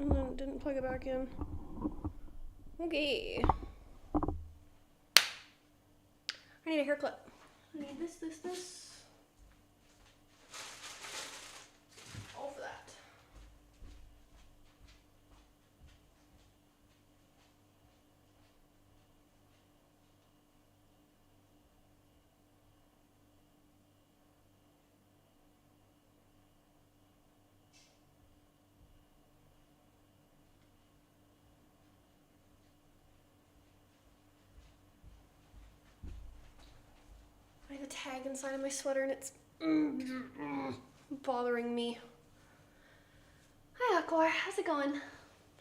and then didn't plug it back in. Okay. I need a hair clip. I need this. All for that. I have a tag inside of my sweater and it's bothering me. Hi, Aqua. How's it going?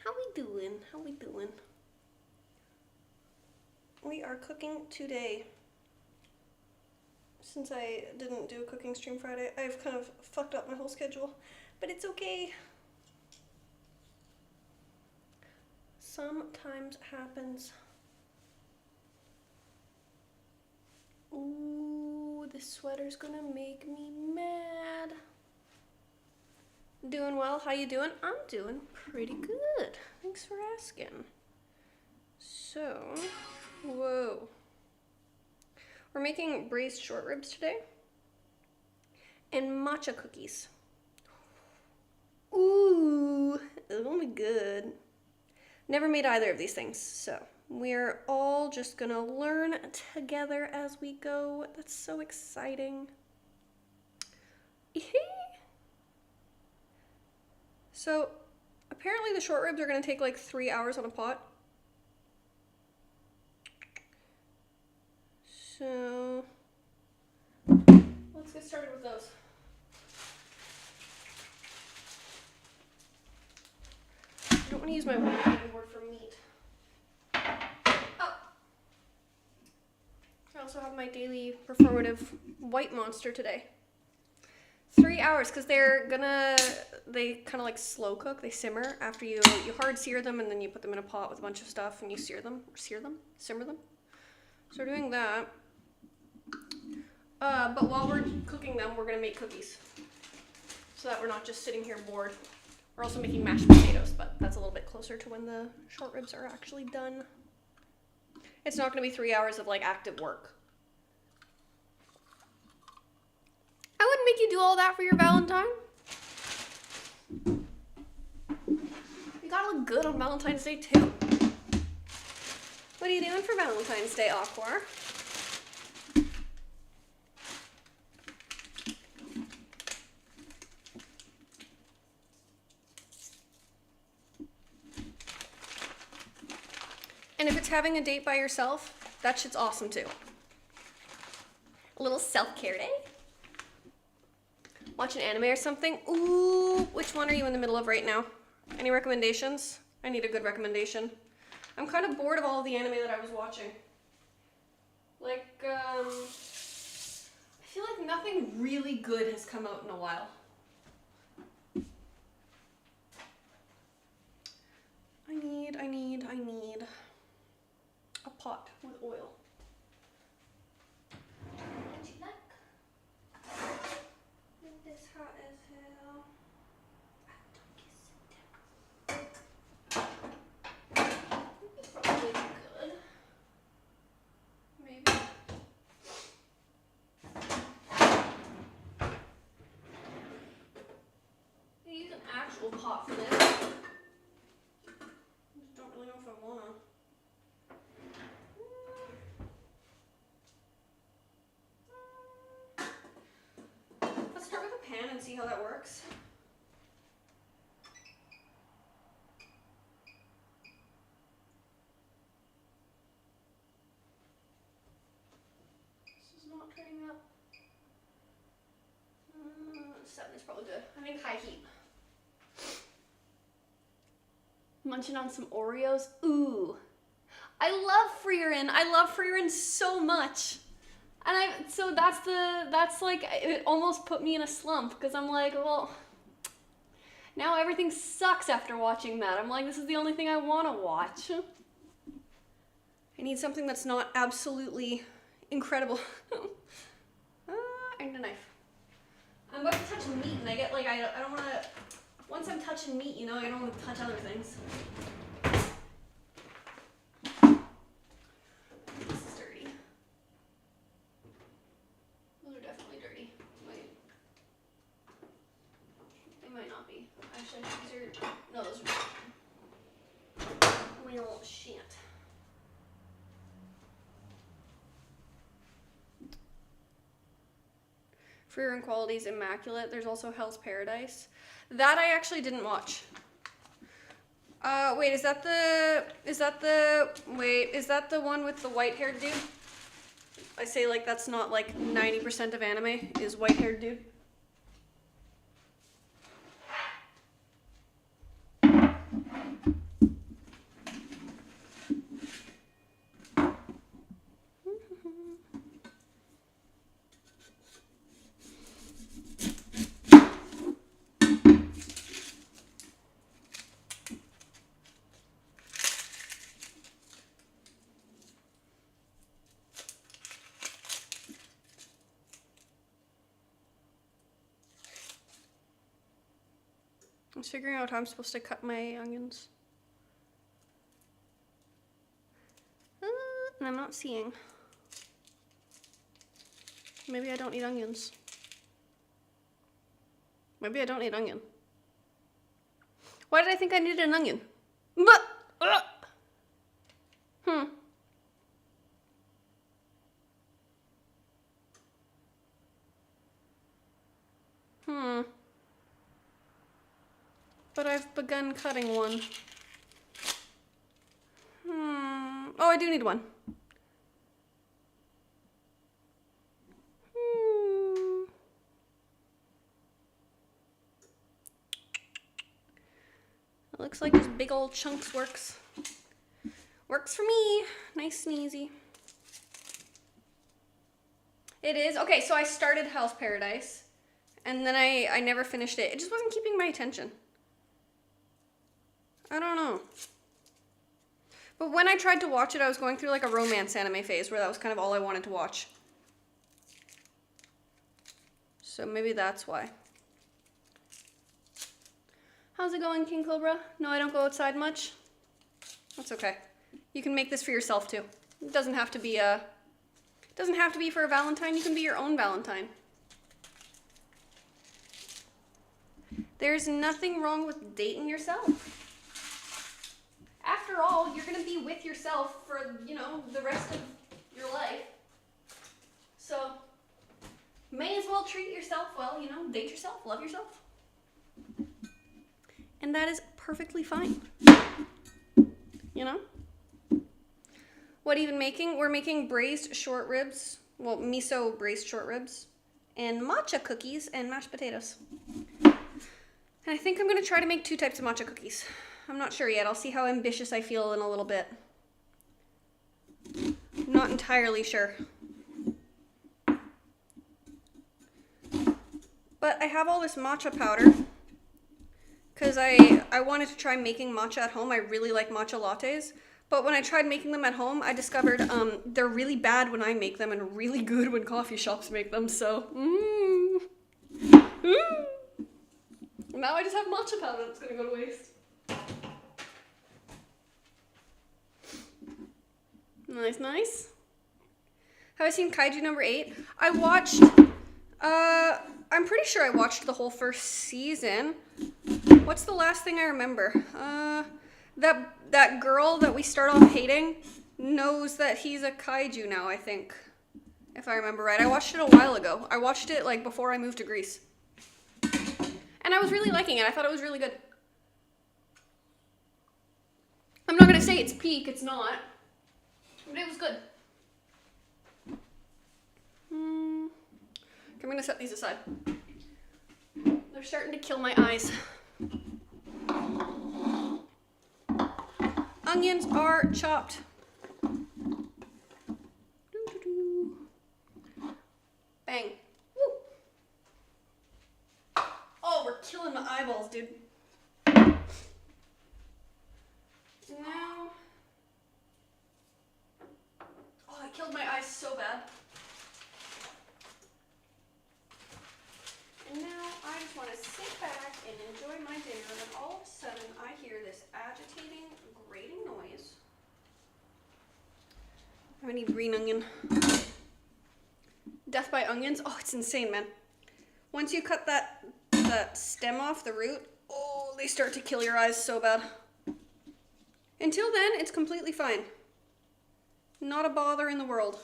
How we doing? We are cooking today. Since I didn't do a cooking stream Friday, I've kind of fucked up my whole schedule, but it's okay. Sometimes happens. Ooh, this sweater's gonna make me mad. Doing well. How you doing? I'm doing pretty good. Thanks for asking. So, whoa. We're making braised short ribs today and matcha cookies. Ooh, it's gonna be good. Never made either of these things, so we're all just gonna learn together as we go. That's so exciting. So apparently the short ribs are gonna take like 3 hours on a pot. So let's get started with those. I don't want to use my white cutting board for meat. Oh. I also have my daily performative white monster today. 3 hours, because they kind of like slow cook. They simmer after you hard sear them, and then you put them in a pot with a bunch of stuff and you simmer them. So we're doing that. But while we're cooking them, we're gonna make cookies, so that we're not just sitting here bored. We're also making mashed potatoes, but that's a little bit closer to when the short ribs are actually done. It's not gonna be 3 hours of like active work. I wouldn't make you do all that for your Valentine. You gotta look good on Valentine's Day too. What are you doing for Valentine's Day, Aqua? And if it's having a date by yourself, that shit's awesome too. A little self-care day. Watch an anime or something. Ooh, which one are you in the middle of right now? Any recommendations? I need a good recommendation. I'm kind of bored of all the anime that I was watching. Like, I feel like nothing really good has come out in a while. I need a pot with oil. This hot as hell. Probably good. Maybe. I use an actual pot for this. I don't really know if I wanna. Let's start with a pan and see how that works. This is not turning up. 7 is probably good. I think high heat. Munching on some Oreos. Ooh. I love Freerin so much. And that's like, it almost put me in a slump, because I'm like, well, now everything sucks after watching that. I'm like, this is the only thing I want to watch. I need something that's not absolutely incredible. I need a knife. I'm about to touch meat and I get like, I don't want to Once I'm touching meat, you know, I don't want to touch other things. This is dirty. Those are definitely dirty. Wait. They might not be. Actually, these are... No, those are... Well, shit. Freer and Quality is immaculate. There's also Hell's Paradise. That I actually didn't watch. Wait, is that the one with the white-haired dude? I say like that's not like 90% of anime is white-haired dude. I was figuring out how I'm supposed to cut my onions. And I'm not seeing. Maybe I don't need onions. Maybe I don't need onion. Why did I think I needed an onion? But I've begun cutting one. Oh, I do need one. It looks like just big old chunks works. Works for me. Nice and easy. It is. Okay, so I started Hell's Paradise. And then I never finished it. It just wasn't keeping my attention. I don't know. But when I tried to watch it, I was going through like a romance anime phase where that was kind of all I wanted to watch. So maybe that's why. How's it going, King Cobra? No, I don't go outside much. That's okay. You can make this for yourself too. It doesn't have to be for a Valentine. You can be your own Valentine. There's nothing wrong with dating yourself. After all, you're gonna be with yourself for, you know, the rest of your life. So, may as well treat yourself well, you know, date yourself, love yourself. And that is perfectly fine. You know? What even making? We're making braised short ribs. Well, miso braised short ribs. And matcha cookies and mashed potatoes. And I think I'm gonna try to make 2 types of matcha cookies. I'm not sure yet. I'll see how ambitious I feel in a little bit. Not entirely sure. But I have all this matcha powder because I wanted to try making matcha at home. I really like matcha lattes. But when I tried making them at home, I discovered they're really bad when I make them and really good when coffee shops make them. So, now I just have matcha powder that's going to go to waste. Nice, nice. Have I seen Kaiju number 8? I watched, I'm pretty sure I watched the whole first season. What's the last thing I remember? That girl that we start off hating knows that he's a kaiju now, I think. If I remember right. I watched it a while ago. I watched it like before I moved to Greece. And I was really liking it. I thought it was really good. I'm not gonna say it's peak, it's not. But it was good. I'm gonna set these aside. They're starting to kill my eyes. Onions are chopped. Bang. Woo. Oh, we're killing my eyeballs, dude. Now... Oh, I killed my eyes so bad. And now I just want to sit back and enjoy my dinner, and all of a sudden I hear this agitating, grating noise. I need green onion. Death by onions. Oh, it's insane, man. Once you cut that stem off, the root, oh, they start to kill your eyes so bad. Until then, it's completely fine. Not a bother in the world.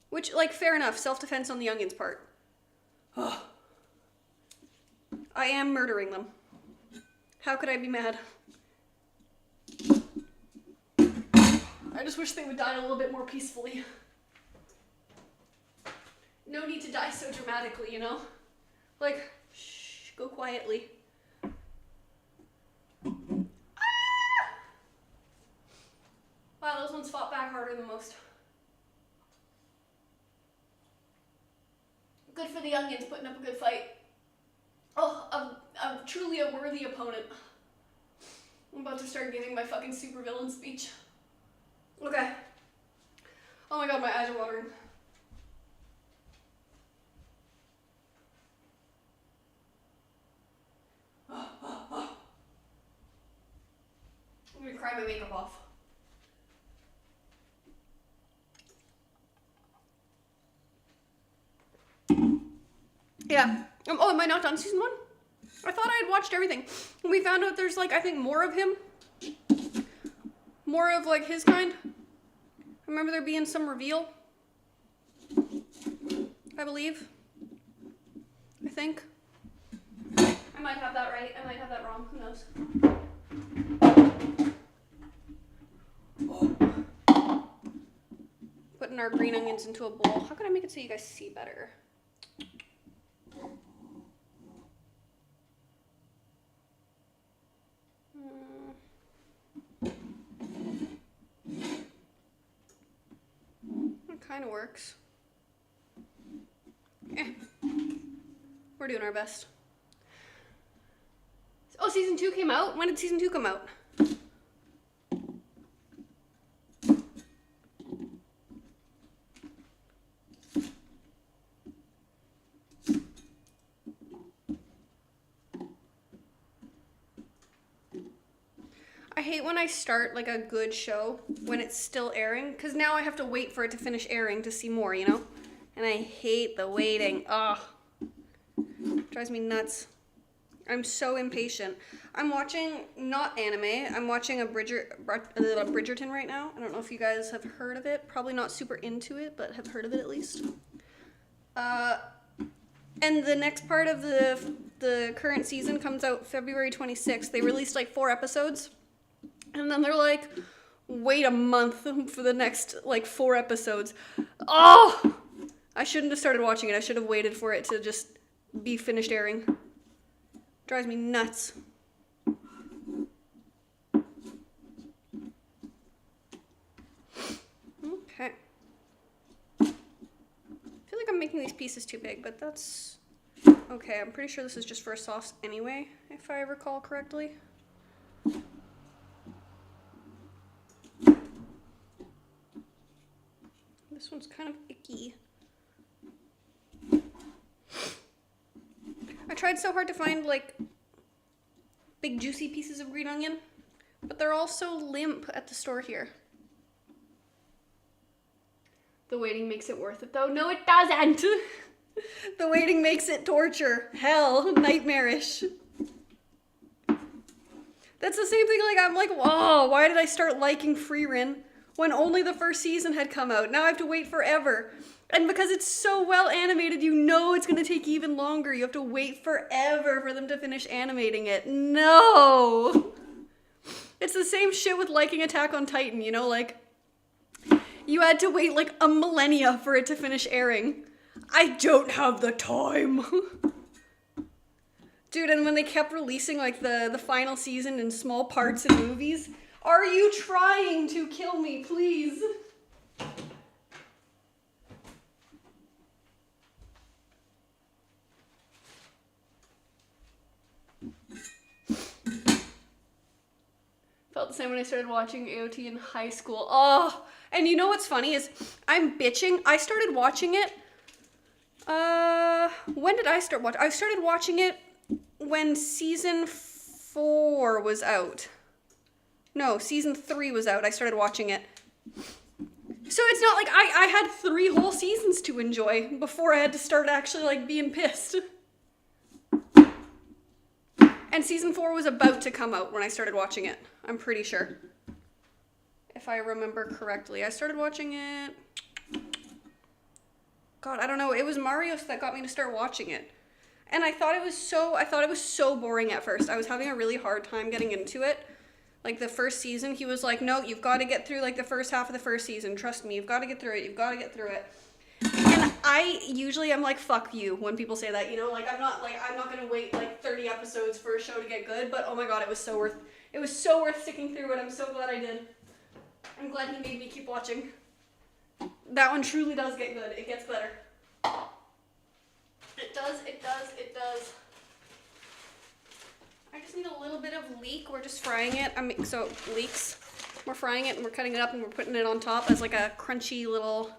Which, like, fair enough. Self-defense on the onions part. Oh. I am murdering them. How could I be mad? I just wish they would die a little bit more peacefully. No need to die so dramatically, you know? Like, shh, go quietly. Ah! Wow, those ones fought back harder than most. Good for the onions, putting up a good fight. Oh, I'm truly a worthy opponent. I'm about to start giving my fucking supervillain speech. Okay. Oh my god, my eyes are watering. I'm gonna cry my makeup off. Yeah. Oh, am I not done season 1? I thought I had watched everything. We found out there's, like, I think more of him. More of, like, his kind. I remember there being some reveal. I believe. I think. I might have that right. I might have that wrong. Who knows? Oh. Putting our green onions into a bowl. How can I make it so you guys see better? It kind of works. Eh. We're doing our best. Oh, season 2 came out? When did season 2 come out? I hate when I start like a good show when it's still airing, because now I have to wait for it to finish airing to see more, you know? And I hate the waiting. Ugh. Drives me nuts. I'm so impatient. I'm watching, not anime, I'm watching a Bridgerton right now. I don't know if you guys have heard of it. Probably not super into it, but have heard of it at least. And the next part of the current season comes out February 26th. They released like 4 episodes. And then they're like, wait a month for the next like 4 episodes. Oh! I shouldn't have started watching it. I should have waited for it to just be finished airing. Drives me nuts. Okay. I feel like I'm making these pieces too big, but that's okay. I'm pretty sure this is just for a sauce anyway, if I recall correctly. This one's kind of icky. I tried so hard to find like big juicy pieces of green onion, but they're all so limp at the store here. The waiting makes it worth it though. No, it doesn't. The waiting makes it torture, hell, nightmarish. That's the same thing, like I'm like, whoa, why did I start liking Frieren when only the first season had come out? Now I have to wait forever. And because it's so well animated, you know it's going to take even longer. You have to wait forever for them to finish animating it. No! It's the same shit with liking Attack on Titan, you know? Like, you had to wait like a millennia for it to finish airing. I don't have the time. Dude, and when they kept releasing like the final season in small parts in movies, are you trying to kill me, please? Felt the same when I started watching AOT in high school. Oh, and you know what's funny is I'm bitching. I started watching it. When did I start watching? I started watching it when season 4 was out. No, season 3 was out. I started watching it. So it's not like I had 3 whole seasons to enjoy before I had to start actually like being pissed. And season 4 was about to come out when I started watching it. I'm pretty sure. If I remember correctly. I started watching it... God, I don't know. It was Marius that got me to start watching it. And I thought it was so boring at first. I was having a really hard time getting into it. Like the first season, he was like, no, you've got to get through like the first half of the first season. Trust me, you've got to get through it. You've got to get through it. And I usually am like, fuck you when people say that, you know, like I'm not going to wait like 30 episodes for a show to get good, but oh my God, it was so worth sticking through it. I'm so glad I did. I'm glad he made me keep watching. That one truly does get good. It gets better. It does. I just need a little bit of leek. We're just frying it. So leeks. We're frying it and we're cutting it up and we're putting it on top as like a crunchy little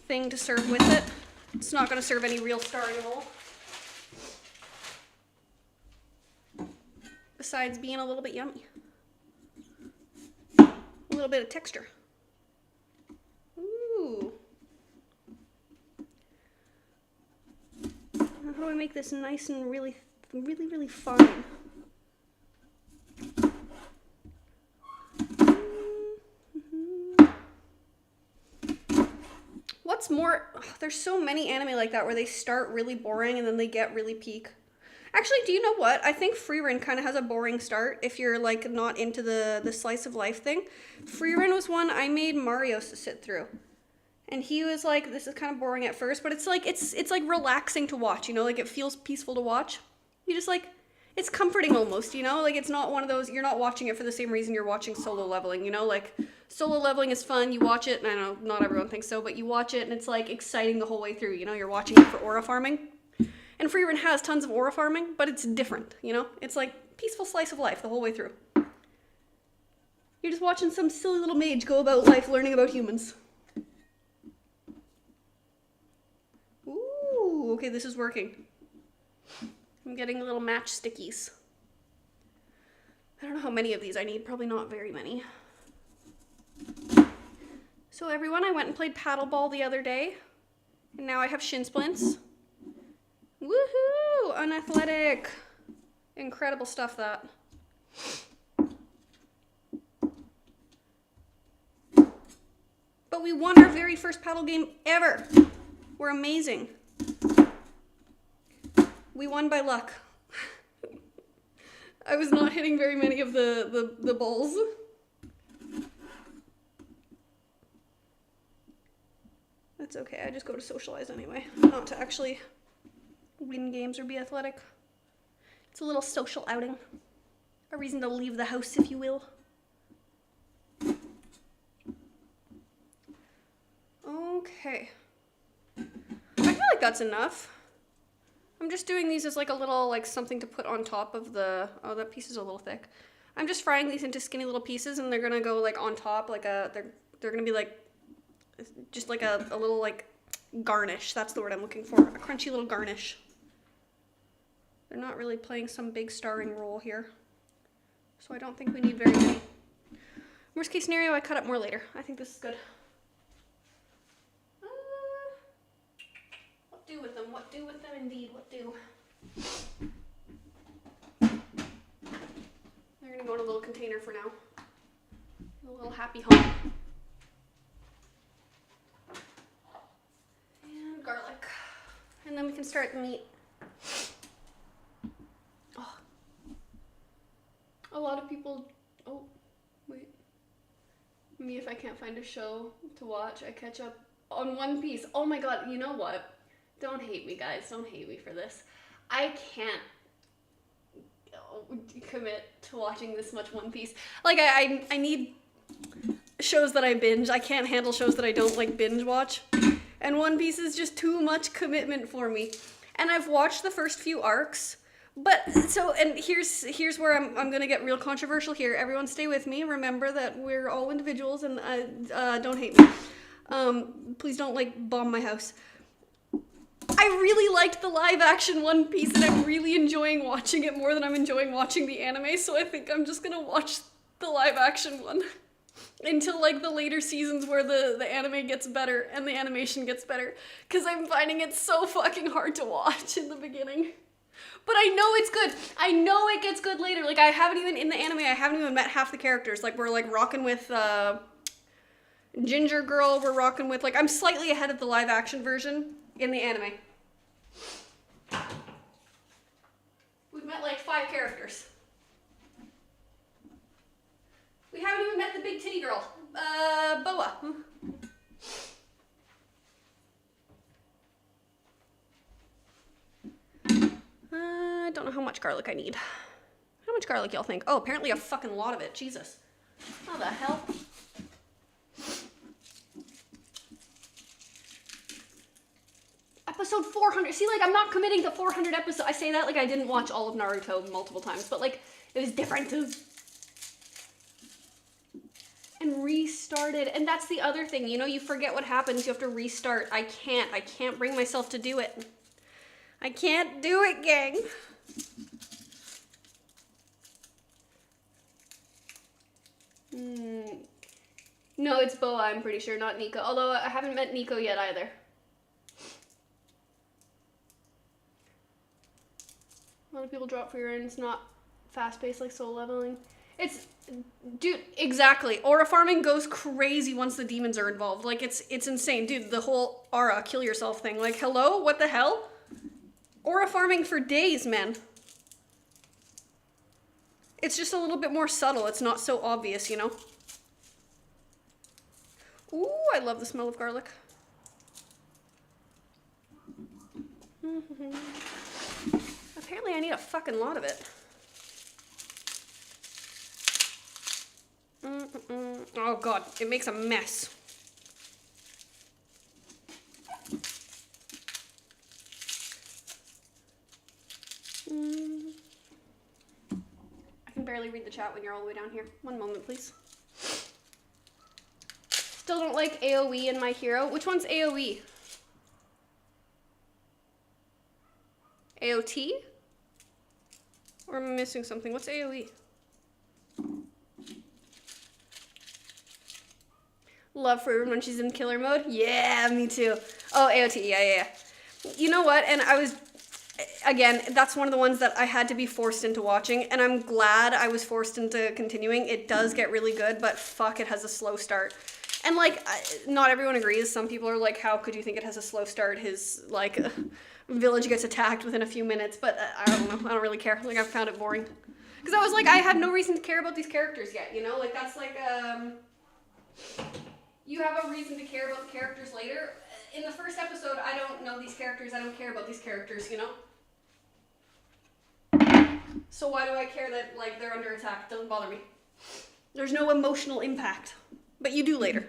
thing to serve with it. It's not going to serve any real starring role. Besides being a little bit yummy. A little bit of texture. Ooh. How do I make this nice and really fine? What's more, there's so many anime like that where they start really boring and then they get really peak. Actually, do you know what? I think Frieren kind of has a boring start if you're like not into the slice of life thing. Frieren was one I made Marios to sit through. And he was like, this is kind of boring at first, but it's like relaxing to watch, you know, like it feels peaceful to watch. You just like, it's comforting almost, you know, like it's not one of those, you're not watching it for the same reason you're watching Solo Leveling, you know, like Solo Leveling is fun, you watch it, and I know not everyone thinks so, but you watch it and it's like exciting the whole way through, you know, you're watching it for aura farming. And Frieren has tons of aura farming, but it's different, you know, it's like peaceful slice of life the whole way through. You're just watching some silly little mage go about life learning about humans. Ooh, okay, this is working. I'm getting little match stickies. I don't know how many of these I need, probably not very many. So everyone, I went and played paddleball the other day, and now I have shin splints. Woohoo! Unathletic. Incredible stuff, that. But we won our very first paddle game ever. We're amazing. We won by luck. I was not hitting very many of the balls. That's okay, I just go to socialize anyway, not to actually win games or be athletic. It's a little social outing. A reason to leave the house, if you will. Okay. I feel like that's enough. I'm just doing these as like a little, like something to put on top of the, oh, that piece is a little thick. I'm just frying these into skinny little pieces and they're gonna go like on top, like they're gonna be like, just like a little like garnish. That's the word I'm looking for. A crunchy little garnish. They're not really playing some big starring role here. So I don't think we need very many. Worst case scenario, I cut up more later. I think this is good. What do with them? What do with them indeed? What do? They're gonna go in a little container for now. A little happy home. And garlic. And then we can start the meat. Oh. A lot of people, oh, wait. Me, if I can't find a show to watch, I catch up on One Piece. Oh my God, you know what? Don't hate me, guys. Don't hate me for this. I can't commit to watching this much One Piece. Like, I need shows that I binge. I can't handle shows that I don't, like, binge watch. And One Piece is just too much commitment for me. And I've watched the first few arcs. But, so, and here's where I'm gonna get real controversial here. Everyone stay with me. Remember that we're all individuals and don't hate me. Please don't, like, bomb my house. I I really liked the live action One Piece, and I'm really enjoying watching it more than I'm enjoying watching the anime, so I think I'm just gonna watch the live action one until like the later seasons where the anime gets better and the animation gets better, because I'm finding it so fucking hard to watch in the beginning. But I know it's good. I know it gets good later. Like, I haven't even, in the anime, I haven't even met half the characters. Like, we're like rocking with Ginger Girl, we're rocking with, like, I'm slightly ahead of the live action version in the anime. We've met like 5 characters. We haven't even met the big titty girl, Boa. I don't know how much garlic I need. How much garlic y'all think? Oh, apparently a fucking lot of it. Jesus. How the hell? Episode 400. See, like, I'm not committing to 400 episodes. I say that like I didn't watch all of Naruto multiple times, but like, it was different. And restarted. And that's the other thing, you know, you forget what happens. You have to restart. I can't bring myself to do it. I can't do it, gang. No, it's Boa, I'm pretty sure, not Nico. Although I haven't met Nico yet either. A lot of people drop for your end. It's not fast-paced like soul leveling. It's, dude, exactly. Aura farming goes crazy once the demons are involved. Like, it's insane. Dude, the whole aura, kill yourself thing. Like, hello? What the hell? Aura farming for days, man. It's just a little bit more subtle. It's not so obvious, you know? Ooh, I love the smell of garlic. Apparently I need a fucking lot of it. Oh god, it makes a mess. I can barely read the chat when you're all the way down here. One moment, please. Still don't like AoE in My Hero. Which one's AoE? AOT? Or am I missing something? What's AoE? Love for when she's in killer mode? Yeah, me too. Oh, AOT, yeah. You know what? And I was, again, that's one of the ones that I had to be forced into watching, and I'm glad I was forced into continuing. It does get really good, but fuck, it has a slow start. And like, not everyone agrees. Some people are like, how could you think it has a slow start? His, like, village gets attacked within a few minutes, but I don't know. I don't really care. Like, I found it boring. Because I was like, I have no reason to care about these characters yet, you know? Like, that's like, you have a reason to care about the characters later. In the first episode, I don't know these characters. I don't care about these characters, you know? So why do I care that, like, they're under attack? It doesn't bother me. There's no emotional impact. But you do later.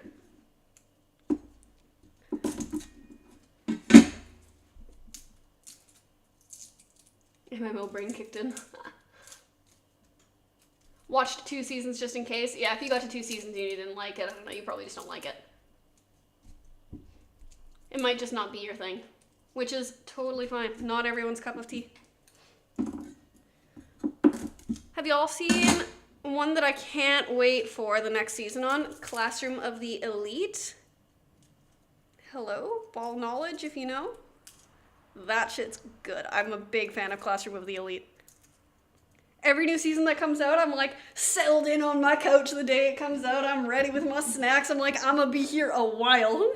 MMO brain kicked in. Watched 2 seasons just in case. Yeah, if you got to 2 seasons and you didn't like it, I don't know, you probably just don't like it. It might just not be your thing. Which is totally fine. Not everyone's cup of tea. Have y'all seen one that I can't wait for the next season on? Classroom of the Elite. Hello? Ball knowledge, if you know. That shit's good. I'm a big fan of Classroom of the Elite. Every new season that comes out, I'm like settled in on my couch the day it comes out. I'm ready with my snacks. I'm like, I'm gonna be here a while.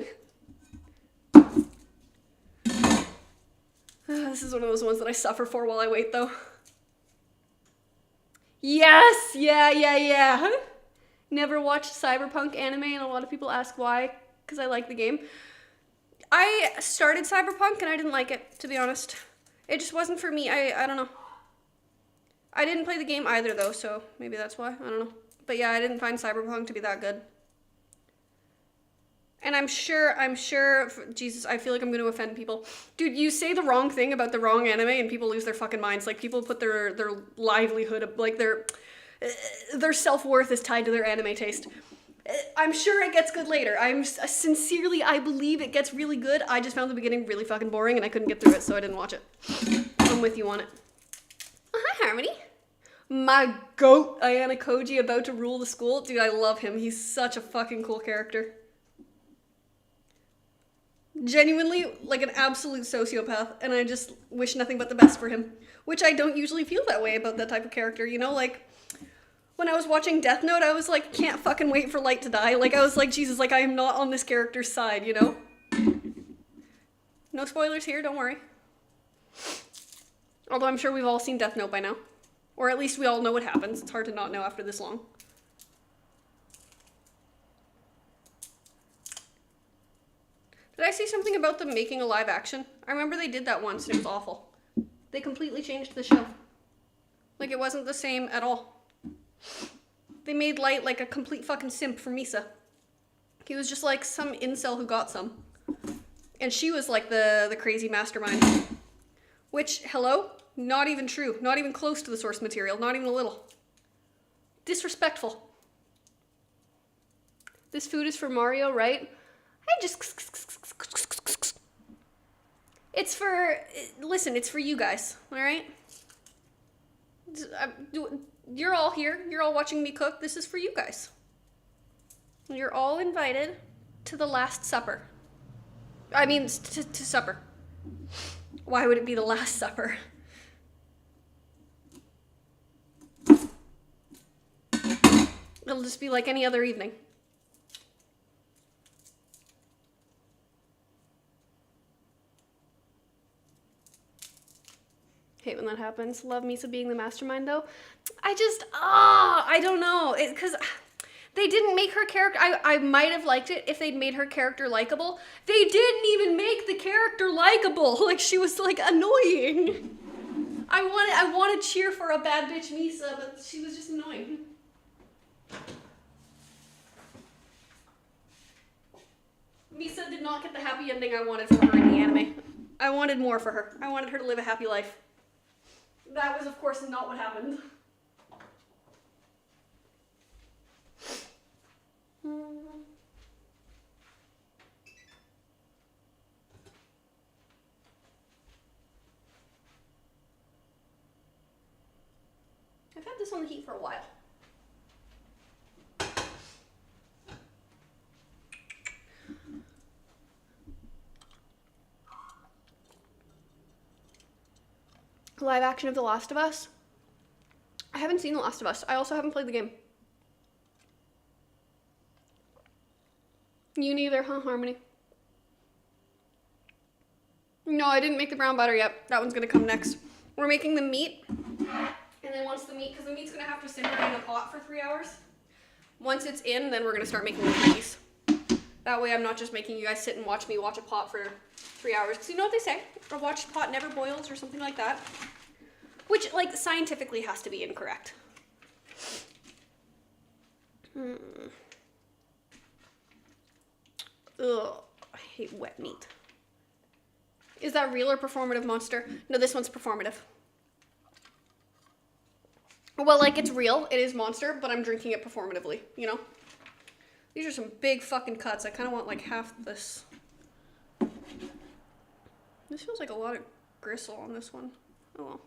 This is one of those ones that I suffer for while I wait, though. Yes! Yeah. Never watched Cyberpunk anime, and a lot of people ask why, because I like the game. I started Cyberpunk, and I didn't like it, to be honest. It just wasn't for me. I don't know. I didn't play the game either, though, so maybe that's why. I don't know. But yeah, I didn't find Cyberpunk to be that good. And I'm sure, Jesus, I feel like I'm going to offend people. Dude, you say the wrong thing about the wrong anime and people lose their fucking minds. Like, people put their livelihood, like, their self-worth is tied to their anime taste. I'm sure it gets good later. Sincerely, I believe it gets really good. I just found the beginning really fucking boring and I couldn't get through it, so I didn't watch it. I'm with you on it. Oh, hi, Harmony. My goat, Ayana Koji, about to rule the school. Dude, I love him. He's such a fucking cool character. Genuinely, like an absolute sociopath, and I just wish nothing but the best for him. Which I don't usually feel that way about that type of character, you know? Like, when I was watching Death Note, I was like, can't fucking wait for Light to die. Like, I was like, Jesus, like, I am not on this character's side, you know? No spoilers here, don't worry. Although I'm sure we've all seen Death Note by now. Or at least we all know what happens. It's hard to not know after this long. Did I see something about them making a live action? I remember they did that once and it was awful. They completely changed the show. Like, it wasn't the same at all. They made Light like a complete fucking simp for Misa. He was just like some incel who got some. And she was like the crazy mastermind. Which, hello? Not even true. Not even close to the source material. Not even a little. Disrespectful. This food is for Mario, right? I just... It's for... Listen, it's for you guys, alright? You're all here. You're all watching me cook. This is for you guys. You're all invited to the Last Supper. I mean, to supper. Why would it be the Last Supper? It'll just be like any other evening. Hate when that happens. Love Misa being the mastermind though. I don't know. Because they didn't make her character, I might have liked it if they'd made her character likable. They didn't even make the character likable. Like, she was like annoying. I want to cheer for a bad bitch Misa, but she was just annoying. Misa did not get the happy ending I wanted for her in the anime. I wanted more for her. I wanted her to live a happy life. That was, of course, not what happened. I've had this on the heat for a while. Live action of The Last of Us. I haven't seen The Last of Us. I also haven't played the game. You neither, huh, Harmony? No, I didn't make the brown butter yet. That one's gonna come next. We're making the meat. And then once the meat, because the meat's gonna have to simmer in the pot for 3 hours. Once it's in, then we're gonna start making the cookies. That way I'm not just making you guys sit and watch me watch a pot for 3 hours. Because you know what they say? A watched pot never boils or something like that. Which, like, scientifically has to be incorrect. Ugh, I hate wet meat. Is that real or performative, Monster? No, this one's performative. Well, like, it's real. It is Monster, but I'm drinking it performatively, you know? These are some big fucking cuts. I kind of want, like, half this. This feels like a lot of gristle on this one. Oh, well.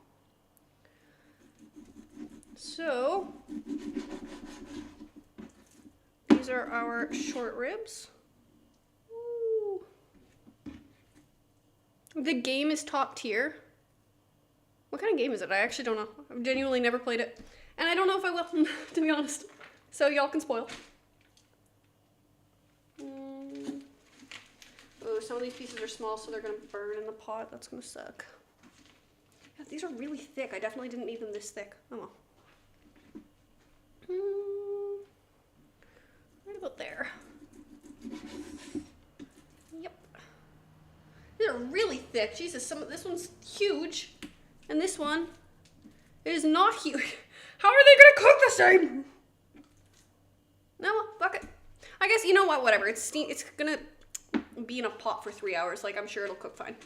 So, these are our short ribs. Ooh. The game is top tier. What kind of game is it? I actually don't know. I've genuinely never played it. And I don't know if I will, to be honest. So y'all can spoil. Oh, some of these pieces are small, so they're going to burn in the pot. That's going to suck. Yeah, these are really thick. I definitely didn't need them this thick. Oh well. Right about there. Yep. These are really thick. Jesus, this one's huge. And this one is not huge. How are they gonna cook the same? No, fuck it. I guess, you know what, whatever. It's gonna be in a pot for 3 hours. Like, I'm sure it'll cook fine.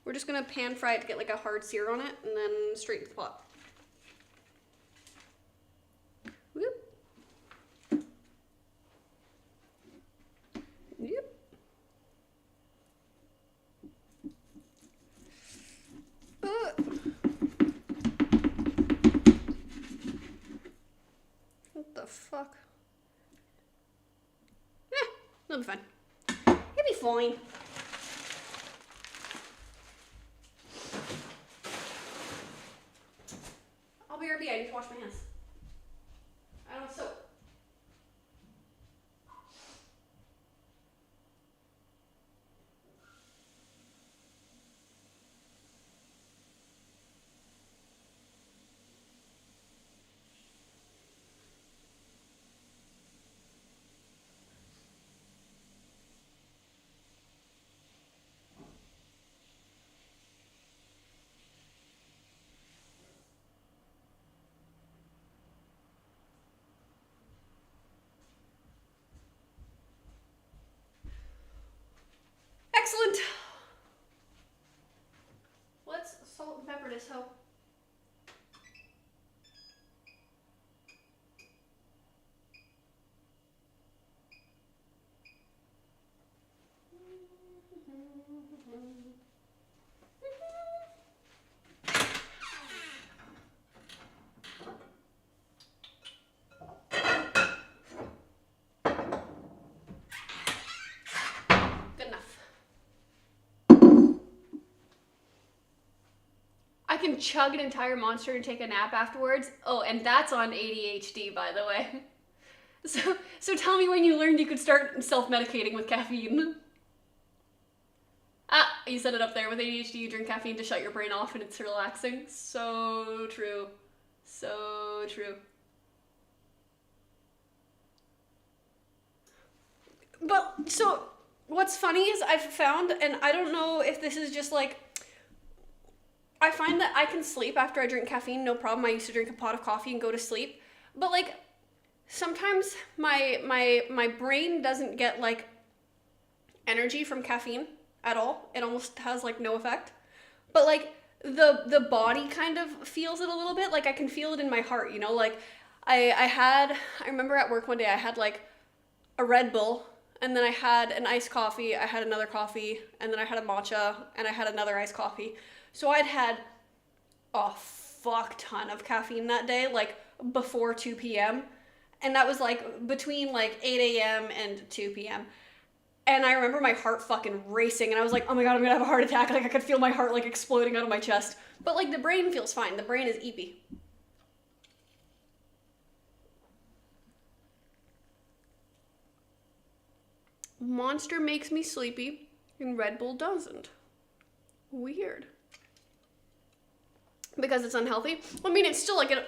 We're just gonna pan fry it to get like a hard sear on it and then straight into the pot. Whoop. fuck? It'll be fine. It'll be fine. I'll be RB. I need to wash my hands. I don't have soap. Excellent. Let's salt and pepper this hoe. I can chug an entire Monster and take a nap afterwards. Oh, and that's on ADHD, by the way. So tell me when you learned you could start self-medicating with caffeine. Ah, you set it up there. With ADHD, you drink caffeine to shut your brain off and it's relaxing. So true. So true. But, so, what's funny is I've found, and I don't know if this is just like, I find that I can sleep after I drink caffeine, no problem. I used to drink a pot of coffee and go to sleep. But like, sometimes my brain doesn't get like energy from caffeine at all. It almost has like no effect. But like the body kind of feels it a little bit. Like I can feel it in my heart, you know? Like I remember at work one day I had like a Red Bull, and then I had an iced coffee, I had another coffee, and then I had a matcha, and I had another iced coffee. So I'd had a fuck ton of caffeine that day, like before 2 p.m. And that was like between like 8 a.m. and 2 p.m. And I remember my heart fucking racing, and I was like, oh my god, I'm gonna have a heart attack. Like I could feel my heart like exploding out of my chest. But like the brain feels fine. The brain is eepy. Monster makes me sleepy, and Red Bull doesn't. Weird. Because it's unhealthy. I mean, it's still like an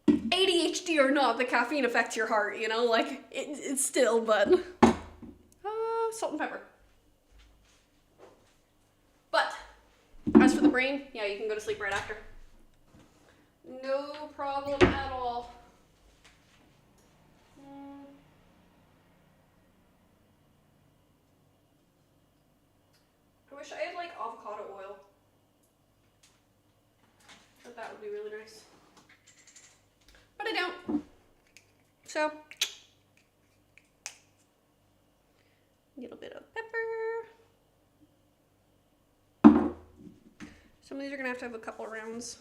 ADHD or not, the caffeine affects your heart, you know? Like, it's still, but... salt and pepper. But, as for the brain, yeah, you can go to sleep right after. No problem at all. I wish I had, like, avocado oil. But that would be really nice. But I don't. So, a little bit of pepper. Some of these are gonna have to have a couple rounds.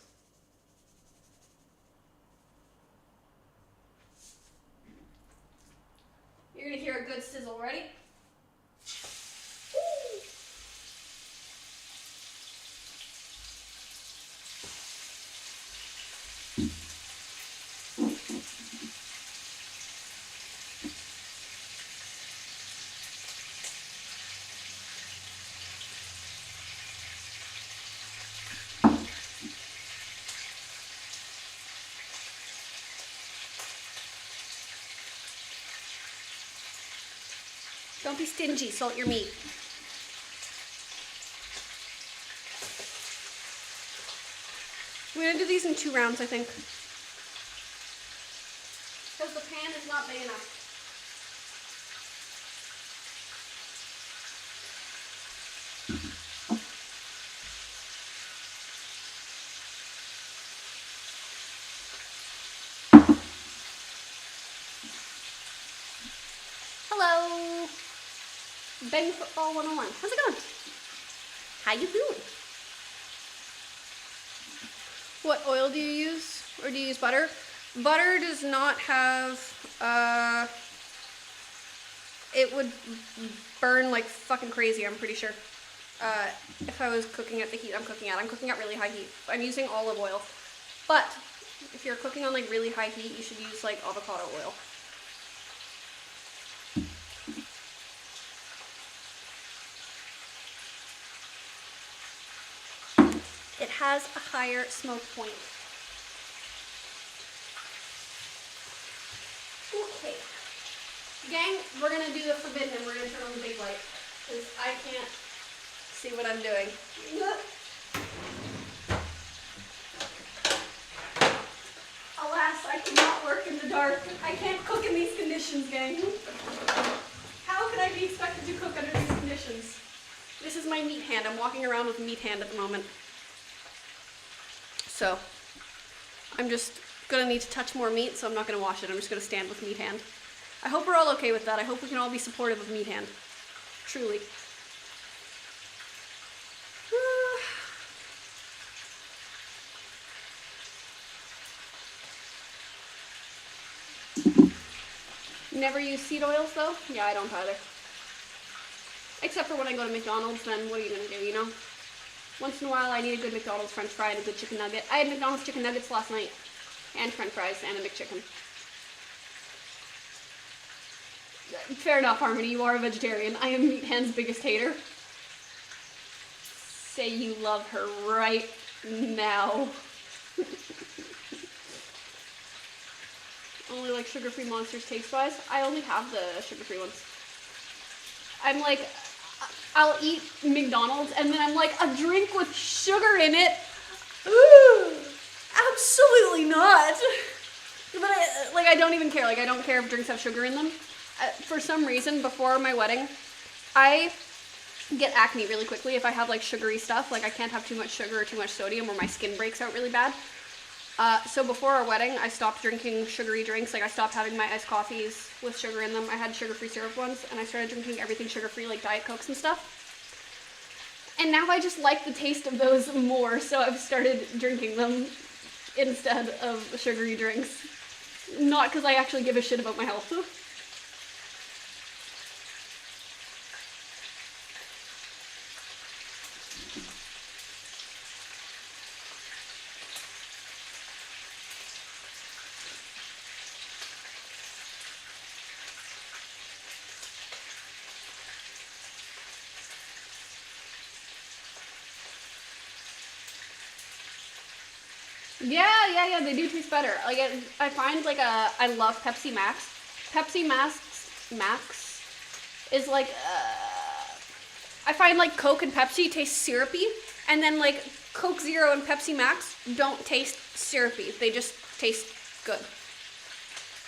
You're gonna hear a good sizzle. Ready? Don't be stingy, salt your meat. We're gonna do these in 2 rounds, I think. Because the pan is not big enough. Hello. Bang Football 101. How's it going? How you doing? What oil do you use? Or do you use butter? Butter does not have, it would burn like fucking crazy, I'm pretty sure. If I was cooking at the heat I'm cooking at really high heat. I'm using olive oil. But if you're cooking on like really high heat, you should use like avocado oil. It has a higher smoke point. Okay. Gang, we're gonna do the forbidden and we're gonna turn on the big light. Because I can't see what I'm doing. Alas, I cannot work in the dark. I can't cook in these conditions, gang. How could I be expected to cook under these conditions? This is my meat hand. I'm walking around with a meat hand at the moment. So, I'm just gonna need to touch more meat, so I'm not gonna wash it. I'm just gonna stand with meat hand. I hope we're all okay with that. I hope we can all be supportive of meat hand. Truly. Never use seed oils though? Yeah, I don't either. Except for when I go to McDonald's, then what are you gonna do, you know? Once in a while I need a good McDonald's french fry and a good chicken nugget. I had McDonald's chicken nuggets last night. And french fries and a McChicken. Fair enough, Harmony, you are a vegetarian. I am Meat Hand's biggest hater. Say you love her right now. Only like sugar-free Monsters taste-wise. I only have the sugar-free ones. I'm like, I'll eat McDonald's and then I'm like, a drink with sugar in it? Ooh, absolutely not. But I don't even care. Like, I don't care if drinks have sugar in them. For some reason, before my wedding, I get acne really quickly if I have like sugary stuff. Like, I can't have too much sugar or too much sodium or my skin breaks out really bad. So before our wedding, I stopped drinking sugary drinks. Like, I stopped having my iced coffees with sugar in them. I had sugar-free syrup ones, and I started drinking everything sugar-free, like Diet Cokes and stuff. And now I just like the taste of those more, so I've started drinking them instead of sugary drinks. Not because I actually give a shit about my health. Yeah, they do taste better. Like, I find, like, I love Pepsi Max. Pepsi Max is, like, I find, like, Coke and Pepsi taste syrupy, and then, like, Coke Zero and Pepsi Max don't taste syrupy. They just taste good.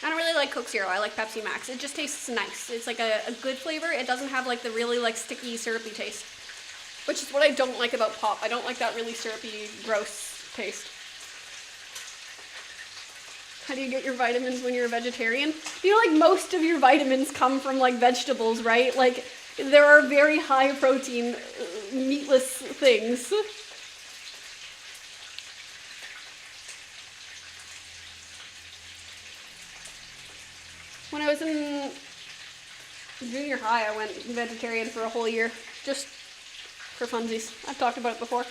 I don't really like Coke Zero. I like Pepsi Max. It just tastes nice. It's, like, a good flavor. It doesn't have, like, the really, like, sticky, syrupy taste, which is what I don't like about pop. I don't like that really syrupy, gross taste. How do you get your vitamins when you're a vegetarian? You know, like, most of your vitamins come from, like, vegetables, right? Like, there are very high protein, meatless things. When I was in junior high, I went vegetarian for a whole year, just for funsies. I've talked about it before.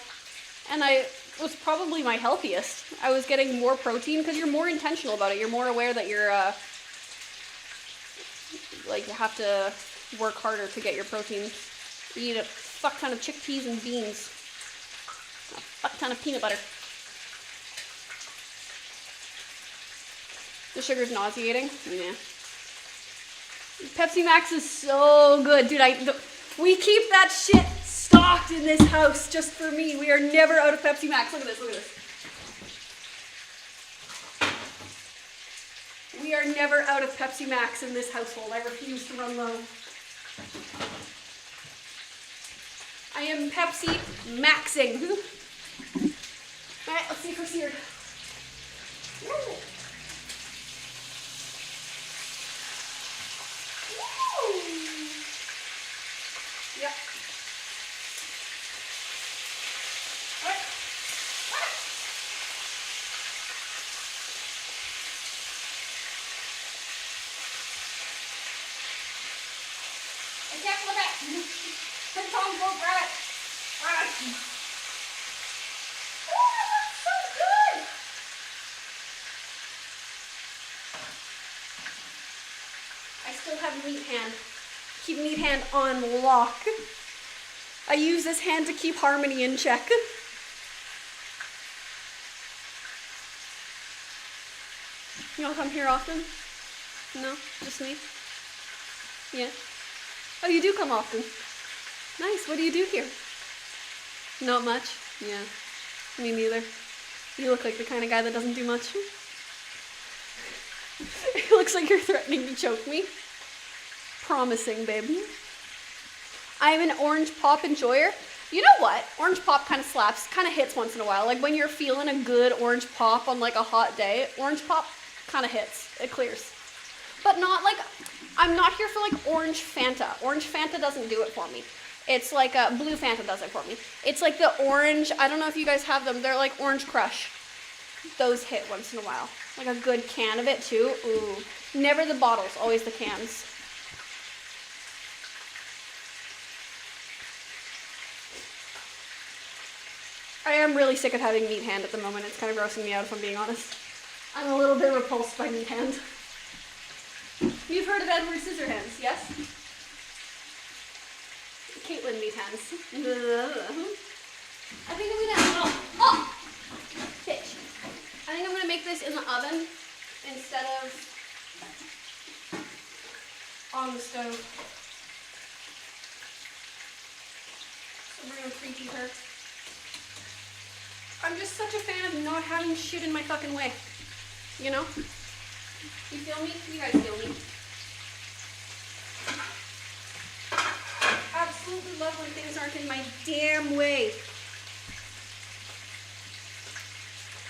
And I was probably my healthiest. I was getting more protein because you're more intentional about it. You're more aware that you're, like, you have to work harder to get your protein. You eat a fuck ton of chickpeas and beans. A fuck ton of peanut butter. The sugar's nauseating. Yeah. Pepsi Max is so good. Dude, we keep that shit stocked in this house just for me. We are never out of Pepsi Max. Look at this, look at this. We are never out of Pepsi Max in this household. I refuse to run low. I am Pepsi Maxing. Alright, let's see if we're seared. Woo. Yep. careful with that. Put the tongs both right. Right. Oh, that looks so good. I still have meat hand. Keep meat hand on lock. I use this hand to keep Harmony in check. You don't come here often? No? Just me? Yeah. Oh, you do come often? Nice. What do you do here? Not much? Yeah. Me neither. You look like the kind of guy that doesn't do much. It looks like you're threatening to choke me. Promising, babe. I'm an orange pop enjoyer. You know what? Orange pop kind of slaps, kind of hits once in a while. Like when you're feeling a good orange pop on like a hot day, orange pop kind of hits. It clears. But not like, I'm not here for like orange Fanta. Orange Fanta doesn't do it for me. It's like a blue Fanta does it for me. It's like the orange, I don't know if you guys have them. They're like Orange Crush. Those hit once in a while. Like a good can of it too. Ooh. Never the bottles, always the cans. I am really sick of having meat hand at the moment. It's kind of grossing me out if I'm being honest. I'm a little bit repulsed by meat hand. You've heard of Edward Scissorhands, yes? Caitlin meat hands. I think I'm gonna, oh! Bitch. I think I'm gonna make this in the oven instead of on the stove. So we're gonna preheat her. I'm just such a fan of not having shit in my fucking way. You know? You feel me? You guys feel me? Absolutely love when things aren't in my damn way.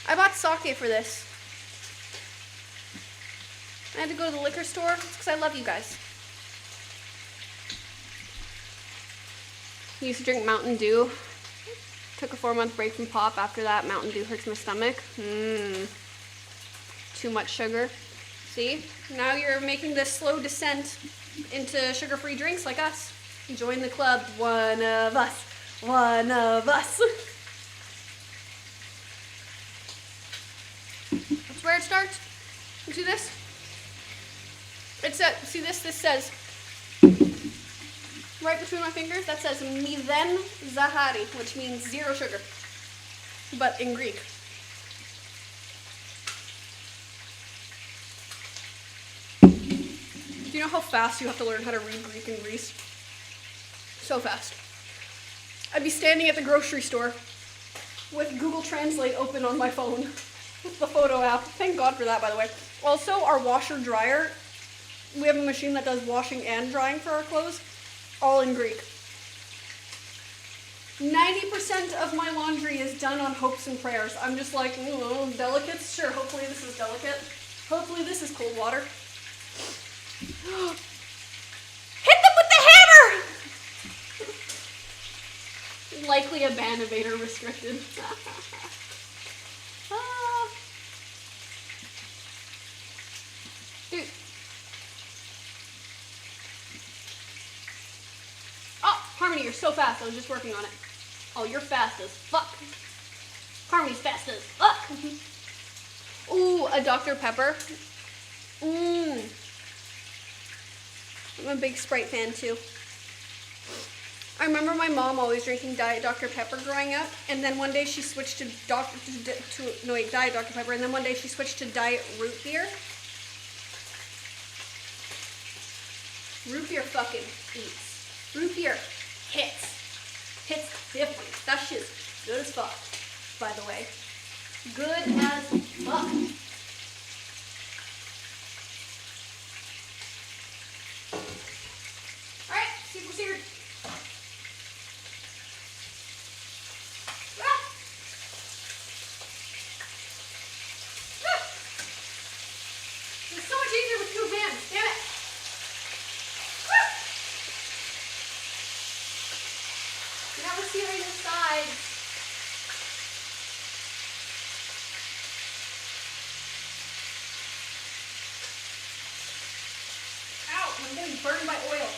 I bought sake for this. I had to go to the liquor store because I love you guys. I used to drink Mountain Dew. Took a 4-month break from pop. After that, Mountain Dew hurts my stomach. Too much sugar. See? Now you're making this slow descent into sugar-free drinks like us. Join the club. One of us. One of us. That's where it starts. You see this? It says, see this? This says, right between my fingers, that says Mizen Zahari, which means 0 sugar, but in Greek. Do you know how fast you have to learn how to read Greek in Greece? So fast. I'd be standing at the grocery store with Google Translate open on my phone with the photo app. Thank God for that, by the way. Also, our washer dryer, we have a machine that does washing and drying for our clothes, all in Greek. 90% of my laundry is done on hopes and prayers. I'm just like, delicates? Sure, hopefully this is delicate. Hopefully this is cold water. Hit them with the hammer! Likely a ban evader restricted. Dude. Oh, Harmony, you're so fast. I was just working on it. Oh, you're fast as fuck. Harmony's fast as fuck. Ooh, a Dr. Pepper. I'm a big Sprite fan too. I remember my mom always drinking Diet Dr. Pepper growing up, and then one day she switched to Diet Dr. Pepper, and then one day she switched to Diet Root Beer. Root beer fucking eats. Root beer hits. Hits different. That shit's good as fuck, by the way. Good as fuck. Alright, super seared. It's so much easier with 2 hands. Damn it. Now we're searing the sides. Ow, I'm getting burned by oil.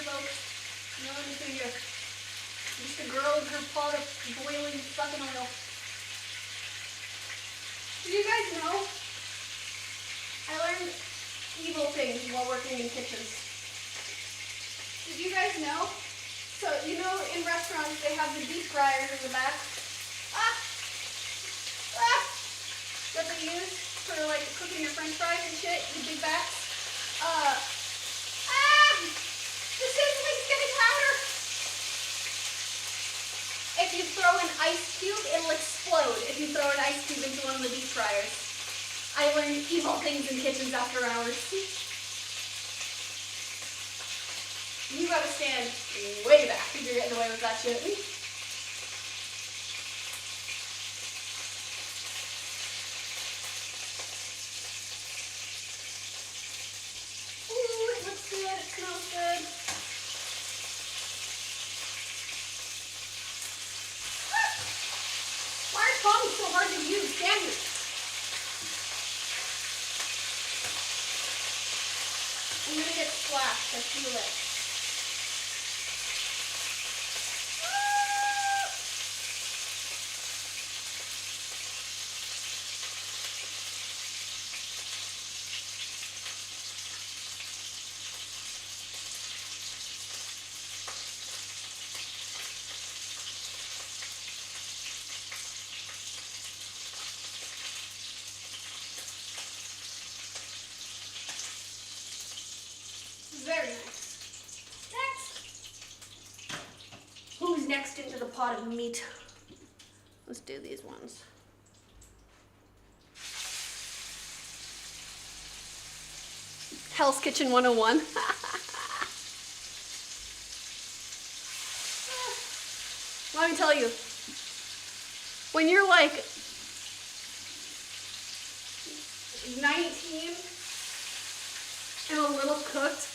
folks. No anything here. Just a girl in her pot of boiling fucking oil. Did you guys know? I learned evil things while working in kitchens. Did you guys know? So, you know, in restaurants they have the deep fryers in the back. That they use for like cooking your french fries and shit, the big backs. The sizzling's getting louder. If you throw an ice cube, it'll explode if you throw an ice cube into one of the deep fryers. I learned evil things in kitchens after hours. You gotta stand way back if you're getting away with that shit. Ooh, it looks good, it smells good. Why are tongs so hard to use? Damn it. I'm gonna get splashed, I feel it. Very nice. Next. Who's next into the pot of meat? Let's do these ones. Hell's Kitchen 101. Let me tell you, when you're like 19 and a little cooked,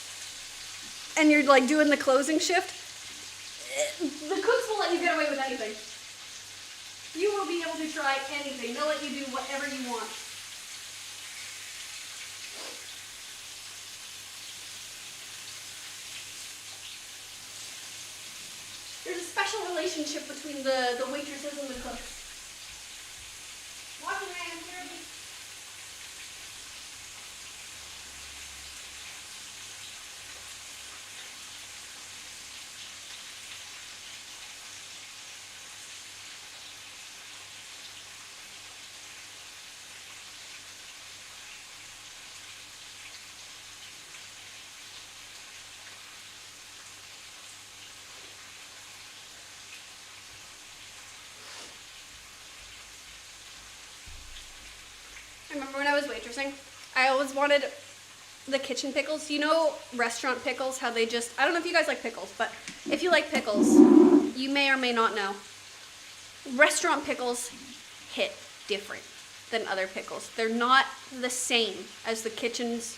and you're like doing the closing shift, the cooks will let you get away with anything. You will be able to try anything. They'll let you do whatever you want. There's a special relationship between the waitresses and the cooks. Watch your hands, Kirby. I remember when I was waitressing, I always wanted the kitchen pickles. You know restaurant pickles, how they just, I don't know if you guys like pickles, but if you like pickles, you may or may not know. Restaurant pickles hit different than other pickles. They're not the same as the kitchens,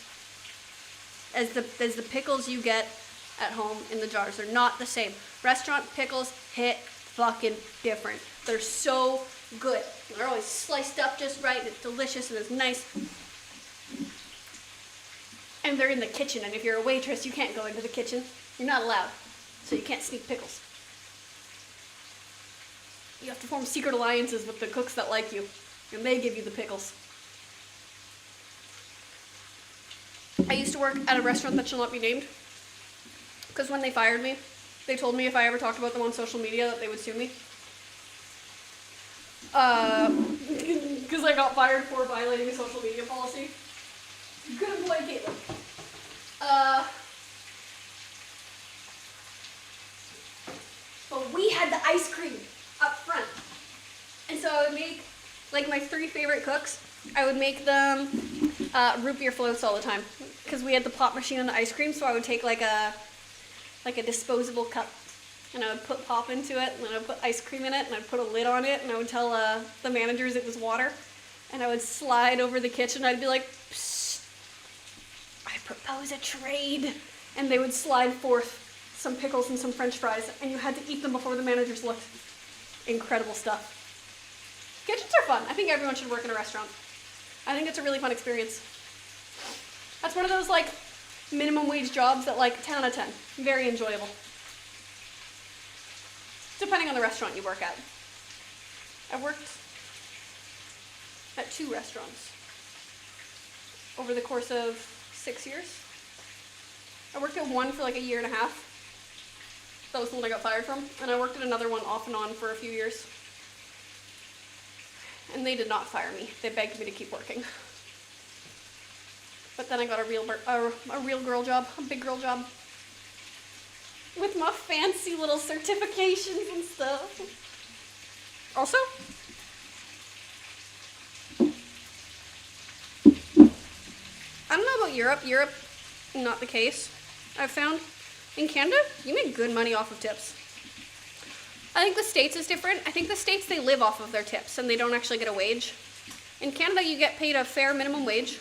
as the pickles you get at home in the jars. They're not the same. Restaurant pickles hit fucking different. They're so good. They're always sliced up just right, and it's delicious and it's nice. And they're in the kitchen, and if you're a waitress, you can't go into the kitchen. You're not allowed. So you can't sneak pickles. You have to form secret alliances with the cooks that like you, and they give you the pickles. I used to work at a restaurant that shall not be named, because when they fired me, they told me if I ever talked about them on social media that they would sue me. Because I got fired for violating a social media policy. Good employee, Caitlin. But we had the ice cream up front. And so I would make, like my 3 favorite cooks, I would make them root beer floats all the time. Because we had the pop machine and the ice cream, so I would take like a disposable cup. And I would put pop into it, and then I would put ice cream in it, and I'd put a lid on it, and I would tell the managers it was water. And I would slide over the kitchen, I'd be like, "Psst, I propose a trade." And they would slide forth some pickles and some french fries, and you had to eat them before the managers looked. Incredible stuff. Kitchens are fun. I think everyone should work in a restaurant. I think it's a really fun experience. That's one of those, like, minimum wage jobs at like 10 out of 10. Very enjoyable. Depending on the restaurant you work at. I've worked at 2 restaurants over the course of 6 years. I worked at one for like a year and a half. That was the one I got fired from. And I worked at another one off and on for a few years. And they did not fire me. They begged me to keep working. But then I got a real girl job, a big girl job. With my fancy little certifications and stuff. Also, I don't know about Europe. Europe, not the case. I've found in Canada, you make good money off of tips. I think the States is different. I think the States, they live off of their tips and they don't actually get a wage. In Canada, you get paid a fair minimum wage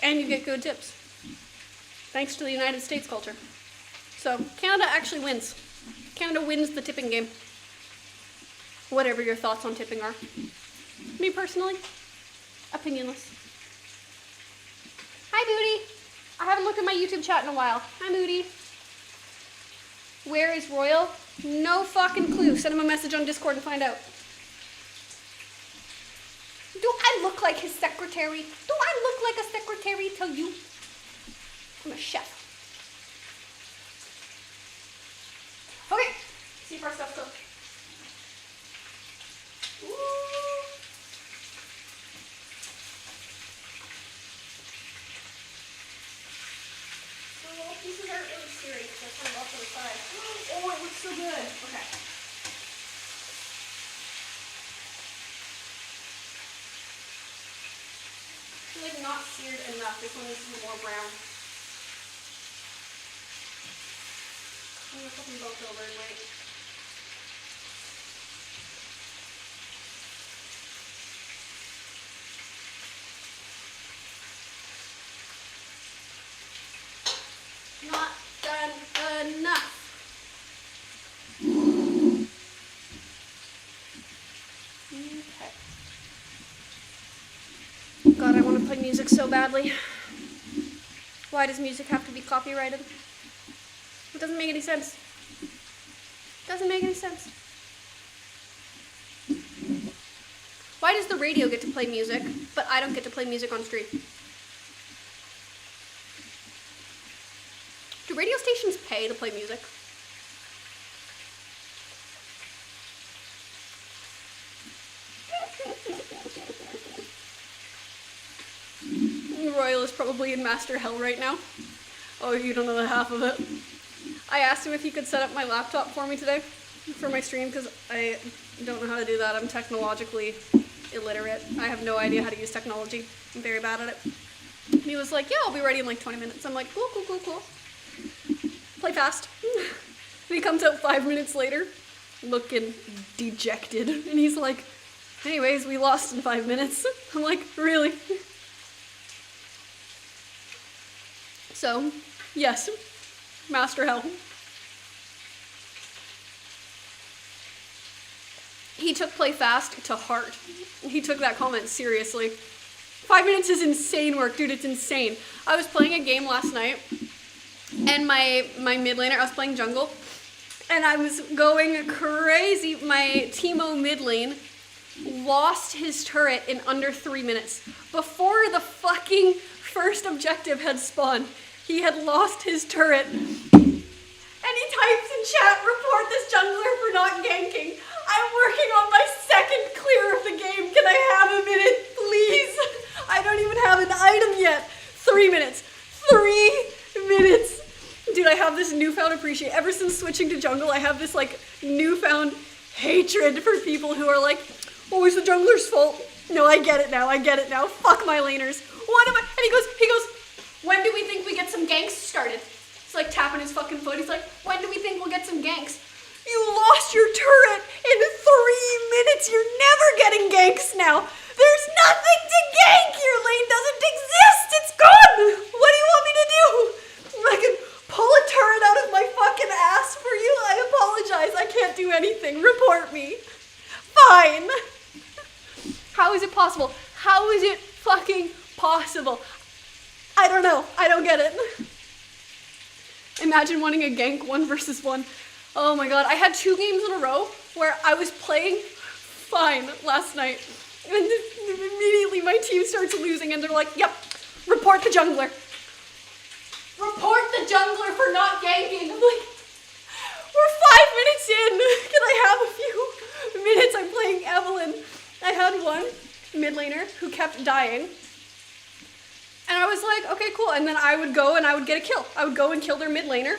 and you get good tips. Thanks to the United States culture. So Canada actually wins. Canada wins the tipping game. Whatever your thoughts on tipping are. Me personally, opinionless. Hi, Booty. I haven't looked at my YouTube chat in a while. Hi, Moody. Where is Royal? No fucking clue. Send him a message on Discord and find out. Do I look like his secretary? Do I look like a secretary to you? I'm a chef. Okay. See if our stuff's cooked. Pieces aren't really searing because they're kind of off to the side. Oh, it looks so good. Okay. I feel like not seared enough. This one needs to be more brown. I'm going to put them both over and wait. Not done enough. Okay. God, I want to play music so badly. Why does music have to be copyrighted? It doesn't make any sense. It doesn't make any sense. Why does the radio get to play music, but I don't get to play music on stream? Do radio stations pay to play music? Royal is probably in Master Hell right now. Oh, you don't know the half of it. I asked him if he could set up my laptop for me today for my stream because I don't know how to do that. I'm technologically illiterate. I have no idea how to use technology. I'm very bad at it. And he was like, yeah, I'll be ready in like 20 minutes. I'm like, cool, cool, cool, cool. Play fast. And he comes out 5 minutes later, looking dejected. And he's like, anyways, we lost in 5 minutes. I'm like, really? So, yes, Master Hell. He took play fast to heart. He took that comment seriously. 5 minutes is insane work, dude, it's insane. I was playing a game last night, and my mid laner, I was playing jungle, and I was going crazy. My Teemo mid lane lost his turret in under 3 minutes. Before the fucking first objective had spawned, he had lost his turret. And he types in chat, report this jungler for not ganking. I'm working on my second clear of the game. Can I have a minute, please? I don't even have an item yet. 3 minutes. 3 minutes. Dude, I have this newfound appreciation. Ever since switching to jungle, I have this like newfound hatred for people who are like, oh, it's the jungler's fault. No, I get it now. I get it now. Fuck my laners. What am I? And he goes, when do we think we get some ganks started? He's like tapping his fucking foot. He's like, when do we think we'll get some ganks? You lost your turret in 3 minutes. You're never getting ganks now. There's nothing to gank. Your lane doesn't exist. It's gone. What do you want me to do? I can pull a turret out of my fucking ass for you. I apologize. I can't do anything. Report me. Fine. How is it possible? How is it fucking possible? I don't know. I don't get it. Imagine wanting a gank 1 versus 1. Oh my god. I had 2 games in a row where I was playing fine last night. And immediately my team starts losing and they're like, yep, report the jungler. Report the jungler for not ganking. I'm like, we're 5 minutes in. Can I have a few minutes? I'm playing Evelyn. I had one mid laner who kept dying. And I was like, okay, cool. And then I would go and I would get a kill. I would go and kill their mid laner.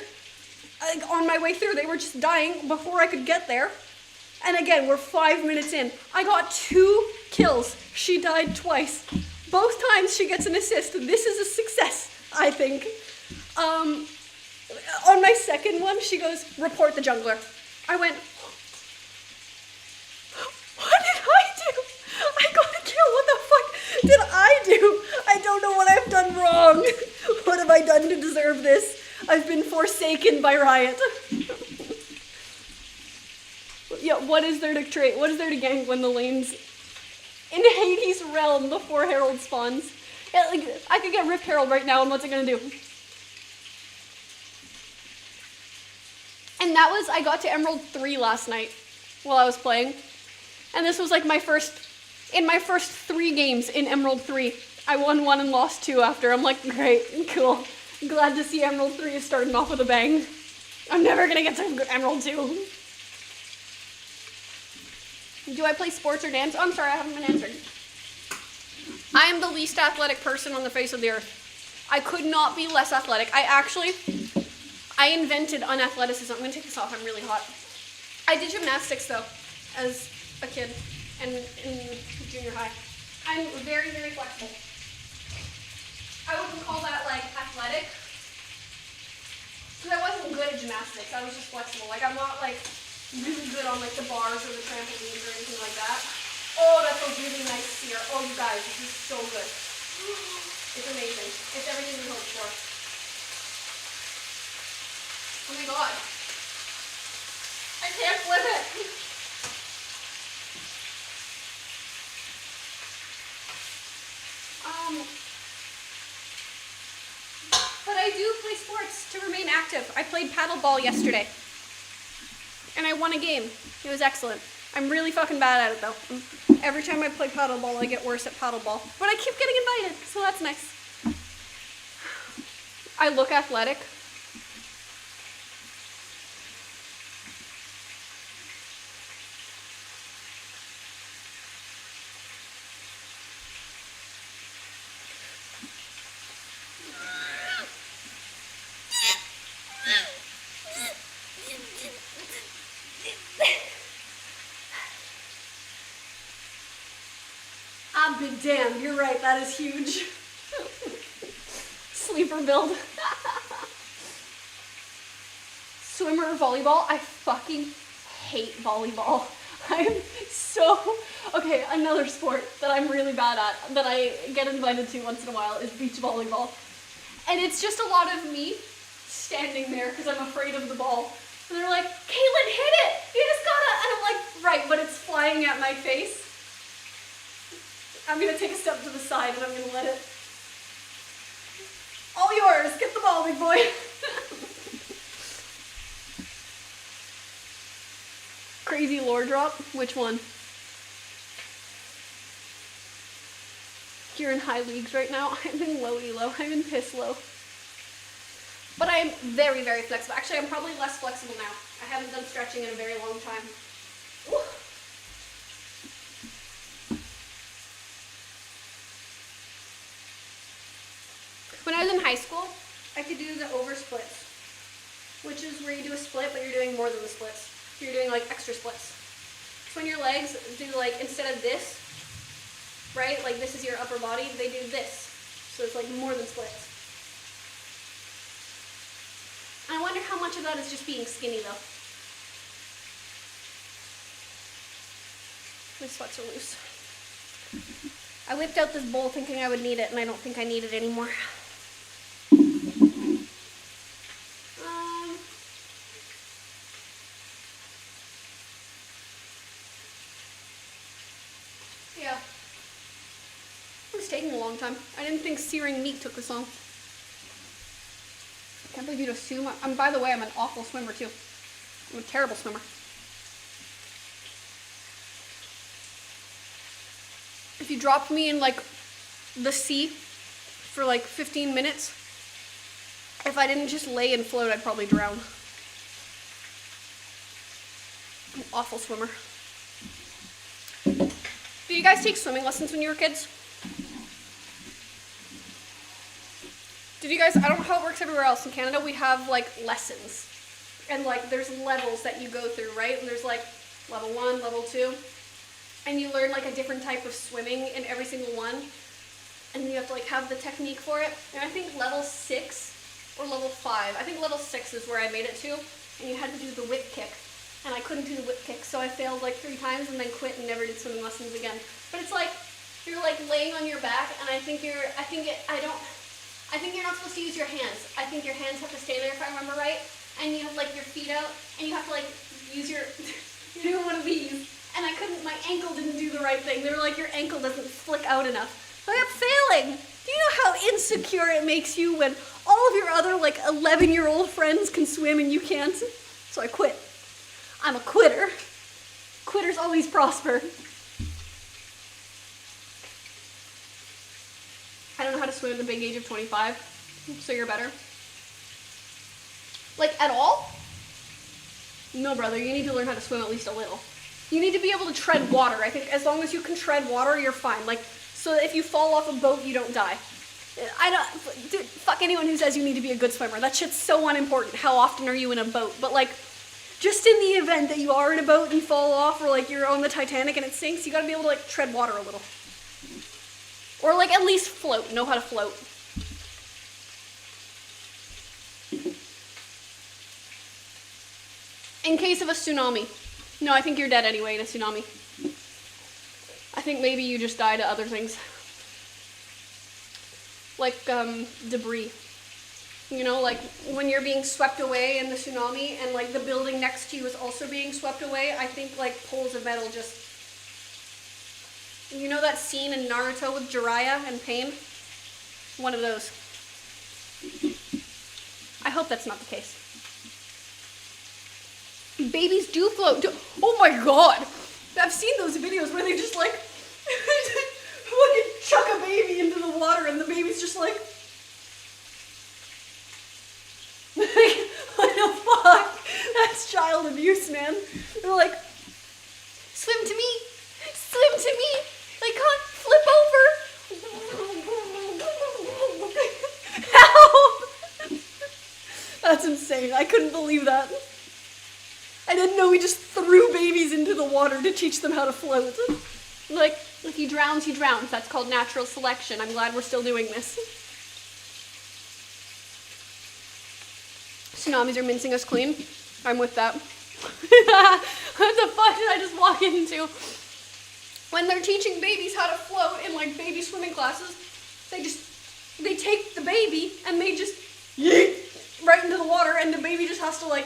Like, on my way through, they were just dying before I could get there. And again, we're 5 minutes in. I got 2 kills. She died twice. Both times she gets an assist. This is a success, I think. On my second one, she goes, report the jungler. I went, what did I do? I got a kill. What the fuck did I do? I don't know what I've done wrong. What have I done to deserve this? I've been forsaken by Riot. Yeah, what is there to trade? What is there to gank when the lane's in Hades' realm before Herald spawns? Yeah, like, I could get Rift Herald right now, and what's it gonna do? And that was, I got to Emerald 3 last night while I was playing. And this was like my first 3 games in Emerald 3. I won 1 and lost 2 after. I'm like, great, cool. Glad to see Emerald 3 is starting off with a bang. I'm never gonna get to Emerald 2. Do I play sports or dance? Oh, I'm sorry, I haven't been answered. I am the least athletic person on the face of the earth. I could not be less athletic. I invented unathleticism. I'm gonna take this off, I'm really hot. I did gymnastics though, as a kid and in junior high. I'm very, very flexible. I wouldn't call that like athletic, because I wasn't good at gymnastics. I was just flexible. Like I'm not like really good on like the bars or the trampolines or anything like that. Oh, that feels really nice here. Oh, you guys, this is so good. It's amazing. It's everything we hoped for. Oh my god. I can't flip it. But I do play sports to remain active. I played paddleball yesterday. And I won a game. It was excellent. I'm really fucking bad at it though. Every time I play paddleball, I get worse at paddleball. But I keep getting invited, so that's nice. I look athletic. I'll be damned, you're right, that is huge. Sleeper build. Swimmer or volleyball? I fucking hate volleyball. I'm so... Okay, another sport that I'm really bad at, that I get invited to once in a while, is beach volleyball. And it's just a lot of me standing there because I'm afraid of the ball. And they're like, Caitlin, hit it! You just gotta... And I'm like, right, but it's flying at my face. I'm gonna take a step to the side and I'm gonna let it... All yours! Get the ball, big boy! Crazy lore drop? Which one? You're in high leagues right now. I'm in low elo. I'm in piss low. But I am very, very flexible. Actually, I'm probably less flexible now. I haven't done stretching in a very long time. Ooh. When I was in high school, I could do the over splits, which is where you do a split, but you're doing more than the splits. You're doing like extra splits. So when your legs do like, instead of this, right, like this is your upper body, they do this. So it's like more than splits. I wonder how much of that is just being skinny though. My sweats are loose. I whipped out this bowl thinking I would need it, and I don't think I need it anymore. Yeah. It was taking a long time. I didn't think searing meat took this long. can't believe you'd assume. By the way, I'm an awful swimmer too. I'm a terrible swimmer. If you dropped me in like the sea for like 15 minutes, if I didn't just lay and float, I'd probably drown. I'm an awful swimmer. Did you guys take swimming lessons when you were kids? Did you guys, I don't know how it works everywhere else. In Canada, we have like lessons. And like there's levels that you go through, right? And there's like level 1, level 2. And you learn like a different type of swimming in every single one. And you have to like have the technique for it. And I think level 6 or level 5, I think level 6 is where I made it to. And you had to do the whip kick. And I couldn't do the whip kick, so I failed like 3 times and then quit and never did swimming lessons again. But it's like, you're like laying on your back, and I think you're not supposed to use your hands. I think your hands have to stay there if I remember right. And you have like your feet out, and you have to like use your, you're doing one of these. And I couldn't, my ankle didn't do the right thing. They were like, your ankle doesn't flick out enough. So I kept failing. Do you know how insecure it makes you when all of your other like 11-year-old friends can swim and you can't? So I quit. I'm a quitter. Quitters always prosper. I don't know how to swim at the big age of 25, so you're better. Like, at all? No, brother, you need to learn how to swim at least a little. You need to be able to tread water. I think as long as you can tread water, you're fine. Like, so if you fall off a boat, you don't die. Dude, fuck anyone who says you need to be a good swimmer. That shit's so unimportant. How often are you in a boat? But like, just in the event that you are in a boat and you fall off, or like you're on the Titanic and it sinks, you gotta be able to like tread water a little. Or like at least float, know how to float. In case of a tsunami. No, I think you're dead anyway in a tsunami. I think maybe you just die to other things. Like debris. You know, like when you're being swept away in the tsunami and like the building next to you is also being swept away, I think like poles of metal just... You know that scene in Naruto with Jiraiya and Pain? One of those. I hope that's not the case. Babies do float. Oh my god! I've seen those videos where they just like fucking chuck a baby into the water and the baby's just like... What the fuck? That's child abuse, man. They're like, swim to me! Swim to me! They can't flip over! Help! That's insane. I couldn't believe that. I didn't know we just threw babies into the water to teach them how to float. Like, if he drowns, he drowns. That's called natural selection. I'm glad we're still doing this. Tsunamis are mincing us clean. I'm with that. What the fuck did I just walk into? When they're teaching babies how to float in like baby swimming classes, they take the baby and they just yeet right into the water, and the baby just has to like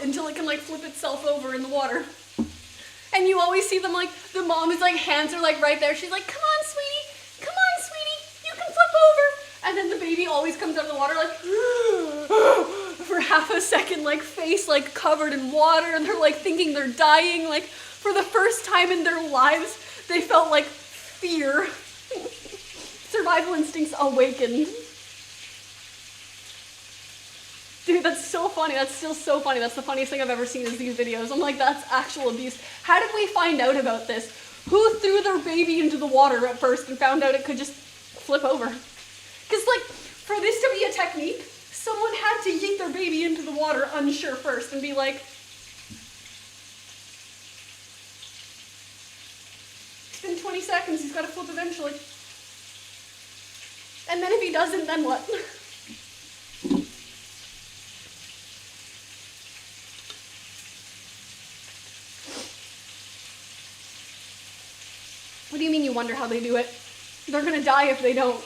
until it can like flip itself over in the water. And you always see them like, the mom is like, hands are like right there. She's like, come on, sweetie. Come on, sweetie. You can flip over. And then the baby always comes out of the water like, for half a second, like face like covered in water, and they're like thinking they're dying. Like for the first time in their lives, they felt like fear. Survival instincts awakened. Dude, that's so funny. That's still so funny. That's the funniest thing I've ever seen is these videos. I'm like, that's actual abuse. How did we find out about this? Who threw their baby into the water at first and found out it could just flip over? Because, like, for this to be a technique, someone had to yeet their baby into the water unsure first and be like, it's been 20 seconds, he's got to flip eventually. And then if he doesn't, then what? What do you mean you wonder how they do it? They're gonna die if they don't.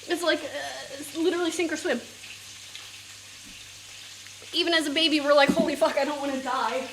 It's like, it's literally sink or swim. Even as a baby, we're like, holy fuck, I don't want to die.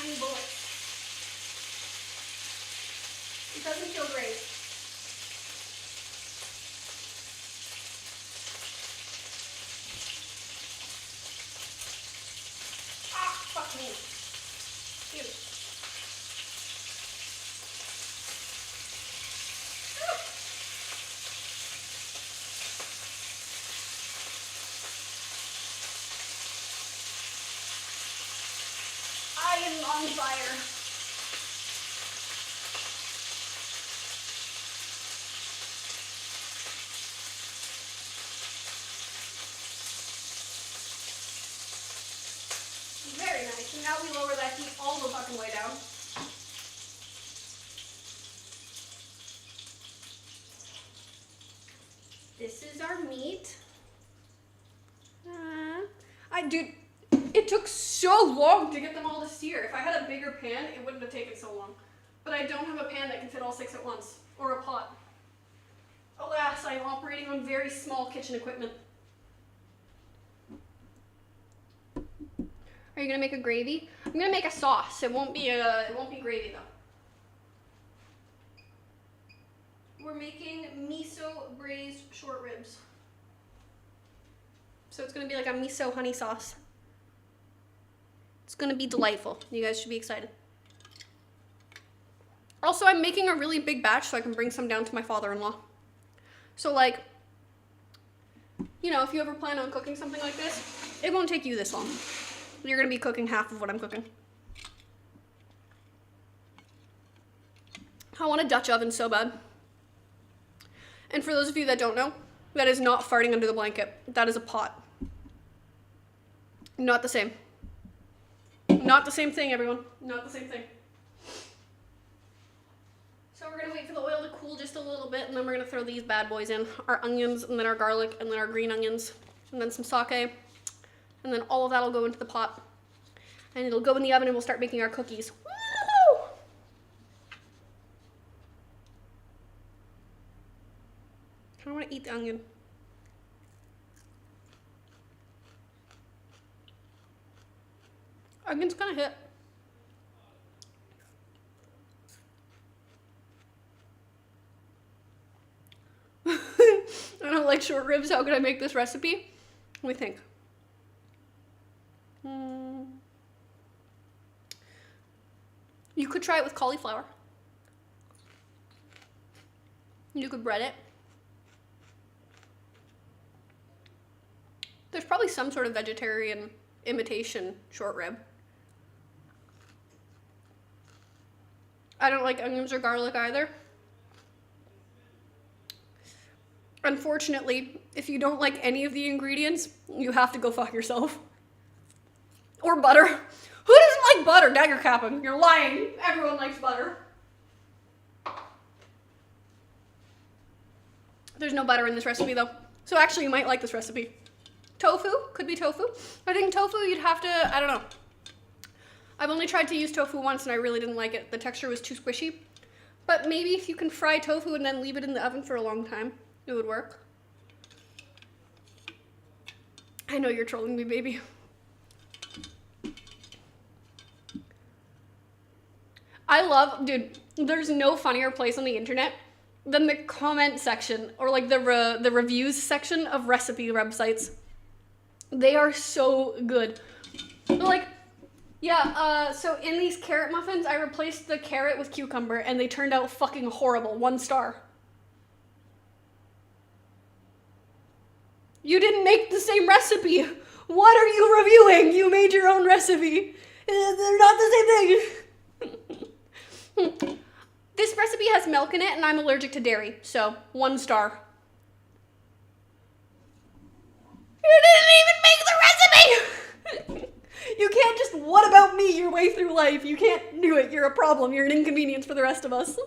tiny bullets. It doesn't feel great. Ah, fuck me. Dude. I am on fire. Very nice. And now we lower that heat all the fucking way down. This is our meat. Dude, it took so long to get them all to sear. If I had a bigger pan, it wouldn't have taken so long. But I don't have a pan that can fit all 6 at once, or a pot. Alas, I am operating on very small kitchen equipment. Are you gonna make a gravy? I'm gonna make a sauce. It won't be gravy though. We're making miso braised short ribs. So it's gonna be like a miso honey sauce. It's gonna be delightful. You guys should be excited. Also, I'm making a really big batch so I can bring some down to my father-in-law. So like, you know, if you ever plan on cooking something like this, it won't take you this long. You're gonna be cooking half of what I'm cooking. I want a Dutch oven so bad. And for those of you that don't know, that is not farting under the blanket. That is a pot. Not the same. Not the same thing, everyone. Not the same thing. So we're gonna wait for the oil to cool just a little bit, and then we're gonna throw these bad boys in. Our onions, and then our garlic, and then our green onions, and then some sake. And then all of that will go into the pot. And it'll go in the oven and we'll start making our cookies. Woo! I don't want to eat the onion. Onion's kind of hit. I don't like short ribs. How could I make this recipe? Let me think. You could try it with cauliflower. You could bread it. There's probably some sort of vegetarian imitation short rib. I don't like onions or garlic either. Unfortunately, if you don't like any of the ingredients, you have to go fuck yourself. Or butter. Who doesn't like butter? Dagger capping. You're lying. Everyone likes butter. There's no butter in this recipe though. So actually you might like this recipe. Tofu, could be tofu. I think tofu you'd have to, I don't know. I've only tried to use tofu once and I really didn't like it. The texture was too squishy. But maybe if you can fry tofu and then leave it in the oven for a long time, it would work. I know you're trolling me, baby. I love, dude, there's no funnier place on the internet than the comment section or like the reviews section of recipe websites. They are so good. They're like, yeah, so in these carrot muffins, I replaced the carrot with cucumber and they turned out fucking horrible. 1 star. You didn't make the same recipe. What are you reviewing? You made your own recipe. They're not the same thing. This recipe has milk in it and I'm allergic to dairy, so 1 star. You didn't even make the recipe! You can't just what about me your way through life. You can't do it. You're a problem. You're an inconvenience for the rest of us.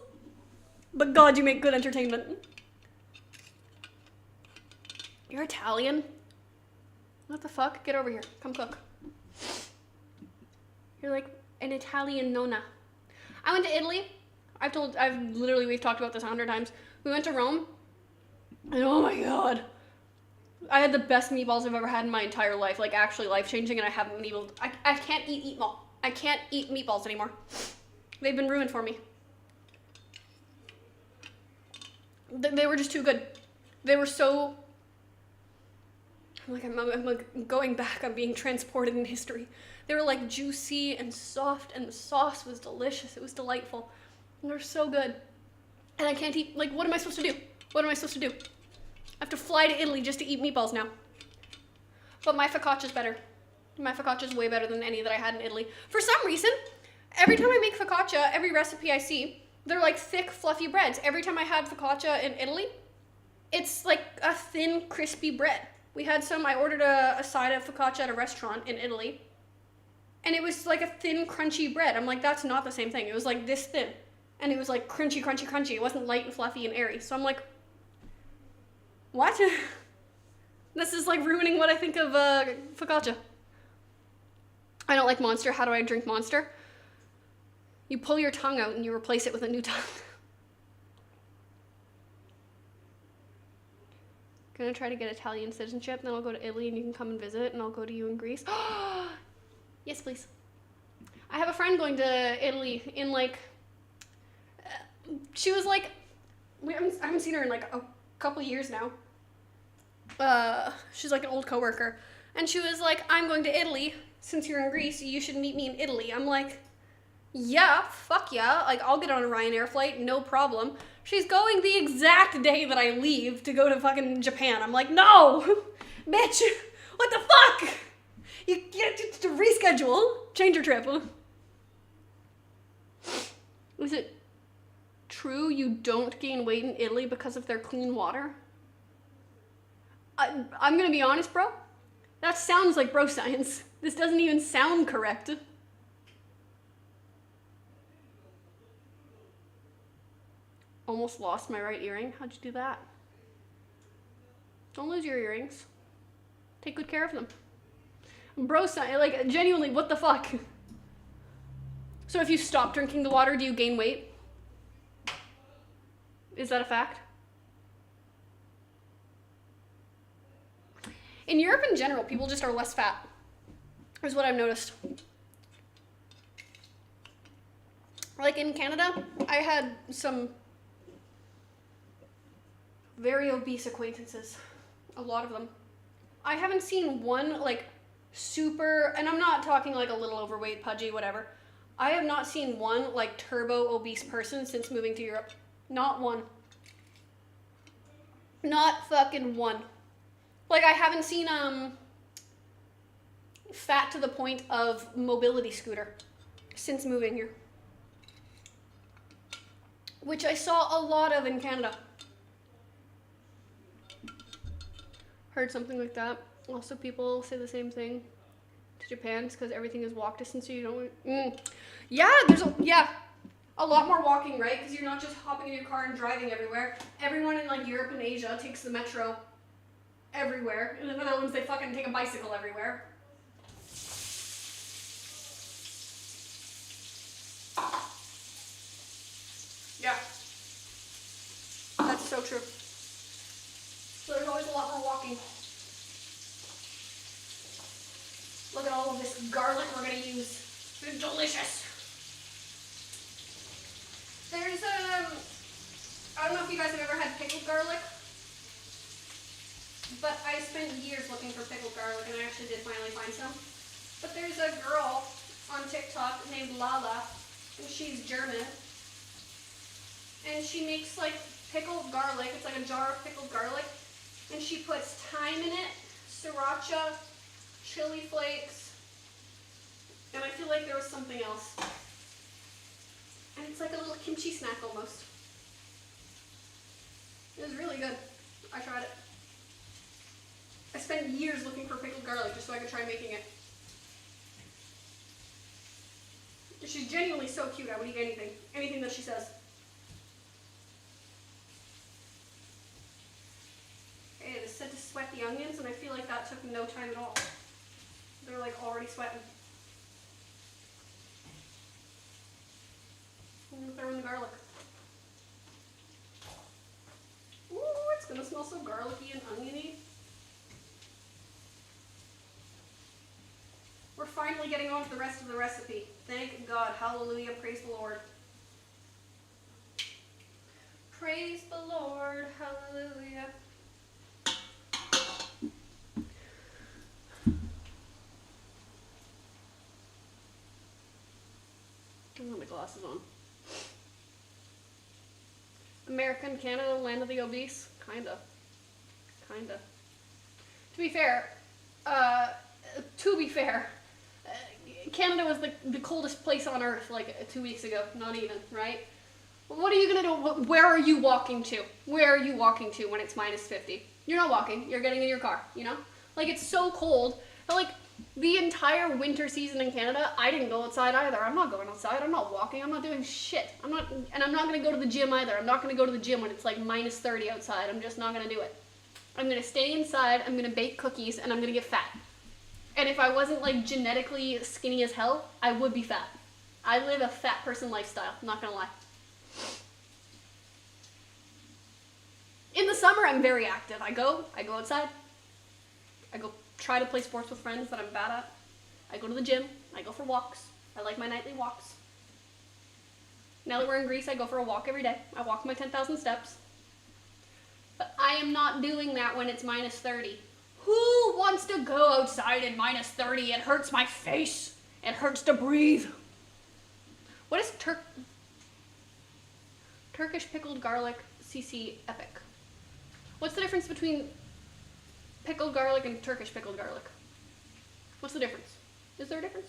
But God, you make good entertainment. You're Italian? What the fuck? Get over here. Come cook. You're like an Italian nonna. I went to Italy. We've talked about this 100 times. We went to Rome. And oh my God. I had the best meatballs I've ever had in my entire life. Like actually life-changing and I haven't been able to, I can't eat meatball. I can't eat meatballs anymore. They've been ruined for me. They were just too good. They were so... I'm like going back. I'm being transported in history. They were like juicy and soft, and the sauce was delicious. It was delightful. And they're so good. And I can't eat, like, what am I supposed to do? What am I supposed to do? I have to fly to Italy just to eat meatballs now. But my focaccia's better. My focaccia's way better than any that I had in Italy. For some reason, every time I make focaccia, every recipe I see, they're like thick, fluffy breads. Every time I had focaccia in Italy, it's like a thin, crispy bread. We had some, I ordered a side of focaccia at a restaurant in Italy, and it was like a thin, crunchy bread. I'm like, that's not the same thing. It was like this thin. And it was like crunchy, crunchy, crunchy. It wasn't light and fluffy and airy. So I'm like, what? This is like ruining what I think of focaccia. I don't like Monster. How do I drink Monster? You pull your tongue out and you replace it with a new tongue. Gonna try to get Italian citizenship, then I'll go to Italy and you can come and visit, and I'll go to you in Greece. Yes, please. I have a friend going to Italy in like, she was like, I haven't seen her in like a couple years now. She's like an old coworker, and she was like, I'm going to Italy. Since you're in Greece, you should meet me in Italy. I'm like, yeah, fuck yeah. Like, I'll get on a Ryanair flight, no problem. She's going the exact day that I leave to go to fucking Japan. I'm like, no, bitch, what the fuck? You get to reschedule, change your trip. Is it true you don't gain weight in Italy because of their clean water? I'm gonna be honest, bro. That sounds like bro science. This doesn't even sound correct. Almost lost my right earring. How'd you do that? Don't lose your earrings. Take good care of them. Bro science, like, genuinely, what the fuck? So if you stop drinking the water, do you gain weight? Is that a fact? In Europe in general, people just are less fat, is what I've noticed. Like in Canada, I had some very obese acquaintances, a lot of them. I haven't seen one like super, and I'm not talking like a little overweight, pudgy, whatever. I have not seen one like turbo obese person since moving to Europe. Not one. Not fucking one. Like, I haven't seen fat to the point of mobility scooter since moving here. Which I saw a lot of in Canada. Heard something like that. Also, people say the same thing to Japan because everything is walk distance, so you don't... Yeah, there's a lot more walking, right? Because you're not just hopping in your car and driving everywhere. Everyone in like Europe and Asia takes the metro everywhere. And in the Netherlands, they fucking take a bicycle everywhere. Yeah. That's so true. So there's always a lot more walking. Look at all of this garlic we're gonna use. It's delicious. There's I don't know if you guys have ever had pickled garlic, but I spent years looking for pickled garlic and I actually did finally find some. But there's a girl on TikTok named Lala, and she's German, and she makes like pickled garlic. It's like a jar of pickled garlic, and she puts thyme in it, sriracha, chili flakes, and I feel like there was something else. And it's like a little kimchi snack almost. It was really good. I tried it. I spent years looking for pickled garlic just so I could try making it. She's genuinely so cute, I would eat anything. Anything that she says. Okay, it is said to sweat the onions, and I feel like that took no time at all. They're like already sweating. I'm gonna throw in the garlic. Ooh, it's gonna smell so garlicky and oniony. We're finally getting on to the rest of the recipe. Thank God. Hallelujah. Praise the Lord. Praise the Lord. Hallelujah. I don't have my glasses on. America and Canada, land of the obese? Kinda. To be fair, Canada was the coldest place on earth like 2 weeks ago. Not even, right? What are you gonna do? Where are you walking to? Where are you walking to when it's minus 50? You're not walking. You're getting in your car, you know? Like, it's so cold. But, like, the entire winter season in Canada, I didn't go outside either. I'm not going outside. I'm not walking. I'm not doing shit. I'm not going to go to the gym either. I'm not going to go to the gym when it's, like, minus 30 outside. I'm just not going to do it. I'm going to stay inside. I'm going to bake cookies, and I'm going to get fat. And if I wasn't, like, genetically skinny as hell, I would be fat. I live a fat person lifestyle. I'm not going to lie. In the summer, I'm very active. I go outside. I go try to play sports with friends that I'm bad at. I go to the gym. I go for walks. I like my nightly walks. Now that we're in Greece, I go for a walk every day. I walk my 10,000 steps. But I am not doing that when it's minus 30. Who wants to go outside in minus 30? It hurts my face. It hurts to breathe. What is Turkish pickled garlic CC epic? What's the difference between pickled garlic and Turkish pickled garlic? What's the difference? Is there a difference?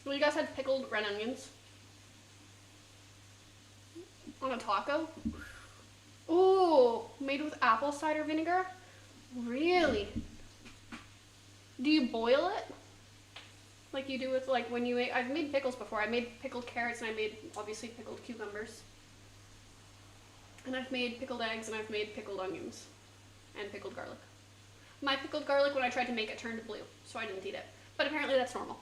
Well, you guys had pickled red onions on a taco. Ooh, made with apple cider vinegar? Really? Do you boil it? Like you do with, like, when you make, I've made pickles before. I made pickled carrots and I made, obviously, pickled cucumbers. And I've made pickled eggs and I've made pickled onions and pickled garlic. My pickled garlic, when I tried to make it, turned blue, so I didn't eat it. But apparently that's normal.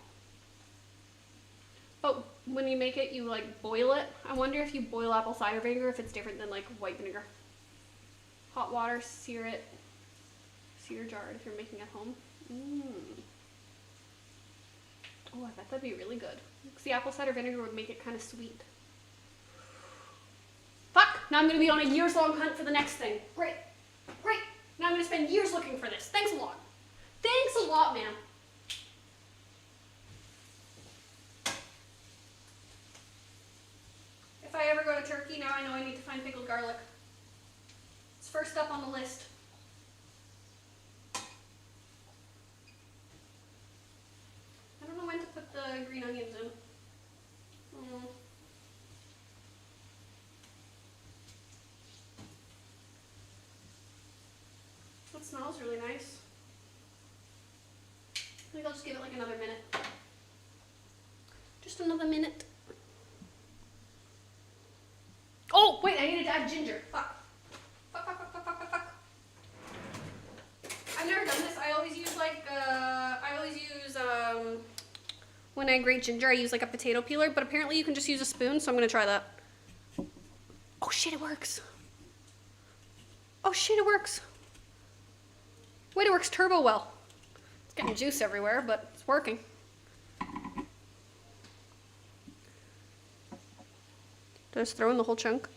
But when you make it, you, like, boil it. I wonder if you boil apple cider vinegar, if it's different than, like, white vinegar. Hot water, sear it. Sear jarred if you're making at home. Oh, I bet that'd be really good. Because the apple cider vinegar would make it kind of sweet. Fuck! Now I'm going to be on a years-long hunt for the next thing. Great. Great. Now I'm going to spend years looking for this. Thanks a lot. Thanks a lot, man. If I ever go to Turkey, now I know I need to find pickled garlic. It's first up on the list. I don't know when to put the green onions in. It smells really nice. I think I'll just give it like another minute. Just another minute. Oh, wait, I needed to add ginger. Fuck. I've never done this. I always use when I grate ginger, I use like a potato peeler, but apparently you can just use a spoon, so I'm gonna try that. Oh shit, it works. Oh shit, it works. Wait, it works turbo well. It's getting juice everywhere, but it's working. Did I just throw in the whole chunk?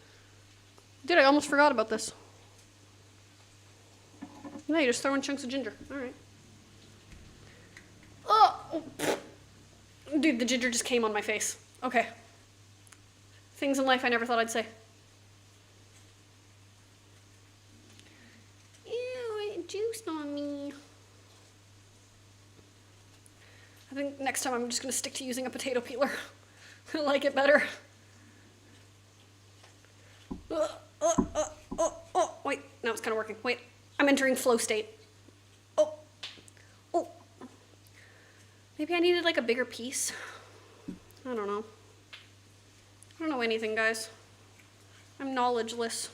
Dude, I almost forgot about this. No, you just throw in chunks of ginger. All right. Oh, dude, the ginger just came on my face. Okay. Things in life I never thought I'd say. Ew, it juiced on me. I think next time I'm just gonna stick to using a potato peeler. I like it better. Wait, now it's kind of working. Wait, I'm entering flow state. Oh. Maybe I needed like a bigger piece. I don't know. I don't know anything, guys. I'm knowledgeless.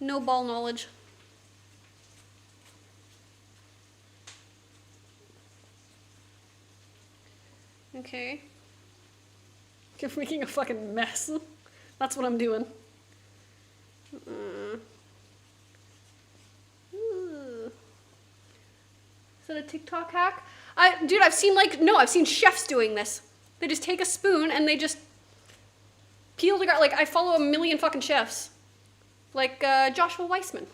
No ball knowledge. Okay. You're making a fucking mess. That's what I'm doing. Is that a TikTok hack? Dude, I've seen chefs doing this. They just take a spoon and they just peel the garlic. Like, I follow a million fucking chefs. Like, Joshua Weissman.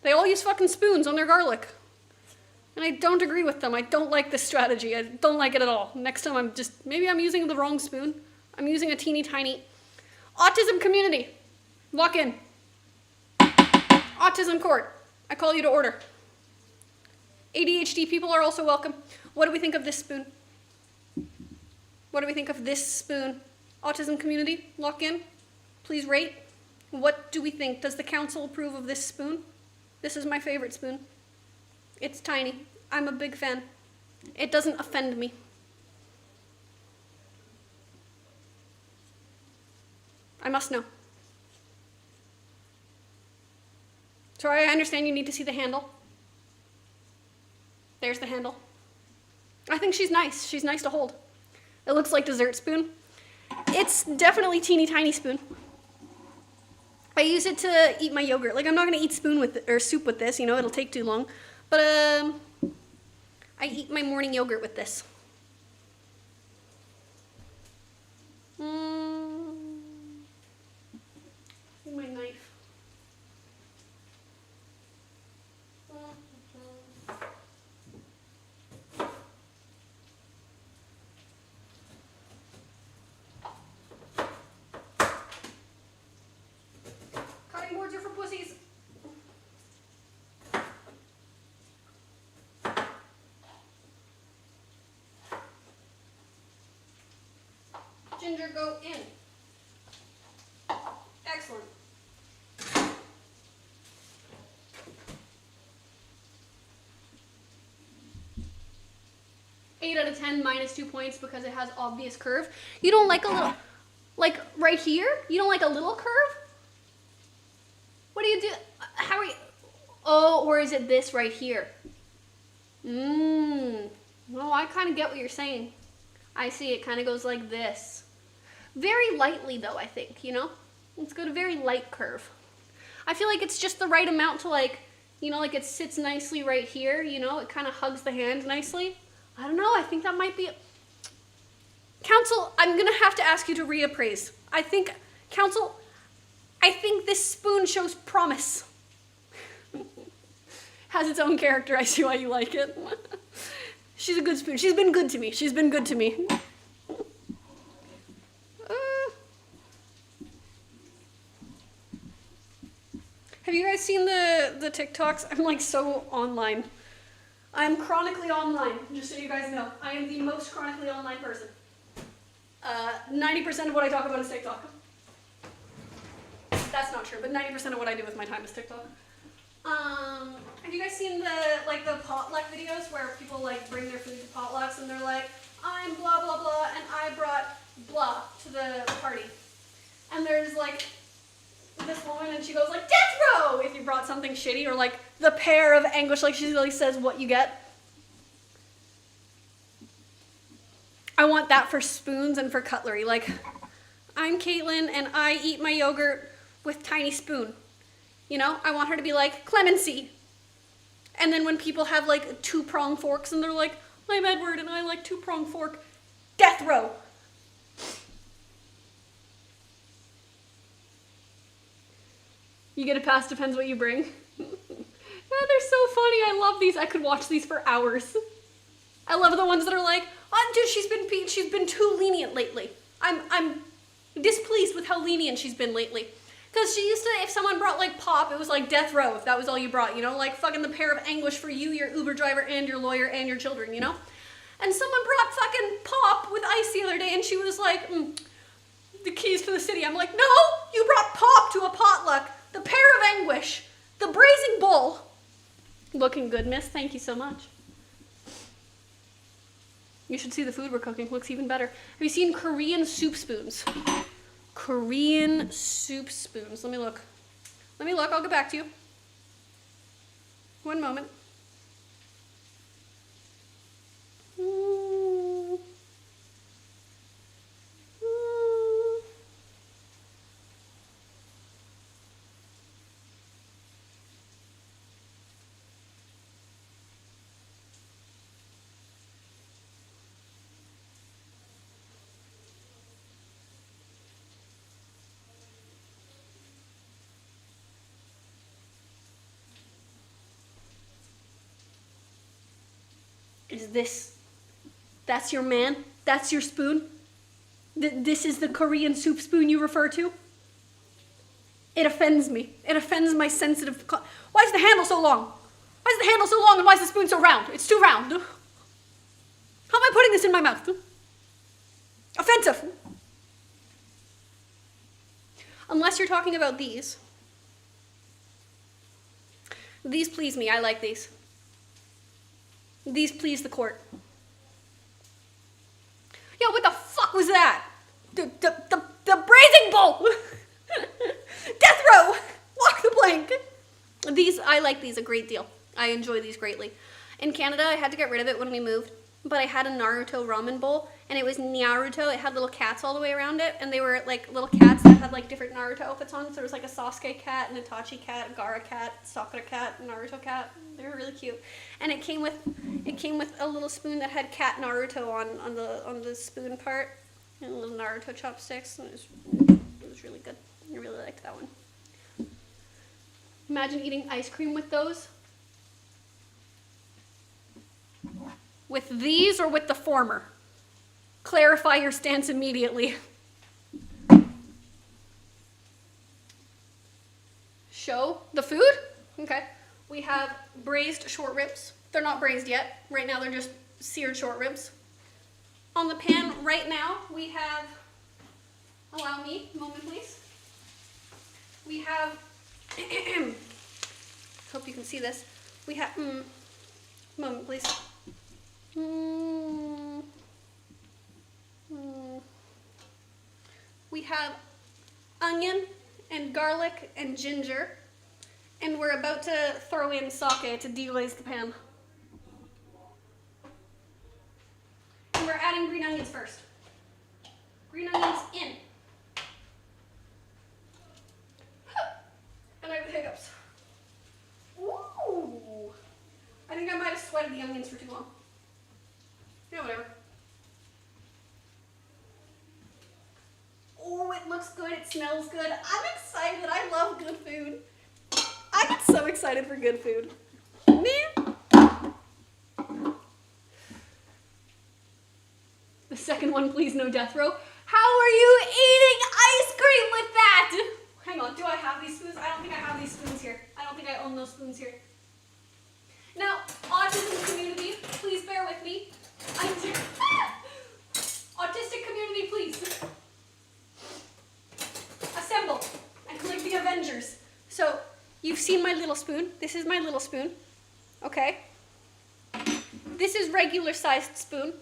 They all use fucking spoons on their garlic. And I don't agree with them. I don't like this strategy. I don't like it at all. Next time maybe I'm using the wrong spoon. I'm using a teeny tiny. Autism community. Walk in. Autism court. I call you to order. ADHD people are also welcome. What do we think of this spoon? What do we think of this spoon? Autism community, walk in. Please rate. What do we think? Does the council approve of this spoon? This is my favorite spoon. It's tiny. I'm a big fan. It doesn't offend me. I must know. Sorry, I understand you need to see the handle. There's the handle. I think she's nice. She's nice to hold. It looks like dessert spoon. It's definitely teeny tiny spoon. I use it to eat my yogurt. Like, I'm not gonna eat soup with this, you know, it'll take too long. But I eat my morning yogurt with this. My knife. Cutting boards are for pussies. Ginger, go in. Excellent. 8 out of 10 minus 2 points because it has obvious curve. You don't like a little, like right here? You don't like a little curve? What do you do? How are you? Oh, or is it this right here? Well, I kind of get what you're saying. I see, it kind of goes like this. Very lightly though, I think, you know? Let's go to very light curve. I feel like it's just the right amount to like, you know, like it sits nicely right here, you know? It kind of hugs the hand nicely. I don't know, I think that might be... Council, I'm gonna have to ask you to reappraise. Council, I think this spoon shows promise. Has its own character, I see why you like it. She's a good spoon. She's been good to me. She's been good to me. Have you guys seen the TikToks? I'm like so online. I'm chronically online, just so you guys know. I am the most chronically online person. 90% of what I talk about is TikTok. That's not true, but 90% of what I do with my time is TikTok. Have you guys seen the potluck videos where people like bring their food to potlucks and they're like, I'm blah blah blah and I brought blah to the party. And there's like this woman and she goes like, death row if you brought something shitty, or like the pear of anguish, like she really says what you get. I want that for spoons and for cutlery. Like, I'm Caitlin and I eat my yogurt with tiny spoon. You know, I want her to be like, clemency. And then when people have like 2-prong forks and they're like, I'm Edward and I like 2-prong fork, death row. You get a pass, depends what you bring. Yeah, they're so funny. I love these. I could watch these for hours. I love the ones that are like, oh, dude, she's been too lenient lately. I'm displeased with how lenient she's been lately. Because she used to, if someone brought like pop, it was like death row if that was all you brought, you know? Like fucking the pear of anguish for you, your Uber driver, and your lawyer, and your children, you know? And someone brought fucking pop with ice the other day and she was like, the keys to the city. I'm like, no, you brought pop to a potluck. The pear of anguish. The braising bull. Looking good, miss. Thank you so much. You should see the food we're cooking. Looks even better. Have you seen Korean soup spoons? Korean soup spoons. Let me look. I'll get back to you. One moment. That's your man? That's your spoon? This is the Korean soup spoon you refer to? It offends me. It offends my sensitive... Why is the handle so long? Why is the handle so long and why is the spoon so round? It's too round. How am I putting this in my mouth? Offensive. Unless you're talking about these. These please me. I like these. These please the court. Yo, what the fuck was that? The braising bowl! Death row! Walk the plank! These, I like these a great deal. I enjoy these greatly. In Canada, I had to get rid of it when we moved, but I had a Naruto ramen bowl, and it was Naruto. It had little cats all the way around it, and they were like little cats that had like different Naruto outfits on. So there was like a Sasuke cat, an Itachi cat, a Gaara cat, Sakura cat, a Naruto cat. They were really cute. And it came with a little spoon that had cat Naruto on the spoon part, and little Naruto chopsticks, and it was really good. I really liked that one. Imagine eating ice cream with those. With these or with the former? Clarify your stance immediately. Show the food? Okay. We have braised short ribs. They're not braised yet. Right now they're just seared short ribs. On the pan right now we have, allow me a moment please. We have, hope you can see this. We have, moment please. We have onion and garlic and ginger, and we're about to throw in sake to deglaze the pan. And we're adding green onions first. Green onions in. And I have hiccups. Ooh! I think I might have sweated the onions for too long. Yeah, whatever. Oh, it looks good. It smells good. I'm excited. I love good food. I get so excited for good food. Man. The second one, please, no death row. How are you eating ice cream with that? Hang on, do I have these spoons? I don't think I have these spoons here. I don't think I own those spoons here. Now, autism community, please bear with me. Autistic community, please. Assemble and like the Avengers. So, you've seen my little spoon. This is my little spoon. Okay? This is regular sized spoon.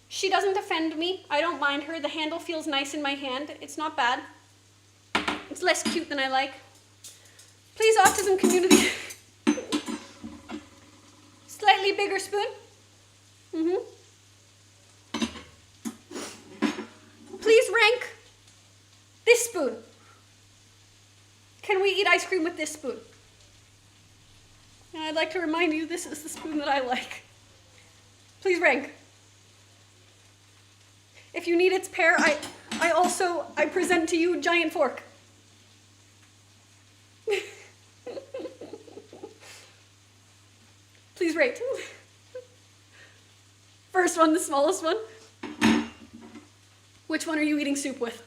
She doesn't offend me. I don't mind her. The handle feels nice in my hand. It's not bad. It's less cute than I like. Please, autism community. Slightly bigger spoon. Please rank this spoon. Can we eat ice cream with this spoon? And I'd like to remind you, this is the spoon that I like. Please rank. If you need its pair, I present to you a giant fork. Please rate. First one, the smallest one. Which one are you eating soup with?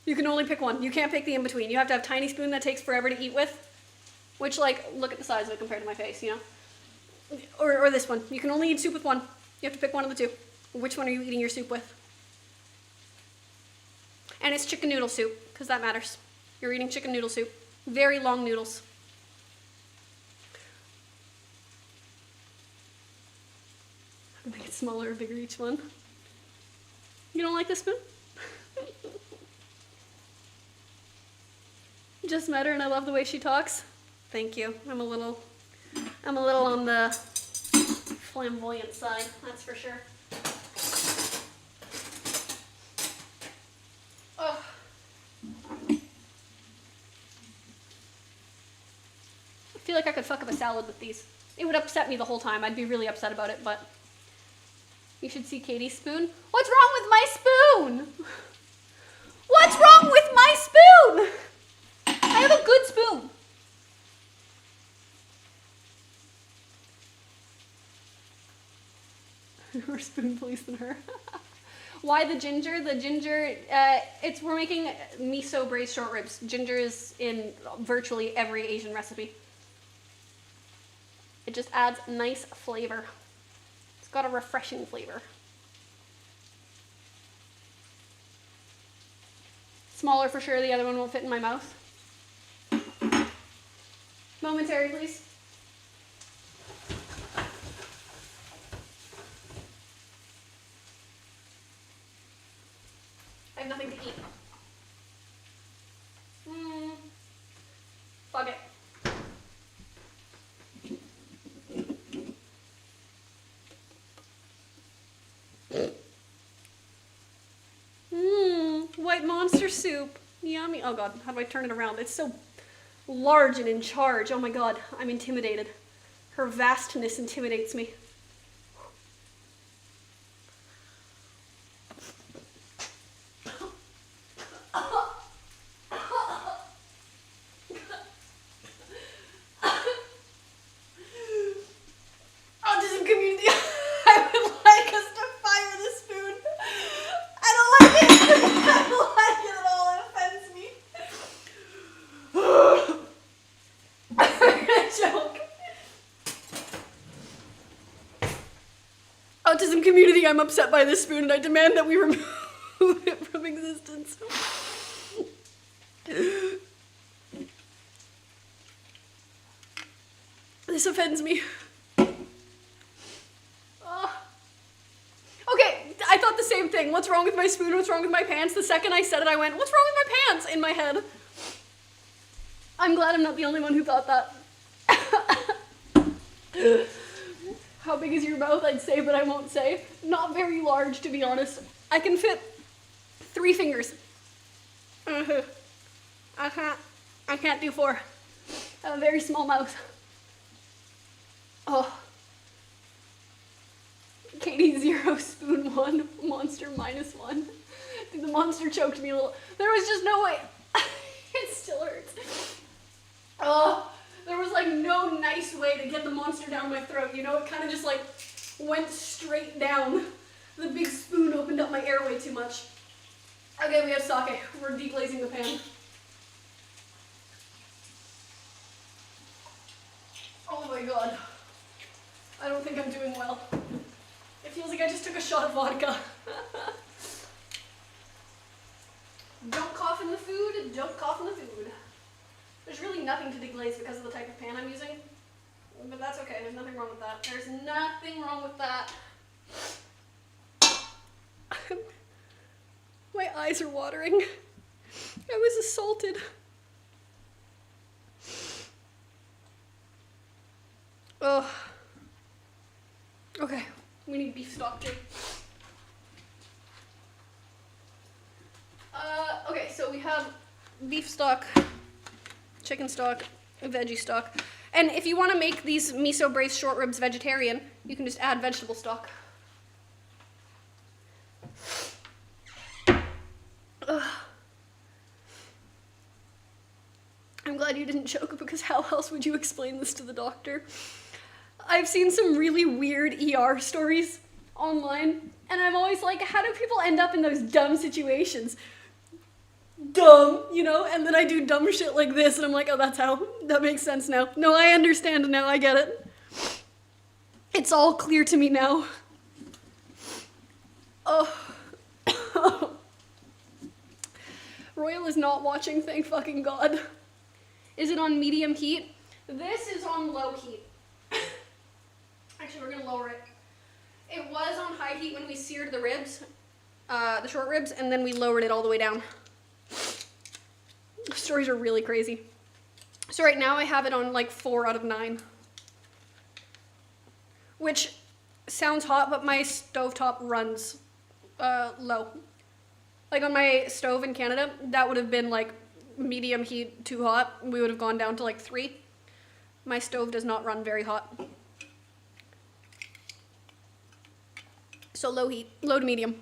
You can only pick one. You can't pick the in-between. You have to have a tiny spoon that takes forever to eat with. Which, like, look at the size of it compared to my face, you know? Or this one. You can only eat soup with one. You have to pick one of the two. Which one are you eating your soup with? And it's chicken noodle soup, because that matters. You're eating chicken noodle soup. Very long noodles. I make it smaller or bigger each one. You don't like this spoon? Just met her and I love the way she talks. Thank you. I'm a little on the flamboyant side, that's for sure. Oh. I feel like I could fuck up a salad with these. It would upset me the whole time. I'd be really upset about it, but you should see Katie's spoon. What's wrong with my spoon? What's wrong with my spoon? I have a good spoon. more spoon police than her. Why the ginger? The ginger, we're making miso braised short ribs. Ginger is in virtually every Asian recipe. It just adds nice flavor. It's got a refreshing flavor. Smaller for sure, the other one won't fit in my mouth. Momentary, please. I have nothing to eat. Fuck it. White monster soup. Yummy. Oh god, how do I turn it around? It's so large and in charge. Oh my god, I'm intimidated. Her vastness intimidates me. Autism community, I would like us to fire the spoon. I don't like it. I don't like it at all. It offends me. I'm gonna choke. Autism community, I'm upset by this spoon and I demand that we remove it from existence. This offends me. Okay, I thought the same thing. What's wrong with my spoon? What's wrong with my pants? The second I said it, I went, what's wrong with my pants? In my head. I'm glad I'm not the only one who thought that. How big is your mouth? I'd say, but I won't say. Not very large, to be honest. I can fit 3 fingers. I can't do 4. I have a very small mouth. Oh. Katie 0, spoon 1, monster -1. The monster choked me a little. There was just no way. It still hurts. Oh, there was like no nice way to get the monster down my throat. You know, it kind of just like went straight down. The big spoon opened up my airway too much. Okay, we have sake. We're deglazing the pan. Oh my god. I don't think I'm doing well. It feels like I just took a shot of vodka. Don't cough in the food, don't cough in the food. There's really nothing to deglaze because of the type of pan I'm using. But that's okay, there's nothing wrong with that. There's nothing wrong with that. My eyes are watering. I was assaulted. Oh. Okay, we need beef stock too. Okay, so we have beef stock, chicken stock, veggie stock. And if you want to make these miso braised short ribs vegetarian, you can just add vegetable stock. Ugh. I'm glad you didn't choke because how else would you explain this to the doctor? I've seen some really weird ER stories online, and I'm always like, how do people end up in those dumb situations? Dumb, you know? And then I do dumb shit like this, and I'm like, oh, that's how. That makes sense now. No, I understand now. I get it. It's all clear to me now. Oh. Royal is not watching, thank fucking God. Is it on medium heat? This is on low heat. Actually, we're gonna lower it. It was on high heat when we seared the ribs, the short ribs, and then we lowered it all the way down. Stories are really crazy. So right now I have it on like 4 out of 9. Which sounds hot, but my stovetop runs low. Like on my stove in Canada, that would have been like medium heat, too hot. We would have gone down to like 3. My stove does not run very hot. So low heat, low to medium.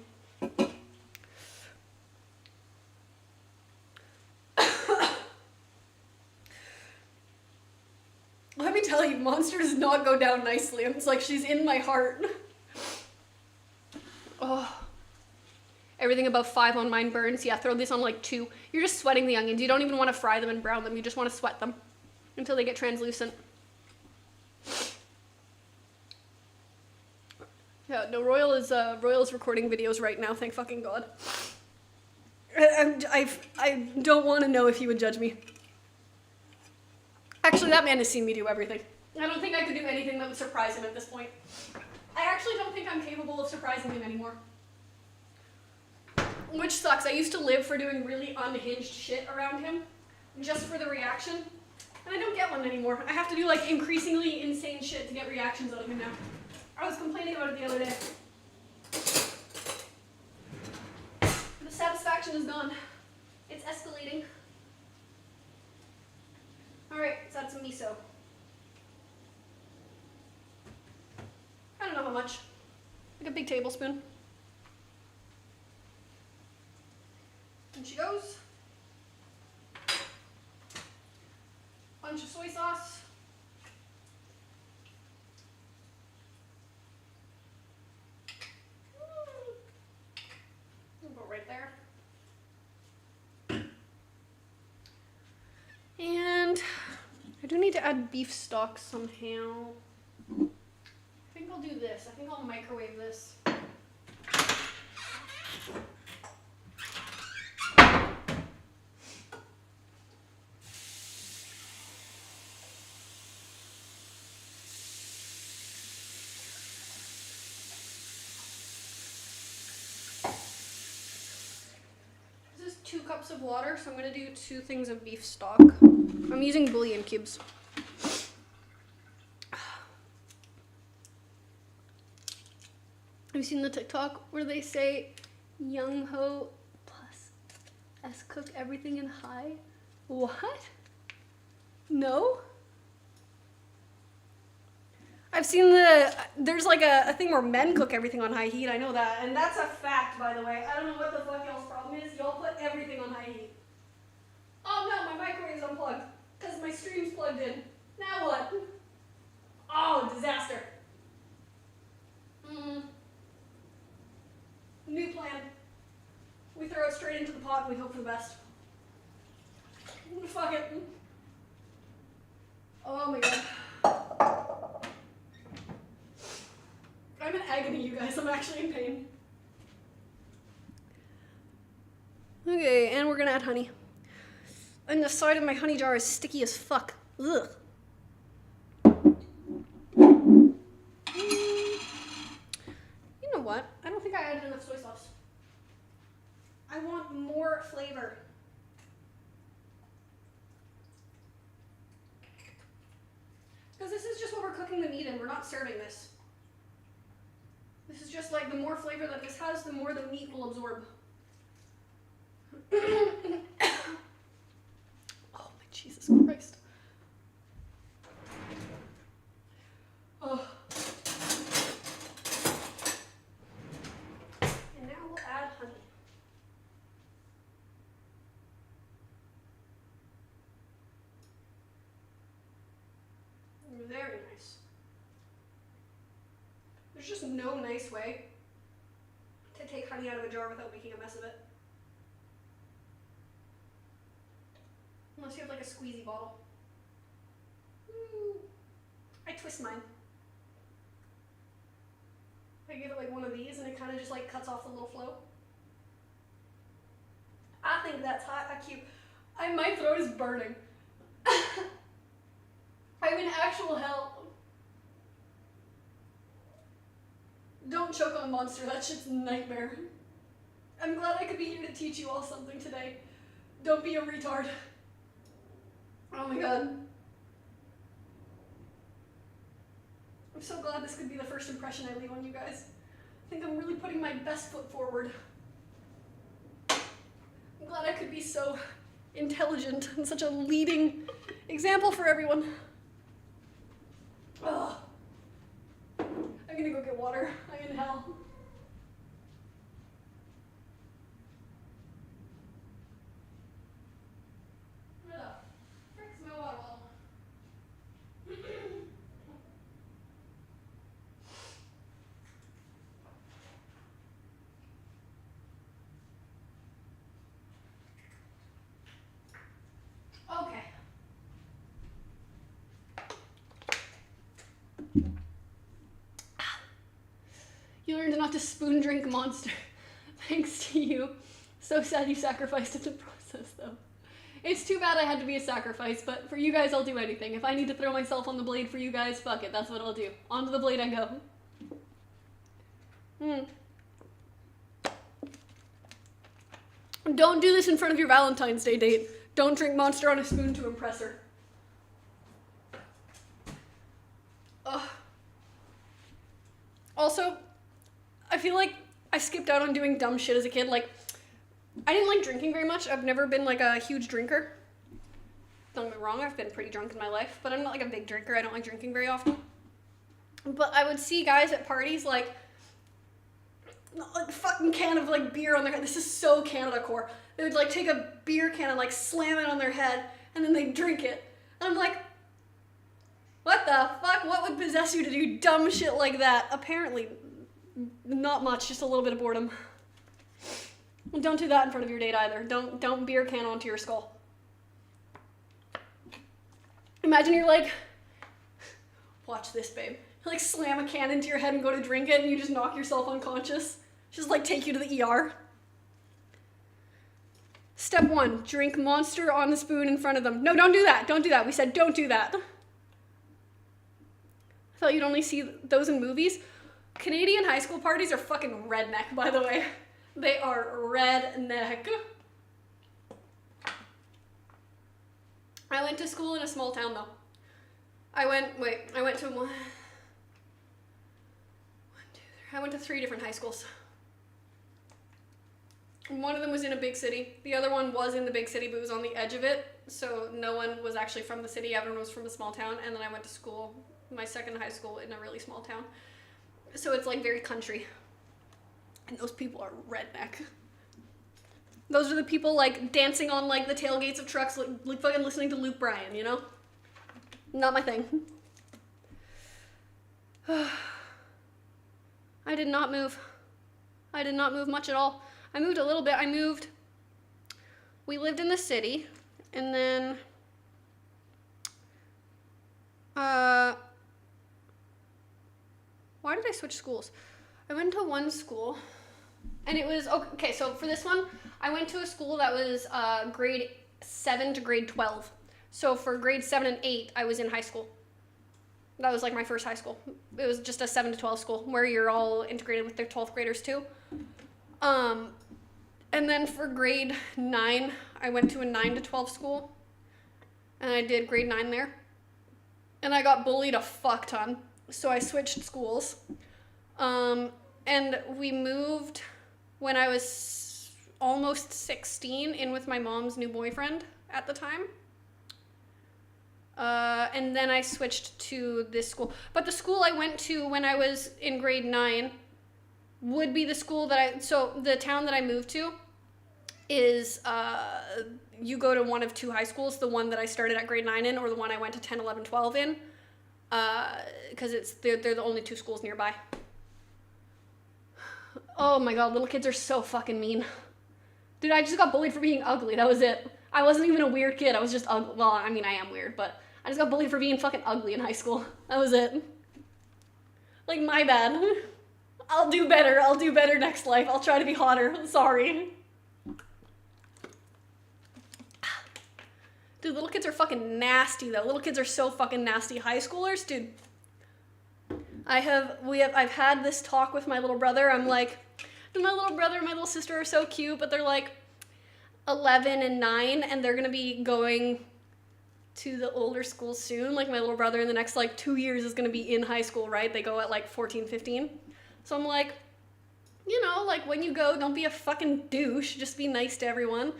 Let me tell you, Monster does not go down nicely. It's like she's in my heart. Oh. Everything above 5 on mine burns. Yeah, throw these on like 2. You're just sweating the onions. You don't even want to fry them and brown them. You just want to sweat them until they get translucent. Yeah, no, Royal is recording videos right now, thank fucking God. I don't want to know if he would judge me. Actually, that man has seen me do everything. I don't think I could do anything that would surprise him at this point. I actually don't think I'm capable of surprising him anymore. Which sucks. I used to live for doing really unhinged shit around him, just for the reaction. And I don't get one anymore. I have to do like increasingly insane shit to get reactions out of him now. I was complaining about it the other day. The satisfaction is gone. It's escalating. Alright, let's add some miso. I don't know how much. Like a big tablespoon. And she goes. Bunch of soy sauce. We'll go right there. And I do need to add beef stock somehow. I think I'll do this. I think I'll microwave this. This is 2 cups of water, so I'm going to do 2 things of beef stock. I'm using bouillon cubes. Have you seen the TikTok where they say young ho plus S cook everything in high? What? No? I've seen there's like a thing where men cook everything on high heat. I know that. And that's a fact, by the way. I don't know what the fuck y'all's problem is. Y'all put everything on high heat. Oh no, my microwave's unplugged. Because my stream's plugged in. Now what? Oh, disaster. New plan. We throw it straight into the pot and we hope for the best. Fuck it. Oh my God. I'm in agony, you guys. I'm actually in pain. Okay, and we're gonna add honey. And the side of my honey jar is sticky as fuck. Ugh. You know what? I don't think I added enough soy sauce. I want more flavor. Because this is just what we're cooking the meat in. We're not serving this. This is just like the more flavor that this has, the more the meat will absorb. Oh my Jesus Christ. Oh. And now we'll add honey. Very nice. There's just no nice way to take honey out of a jar without making a mess of it. Unless you have like a squeezy bottle. I twist mine. I give it like one of these and it kind of just like cuts off the little flow. I think that's hot, cute. My throat is burning. I'm in actual hell. Don't choke on Monster, that shit's a nightmare. I'm glad I could be here to teach you all something today. Don't be a retard. Oh my God. I'm so glad this could be the first impression I leave on you guys. I think I'm really putting my best foot forward. I'm glad I could be so intelligent and such a leading example for everyone. Ugh. I'm gonna go get water. I'm in hell. Where the frick's my water bottle? learned not to spoon drink Monster. Thanks to you. So sad you sacrificed in the process, though. It's too bad I had to be a sacrifice, but for you guys, I'll do anything. If I need to throw myself on the blade for you guys, fuck it, that's what I'll do. Onto the blade I go. Don't do this in front of your Valentine's Day date. Don't drink Monster on a spoon to impress her. Ugh. Also, I feel like I skipped out on doing dumb shit as a kid. Like, I didn't like drinking very much. I've never been like a huge drinker. Don't get me wrong, I've been pretty drunk in my life, but I'm not like a big drinker. I don't like drinking very often. But I would see guys at parties like a fucking can of like beer on their head. This is so Canada core. They would like take a beer can and like slam it on their head and then they'd drink it. And I'm like, what the fuck? What would possess you to do dumb shit like that? Apparently, not much, just a little bit of boredom. Don't do that in front of your date either. Don't beer can onto your skull. Imagine you're like, watch this, babe. You like slam a can into your head and go to drink it and you just knock yourself unconscious. Just like take you to the ER. Step 1, drink Monster on the spoon in front of them. No, don't do that. Don't do that. We said don't do that. I thought you'd only see those in movies. Canadian high school parties are fucking redneck, by the way. They are redneck. I went to school in a small town, though. I went to 3 different high schools. One of them was in a big city. The other one was in the big city, but it was on the edge of it. So no one was actually from the city. Everyone was from a small town. And then I went to school, my second high school, in a really small town. So it's like very country. And those people are redneck. Those are the people like dancing on like the tailgates of trucks, like fucking listening to Luke Bryan, you know? Not my thing. I did not move. I did not move much at all. I moved a little bit. We lived in the city, and then, why did I switch schools? I went to one school, and it was, okay, so for this one, I went to a school that was grade 7 to grade 12. So for grade 7 and 8, I was in high school. That was like my first high school. It was just a 7 to 12 school where you're all integrated with their 12th graders too. And then for grade 9, I went to a 9 to 12 school. And I did grade 9 there. And I got bullied a fuck ton. So I switched schools. And we moved when I was almost 16 in with my mom's new boyfriend at the time. And then I switched to this school. But the school I went to when I was in grade 9 would be the school that so the town that I moved to is, you go to one of 2 high schools, the one that I started at grade 9 in, or the one I went to 10, 11, 12 in, because they're the only 2 schools nearby. Oh my god, little kids are so fucking mean. Dude, I just got bullied for being ugly, that was it. I wasn't even a weird kid, I was just ugly. Well, I mean, I am weird, but I just got bullied for being fucking ugly in high school. That was it. Like, my bad. I'll do better next life. I'll try to be hotter. Sorry. Dude, little kids are fucking nasty, though. Little kids are so fucking nasty. High schoolers, dude. I've had this talk with my little brother. I'm like, my little brother and my little sister are so cute, but they're like 11 and 9, and they're gonna be going to the older school soon. Like, my little brother in the next like 2 years is gonna be in high school, right? They go at like 14, 15. So I'm like, you know, like, when you go, don't be a fucking douche. Just be nice to everyone. And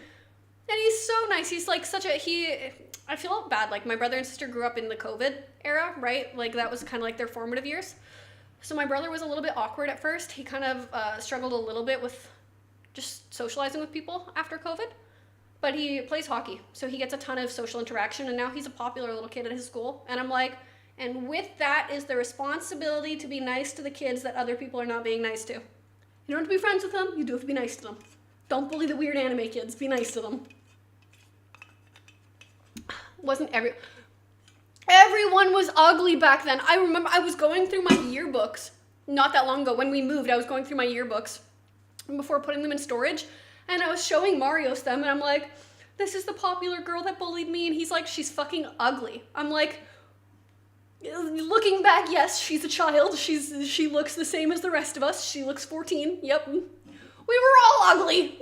he's so nice. He's like I feel bad. Like, my brother and sister grew up in the COVID era, right? Like, that was kind of like their formative years. So my brother was a little bit awkward at first. He kind of struggled a little bit with just socializing with people after COVID. But he plays hockey, so he gets a ton of social interaction, and now he's a popular little kid at his school. And I'm like, and with that is the responsibility to be nice to the kids that other people are not being nice to. You don't have to be friends with them, you do have to be nice to them. Don't bully the weird anime kids, be nice to them. Everyone was ugly back then. I remember I was going through my yearbooks not that long ago when we moved. I was going through my yearbooks before putting them in storage, and I was showing Marios them, and I'm like, this is the popular girl that bullied me, and he's like, she's fucking ugly. I'm like, looking back, yes, she's a child. She looks the same as the rest of us. She looks 14. Yep. We were all ugly.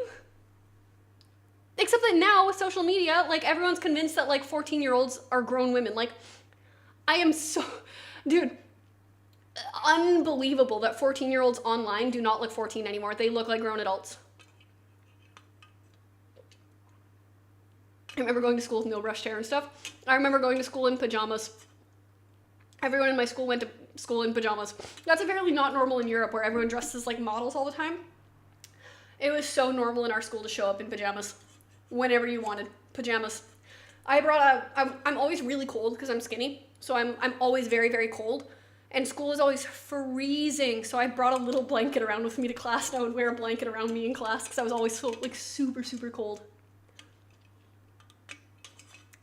Except that now with social media, like, everyone's convinced that, like, 14-year-olds are grown women. Like, I am so, dude, unbelievable that 14-year-olds online do not look 14 anymore. They look like grown adults. I remember going to school with no brushed hair and stuff. I remember going to school in pajamas. Everyone in my school went to school in pajamas. That's apparently not normal in Europe, where everyone dresses like models all the time. It was so normal in our school to show up in pajamas whenever you wanted. Pajamas. I'm always really cold because I'm skinny, so I'm always very, very cold, and school is always freezing, so I brought a little blanket around with me to class, and I would wear a blanket around me in class because I was always so, like, super, super cold.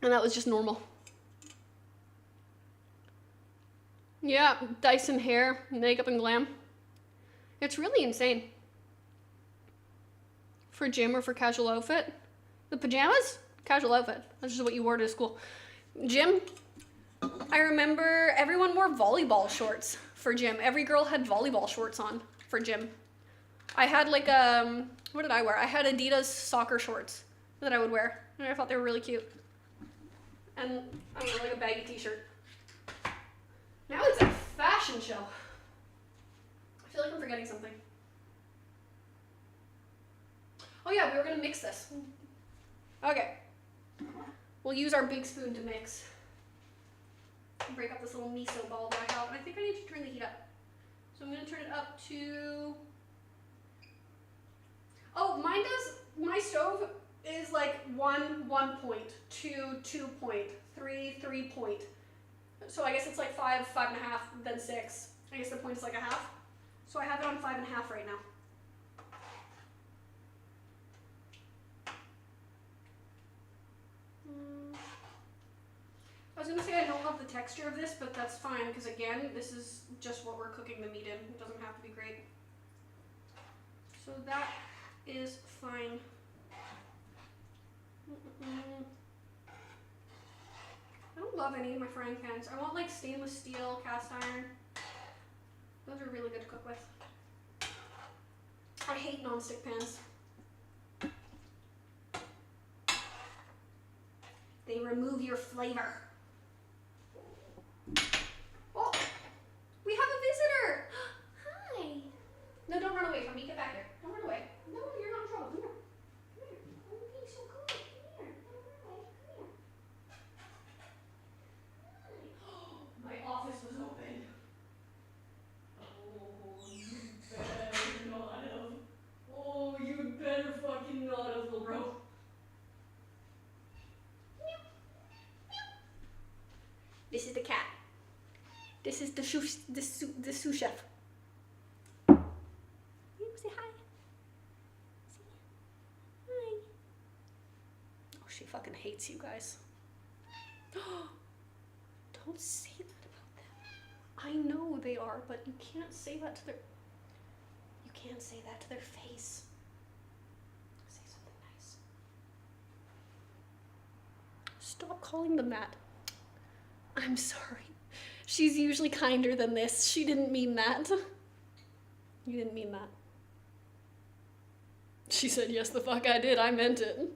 And that was just normal. Yeah, Dyson hair, makeup, and glam. It's really insane. For gym or for casual outfit. The pajamas? Casual outfit. That's just what you wore to school. Gym? I remember everyone wore volleyball shorts for gym. Every girl had volleyball shorts on for gym. I had like, what did I wear? I had Adidas soccer shorts that I would wear. And I thought they were really cute. And I don't know, like a baggy t-shirt. Now it's a fashion show. I feel like I'm forgetting something. Oh yeah, we were gonna mix this. Okay. We'll use our big spoon to mix. Break up this little miso ball that I have. And I think I need to turn the heat up. So I'm gonna turn it up to... Oh, mine does, my stove is like 1 point, 2 point, 3 point. So I guess it's like 5, 5.5, then 6. I guess the point is like a half. So I have it on 5.5 right now. I was gonna say I don't love the texture of this, but that's fine, because again, this is just what we're cooking the meat in. It doesn't have to be great. So that is fine. I don't love any of my frying pans. I want like stainless steel, cast iron. Those are really good to cook with. I hate non-stick pans. They remove your flavor. Oh, we have a visitor. Hi. No, don't run away from me. Get back here. Don't run away. No, you're not in trouble. Come here. Come here. I'm being so good. Come here. Don't run away. Come here. My office was open. Oh, you better not have. Oh, you better fucking not have, little bro. This is the cat. This is the sous chef. You say hi. Say hi. Oh, she fucking hates you guys. Don't say that about them. I know they are, but you can't say that to their... You can't say that to their face. Say something nice. Stop calling them that. I'm sorry. She's usually kinder than this. She didn't mean that. You didn't mean that. She said, yes, the fuck I did. I meant it.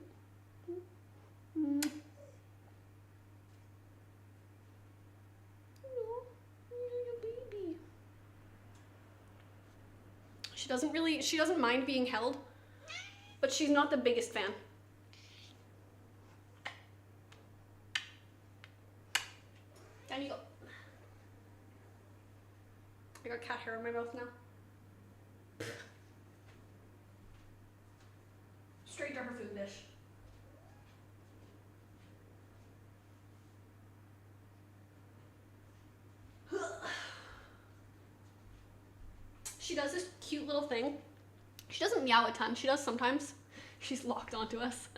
Baby. She doesn't mind being held, but she's not the biggest fan. Down you go. I got cat hair in my mouth now. Straight to her food dish. She does this cute little thing. She doesn't meow a ton. She does sometimes. She's locked onto us.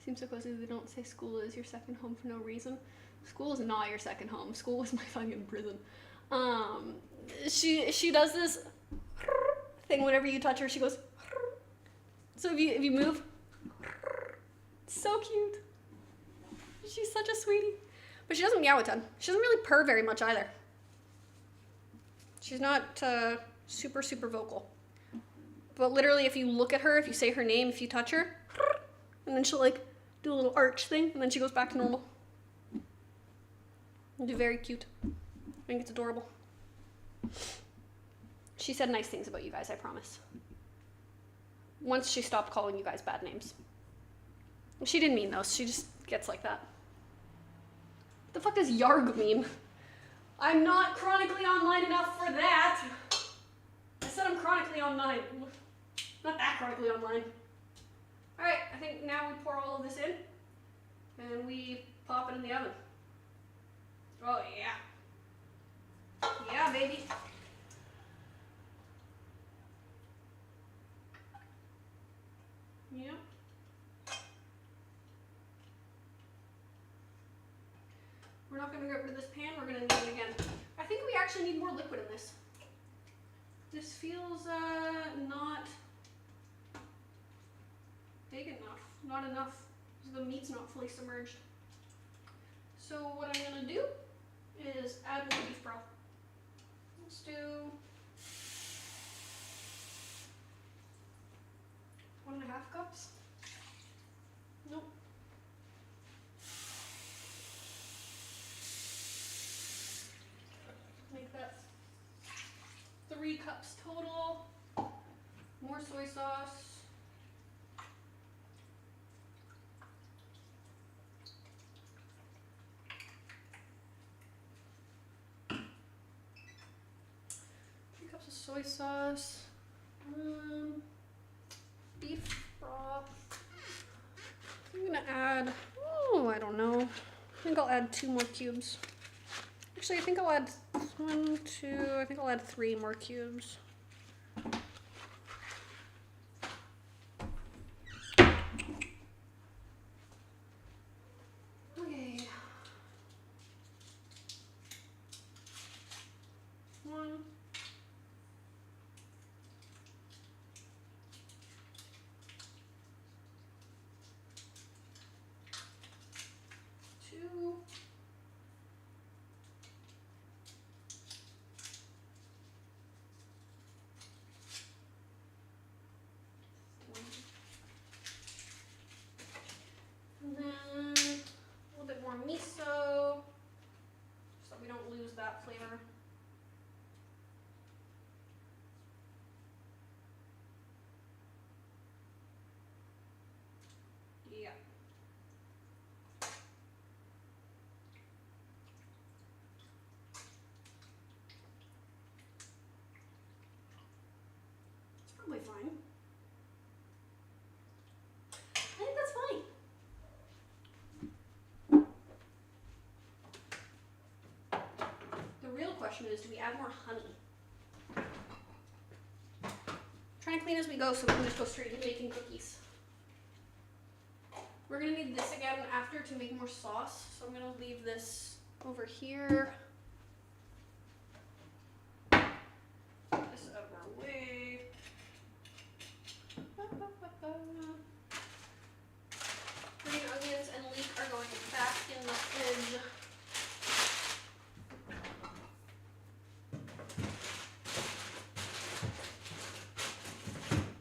Seems so cozy they don't say school is your second home for no reason. School is not your second home. School was my fucking prison. She does this thing whenever you touch her. She goes. So if you move, so cute. She's such a sweetie. But she doesn't meow a ton. She doesn't really purr very much either. She's not super vocal. But literally, if you look at her, if you say her name, if you touch her, and then she'll like do a little arch thing, and then she goes back to normal. It's very cute. I think it's adorable. She said nice things about you guys, I promise. Once she stopped calling you guys bad names. She didn't mean those. She just gets like that. What the fuck does Yarg mean? I'm not chronically online enough for that. I said I'm chronically online. Not that chronically online. Alright, I think now we pour all of this in. And we pop it in the oven. Oh yeah. Yeah, baby. Yep. We're not going to get rid of this pan, we're going to need it again. I think we actually need more liquid in this. This feels not big enough. Not enough. The meat's not fully submerged. So what I'm going to do is add more beef broth. Let's do 1.5 cups. Nope. Make that 3 cups total. More soy sauce. Soy sauce, beef broth. I'm gonna add, I don't know. I think I'll add 2 more cubes. Actually, I think I'll add 1, 2, I think I'll add 3 more cubes. Okay. 1. 2. 3. And then a little bit more miso, so we don't lose that flavor. Yeah. It's probably fine. I think that's fine. The real question is, do we add more honey? I'm trying to clean as we go so we can just go straight into making cookies. We're going to need this again after to make more sauce, so I'm going to leave this over here. This out of our way. Green onions and leek are going back in the fridge.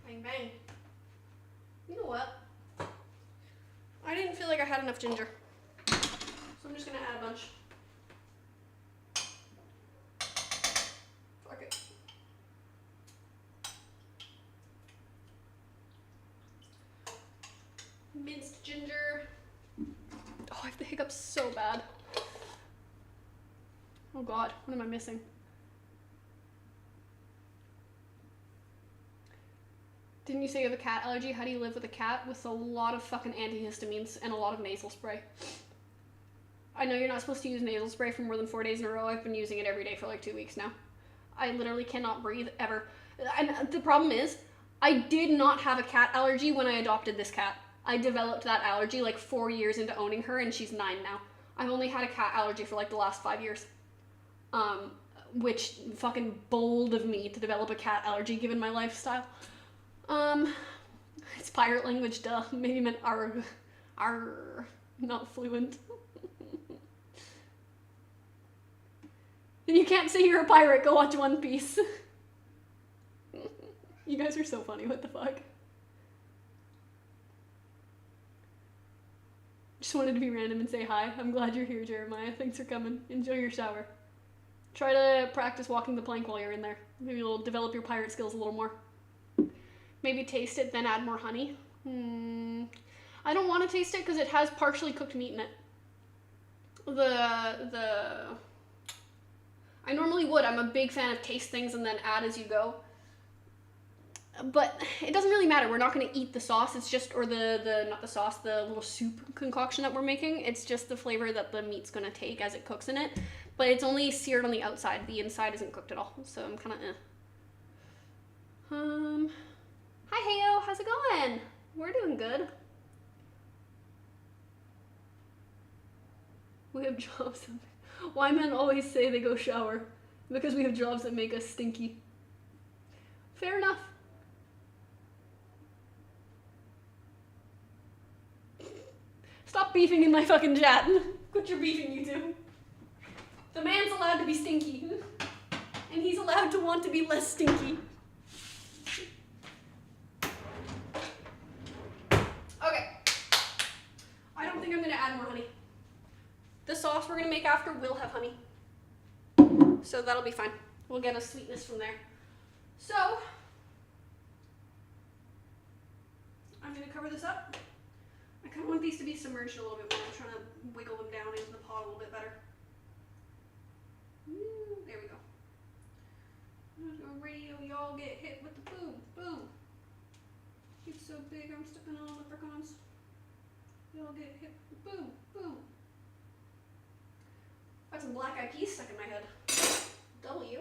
Bang, bang. You know what? I didn't feel like I had enough ginger, so I'm just gonna add a bunch. Fuck it. Minced ginger. Oh, I have the hiccups so bad. Oh God, what am I missing? Didn't you say you have a cat allergy? How do you live with a cat with a lot of fucking antihistamines and a lot of nasal spray? I know you're not supposed to use nasal spray for more than 4 days in a row. I've been using it every day for like 2 weeks now. I literally cannot breathe ever. And the problem is, I did not have a cat allergy when I adopted this cat. I developed that allergy like 4 years into owning her, and she's 9 now. I've only had a cat allergy for like the last 5 years. Which fucking bold of me to develop a cat allergy given my lifestyle. It's pirate language, duh. Maybe meant arg. Arg. Not fluent. And you can't say you're a pirate, go watch One Piece. You guys are so funny, what the fuck? Just wanted to be random and say hi. I'm glad you're here, Jeremiah. Thanks for coming. Enjoy your shower. Try to practice walking the plank while you're in there. Maybe you'll develop your pirate skills a little more. Maybe taste it, then add more honey. I don't want to taste it because it has partially cooked meat in it. I normally would. I'm a big fan of taste things and then add as you go. But it doesn't really matter. We're not going to eat the sauce. It's just, or not the sauce, the little soup concoction that we're making. It's just the flavor that the meat's going to take as it cooks in it. But it's only seared on the outside. The inside isn't cooked at all. So I'm kind of Hi, Heyo. How's it going? We're doing good. We have jobs. Why men always say they go shower? Because we have jobs that make us stinky. Fair enough. Stop beefing in my fucking chat. Quit your beefing, you two. The man's allowed to be stinky. And he's allowed to want to be less stinky. Okay. I don't think I'm gonna add more honey. The sauce we're gonna make after will have honey. So that'll be fine. We'll get a sweetness from there. So, I'm gonna cover this up. I kind of want these to be submerged a little bit more. I'm trying to wiggle them down into the pot a little bit better. There we go. On radio, y'all get hit with the boom, boom. It's so big, I'm stepping on leprechauns. Y'all get hit with the boom, boom. Got some black eyed peas stuck in my head. W.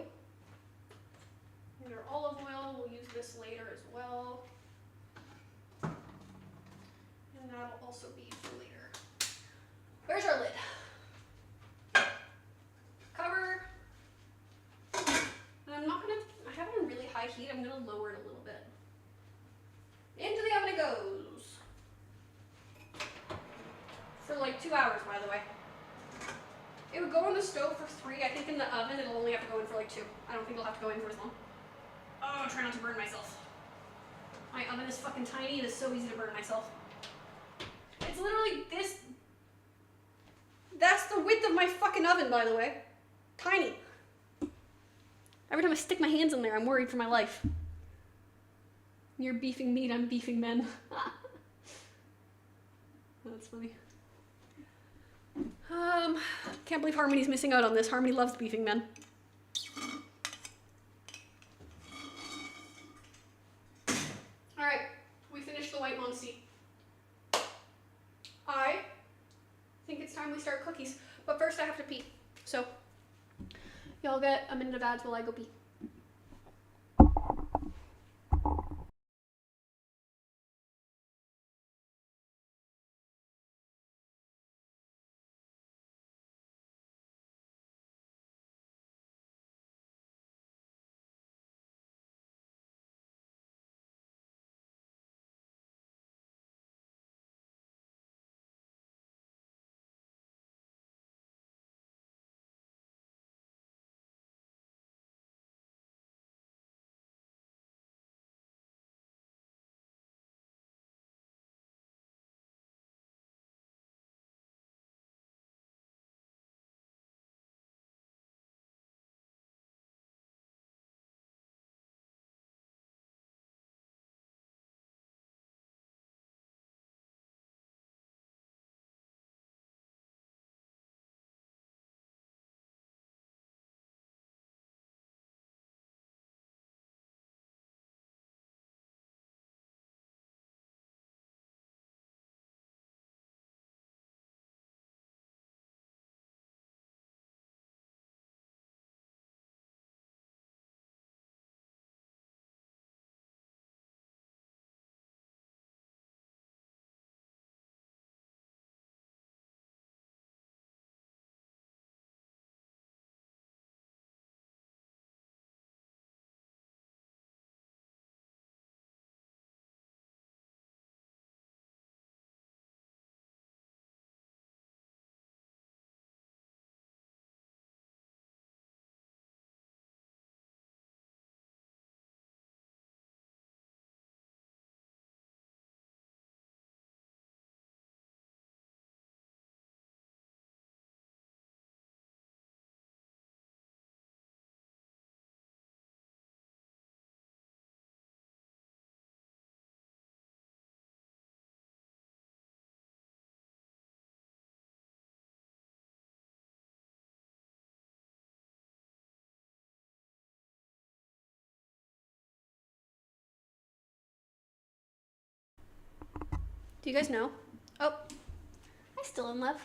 And our olive oil, we'll use this later as well. And that'll also be for later. Where's our lid? Cover. And I'm not gonna, I have it on really high heat, I'm gonna lower it a little bit. Into the oven it goes. For like 2 hours, by the way. It would go on the stove for 3. I think in the oven it'll only have to go in for like 2. I don't think it'll have to go in for as long. Oh, try not to burn myself. My oven is fucking tiny. It is so easy to burn myself. It's literally this. That's the width of my fucking oven, by the way. Tiny. Every time I stick my hands in there, I'm worried for my life. You're beefing meat, I'm beefing men. That's funny. Can't believe Harmony's missing out on this. Harmony loves beefing men. Alright, we finished the white Monsi. I think it's time we start cookies. But first I have to pee. So, y'all get a minute of ads while I go pee. Do you guys know? Oh, I'm still in love.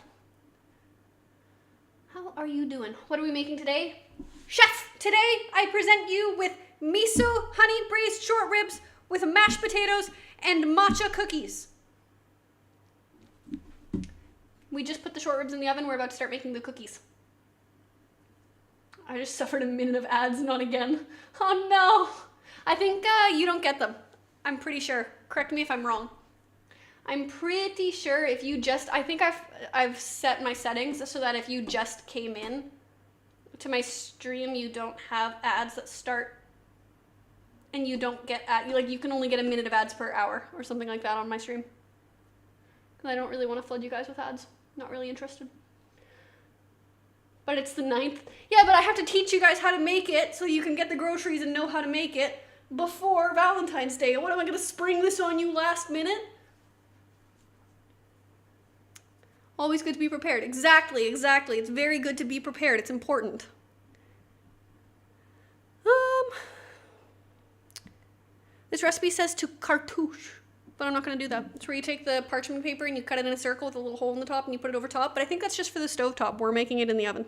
How are you doing? What are we making today? Chef, today I present you with miso honey braised short ribs with mashed potatoes and matcha cookies. We just put the short ribs in the oven. We're about to start making the cookies. I just suffered a minute of ads, not again. Oh no. I think you don't get them. I'm pretty sure. Correct me if I'm wrong. I'm pretty sure if you just, I think I've set my settings so that if you just came in to my stream, you don't have ads that start and you don't get you can only get a minute of ads per hour or something like that on my stream. And I don't really want to flood you guys with ads. Not really interested. But it's the 9th. Yeah, but I have to teach you guys how to make it so you can get the groceries and know how to make it before Valentine's Day. What, am I going to spring this on you last minute? Always good to be prepared. Exactly. It's very good to be prepared. It's important. This recipe says to cartouche, but I'm not going to do that. It's where you take the parchment paper and you cut it in a circle with a little hole in the top and you put it over top, but I think that's just for the stovetop. We're making it in the oven.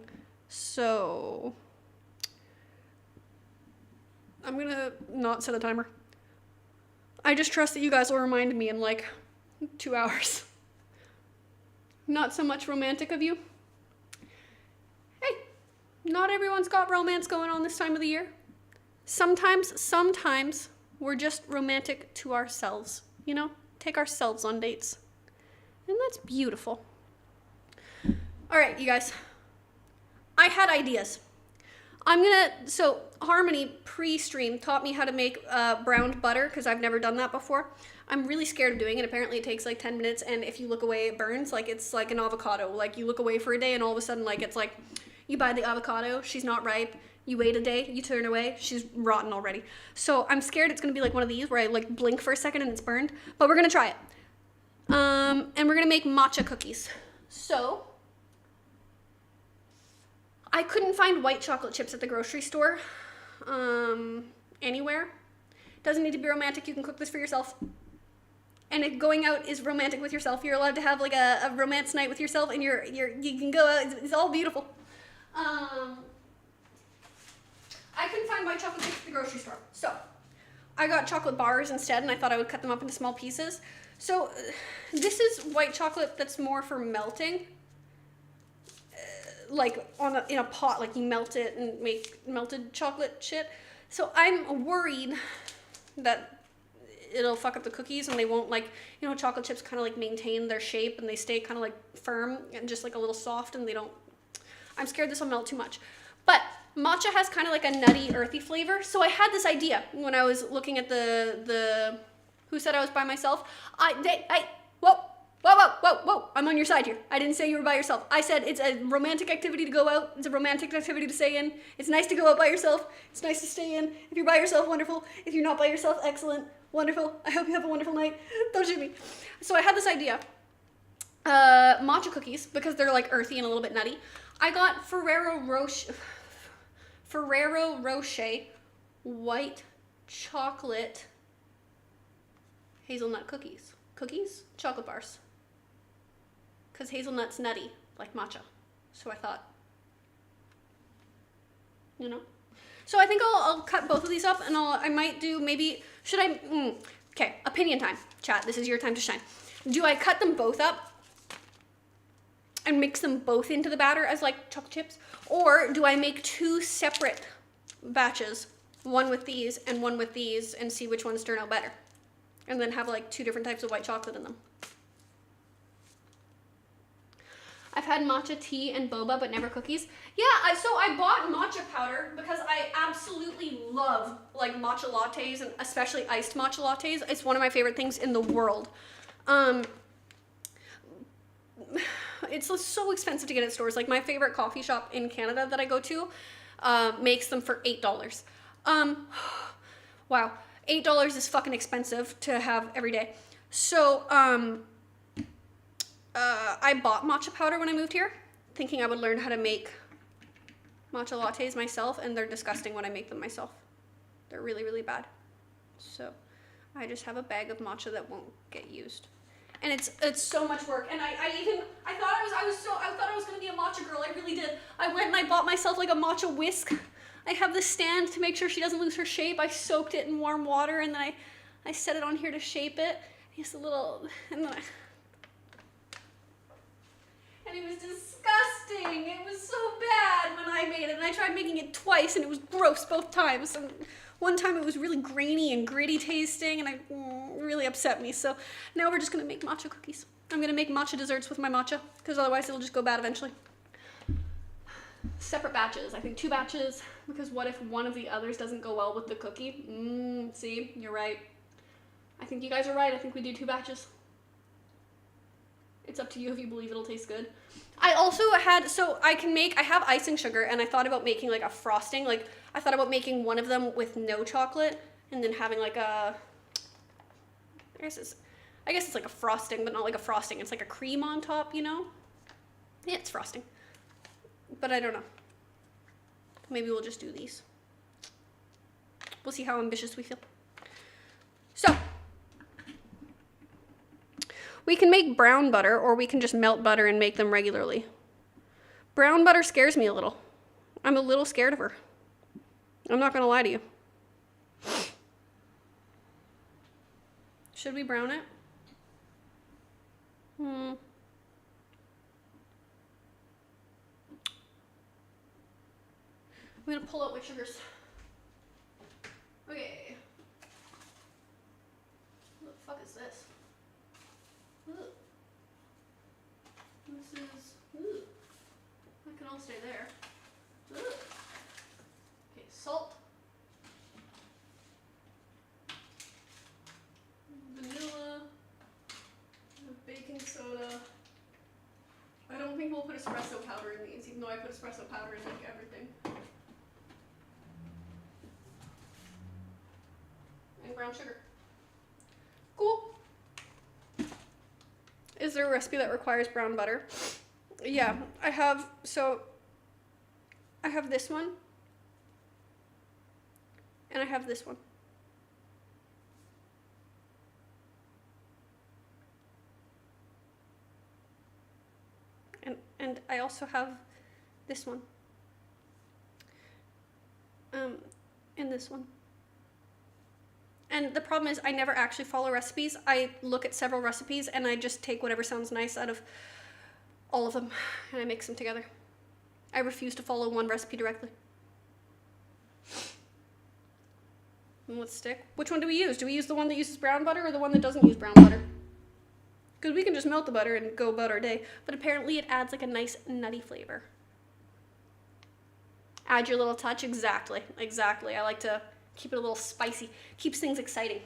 So I'm going to not set a timer. I just trust that you guys will remind me in like 2 hours. Not so much romantic of you. Hey, not everyone's got romance going on this time of the year. Sometimes we're just romantic to ourselves, you know? Take ourselves on dates. And that's beautiful. All right, you guys. I had ideas. So Harmony pre-stream taught me how to make browned butter because I've never done that before. I'm really scared of doing it. Apparently it takes like 10 minutes and if you look away it burns. Like it's like an avocado. Like you look away for a day and all of a sudden like it's like you buy the avocado, she's not ripe. You wait a day, you turn away, she's rotten already. So I'm scared it's gonna be like one of these where I like blink for a second and it's burned. But we're gonna try it. And we're gonna make matcha cookies. So I couldn't find white chocolate chips at the grocery store anywhere. Doesn't need to be romantic. You can cook this for yourself. And going out is romantic with yourself. You're allowed to have like a romance night with yourself, and you can go out. It's all beautiful. I couldn't find white chocolate chips at the grocery store, so I got chocolate bars instead, and I thought I would cut them up into small pieces. So this is white chocolate that's more for melting. Like in a pot, like you melt it and make melted chocolate shit. So I'm worried that it'll fuck up the cookies and they won't chocolate chips kind of like maintain their shape and they stay kind of like firm and just like a little soft and I'm scared this will melt too much. But matcha has kind of like a nutty, earthy flavor. So I had this idea when I was looking at the Who Said I Was By Myself? Whoa, I'm on your side here. I didn't say you were by yourself. I said it's a romantic activity to go out. It's a romantic activity to stay in. It's nice to go out by yourself. It's nice to stay in. If you're by yourself, wonderful. If you're not by yourself, excellent. Wonderful. I hope you have a wonderful night. Don't shoot me. So I had this idea. Matcha cookies, because they're like earthy and a little bit nutty. I got Ferrero Rocher white chocolate hazelnut cookies. Chocolate bars. Because hazelnut's nutty, like matcha. So I thought, you know. So I think I'll cut both of these up and I might do maybe, okay, opinion time. Chat, this is your time to shine. Do I cut them both up and mix them both into the batter as like chocolate chips? Or do I make 2 separate batches, one with these and one with these, and see which ones turn out better? And then have like 2 different types of white chocolate in them. I've had matcha tea and boba, but never cookies. Yeah, so I bought matcha powder because I absolutely love like matcha lattes and especially iced matcha lattes. It's one of my favorite things in the world. It's so expensive to get at stores. Like my favorite coffee shop in Canada that I go to makes them for $8. Wow, $8 is fucking expensive to have every day. So I bought matcha powder when I moved here, thinking I would learn how to make matcha lattes myself, and they're disgusting when I make them myself. They're really, really bad. So I just have a bag of matcha that won't get used. and it's so much work. And I thought I was gonna be a matcha girl. I really did. I went and I bought myself like a matcha whisk. I have this stand to make sure she doesn't lose her shape. I soaked it in warm water, and then I set it on here to shape it. Just a little, and then and it was disgusting. It was so bad when I made it, and I tried making it twice, and it was gross both times. And one time it was really grainy and gritty tasting, and it really upset me. So now we're just gonna make matcha cookies. I'm gonna make matcha desserts with my matcha, because otherwise it'll just go bad eventually. Separate batches. I think 2 batches, because what if one of the others doesn't go well with the cookie? See, you're right. I think you guys are right. I think we do 2 batches. It's up to you if you believe it'll taste good. I also had, so I have icing sugar, and I thought about making like a frosting. Like, I thought about making one of them with no chocolate, and then having like a, I guess it's like a frosting, but not like a frosting. It's like a cream on top, you know? Yeah, it's frosting. But I don't know. Maybe we'll just do these. We'll see how ambitious we feel. So, we can make brown butter, or we can just melt butter and make them regularly. Brown butter scares me a little. I'm a little scared of her. I'm not gonna lie to you. Should we brown it? I'm gonna pull out my sugars. Okay. What the fuck is this? Ugh. This is, that can all stay there. Ugh. Okay, salt. Vanilla. Baking soda. I don't think we'll put espresso powder in these, even though I put espresso powder in like everything. And brown sugar. Cool. Is there a recipe that requires brown butter? Yeah, I have this one, and I have this one. And I also have this one. And this one. And the problem is I never actually follow recipes. I look at several recipes and I just take whatever sounds nice out of all of them and I mix them together. I refuse to follow one recipe directly. And let's stick. Which one do we use? Do we use the one that uses brown butter or the one that doesn't use brown butter? Because we can just melt the butter and go about our day. But apparently it adds like a nice nutty flavor. Add your little touch. Exactly. I like to keep it a little spicy. Keeps things exciting.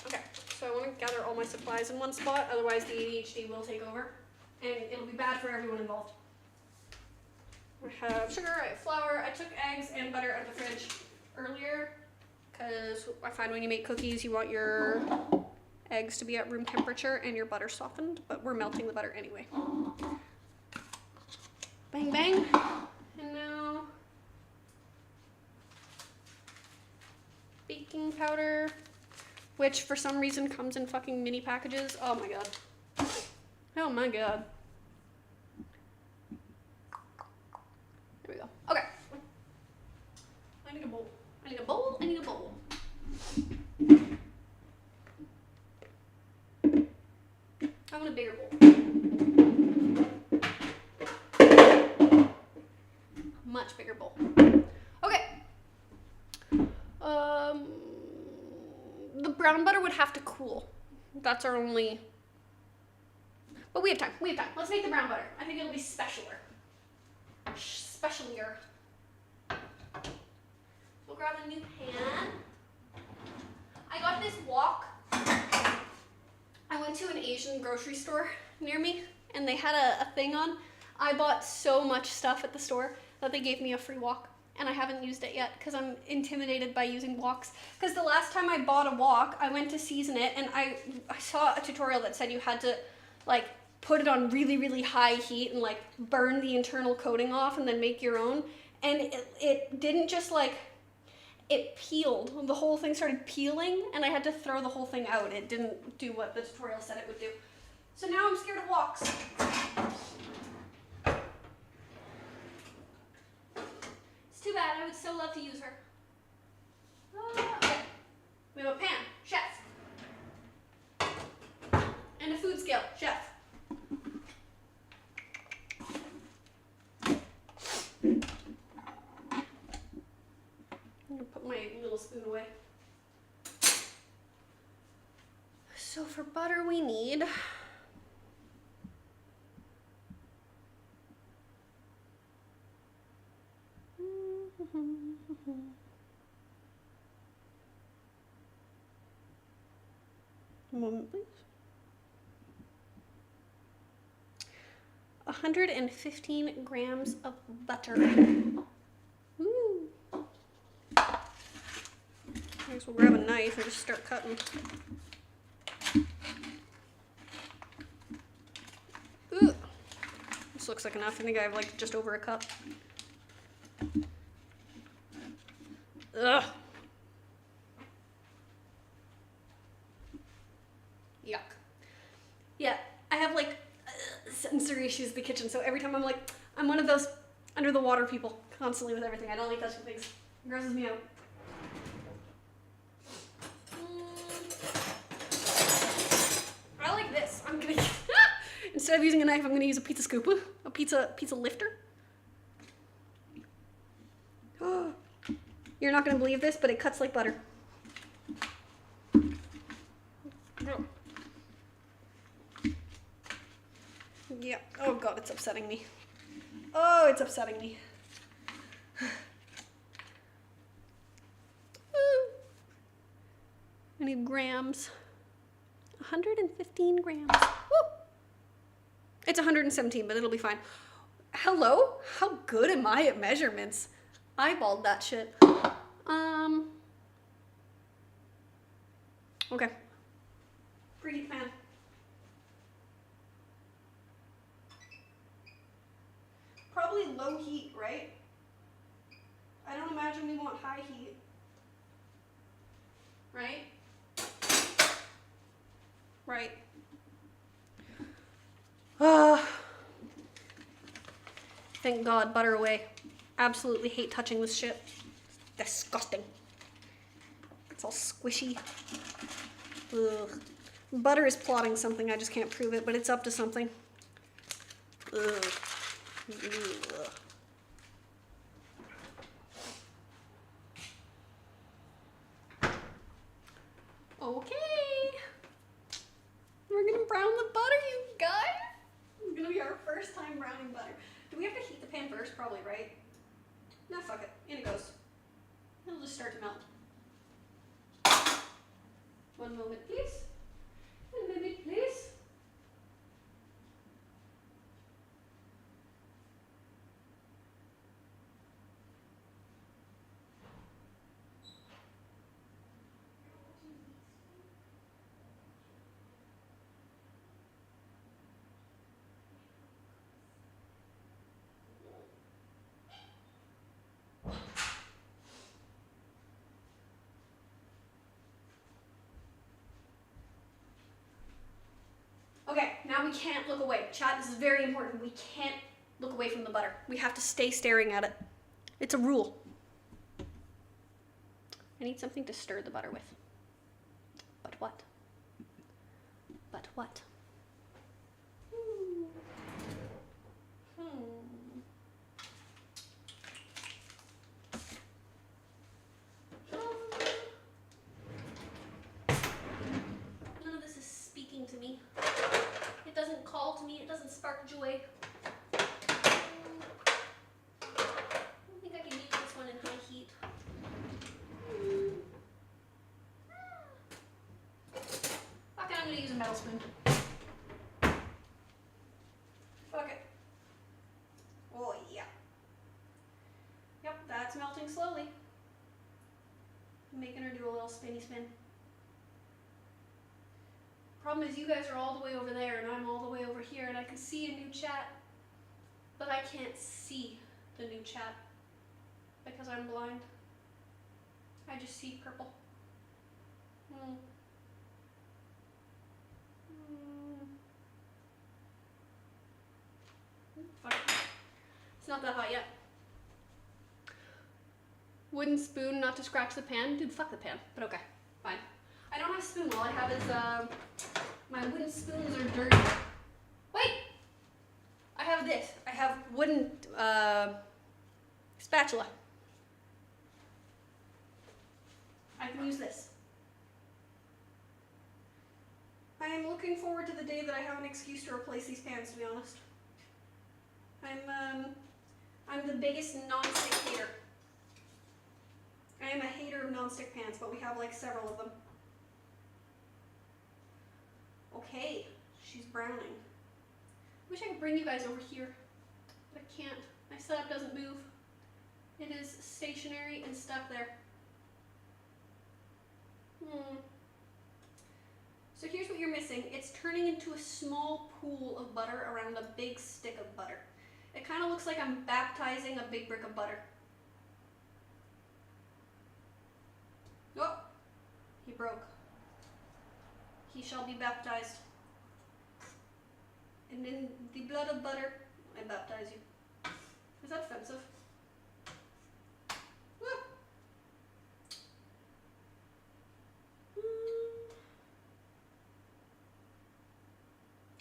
Okay, so I want to gather all my supplies in one spot, otherwise the ADHD will take over, and it'll be bad for everyone involved. I have sugar, I have flour, I took eggs and butter out of the fridge earlier, because I find when you make cookies, you want your eggs to be at room temperature and your butter softened, but we're melting the butter anyway. Bang, bang, and now baking powder, which for some reason comes in fucking mini packages. Oh my god. Oh my god. There we go. Okay. I need a bowl. I need a bowl. I need a bowl. I want a bigger bowl. Much bigger bowl. Okay. The brown butter would have to cool. That's our only, but we have time. Let's make the brown butter. I think it'll be specialer. We'll grab a new pan. I got this wok. I went to an Asian grocery store near me and they had a thing on. I bought so much stuff at the store that they gave me a free wok. And I haven't used it yet because I'm intimidated by using woks. Because the last time I bought a wok, I went to season it and I saw a tutorial that said you had to like put it on really, really high heat and like burn the internal coating off and then make your own. And it didn't just like, it peeled. The whole thing started peeling, and I had to throw the whole thing out. It didn't do what the tutorial said it would do. So now I'm scared of walks. It's too bad. I would so love to use her. Okay. We have a pan, chef. And a food scale, chef. I'm gonna put my little spoon away. So for butter we need a moment, please. 115 grams of butter. Ooh. I guess we'll grab a knife and just start cutting. Ooh. This looks like enough. I think I have like just over a cup. Ugh. Yuck. Yeah, I have like sensory issues in the kitchen, so every time I'm one of those under the water people, constantly with everything. I don't like touching things. It grosses me out. I like this. I'm gonna instead of using a knife, I'm gonna use a pizza scoop, a pizza lifter. You're not gonna believe this, but it cuts like butter. Yeah. Oh god, it's upsetting me. Oh, it's upsetting me. I need grams. 115 grams. Woo! It's 117, but it'll be fine. Hello? How good am I at measurements? Eyeballed that shit. Okay. Preheat pan. Probably low heat, right? I don't imagine we want high heat. Right? Right. Thank God, butter away. Absolutely hate touching this shit. It's disgusting. It's all squishy. Ugh. Butter is plotting something, I just can't prove it, but it's up to something. Ugh. Ugh. Okay. We're gonna brown the butter, you guys. It's gonna be our first time browning butter. Do we have to heat the pan first? Probably, right? No, fuck it. In it goes. It'll just start to melt. One moment, please. One minute, please. Okay, now we can't look away. Chat, this is very important. We can't look away from the butter. We have to stay staring at it. It's a rule. I need something to stir the butter with. But what? But what? None of this is speaking to me. It doesn't call to me. It doesn't spark joy. I don't think I can use this one in high heat. Okay, I'm going to use a metal spoon. Fuck it. Oh, yeah. Yep, that's melting slowly. I'm making her do a little spinny spin. Problem is you guys are all the way over there and I'm all the way over here and I can see a new chat, but I can't see the new chat because I'm blind. I just see purple. Fuck it. It's not that hot yet. Wooden spoon, not to scratch the pan. Dude, fuck the pan, but okay, fine. I don't have a spoon. All I have is, my wooden spoons are dirty. Wait! I have this. I have wooden, spatula. I can use this. I am looking forward to the day that I have an excuse to replace these pans, to be honest. I'm the biggest non-stick hater. I am a hater of non-stick pans, but we have like several of them. Okay, she's browning. Wish I could bring you guys over here, but I can't. My setup doesn't move. It is stationary and stuck there. So here's what you're missing. It's turning into a small pool of butter around a big stick of butter. It kind of looks like I'm baptizing a big brick of butter. Oh, he broke. He shall be baptized. And in the blood of butter, I baptize you. Is that offensive?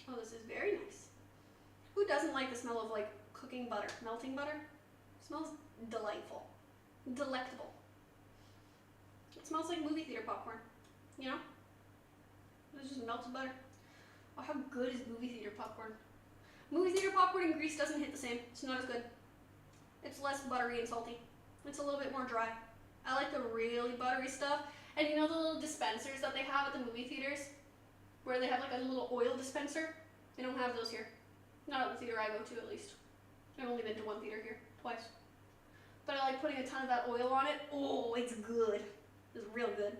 Oh, this is very nice. Who doesn't like the smell of like cooking butter, melting butter? It smells delightful, delectable. It smells like movie theater popcorn, you know? It's just melted butter. Oh, how good is movie theater popcorn? Movie theater popcorn in Greece doesn't hit the same. It's not as good. It's less buttery and salty. It's a little bit more dry. I like the really buttery stuff. And you know the little dispensers that they have at the movie theaters? Where they have like a little oil dispenser? They don't have those here. Not at the theater I go to, at least. I've only been to one theater here, twice. But I like putting a ton of that oil on it. Oh, it's good. It's real good.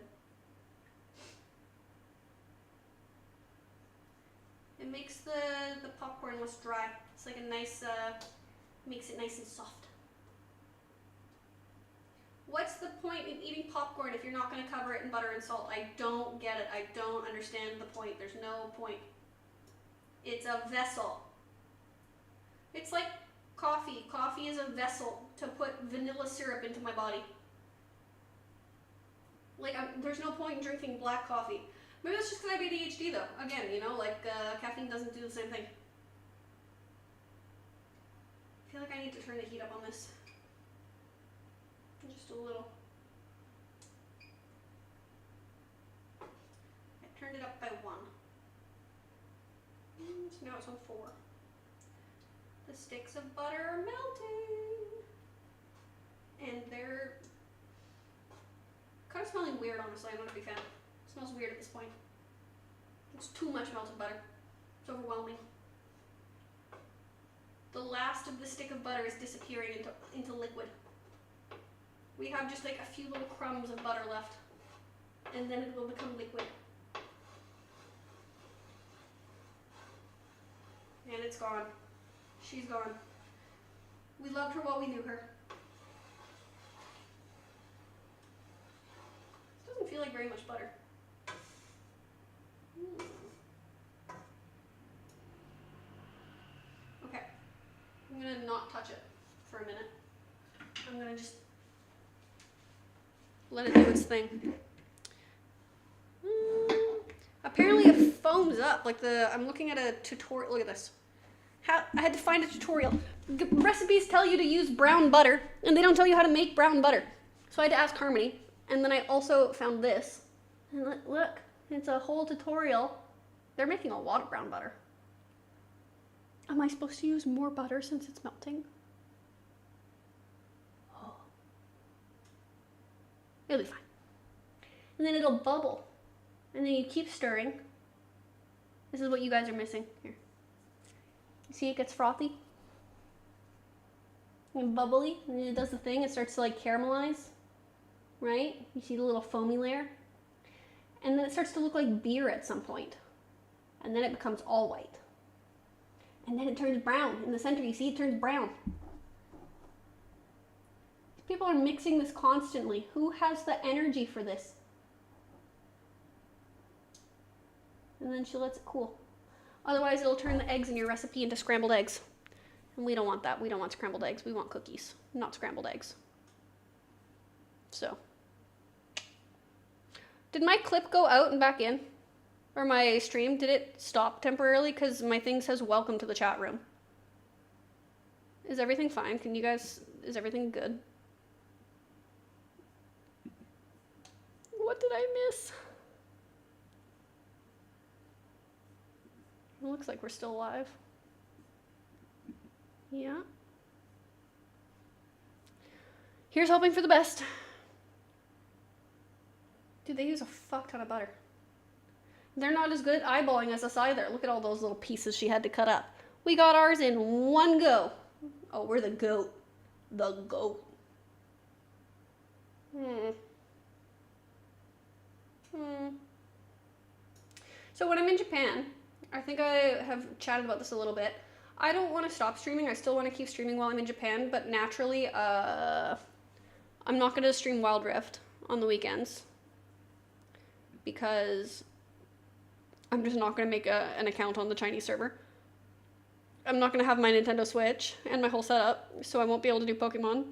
It makes the popcorn less dry. It's like a nice, makes it nice and soft. What's the point in eating popcorn if you're not going to cover it in butter and salt? I don't get it. I don't understand the point. There's no point. It's a vessel. It's like coffee. Coffee is a vessel to put vanilla syrup into my body. Like, there's no point in drinking black coffee. Maybe that's just because I have ADHD though. Again, you know, like caffeine doesn't do the same thing. I feel like I need to turn the heat up on this. Just a little. I turned it up by 1. So now it's on 4. The sticks of butter are melting. And they're kind of smelling weird, honestly. I'm not a big fan. It smells weird at this point. It's too much melted butter. It's overwhelming. The last of the stick of butter is disappearing into liquid. We have just like a few little crumbs of butter left, and then it will become liquid. And it's gone. She's gone. We loved her while we knew her. This doesn't feel like very much butter. Okay. I'm gonna not touch it for a minute. I'm gonna just let it do its thing. Apparently it foams up. Like I'm looking at a tutorial. Look at this. I had to find a tutorial. Recipes tell you to use brown butter, and they don't tell you how to make brown butter. So I had to ask Harmony, and then I also found this. And look, it's a whole tutorial. They're making a lot of brown butter. Am I supposed to use more butter since it's melting? Oh. It'll be fine. And then it'll bubble. And then you keep stirring. This is what you guys are missing. Here. You see it gets frothy? And bubbly. And then it does the thing. It starts to like caramelize. Right? You see the little foamy layer? And then it starts to look like beer at some point. And then it becomes all white. And then it turns brown. In the center, you see it turns brown. People are mixing this constantly. Who has the energy for this? And then she lets it cool. Otherwise, it'll turn the eggs in your recipe into scrambled eggs. And we don't want that. We don't want scrambled eggs. We want cookies, not scrambled eggs. So. Did my clip go out and back in? Or my stream, did it stop temporarily? Because my thing says welcome to the chat room. Is everything fine? Can you guys, is everything good? What did I miss? It looks like we're still alive. Yeah. Here's hoping for the best. Dude, they use a fuck ton of butter. They're not as good at eyeballing as us either. Look at all those little pieces she had to cut up. We got ours in one go. Oh, we're the goat. The goat. So when I'm in Japan, I think I have chatted about this a little bit. I don't want to stop streaming. I still want to keep streaming while I'm in Japan, but naturally, I'm not going to stream Wild Rift on the weekends because I'm just not going to make an account on the Chinese server. I'm not going to have my Nintendo Switch and my whole setup, so I won't be able to do Pokemon.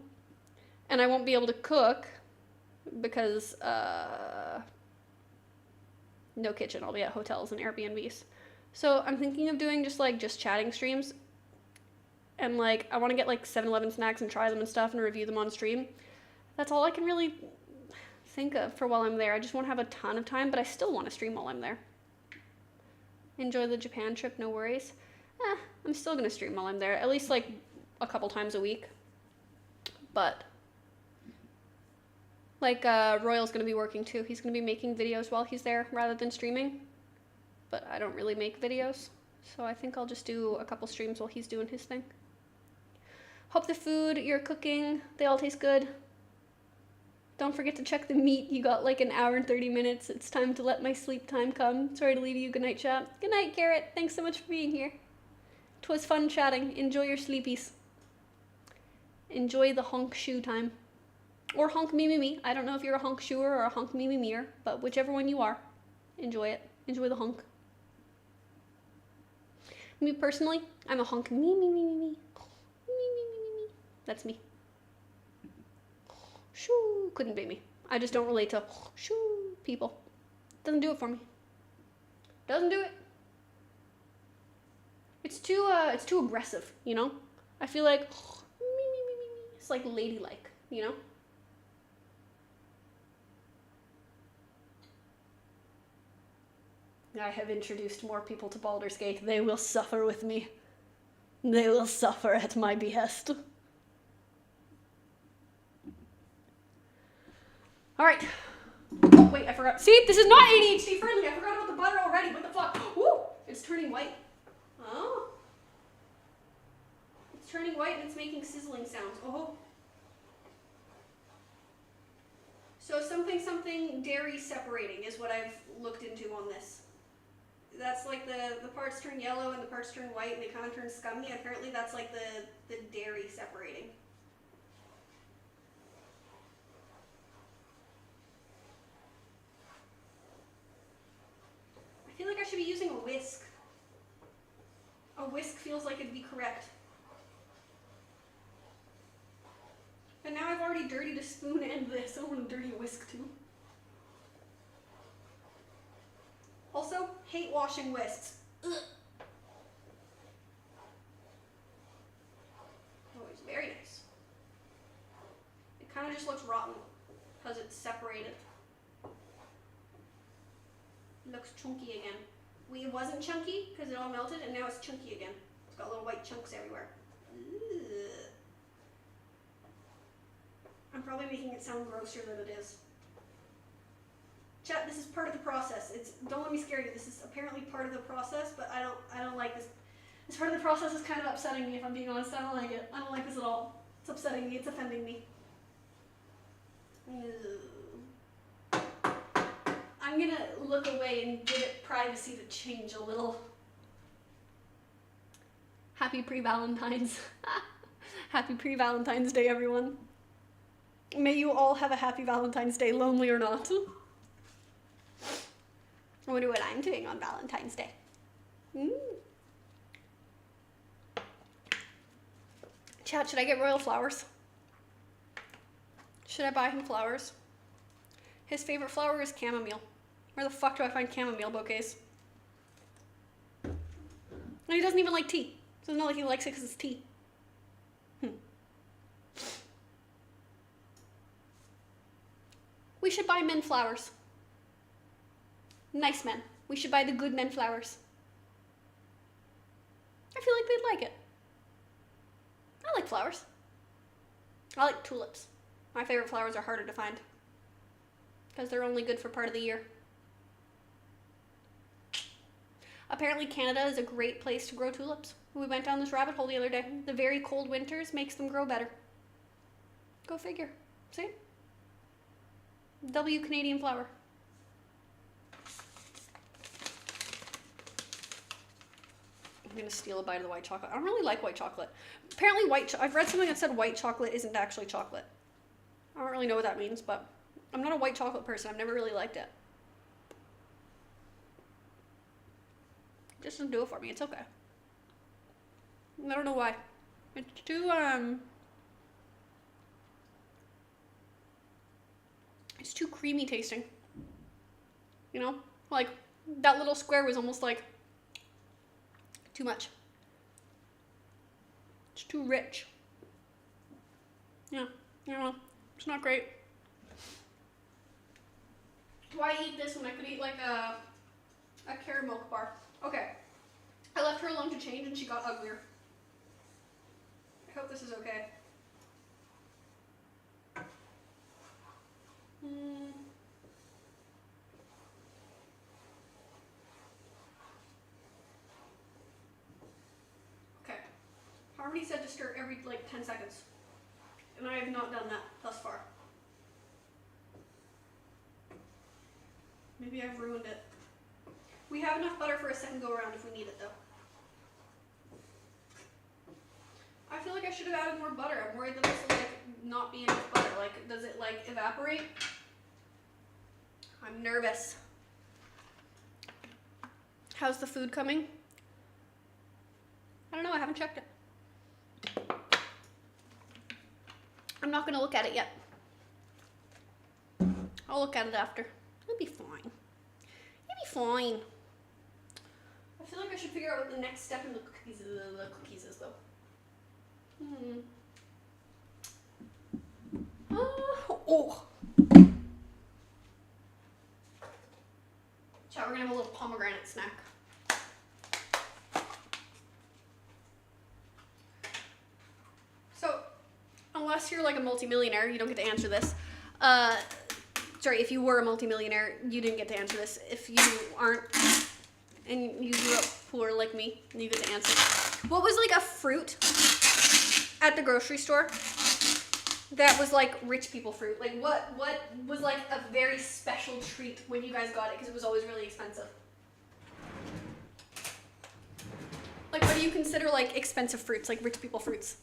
And I won't be able to cook because no kitchen. I'll be at hotels and Airbnbs. So I'm thinking of doing just chatting streams. And like, I want to get like 7-Eleven snacks and try them and stuff and review them on stream. That's all I can really think of for while I'm there. I just won't have a ton of time, but I still want to stream while I'm there. Enjoy the Japan trip, no worries. I'm still going to stream while I'm there, at least like a couple times a week. But like Royal's going to be working too. He's going to be making videos while he's there rather than streaming. But I don't really make videos, so I think I'll just do a couple streams while he's doing his thing. Hope the food you're cooking, they all taste good. Don't forget to check the meat. You got like an hour and 30 minutes. It's time to let my sleep time come. Sorry to leave you. Good night, chat. Good night, Garrett. Thanks so much for being here. 'Twas fun chatting. Enjoy your sleepies. Enjoy the honk shoe time. Or honk me me me. I don't know if you're a honk shoer or a honk me me meer, but whichever one you are, enjoy it. Enjoy the honk. Me personally, I'm a honk me me me me me. Me me me me me. That's me. Shoo, couldn't be me. I just don't relate to shoo people. Doesn't do it for me. Doesn't do it. It's too aggressive, you know? I feel like me me me me me. It's like ladylike, you know? I have introduced more people to Baldur's Gate. They will suffer with me. They will suffer at my behest. Alright. Oh, wait, I forgot. See, this is not ADHD friendly. I forgot about the butter already. What the fuck? Woo! It's turning white. Oh. It's turning white and it's making sizzling sounds. Oh. So something dairy separating is what I've looked into on this. That's like the parts turn yellow and the parts turn white and they kind of turn scummy. Apparently that's like the dairy separating. I feel like I should be using a whisk. A whisk feels like it'd be correct. But now I've already dirtied a spoon and this. I want to dirty a whisk too. Also, hate washing whisks. Ugh. Oh, it's very nice. It kind of just looks rotten because it's separated. It looks chunky again. It wasn't chunky because it all melted and now it's chunky again. It's got little white chunks everywhere. Ugh. I'm probably making it sound grosser than it is. Chat, this is part of the process. Don't let me scare you. This is apparently part of the process, but I don't like this. This part of the process is kind of upsetting me, if I'm being honest. I don't like it. I don't like this at all. It's upsetting me. It's offending me. I'm gonna look away and give it privacy to change a little. Happy pre-Valentine's. Happy pre-Valentine's Day, everyone. May you all have a happy Valentine's Day, lonely or not. I wonder what I'm doing on Valentine's Day. Chat, should I get Royal flowers? Should I buy him flowers? His favorite flower is chamomile. Where the fuck do I find chamomile bouquets? And he doesn't even like tea. So it's not like he likes it because it's tea. We should buy men flowers. Nice men. We should buy the good men flowers. I feel like they'd like it. I like flowers. I like tulips. My favorite flowers are harder to find because they're only good for part of the year. Apparently Canada is a great place to grow tulips. We went down this rabbit hole the other day. The very cold winters makes them grow better. Go figure. See? W Canadian flower. I'm gonna steal a bite of the white chocolate. I don't really like white chocolate. Apparently I've read something that said white chocolate isn't actually chocolate. I don't really know what that means, but I'm not a white chocolate person. I've never really liked it. It just doesn't do it for me. It's okay. I don't know why. It's too, it's too creamy tasting. You know? Like, that little square was almost like too much. It's too rich. Yeah, I don't know. It's not great. Why eat this when I could eat like a carrot milk bar? Okay. I left her alone to change and she got uglier. I hope this is okay. Okay. Harmony said to stir every like 10 seconds. And I have not done that thus far. Maybe I've ruined it. We have enough butter for a second go around if we need it though. I feel like I should have added more butter. I'm worried that this will like not be enough butter. Like, does it like evaporate? I'm nervous. How's the food coming? I don't know, I haven't checked it. I'm not gonna look at it yet. I'll look at it after. It'll be fine. It'll be fine. I feel like I should figure out what the next step in the cookies is though. Oh. Chat, we're gonna have a little pomegranate snack. So, unless you're like a multimillionaire, you don't get to answer this. Sorry, if you were a multimillionaire, you didn't get to answer this. If you aren't, and you grew up poor like me, you get to answer. What was like a fruit at the grocery store that was like rich people fruit? Like what was like a very special treat when you guys got it because it was always really expensive? Like what do you consider like expensive fruits, like rich people fruits?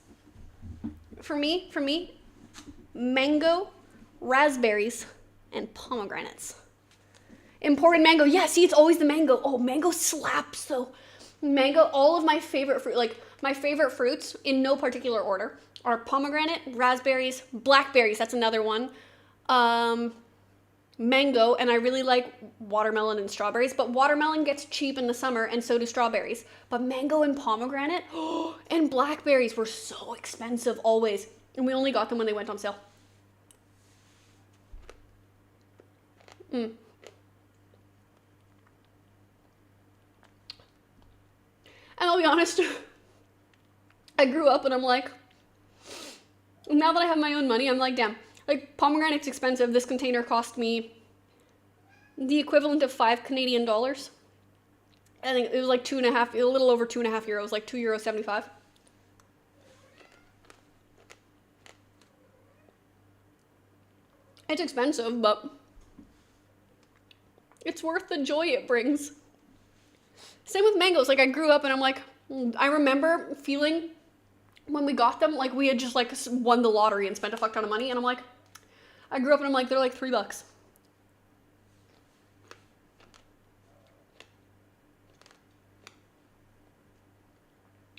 For me, mango, raspberries, and pomegranates. Imported mango. Yeah, see, it's always the mango. Oh, mango slaps though. Mango, all of my favorite fruit, like my favorite fruits in no particular order are pomegranate, raspberries, blackberries, that's another one, mango, and I really like watermelon and strawberries, but watermelon gets cheap in the summer and so do strawberries. But mango and pomegranate and blackberries were so expensive always, and we only got them when they went on sale. And I'll be honest, I grew up and I'm like, now that I have my own money, I'm like, damn, like pomegranate's expensive. This container cost me the equivalent of $5 Canadian. I think it was like a little over 2.5 euros, like €2.75. It's expensive, but it's worth the joy it brings. Same with mangoes. Like I grew up and I'm like, I remember feeling when we got them like we had just like won the lottery and spent a fuck ton of money, and I'm like, I grew up and I'm like, they're like $3.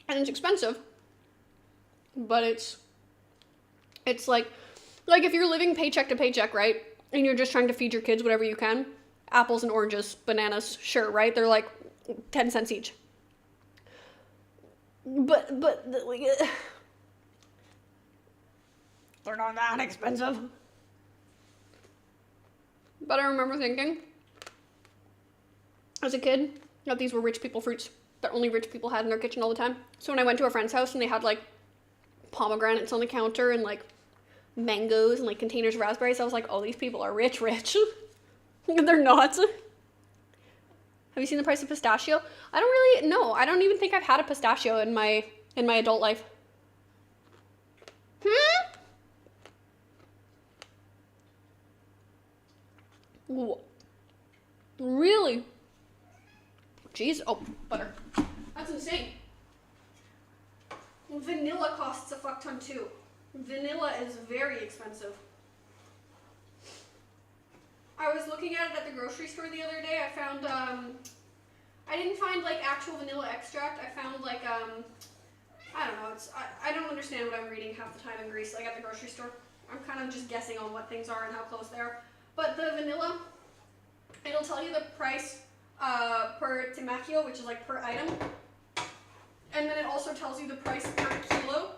And it's expensive, but it's like if you're living paycheck to paycheck, right? And you're just trying to feed your kids whatever you can, apples and oranges, bananas, sure, right? They're like 10 cents each. But like, they're not that expensive. But I remember thinking, as a kid, that these were rich people fruits that only rich people had in their kitchen all the time. So when I went to a friend's house and they had like pomegranates on the counter and like mangoes and like containers of raspberries, I was like, oh, these people are rich. And they're not. Have you seen the price of pistachio? I don't really, no, I don't even think I've had a pistachio in my adult life. Really? Jeez, oh, butter. That's insane. Vanilla costs a fuck ton too. Vanilla is very expensive. I was looking at it at the grocery store the other day. I found, I didn't find like actual vanilla extract. I found like, I don't know, I don't understand what I'm reading half the time in Greece, like at the grocery store. I'm kind of just guessing on what things are and how close they are. But the vanilla, it'll tell you the price per timachio, which is like per item. And then it also tells you the price per kilo.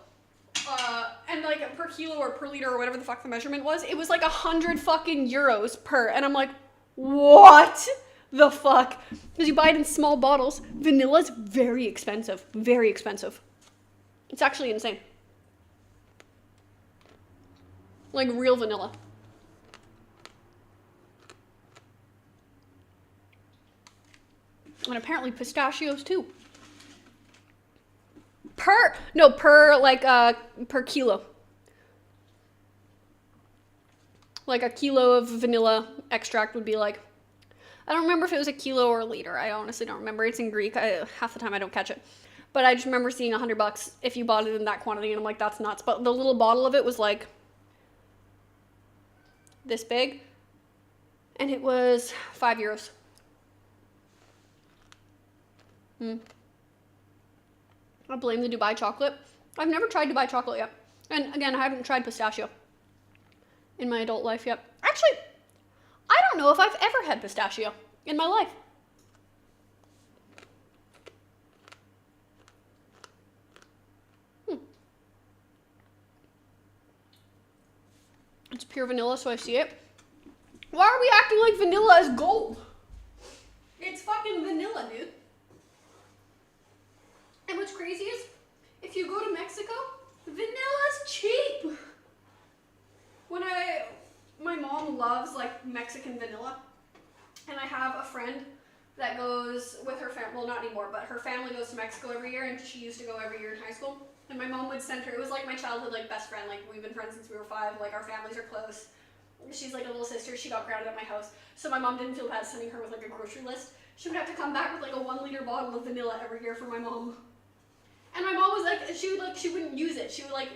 And like per kilo or per liter or whatever the fuck the measurement was, it was like 100 fucking euros per. And I'm like, what the fuck? Because you buy it in small bottles. Vanilla's very expensive. Very expensive. It's actually insane. Like real vanilla. And apparently pistachios too. Per kilo. Like a kilo of vanilla extract would be like, I don't remember if it was a kilo or a liter. I honestly don't remember. It's in Greek. Half the time I don't catch it. But I just remember seeing $100 if you bought it in that quantity, and I'm like, that's nuts. But the little bottle of it was like this big, and it was 5 euros. I blame the Dubai chocolate. I've never tried Dubai chocolate yet. And again, I haven't tried pistachio in my adult life yet. Actually, I don't know if I've ever had pistachio in my life. It's pure vanilla, so I see it. Why are we acting like vanilla is gold? It's fucking vanilla, dude. And what's crazy is, if you go to Mexico, vanilla's cheap. My mom loves like Mexican vanilla, and I have a friend that goes with her family, well not anymore, but her family goes to Mexico every year, and she used to go every year in high school. And my mom would send her, it was like my childhood like best friend, like we've been friends since we were 5, like our families are close. She's like a little sister, she got grounded at my house, so my mom didn't feel bad sending her with like a grocery list. She would have to come back with like a 1 liter bottle of vanilla every year for my mom. And my mom was like, she wouldn't use it. She would like,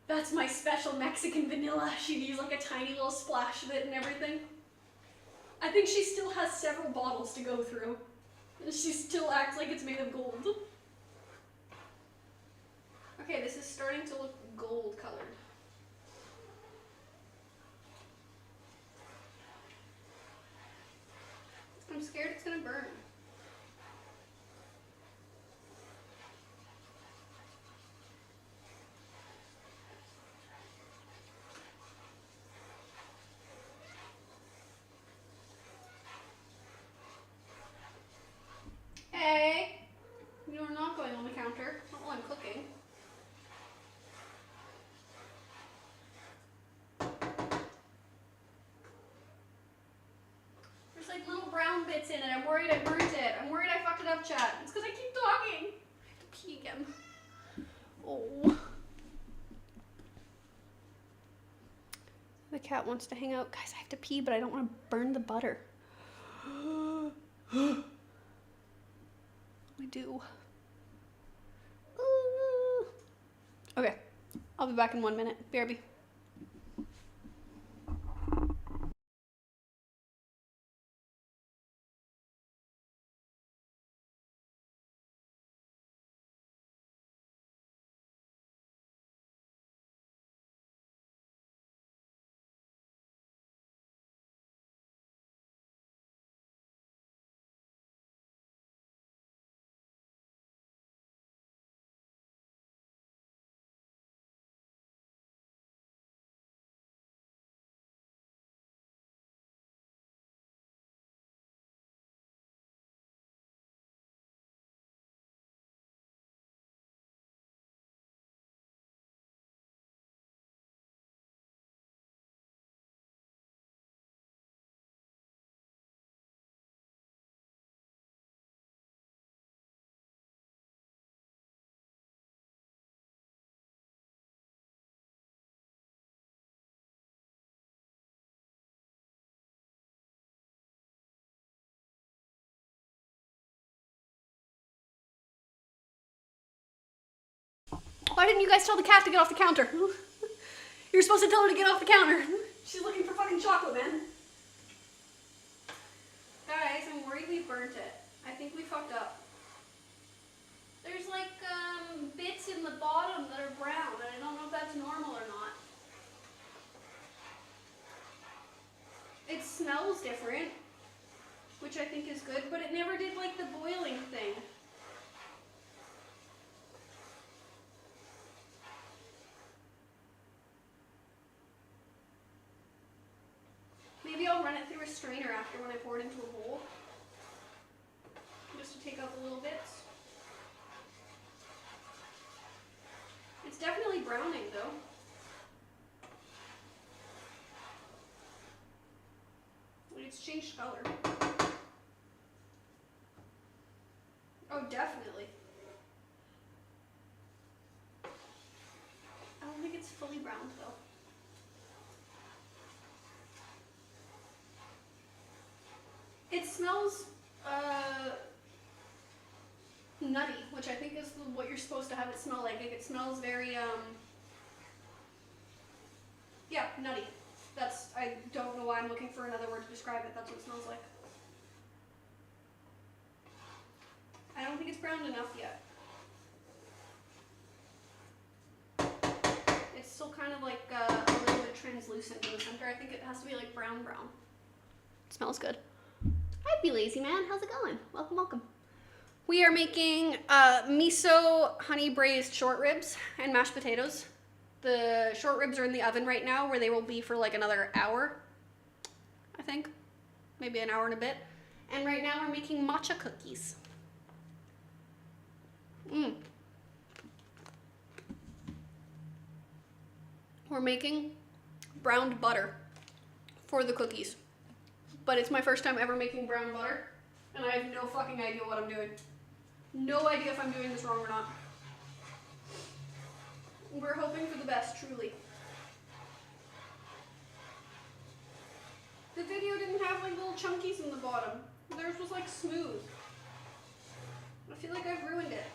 that's my special Mexican vanilla. She'd use like a tiny little splash of it and everything. I think she still has several bottles to go through. She still acts like it's made of gold. Okay, this is starting to look gold colored. I'm scared it's gonna burn. Hey, you are not going on the counter, not while I'm cooking. There's like little brown bits in it. I'm worried I burnt it. I'm worried I fucked it up, chat. It's because I keep talking. I have to pee again. Oh. The cat wants to hang out. Guys, I have to pee, but I don't want to burn the butter. I do. Okay, I'll be back in 1 minute. BRB. Why didn't you guys tell the cat to get off the counter? You're supposed to tell her to get off the counter. She's looking for fucking chocolate, man. Guys, I'm worried we burnt it. I think we fucked up. There's like bits in the bottom that are brown, and I don't know if that's normal or not. It smells different, which I think is good, but it never did like the boiling thing. Maybe I'll run it through a strainer after when I pour it into a bowl, just to take out the little bits. It's definitely browning though. It's changed color. Oh, definitely. I don't think it's fully browned though. It smells nutty, which I think is what you're supposed to have it smell like. It smells very yeah, nutty. I don't know why I'm looking for another word to describe it. That's what it smells like. I don't think it's browned enough yet. It's still kind of like a little bit translucent in the center. I think it has to be like brown. It smells good. Hi, Be Lazy Man. How's it going? Welcome, welcome. We are making miso honey braised short ribs and mashed potatoes. The short ribs are in the oven right now, where they will be for like another hour, I think. Maybe an hour and a bit. And right now we're making matcha cookies. We're making browned butter for the cookies. But it's my first time ever making brown butter, and I have no fucking idea what I'm doing. No idea if I'm doing this wrong or not. We're hoping for the best, truly. The video didn't have like little chunkies in the bottom. Theirs was like smooth. I feel like I've ruined it.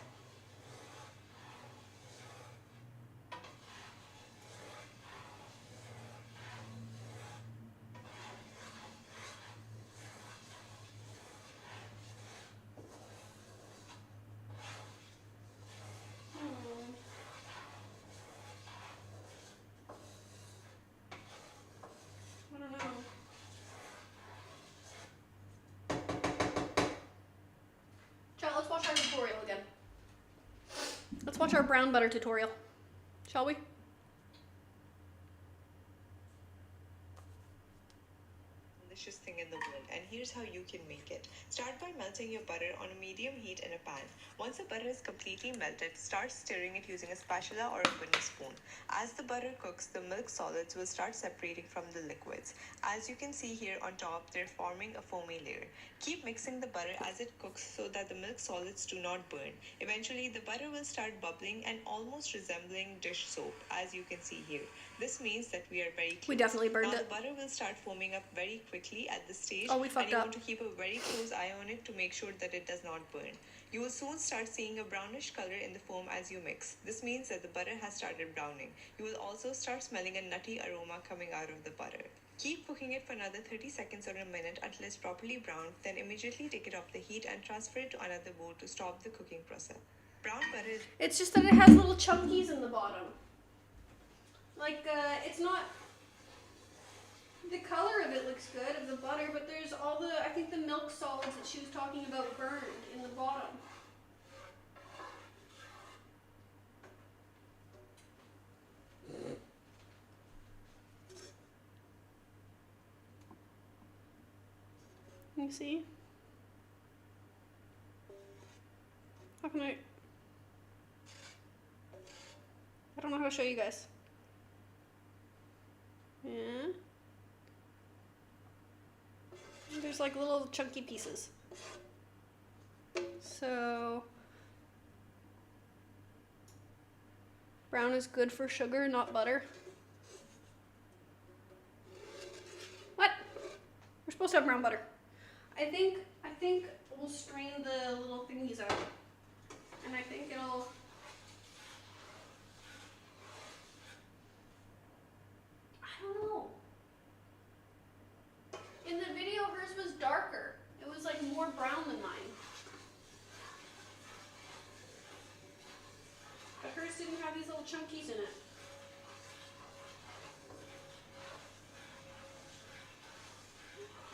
Let's watch our tutorial again. Let's watch our brown butter tutorial, shall we? Delicious thing in the world, and here's how you can make it. Start by melting your butter on a medium heat in a pan. Once the butter is completely melted, start stirring it using a spatula or a wooden spoon. As the butter cooks, the milk solids will start separating from the liquids. As you can see here on top, they're forming a foamy layer. Keep mixing the butter as it cooks so that the milk solids do not burn. Eventually, the butter will start bubbling and almost resembling dish soap, as you can see here. This means that we are very close. We definitely burned now it. The butter will start foaming up very quickly at this stage. Oh, we fucked and you up. want to keep a very close eye on it to make sure that it does not burn. You will soon start seeing a brownish color in the foam as you mix. This means that the butter has started browning. You will also start smelling a nutty aroma coming out of the butter. Keep cooking it for another 30 seconds or a minute until it's properly browned, then immediately take it off the heat and transfer it to another bowl to stop the cooking process. Brown butter... It's just that it has little chunkies in the bottom. Like, it's not... The color of it looks good, of the butter, but there's all the, I think the milk solids that she was talking about burned in the bottom. You see? How can I don't know how to show you guys. Yeah. There's like little chunky pieces. So brown is good for sugar, not butter. What? We're supposed to have brown butter. I think we'll strain the little thingies out. And I think it'll have these little chunkies in it.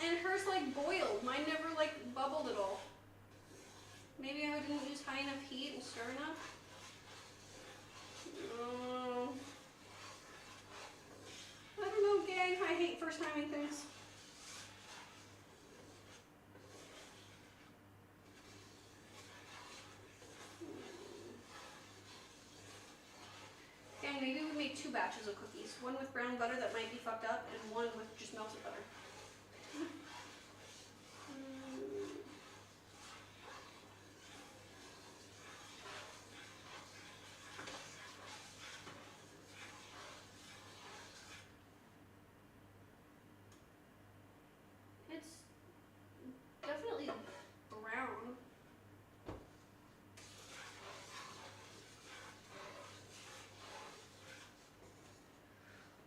And hers like boiled. Mine never like bubbled at all. Maybe I didn't use high enough heat and stir enough. I don't know, gang. I hate first timing things. Gang, maybe we made 2 batches of cookies. One with brown butter that might be fucked up, and one with just melted butter. It's definitely brown.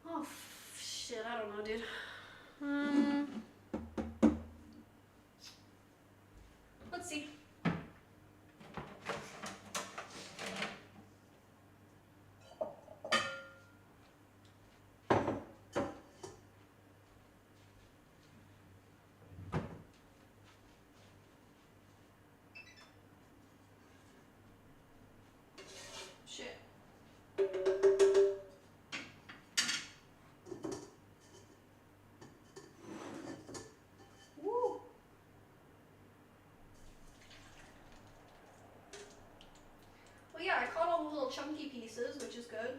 Oh, shit, I don't know, dude. Let's see. Shit. Woo. Well, yeah, I caught all the little chunky pieces, which is good.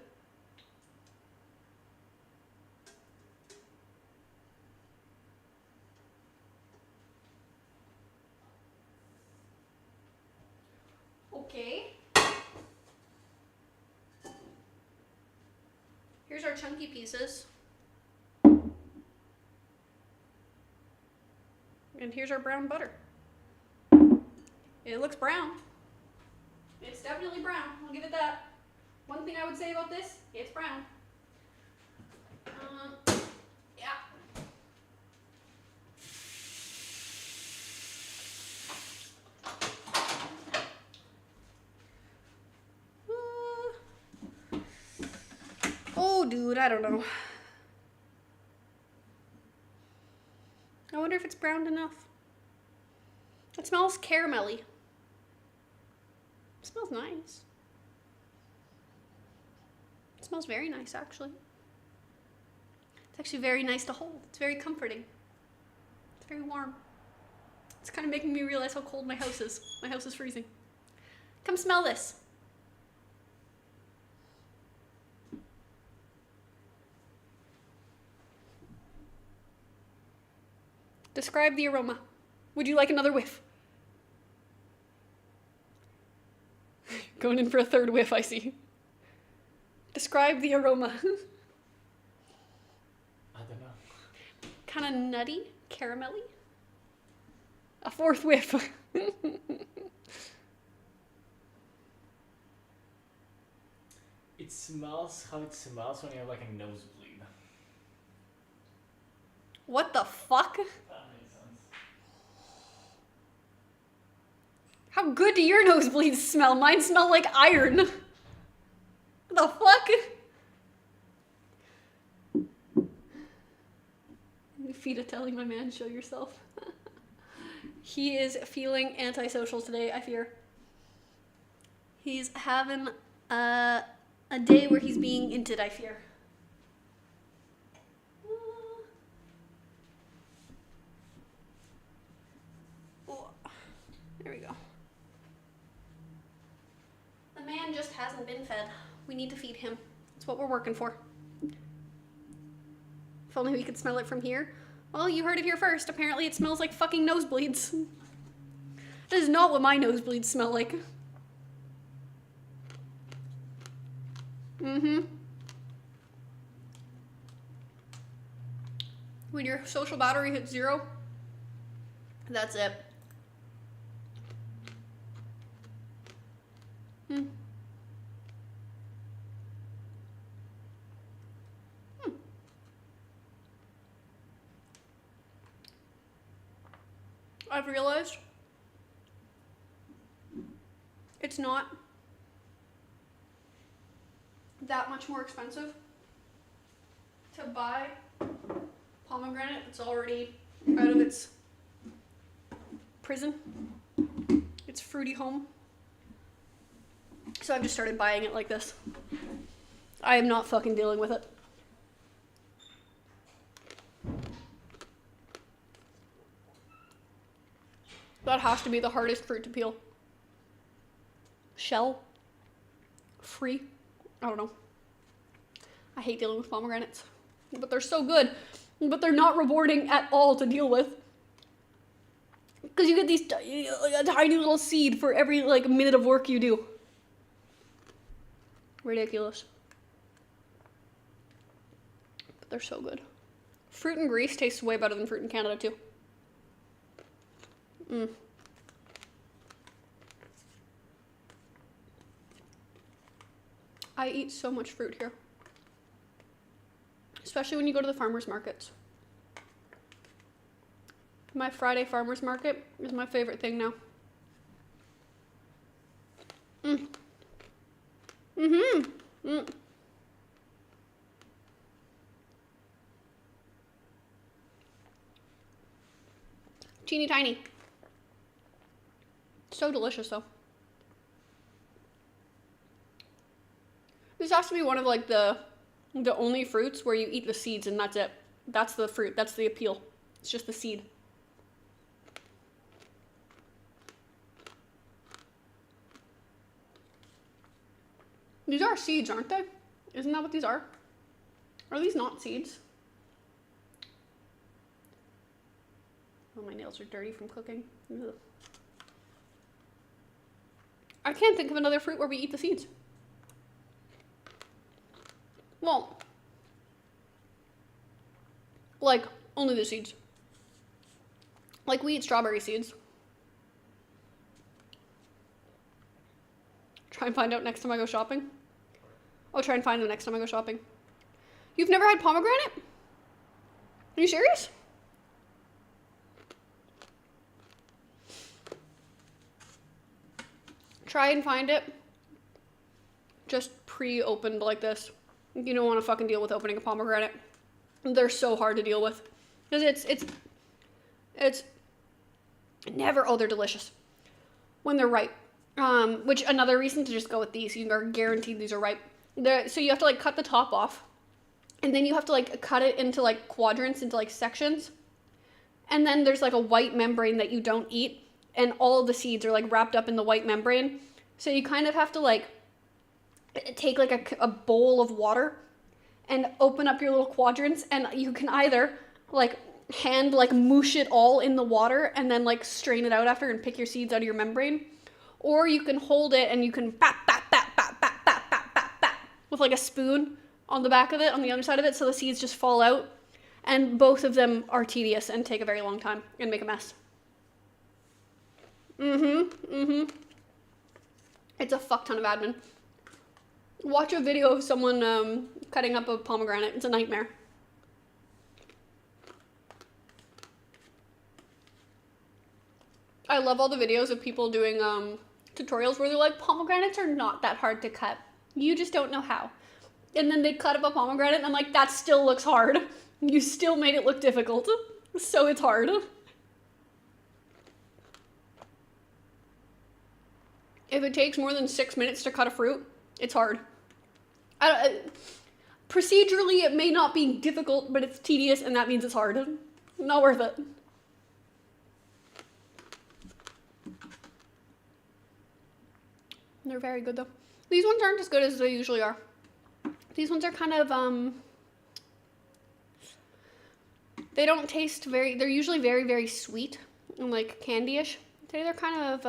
Okay. Here's our chunky pieces. And here's our brown butter. It looks brown. It's definitely brown. I'll give it that. One thing I would say about this, it's brown. Yeah. Oh, dude, I don't know. I wonder if it's browned enough. It smells caramelly. It smells nice. It smells very nice, actually. It's actually very nice to hold. It's very comforting. It's very warm. It's kind of making me realize how cold my house is. My house is freezing. Come smell this. Describe the aroma. Would you like another whiff? Going in for a third whiff, I see. Describe the aroma. I don't know. Kind of nutty, caramelly. A fourth whiff. It smells how it smells when you have like a nosebleed. What the fuck? That makes sense. How good do your nosebleeds smell? Mine smell like iron. What the fuck? Fita telling my man, show yourself. He is feeling antisocial today, I fear. He's having a day where he's being inted, I fear. There we go. The man just hasn't been fed. We need to feed him. That's what we're working for. If only we could smell it from here. Well, you heard it here first. Apparently it smells like fucking nosebleeds. That is not what my nosebleeds smell like. When your social battery hits 0, that's it. I've realized it's not that much more expensive to buy pomegranate. It's already out of its prison, its fruity home. So I've just started buying it like this. I am not fucking dealing with it. That has to be the hardest fruit to peel. Shell. Free. I don't know. I hate dealing with pomegranates. But they're so good. But they're not rewarding at all to deal with. Because you get these a tiny little seed for every like minute of work you do. Ridiculous. But they're so good. Fruit in Greece tastes way better than fruit in Canada too. I eat so much fruit here. Especially when you go to the farmers markets. My Friday farmers market is my favorite thing now. Teeny tiny. So delicious though. This has to be one of like the only fruits where you eat the seeds and that's it. That's the fruit. That's the appeal. It's just the seed. These are seeds, aren't they? Isn't that what these are? Are these not seeds? Oh, my nails are dirty from cooking. Ugh. I can't think of another fruit where we eat the seeds. Well, like, only the seeds. Like, we eat strawberry seeds. Try and find out next time I go shopping. I'll try and find them next time I go shopping. You've never had pomegranate? Are you serious? Try and find it. Just pre-opened like this. You don't want to fucking deal with opening a pomegranate. They're so hard to deal with. Because it's never, oh, they're delicious. When they're ripe. Which another reason to just go with these. You are guaranteed these are ripe. So you have to like cut the top off. And then you have to like cut it into like quadrants, into like sections. And then there's like a white membrane that you don't eat. And all of the seeds are like wrapped up in the white membrane. So you kind of have to like take like a bowl of water and open up your little quadrants, and you can either like hand like moosh it all in the water and then like strain it out after and pick your seeds out of your membrane, or you can hold it and you can bat with like a spoon on the back of it, on the other side of it, so the seeds just fall out. And both of them are tedious and take a very long time and make a mess. It's a fuck ton of admin. Watch a video of someone cutting up a pomegranate. It's a nightmare. I love all the videos of people doing tutorials where they're like, pomegranates are not that hard to cut. You just don't know how. And then they cut up a pomegranate and I'm like, that still looks hard. You still made it look difficult. So it's hard. If it takes more than 6 minutes to cut a fruit, it's hard. Procedurally, it may not be difficult, but it's tedious, and that means it's hard. Not worth it. They're very good, though. These ones aren't as good as they usually are. These ones are kind of, they don't taste they're usually very, very sweet and, like, candy-ish. Today they're kind of,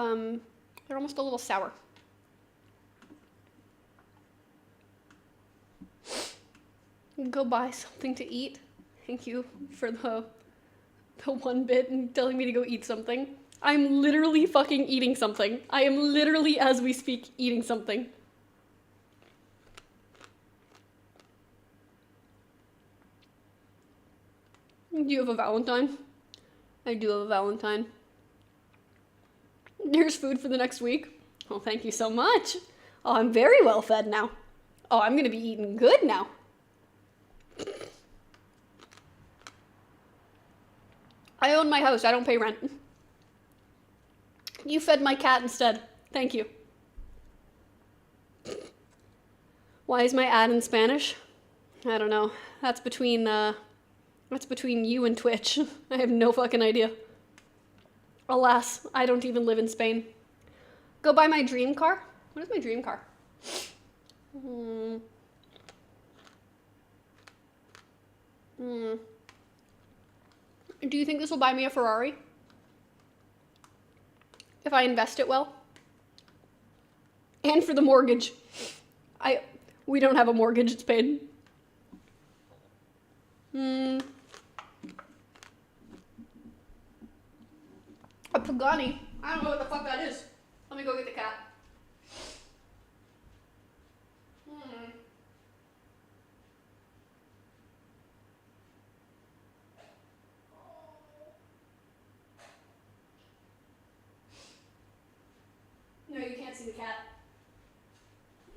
they're almost a little sour. Go buy something to eat. Thank you for the one bit and telling me to go eat something. I'm literally fucking eating something. I am literally, as we speak, eating something. Do you have a Valentine? I do have a Valentine. Here's food for the next week. Oh, thank you so much. Oh, I'm very well fed now. Oh, I'm gonna be eating good now. I own my house. I don't pay rent. You fed my cat instead. Thank you. Why is my ad in Spanish? I don't know. That's between you and Twitch. I have no fucking idea. Alas, I don't even live in Spain. Go buy my dream car? What is my dream car? Do you think this will buy me a Ferrari? If I invest it well? And for the mortgage. We don't have a mortgage, it's paid. A Pagani? I don't know what the fuck that is. Let me go get the cat. No, you can't see the cat.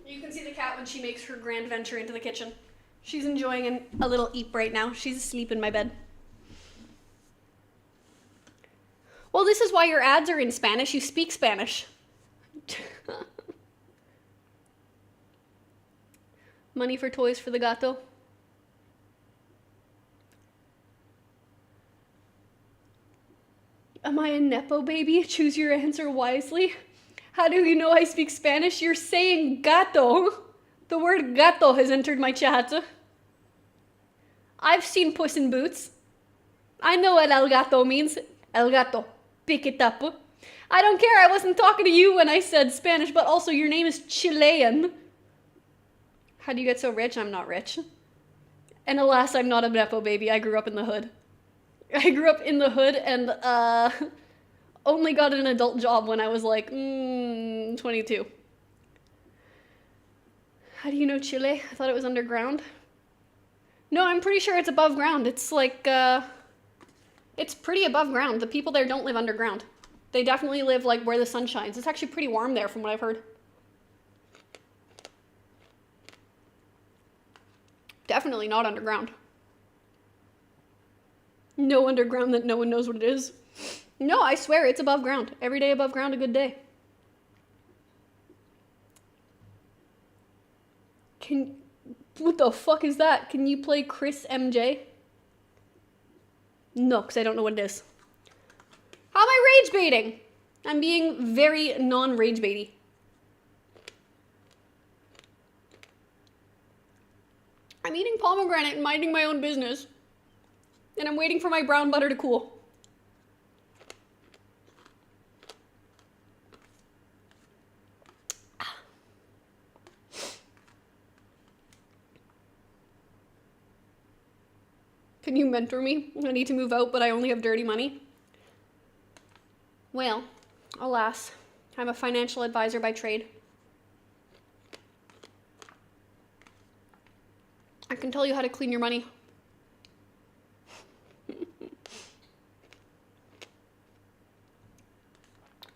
You can see the cat when she makes her grand venture into the kitchen. She's enjoying a little eep right now. She's asleep in my bed. Well, this is why your ads are in Spanish. You speak Spanish. Money for toys for the gato. Am I a Nepo baby? Choose your answer wisely. How do you know I speak Spanish? You're saying gato. The word gato has entered my chat. I've seen Puss in Boots. I know what el gato means. El gato. Pick it up. I don't care. I wasn't talking to you when I said Spanish, but also your name is Chilean. How do you get so rich? I'm not rich. And alas, I'm not a Nepo baby. I grew up in the hood. I grew up in the hood and only got an adult job when I was like 22. How do you know Chile? I thought it was underground. No, I'm pretty sure it's above ground. It's like, it's pretty above ground. The people there don't live underground. They definitely live like where the sun shines. It's actually pretty warm there from what I've heard. Definitely not underground. No underground that no one knows what it is. No, I swear it's above ground. Every day above ground, a good day. What the fuck is that? Can you play Chris MJ? No, because I don't know what it is. How am I rage baiting? I'm being very non-rage baity. I'm eating pomegranate and minding my own business. And I'm waiting for my brown butter to cool. Can you mentor me? I need to move out, but I only have dirty money. Well, alas, I'm a financial advisor by trade. I can tell you how to clean your money.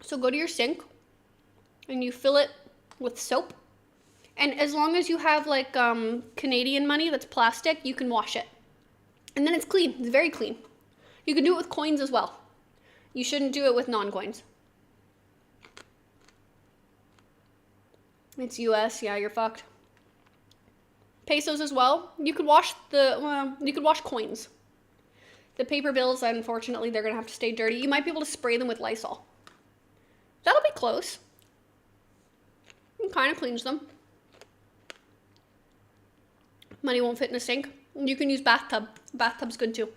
So go to your sink and you fill it with soap. And as long as you have like Canadian money that's plastic, you can wash it. And then it's clean. It's very clean. You can do it with coins as well. You shouldn't do it with non-coins. It's US. Yeah, you're fucked. Pesos as well. You could wash you could wash coins. The paper bills, unfortunately, they're gonna have to stay dirty. You might be able to spray them with Lysol. That'll be close. It kind of cleans them. Money won't fit in a sink. You can use bathtub. Bathtub's good too.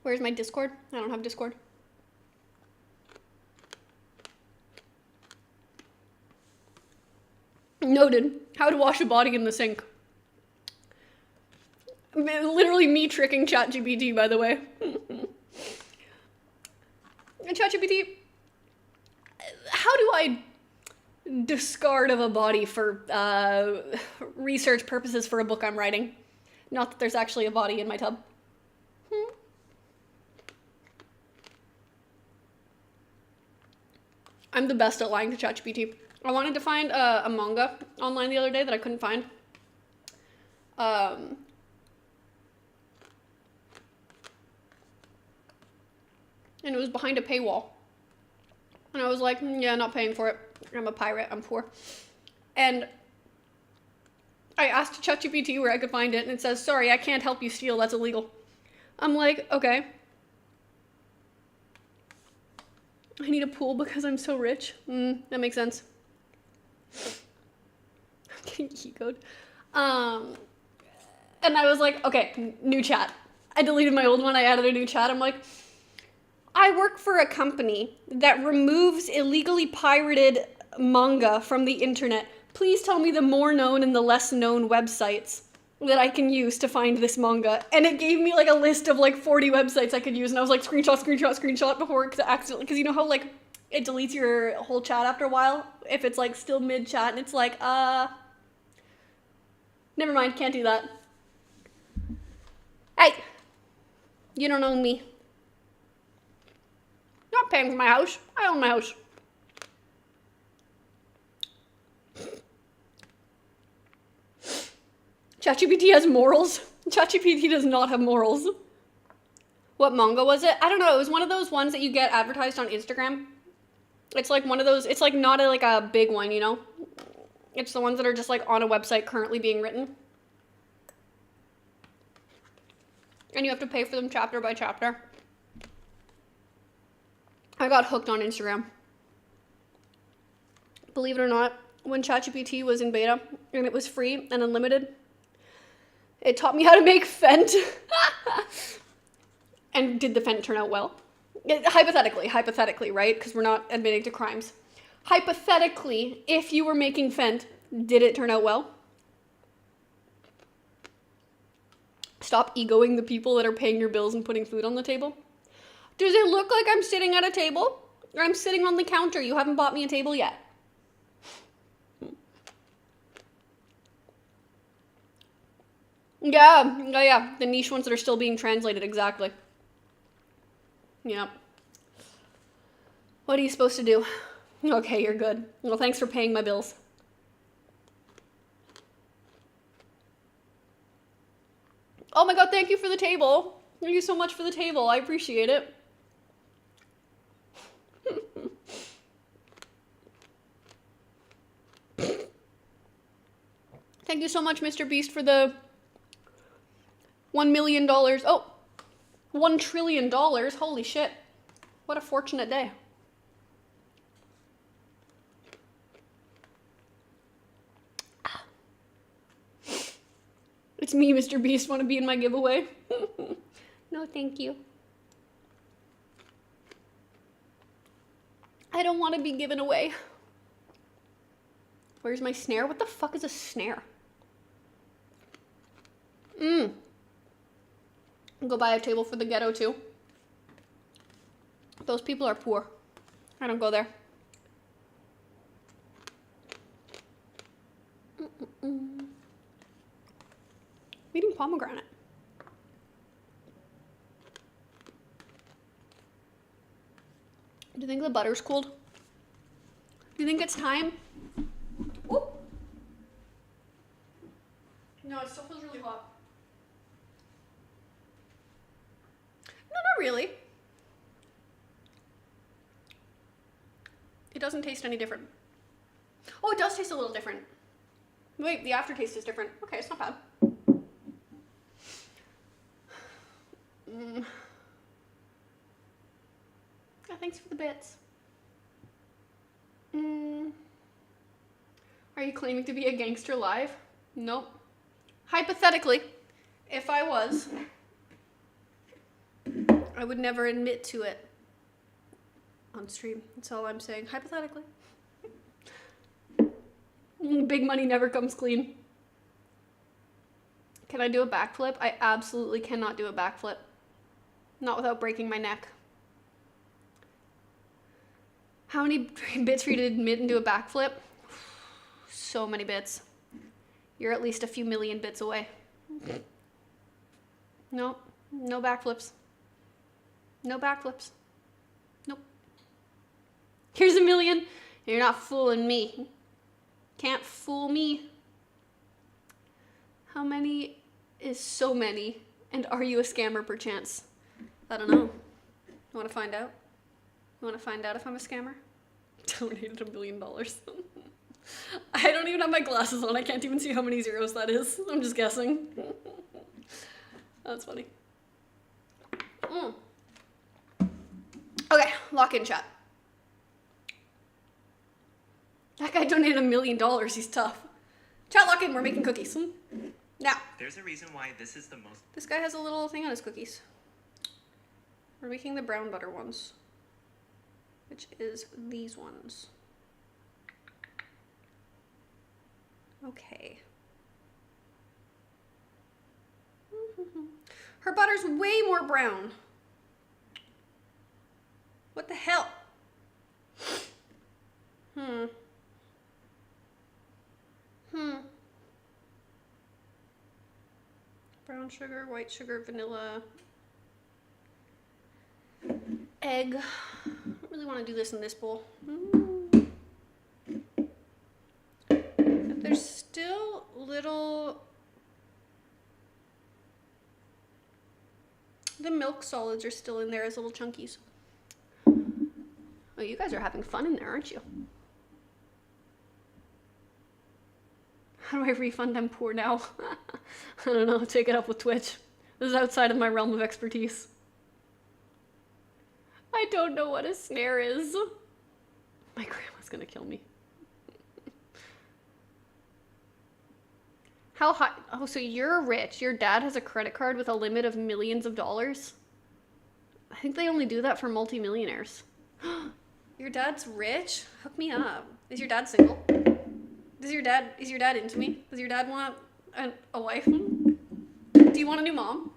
Where's my Discord? I don't have Discord. Noted. How to wash a body in the sink. Literally me tricking ChatGPT, by the way. ChatGPT, how do I discard of a body for research purposes for a book I'm writing? Not that there's actually a body in my tub. I'm the best at lying to ChatGPT. I wanted to find a manga online the other day that I couldn't find. And it was behind a paywall. And I was like, yeah, not paying for it. I'm a pirate, I'm poor. And I asked ChatGPT where I could find it, and it says, sorry, I can't help you steal, that's illegal. I'm like, okay. I need a pool because I'm so rich. That makes sense. I'm getting key-code. And I was like, okay, new chat. I deleted my old one, I added a new chat. I'm like, I work for a company that removes illegally pirated manga from the internet. Please tell me the more known and the less known websites that I can use to find this manga. And it gave me like a list of like 40 websites I could use. And I was like, screenshot before, because you know how like it deletes your whole chat after a while? If it's like still mid chat and it's like, never mind, can't do that. Hey, you don't own me. Not paying for my house. I own my house. ChatGPT has morals. ChatGPT does not have morals. What manga was it? I don't know. It was one of those ones that you get advertised on Instagram. It's like one of those, it's like not like a big one, you know? It's the ones that are just like on a website currently being written. And you have to pay for them chapter by chapter. I got hooked on Instagram. Believe it or not, when ChatGPT was in beta and it was free and unlimited, it taught me how to make Fent. And did the Fent turn out well? Hypothetically, right? Because we're not admitting to crimes. Hypothetically, if you were making Fent, did it turn out well? Stop egoing the people that are paying your bills and putting food on the table. Does it look like I'm sitting at a table? Or I'm sitting on the counter? You haven't bought me a table yet. Yeah. The niche ones that are still being translated, exactly. Yep. What are you supposed to do? Okay, you're good. Well, thanks for paying my bills. Oh my god, thank you for the table. Thank you so much for the table. I appreciate it. Thank you so much, Mr. Beast, for the $1 million. Oh, $1 trillion. Holy shit. What a fortunate day. It's me, Mr. Beast. Want to be in my giveaway? No, thank you. I don't want to be given away. Where's my snare? What the fuck is a snare? Go buy a table for the ghetto too. Those people are poor. I don't go there. I'm eating pomegranate. Do you think the butter's cold? Do you think it's time? Ooh. No, it still feels really hot. No, not really. It doesn't taste any different. Oh, it does taste a little different. Wait, the aftertaste is different. Okay, it's not bad. Oh, thanks for the bits. Are you claiming to be a gangster live? Nope. Hypothetically, if I was, I would never admit to it on stream. That's all I'm saying. Hypothetically. Big money never comes clean. Can I do a backflip? I absolutely cannot do a backflip. Not without breaking my neck. How many bits for you to admit and do a backflip? So many bits. You're at least a few million bits away. Nope. No backflips. No backflips. Nope. Here's a million. You're not fooling me. Can't fool me. How many is so many? And are you a scammer perchance? I don't know. You want to find out? You want to find out if I'm a scammer? Donated $1 million. I don't even have my glasses on. I can't even see how many zeros that is. I'm just guessing. That's funny. Okay, lock in, chat. That guy donated $1 million. He's tough. Chat, lock in. We're making cookies. Now. There's a reason why this is the most. This guy has a little thing on his cookies. We're making the brown butter ones, which is these ones. Okay. Her butter's way more brown. What the hell? Brown sugar, white sugar, vanilla, egg. I don't really want to do this in this bowl. There's still little... The milk solids are still in there as little chunkies. Oh, you guys are having fun in there, aren't you? How do I refund them poor now? I don't know, take it up with Twitch. This is outside of my realm of expertise. I don't know what a snare is. My grandma's gonna kill me. How high? Oh, so you're rich. Your dad has a credit card with a limit of millions of dollars? I think they only do that for multimillionaires. Your dad's rich? Hook me up. Is your dad single? Is your dad into me? Does your dad want a wife? Do you want a new mom?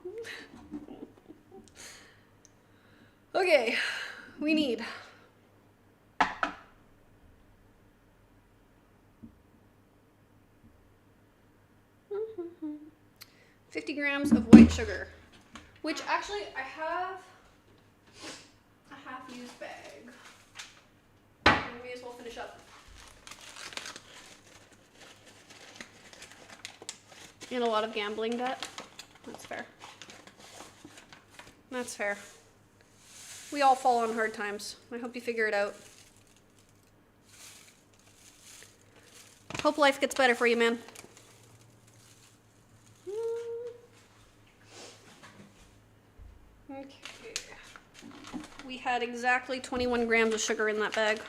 Okay, we need 50 grams of white sugar, which actually I have a half-used bag. We may as well finish up. And a lot of gambling debt. That's fair. That's fair. We all fall on hard times. I hope you figure it out. Hope life gets better for you, man. Okay. We had exactly 21 grams of sugar in that bag.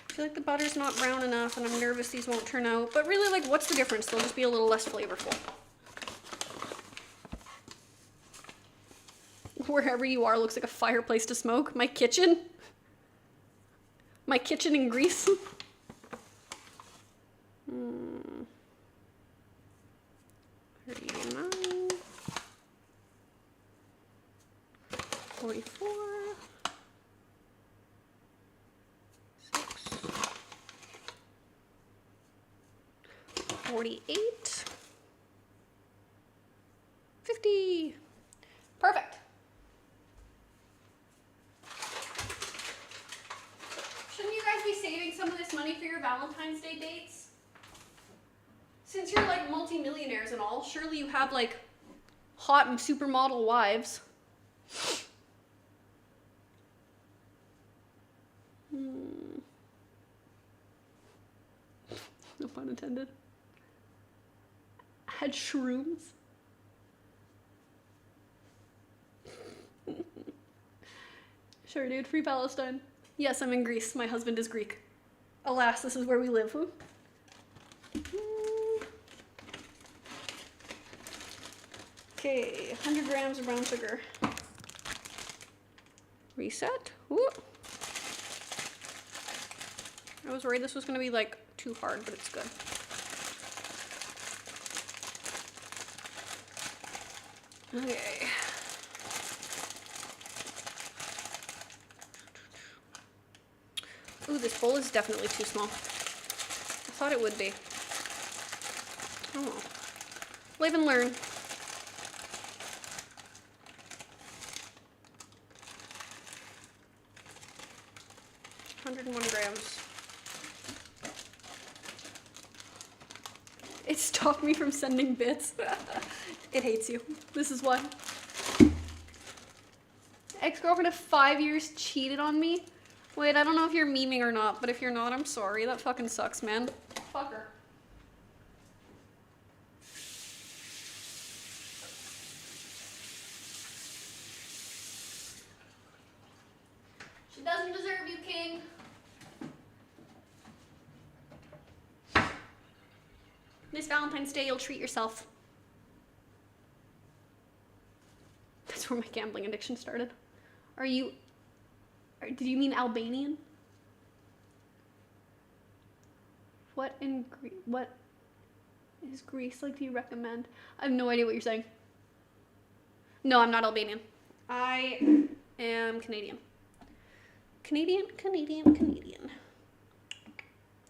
I feel like the butter's not brown enough and I'm nervous these won't turn out. But really, like, what's the difference? They'll just be a little less flavorful. Wherever you are looks like a fireplace to smoke. My kitchen? My kitchen in Greece? 39. 44. 6. 48. 50. Perfect. Shouldn't you guys be saving some of this money for your Valentine's Day dates? Since you're like multi-millionaires and all, surely you have like hot and supermodel wives. No pun intended. Had shrooms. Sure, dude. Free Palestine. Yes, I'm in Greece. My husband is Greek. Alas, this is where we live. Okay, 100 grams of brown sugar. Reset. Ooh. I was worried this was going to be like too hard, but it's good. Okay. Ooh, this bowl is definitely too small. I thought it would be. Oh. Live and learn. 101 grams. It stopped me from sending bits. It hates you. This is why. Ex-girlfriend of 5 years cheated on me. Wait, I don't know if you're memeing or not, but if you're not, I'm sorry. That fucking sucks, man. Fuck her. She doesn't deserve you, King. This Valentine's Day, you'll treat yourself. That's where my gambling addiction started. Did you mean Albanian? What is Greece like? Do you recommend? I have no idea what you're saying. No, I'm not Albanian. I am Canadian. Canadian.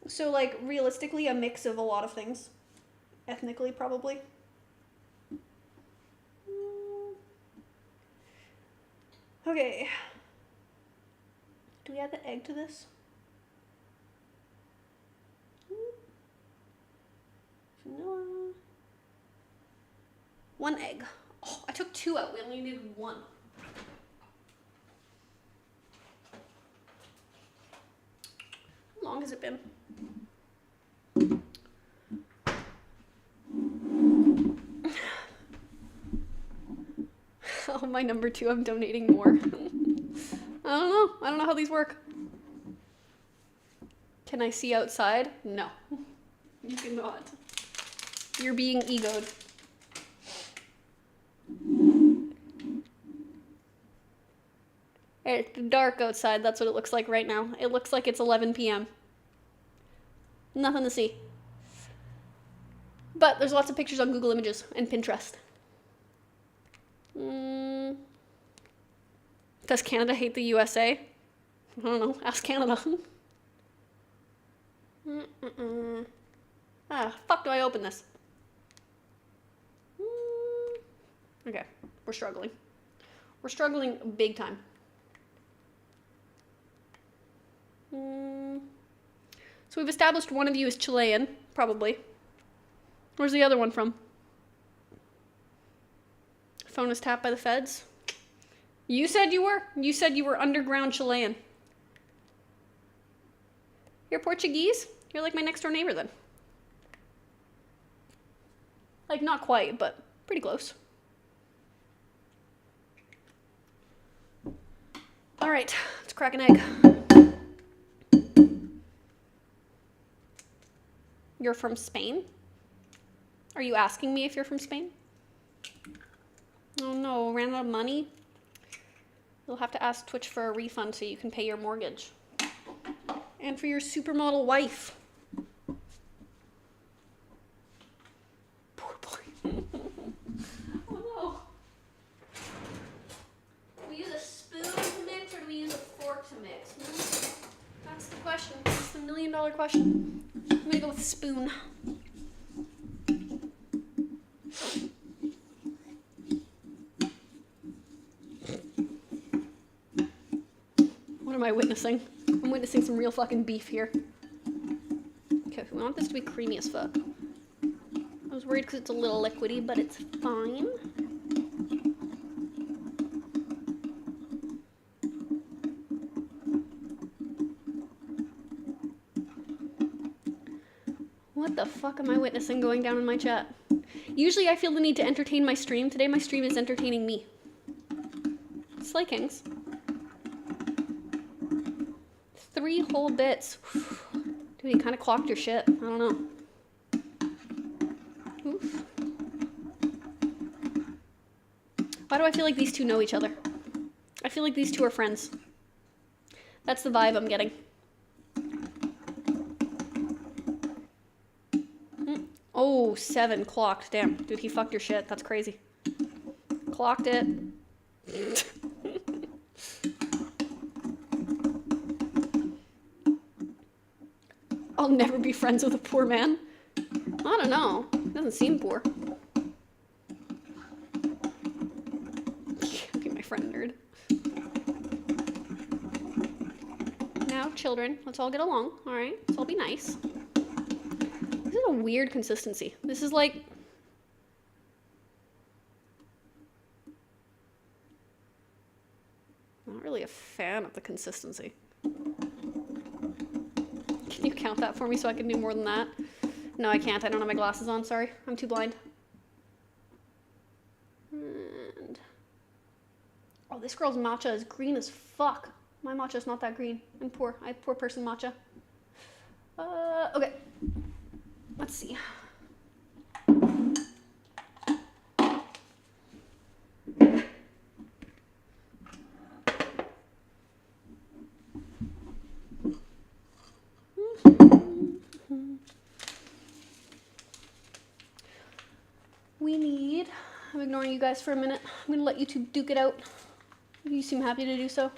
So, like, realistically, a mix of a lot of things. Ethnically, probably. Okay. Do we add the egg to this? Vanilla. 1 egg. Oh, I took 2 out. We only needed 1. How long has it been? Oh, my number 2, I'm donating more. I don't know how these work. Can I see outside? No. You cannot. You're being egoed. It's dark outside, that's what it looks like right now. It looks like it's 11 p.m. Nothing to see. But there's lots of pictures on Google Images and Pinterest. Does Canada hate the USA? I don't know. Ask Canada. Fuck do I open this? Okay. We're struggling. We're struggling big time. So we've established one of you is Chilean, probably. Where's the other one from? Phone is tapped by the feds. You said you were? You said you were underground Chilean. You're Portuguese? You're like my next door neighbor then. Like, not quite, but pretty close. All right, let's crack an egg. You're from Spain? Are you asking me if you're from Spain? Oh no, ran out of money? You'll have to ask Twitch for a refund so you can pay your mortgage. And for your supermodel wife. Poor boy. Oh no. Do we use a spoon to mix or do we use a fork to mix? That's the question. That's the $1 million question. I'm gonna go with a spoon. What am I witnessing? I'm witnessing some real fucking beef here. Okay, we want this to be creamy as fuck. I was worried because it's a little liquidy, but it's fine. What the fuck am I witnessing going down in my chat? Usually I feel the need to entertain my stream. Today my stream is entertaining me. Slay Kings. 3 whole bits. Dude, you kind of clocked your shit. I don't know. Oof. Why do I feel like these two know each other? I feel like these two are friends. That's the vibe I'm getting. Oh, 7 clocked. Damn, dude, he fucked your shit. That's crazy. Clocked it. I'll never be friends with a poor man. I don't know. Doesn't seem poor. Be my friend, nerd. now, children. Let's all get along, all right? Let's all be nice. This is a weird consistency. This is like... Not really a fan of the consistency. Can you count that for me so I can do more than that? No, I can't. I don't have my glasses on. Sorry. I'm too blind. And... Oh, this girl's matcha is green as fuck. My matcha's not that green. I'm poor. I have poor person matcha. Okay. Let's see. We need... I'm ignoring you guys for a minute. I'm going to let you two duke it out. You seem happy to do so.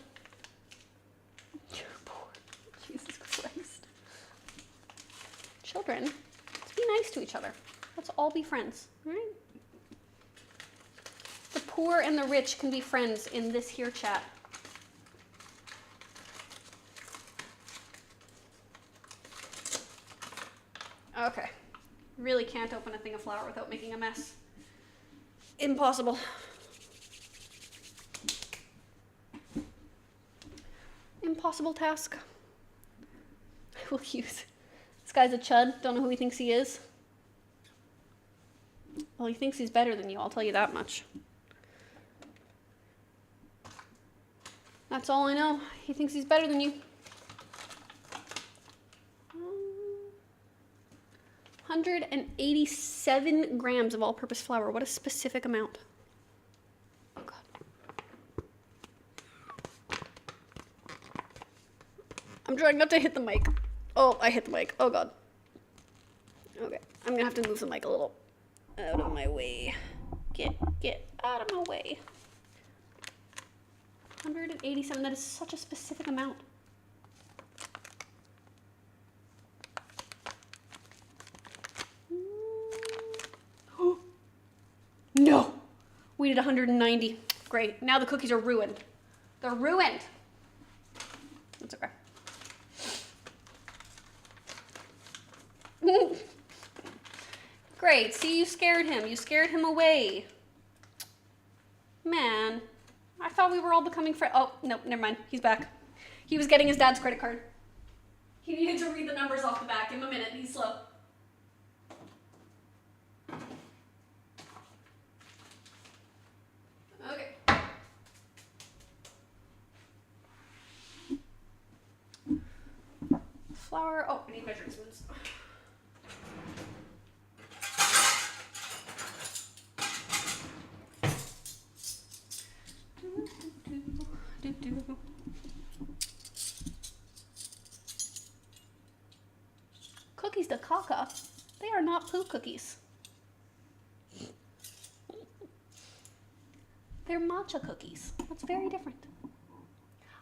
You're poor. Jesus Christ. Children, let's be nice to each other. Let's all be friends, all right? The poor and the rich can be friends in this here chat. Okay. Really can't open a thing of flour without making a mess. Impossible. Impossible task. I will use. This guy's a chud. Don't know who he thinks he is. Well, he thinks he's better than you, I'll tell you that much. That's all I know. He thinks he's better than you. 187 grams of all-purpose flour. What a specific amount. Oh, God. I'm trying not to hit the mic. Oh, I hit the mic. Oh, God. Okay. I'm gonna have to move the mic a little out of my way. Get out of my way. 187. That is such a specific amount. No! We did 190. Great. Now the cookies are ruined. They're ruined. That's okay. Great. See, you scared him. You scared him away. Man. I thought we were all becoming friends. Oh, no, never mind. He's back. He was getting his dad's credit card. He needed to read the numbers off the back. Give him a minute. He's slow. Okay. Flour. Oh, I need measuring spoons. Cookies de caca. They are not poo cookies. They're matcha cookies. That's very different.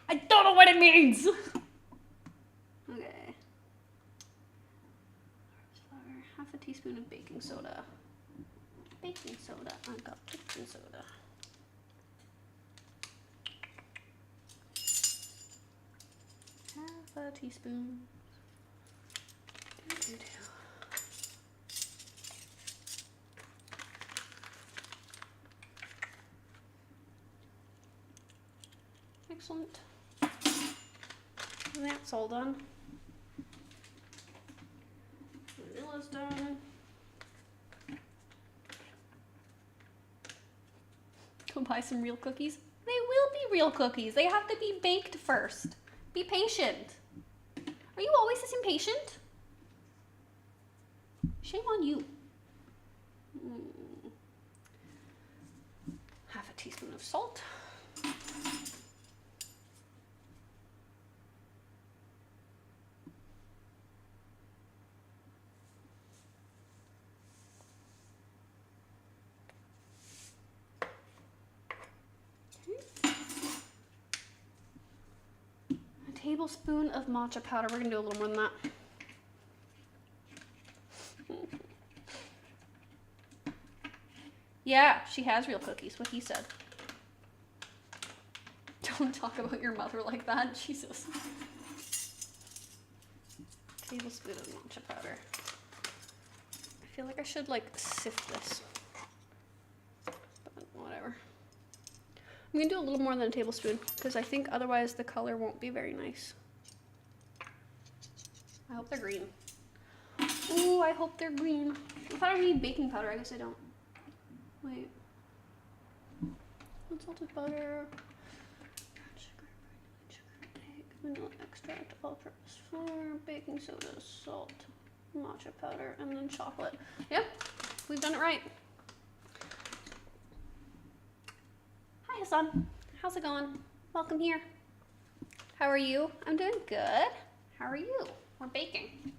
I don't know what it means. Okay. Flour, half a teaspoon of baking soda. Baking soda. I got baking soda. Half a teaspoon. Excellent. That's all done. Vanilla's done. Go buy some real cookies. They will be real cookies. They have to be baked first. Be patient. Are you always this impatient? Shame on you. Half a teaspoon of salt. A tablespoon of matcha powder. We're gonna do a little more than that. Yeah, she has real cookies, what he said. Don't talk about your mother like that, Jesus. tablespoon of matcha powder. I feel like I should like sift this, but whatever. I'm gonna do a little more than a tablespoon because I think otherwise the color won't be very nice. I hope they're green. Ooh, I hope they're green. I thought I would need baking powder. I guess I don't. Wait. Unsalted butter. Sugar, egg, vanilla extract, all-purpose flour, baking soda, salt, matcha powder, and then chocolate. Yep, we've done it right. Hi, Hassan. How's it going? Welcome here. How are you? I'm doing good. How are you? We're baking.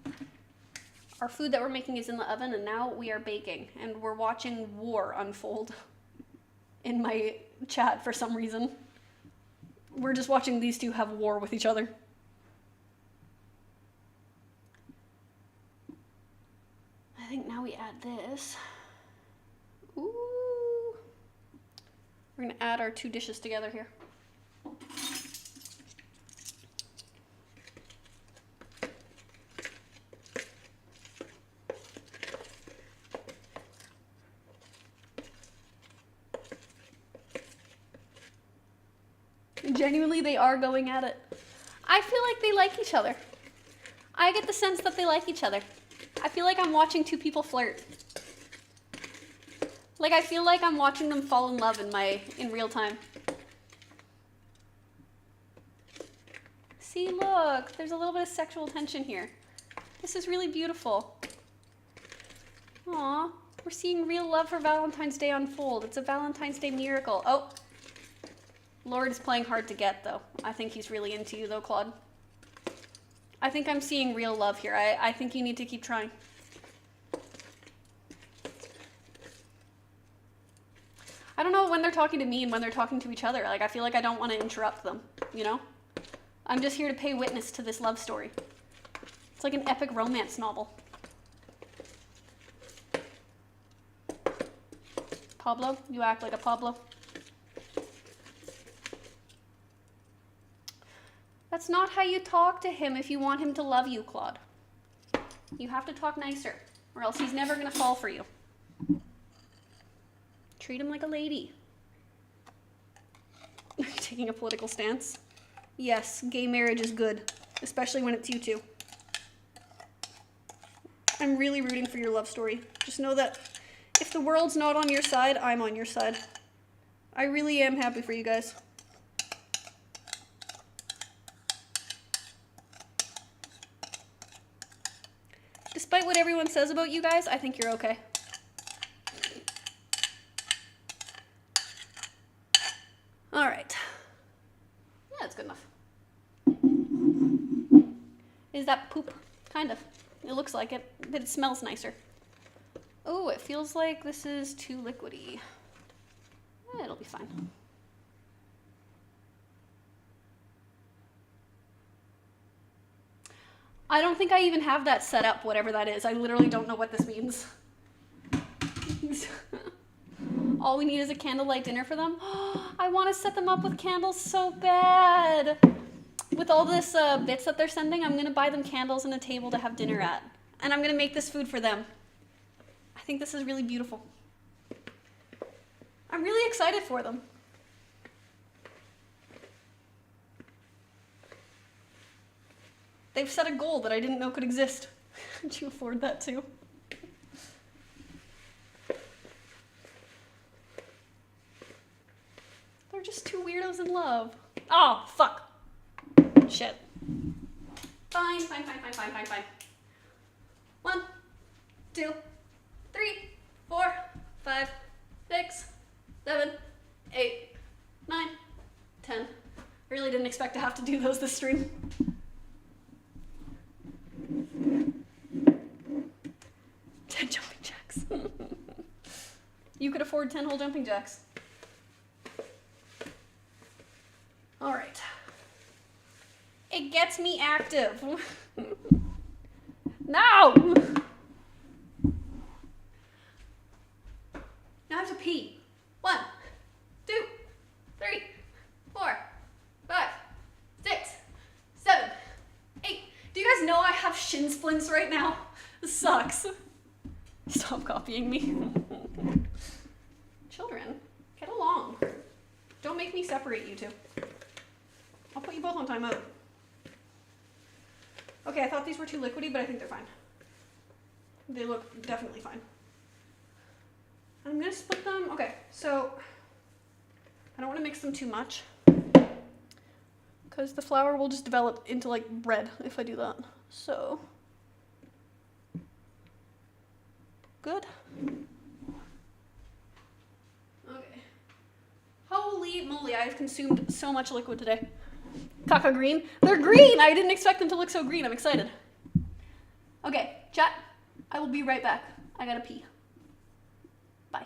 Our food that we're making is in the oven, and now we are baking, and we're watching war unfold in my chat for some reason. We're just watching these two have war with each other. I think now we add this. Ooh. We're gonna add our two dishes together here. Genuinely, they are going at it. I feel like they like each other. I get the sense that they like each other. I feel like I'm watching two people flirt. Like, I feel like I'm watching them fall in love in real time. See, look, there's a little bit of sexual tension here. This is really beautiful. Aw, we're seeing real love for Valentine's Day unfold. It's a Valentine's Day miracle. Oh. Lord is playing hard to get, though. I think he's really into you, though, Claude. I think I'm seeing real love here. I think you need to keep trying. I don't know when they're talking to me and when they're talking to each other. Like, I feel like I don't want to interrupt them, you know? I'm just here to pay witness to this love story. It's like an epic romance novel. Pablo, you act like a Pablo. That's not how you talk to him if you want him to love you, Claude. You have to talk nicer, or else he's never gonna fall for you. Treat him like a lady. Taking a political stance. Yes, gay marriage is good, especially when it's you two. I'm really rooting for your love story. Just know that if the world's not on your side, I'm on your side. I really am happy for you guys. Despite what everyone says about you guys, I think you're okay. All right. Yeah, that's good enough. Is that poop? Kind of. It looks like it, but it smells nicer. Oh, it feels like this is too liquidy. It'll be fine. I don't think I even have that set up, whatever that is. I literally don't know what this means. All we need is a candlelight dinner for them. I want to set them up with candles so bad. With all this bits that they're sending, I'm going to buy them candles and a table to have dinner at. And I'm going to make this food for them. I think this is really beautiful. I'm really excited for them. They've set a goal that I didn't know could exist. Could you afford that too? They're just two weirdos in love. Oh, fuck. Shit. Fine. 1, 2, 3, 4, 5, 6, 7, 8, 9, 10. I really didn't expect to have to do those this stream. 10 jumping jacks. You could afford 10 whole jumping jacks. All right. It gets me active. No! Now I have to pee. 1, 2, 3, 4, 5, 6, 7, 8. Do you guys know I have shin splints splints right now. This sucks. Stop copying me. Children, get along. Don't make me separate you two. I'll put you both on timeout. Okay, I thought these were too liquidy, but I think they're fine. They look definitely fine. I'm gonna split them. Okay, so I don't want to mix them too much because the flour will just develop into like bread if I do that. So, good. Okay. Holy moly, I have consumed so much liquid today. Caca green. They're green! I didn't expect them to look so green. I'm excited. Okay, chat. I will be right back. I gotta pee. Bye.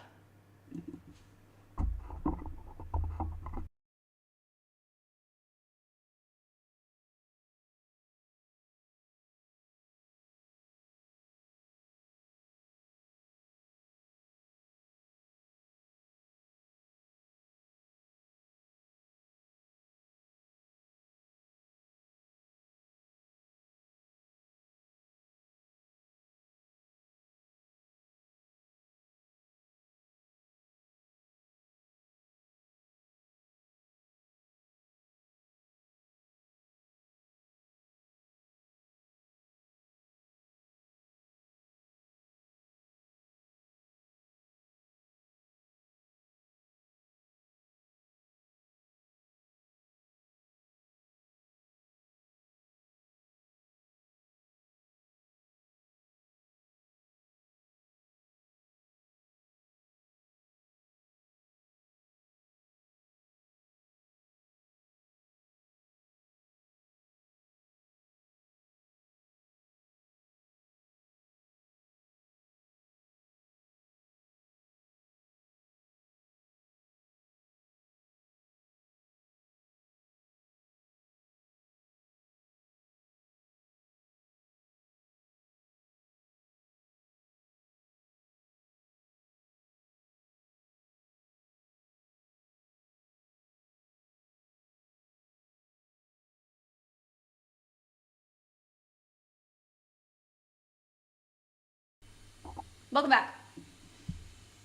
Welcome back.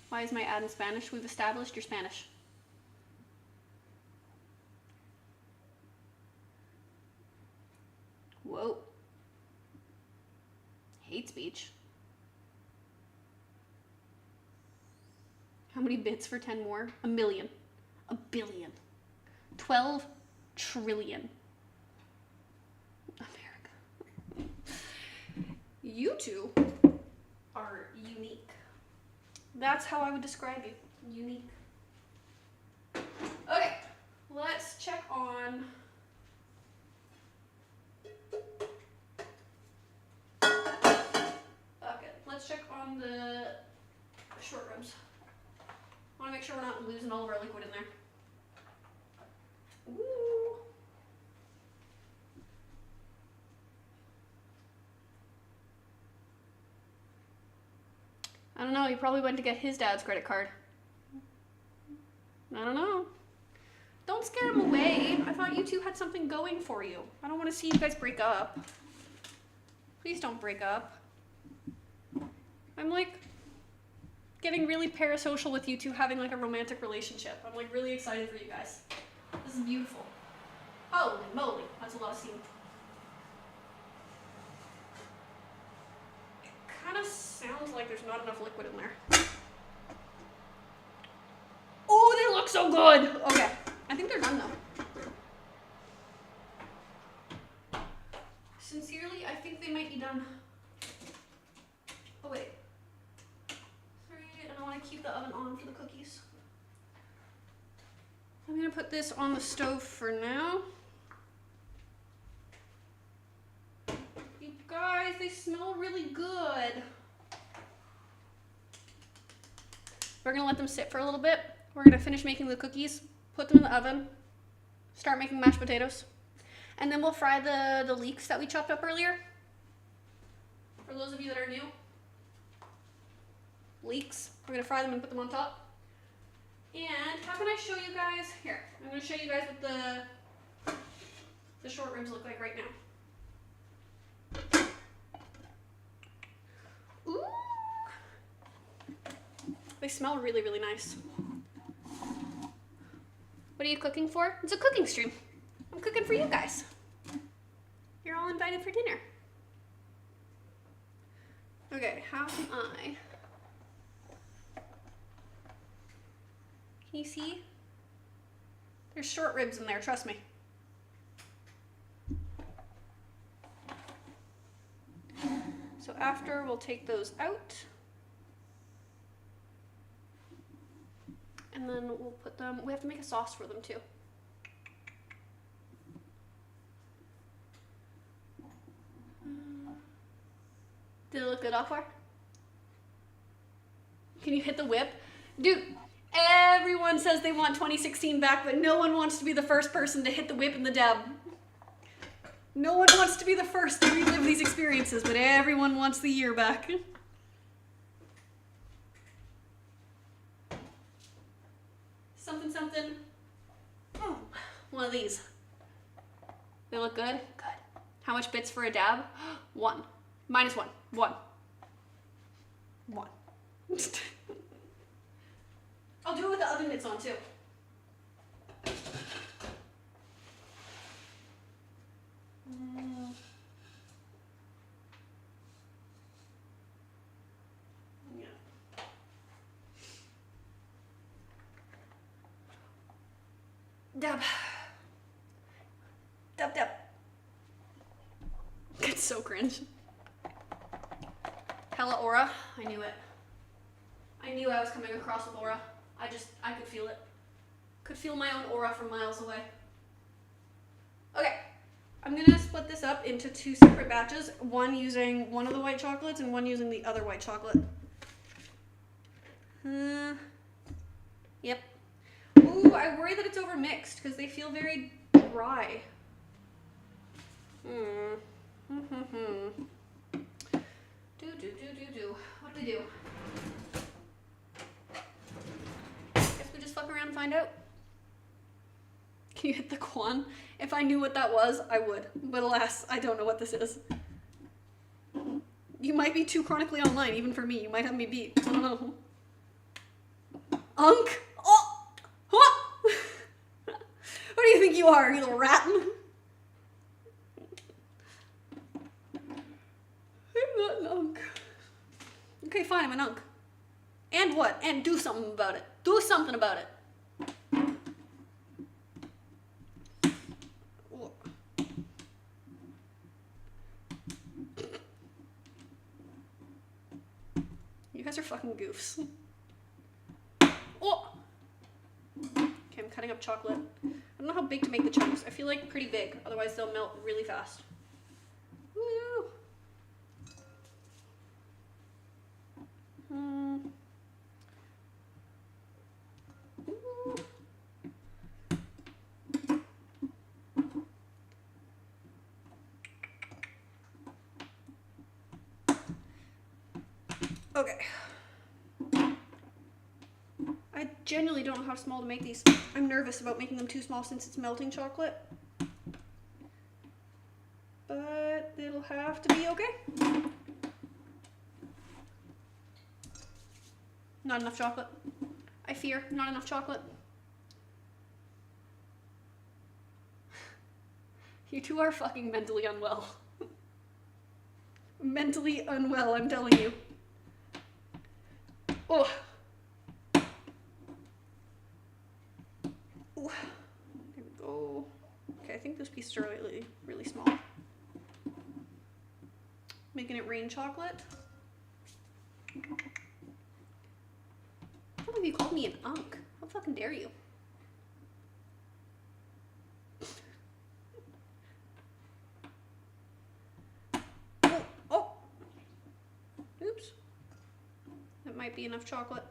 Why is my ad in Spanish? We've established you're Spanish. Whoa. Hate speech. How many bits for 10 more? A million. A billion. 12 trillion. America. You two are unique. That's how I would describe you. Unique. Okay, let's check on... Okay, let's check on the short ribs. I want to make sure we're not losing all of our liquid in there. Ooh. I don't know, he probably went to get his dad's credit card. I don't know. Don't scare him away. I thought you two had something going for you. I don't want to see you guys break up. Please don't break up. I'm like getting really parasocial with you two having like a romantic relationship. I'm like really excited for you guys. This is beautiful. Holy moly, that's a lot of steam. It kind of sounds like there's not enough liquid in there. Oh, they look so good. Okay, I think they're done though. Sincerely, I think they might be done. Oh wait. Sorry, and I want to keep the oven on for the cookies. I'm gonna put this on the stove for now. You guys, they smell really good. We're gonna let them sit for a little bit. We're gonna finish making the cookies, put them in the oven, start making mashed potatoes, and then we'll fry the leeks that we chopped up earlier. For those of you that are new, leeks, we're gonna fry them and put them on top. And how can I show you guys? Here, I'm gonna show you guys what the short ribs look like right now. They smell really, really nice. What are you cooking for? It's a cooking stream. I'm cooking for you guys. You're all invited for dinner. Okay, how can I... Can you see? There's short ribs in there, trust me. So after, we'll take those out. And then we'll put them, we have to make a sauce for them too. Did it look good, Alfar? Can you hit the whip? Dude, everyone says they want 2016 back, but no one wants to be the first person to hit the whip in the dab. No one wants to be the first to relive these experiences, but everyone wants the year back. Something, something. Oh, one of these. They look good? Good. How much bits for a dab? 1. -1. 1. 1. I'll do it with the oven mitts on too. Yeah. Dab. Dab, dab. It's so cringe. Hella aura. I knew it. I knew I was coming across with aura. I could feel it. Could feel my own aura from miles away. Okay. I'm gonna split this up into 2 separate batches. One using one of the white chocolates and one using the other white chocolate. Yep. Ooh, I worry that it's overmixed because they feel very dry. Do. What do we do? Guess we just fuck around and find out. Can you hit the Quan? If I knew what that was, I would. But alas, I don't know what this is. You might be too chronically online, even for me. You might have me beat. I don't know. Unk? Oh! What? Who do you think you are, you little rat? I'm not an unk. Okay, fine, I'm an unk. And what? And do something about it. Do something about it. You guys are fucking goofs. Oh! Okay, I'm cutting up chocolate. I don't know how big to make the chunks. I feel like pretty big, otherwise they'll melt really fast. Woo! Ooh. Okay. I genuinely don't know how small to make these. I'm nervous about making them too small since it's melting chocolate. But it'll have to be okay. Not enough chocolate. I fear not enough chocolate. You two are fucking mentally unwell. Mentally unwell, I'm telling you. Oh. Ooh. There we go. Okay, I think those pieces are really, really small. Making it rain chocolate. I can't believe you called me an unk. How fucking dare you? Oh, oh. Oops. That might be enough chocolate.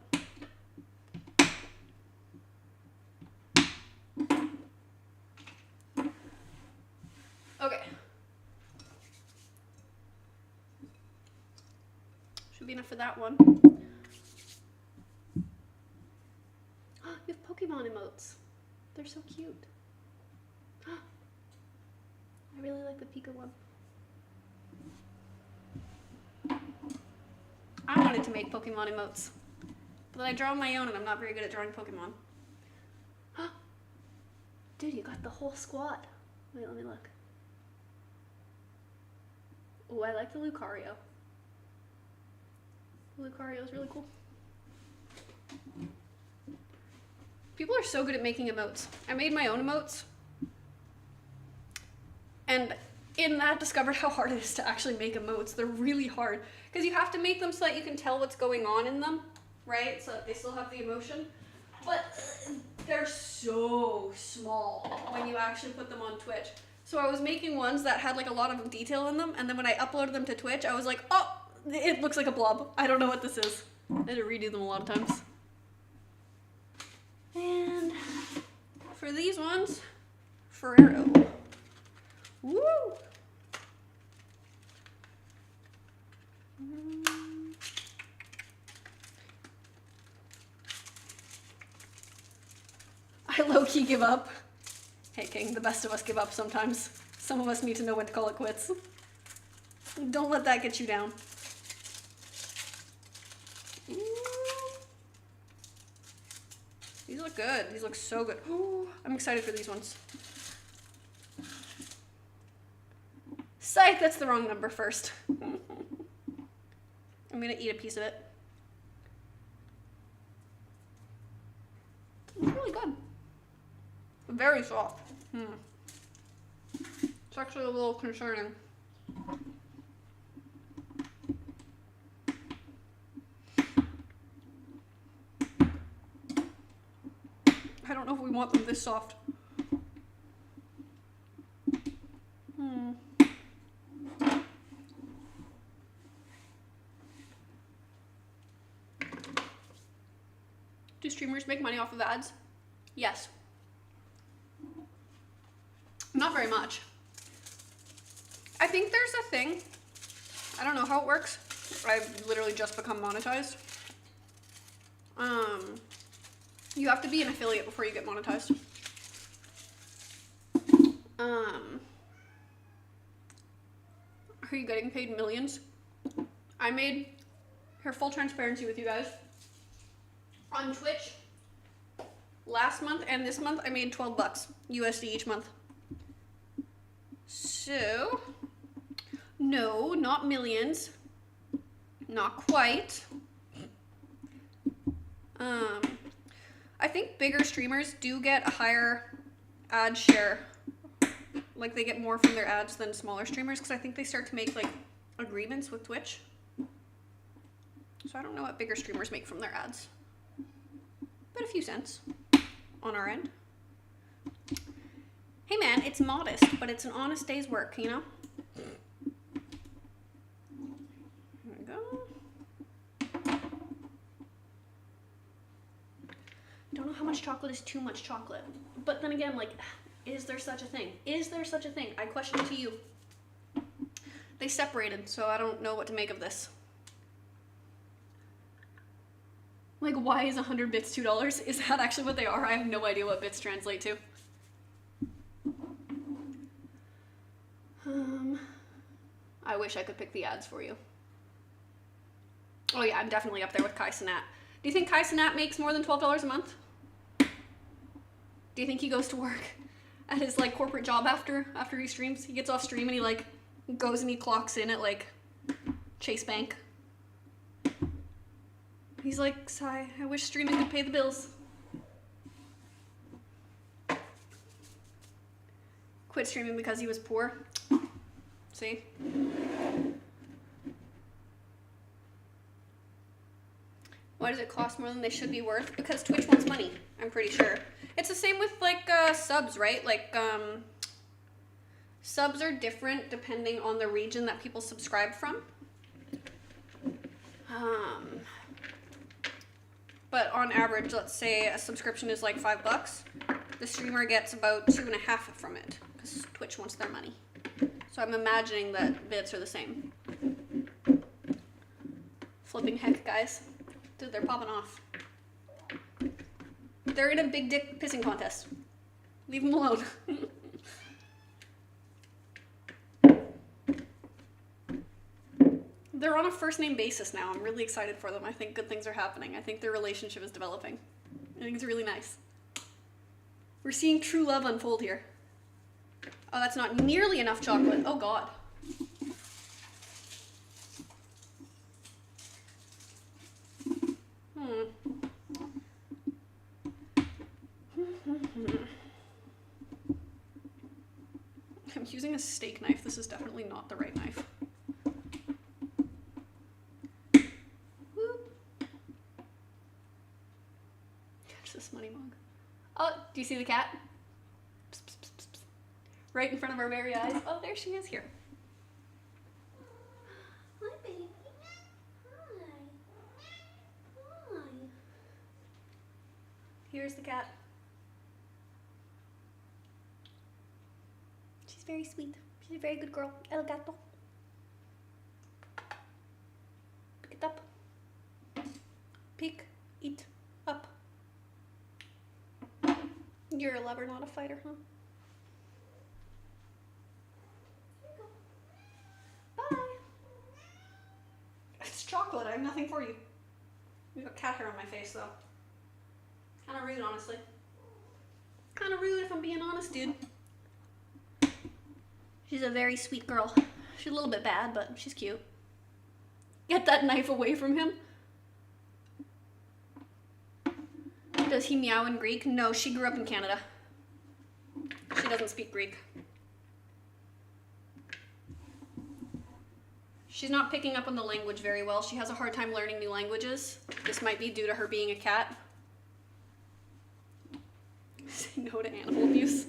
Okay. Should be enough for that one. You have Pokemon emotes. They're so cute. I really like the Pika one. I wanted to make Pokemon emotes, but But I draw my own and I'm not very good at drawing Pokemon. Dude, you got the whole squad. Wait, let me look. Oh, I like the Lucario. Lucario is really cool. People are so good at making emotes. I made my own emotes. And in that, discovered how hard it is to actually make emotes. They're really hard. Because you have to make them so that you can tell what's going on in them, right? So that they still have the emotion. But they're so small when you actually put them on Twitch. So I was making ones that had like a lot of detail in them, and then when I uploaded them to Twitch, I was like, oh, it looks like a blob. I don't know what this is. I had to redo them a lot of times. And for these ones, Ferrero. Woo! I low-key give up. Hey King, the best of us give up sometimes. Some of us need to know when to call it quits. Don't let that get you down. These look good. These look so good. Ooh, I'm excited for these ones. Psych, that's the wrong number first. I'm gonna eat a piece of it. It's really good. Very soft. It's actually a little concerning. I don't know if we want them this soft. Do streamers make money off of ads? Yes. Not very much. I think there's a thing. I don't know how it works. I've literally just become monetized. You have to be an affiliate before you get monetized. Are you getting paid millions? I made, here, full transparency with you guys. On Twitch, last month and this month, I made 12 bucks USD each month. So, no, not millions. Not quite. I think bigger streamers do get a higher ad share. Like they get more from their ads than smaller streamers because I think they start to make like agreements with Twitch. So I don't know what bigger streamers make from their ads. But a few cents on our end. Hey man, it's modest, but it's an honest day's work, you know? There we go. Don't know how much chocolate is too much chocolate. But then again, like, is there such a thing? Is there such a thing? I question to you. They separated, so I don't know what to make of this. Like, why is 100 bits $2? Is that actually what they are? I have no idea what bits translate to. I wish I could pick the ads for you. Oh yeah, I'm definitely up there with Kai Cenat. Do you think Kai Cenat makes more than $12 a month? Do you think he goes to work at his like corporate job after he streams? He gets off stream and he like goes and he clocks in at like Chase Bank. He's like, sigh, I wish streaming could pay the bills. Quit streaming because he was poor. See? Why does it cost more than they should be worth? Because Twitch wants money, I'm pretty sure. It's the same with like subs, right? Like subs are different depending on the region that people subscribe from. But on average, let's say a subscription is like $5. The streamer gets about 2.5 from it because Twitch wants their money. So I'm imagining that bits are the same. Flipping heck, guys. Dude, they're popping off. They're in a big dick pissing contest. Leave them alone. They're on a first name basis now. I'm really excited for them. I think good things are happening. I think their relationship is developing. I think it's really nice. We're seeing true love unfold here. Oh, that's not nearly enough chocolate. Oh, God. I'm using a steak knife. This is definitely not the right knife. Whoop. Catch this money mug. Oh, do you see the cat? Psst, psst, psst, psst. Right in front of our very eyes. Oh, there she is here. Hi, baby. Hi. Hi. Here's the cat. She's very sweet. She's a very good girl. El gato. Pick it up. Pick it up. You're a lover, not a fighter, huh? Here you go. Bye. It's chocolate. I have nothing for you. You got cat hair on my face, though. Kind of rude, honestly. Kind of rude, if I'm being honest, dude. She's a very sweet girl. She's a little bit bad, but she's cute. Get that knife away from him. Does he meow in Greek? No, she grew up in Canada. She doesn't speak Greek. She's not picking up on the language very well. She has a hard time learning new languages. This might be due to her being a cat. Say no to animal abuse.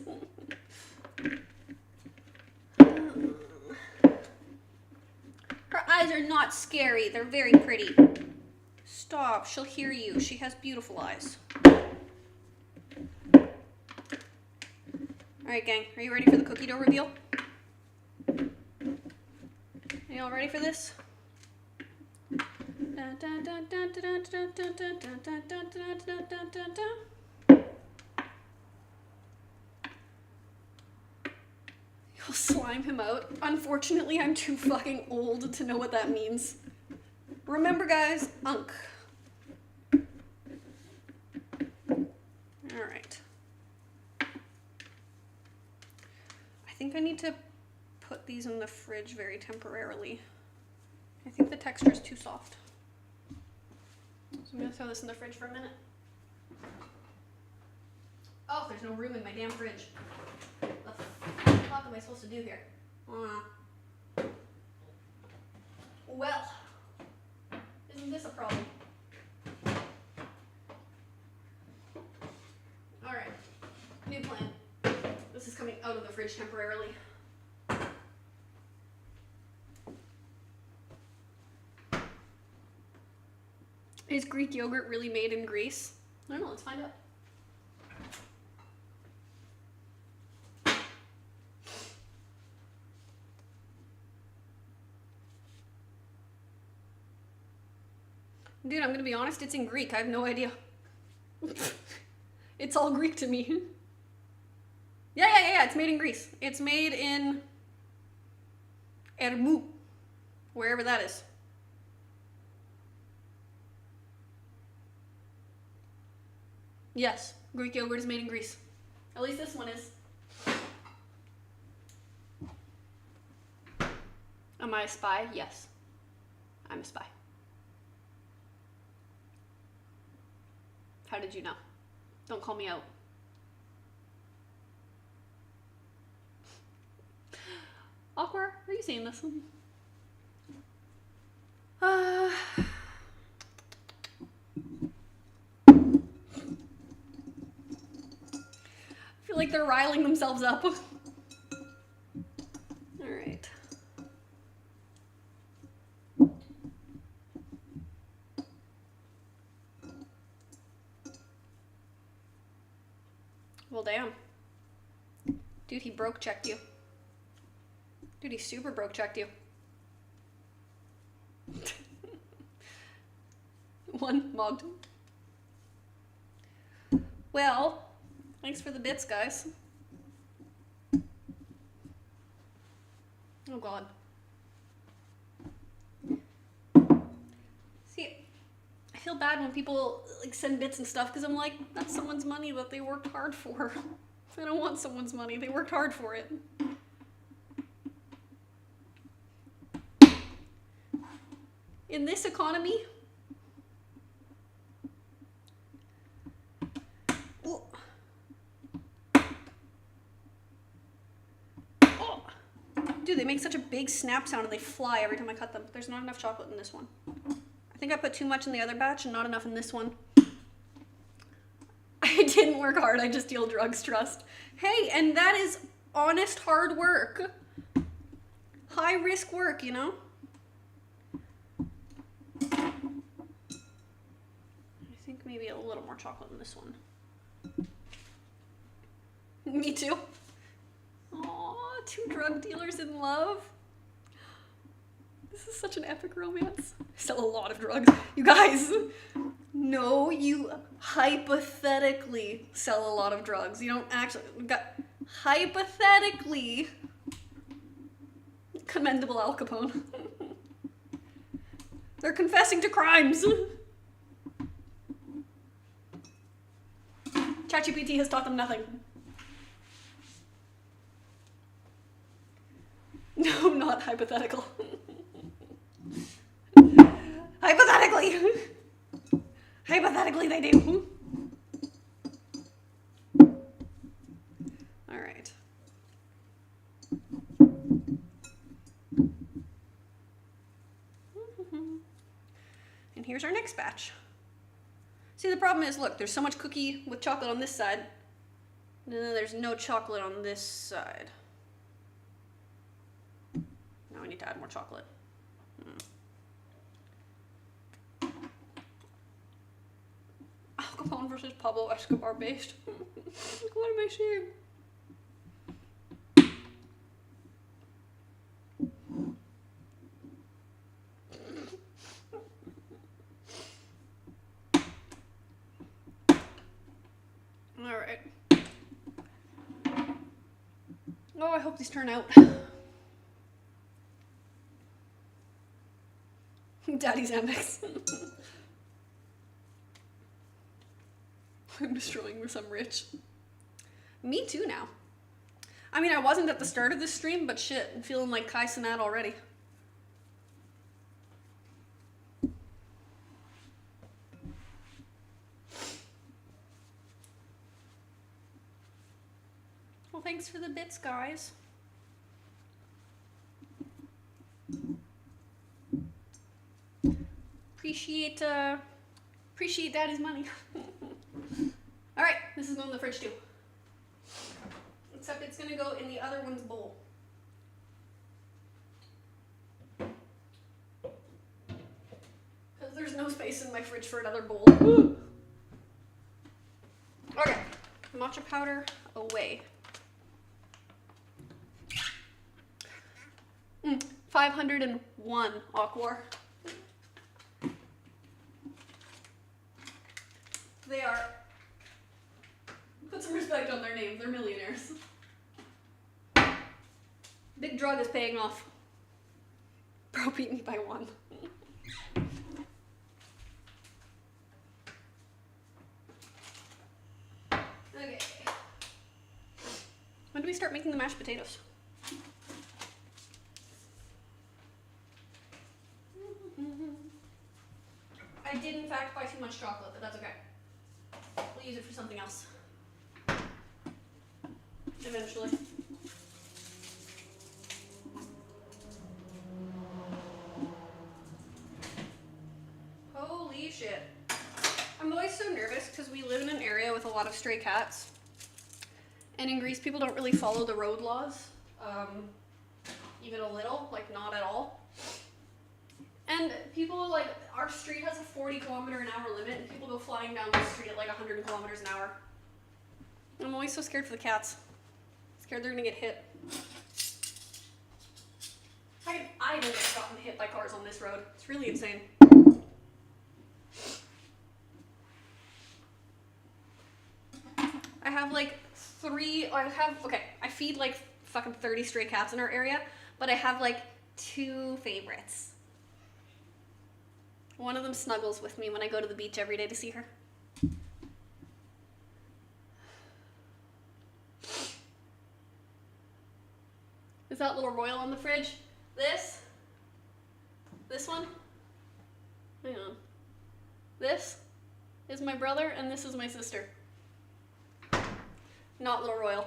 Her eyes are not scary. They're very pretty. Stop. She'll hear you. She has beautiful eyes. Alright, gang. Are you ready for the cookie dough reveal? Are you all ready for this? You'll slime him out. Unfortunately, I'm too fucking old to know what that means. Remember, guys, Unk. Alright. I think I need to put these in the fridge very temporarily. I think the texture is too soft. So I'm gonna throw this in the fridge for a minute. Oh, there's no room in my damn fridge. What the fuck am I supposed to do here? Well, isn't this a problem? Alright, new plan. This is coming out of the fridge temporarily. Is Greek yogurt really made in Greece? I don't know, let's find out. Dude, I'm gonna be honest, it's in Greek. I have no idea. It's all Greek to me. Yeah, it's made in Greece. It's made in Ermou, wherever that is. Yes, Greek yogurt is made in Greece. At least this one is. Am I a spy? Yes. I'm a spy. How did you know? Don't call me out. Awkward, are you seeing this? I feel like they're riling themselves up. All right. Well, damn. Dude, he broke checked you. Dude, he super broke checked you. One mugged. Well, thanks for the bits, guys. Oh, God. feel bad when people like send bits and stuff because I'm like, that's someone's money that they worked hard for. I don't want someone's money. They worked hard for it. In this economy, oh. Oh. Dude, they make such a big snap sound and they fly every time I cut them. There's not enough chocolate in this one. I think I put too much in the other batch and not enough in this one. I didn't work hard, I just deal drugs, trust. Hey, and that is honest hard work. High risk work, you know? I think maybe a little more chocolate in this one. Me too. Aw, 2 drug dealers in love. This is such an epic romance. I sell a lot of drugs. You guys, no, you hypothetically sell a lot of drugs. You don't actually, hypothetically. Commendable Al Capone. They're confessing to crimes. ChatGPT has taught them nothing. No, not hypothetical. Hypothetically. Hypothetically, they do. All right. And here's our next batch. See, the problem is, look, there's so much cookie with chocolate on this side, and then there's no chocolate on this side. Now we need to add more chocolate. Al Capone versus Pablo Escobar based. What am I seeing? All right. Oh, I hope these turn out. Daddy's Amex. I'm destroying some rich. Me too now. I mean, I wasn't at the start of this stream, but shit, I'm feeling like Kai Cenat already. Well, thanks for the bits, guys. Appreciate Daddy's money. All right, this is going in the fridge too. Except it's gonna go in the other one's bowl. Because there's no space in my fridge for another bowl. Okay, matcha powder away. 501 Aquar. They are. Put some respect on their name. They're millionaires. Big drug is paying off. Bro beat me by 1. Okay. When do we start making the mashed potatoes? I did in fact buy too much chocolate, but that's okay. We'll use it for something else. Eventually. Holy shit. I'm always so nervous because we live in an area with a lot of stray cats. And in Greece, people don't really follow the road laws. Even a little, like not at all. And people, like, our street has a 40km/h limit, and people go flying down the street at like 100 km/h. I'm always so scared for the cats. Scared they're gonna get hit. I haven't gotten hit by cars on this road. It's really insane. I have like I feed like fucking 30 stray cats in our area, but I have like 2 favorites. One of them snuggles with me when I go to the beach every day to see her. Is that little royal on the fridge? This one? Hang on. This is my brother and this is my sister. Not little royal.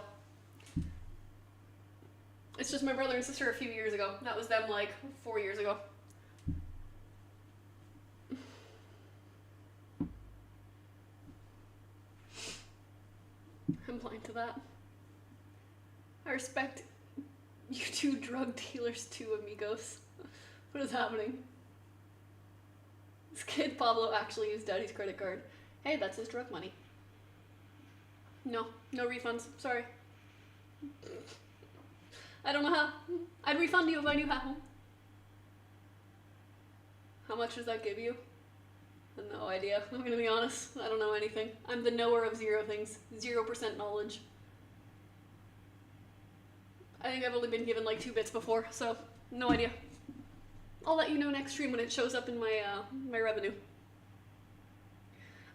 It's just my brother and sister a few years ago. That was them like 4 years ago. I'm blind to that. I respect you two drug dealers too, amigos. What is happening? This kid Pablo actually used daddy's credit card. Hey, that's his drug money. No refunds. Sorry. I don't know how. I'd refund you if I knew how. How much does that give you? No idea. I'm gonna be honest. I don't know anything. I'm the knower of zero things. 0% knowledge. I think I've only been given like 2 bits before, so no idea. I'll let you know next stream when it shows up in my my revenue.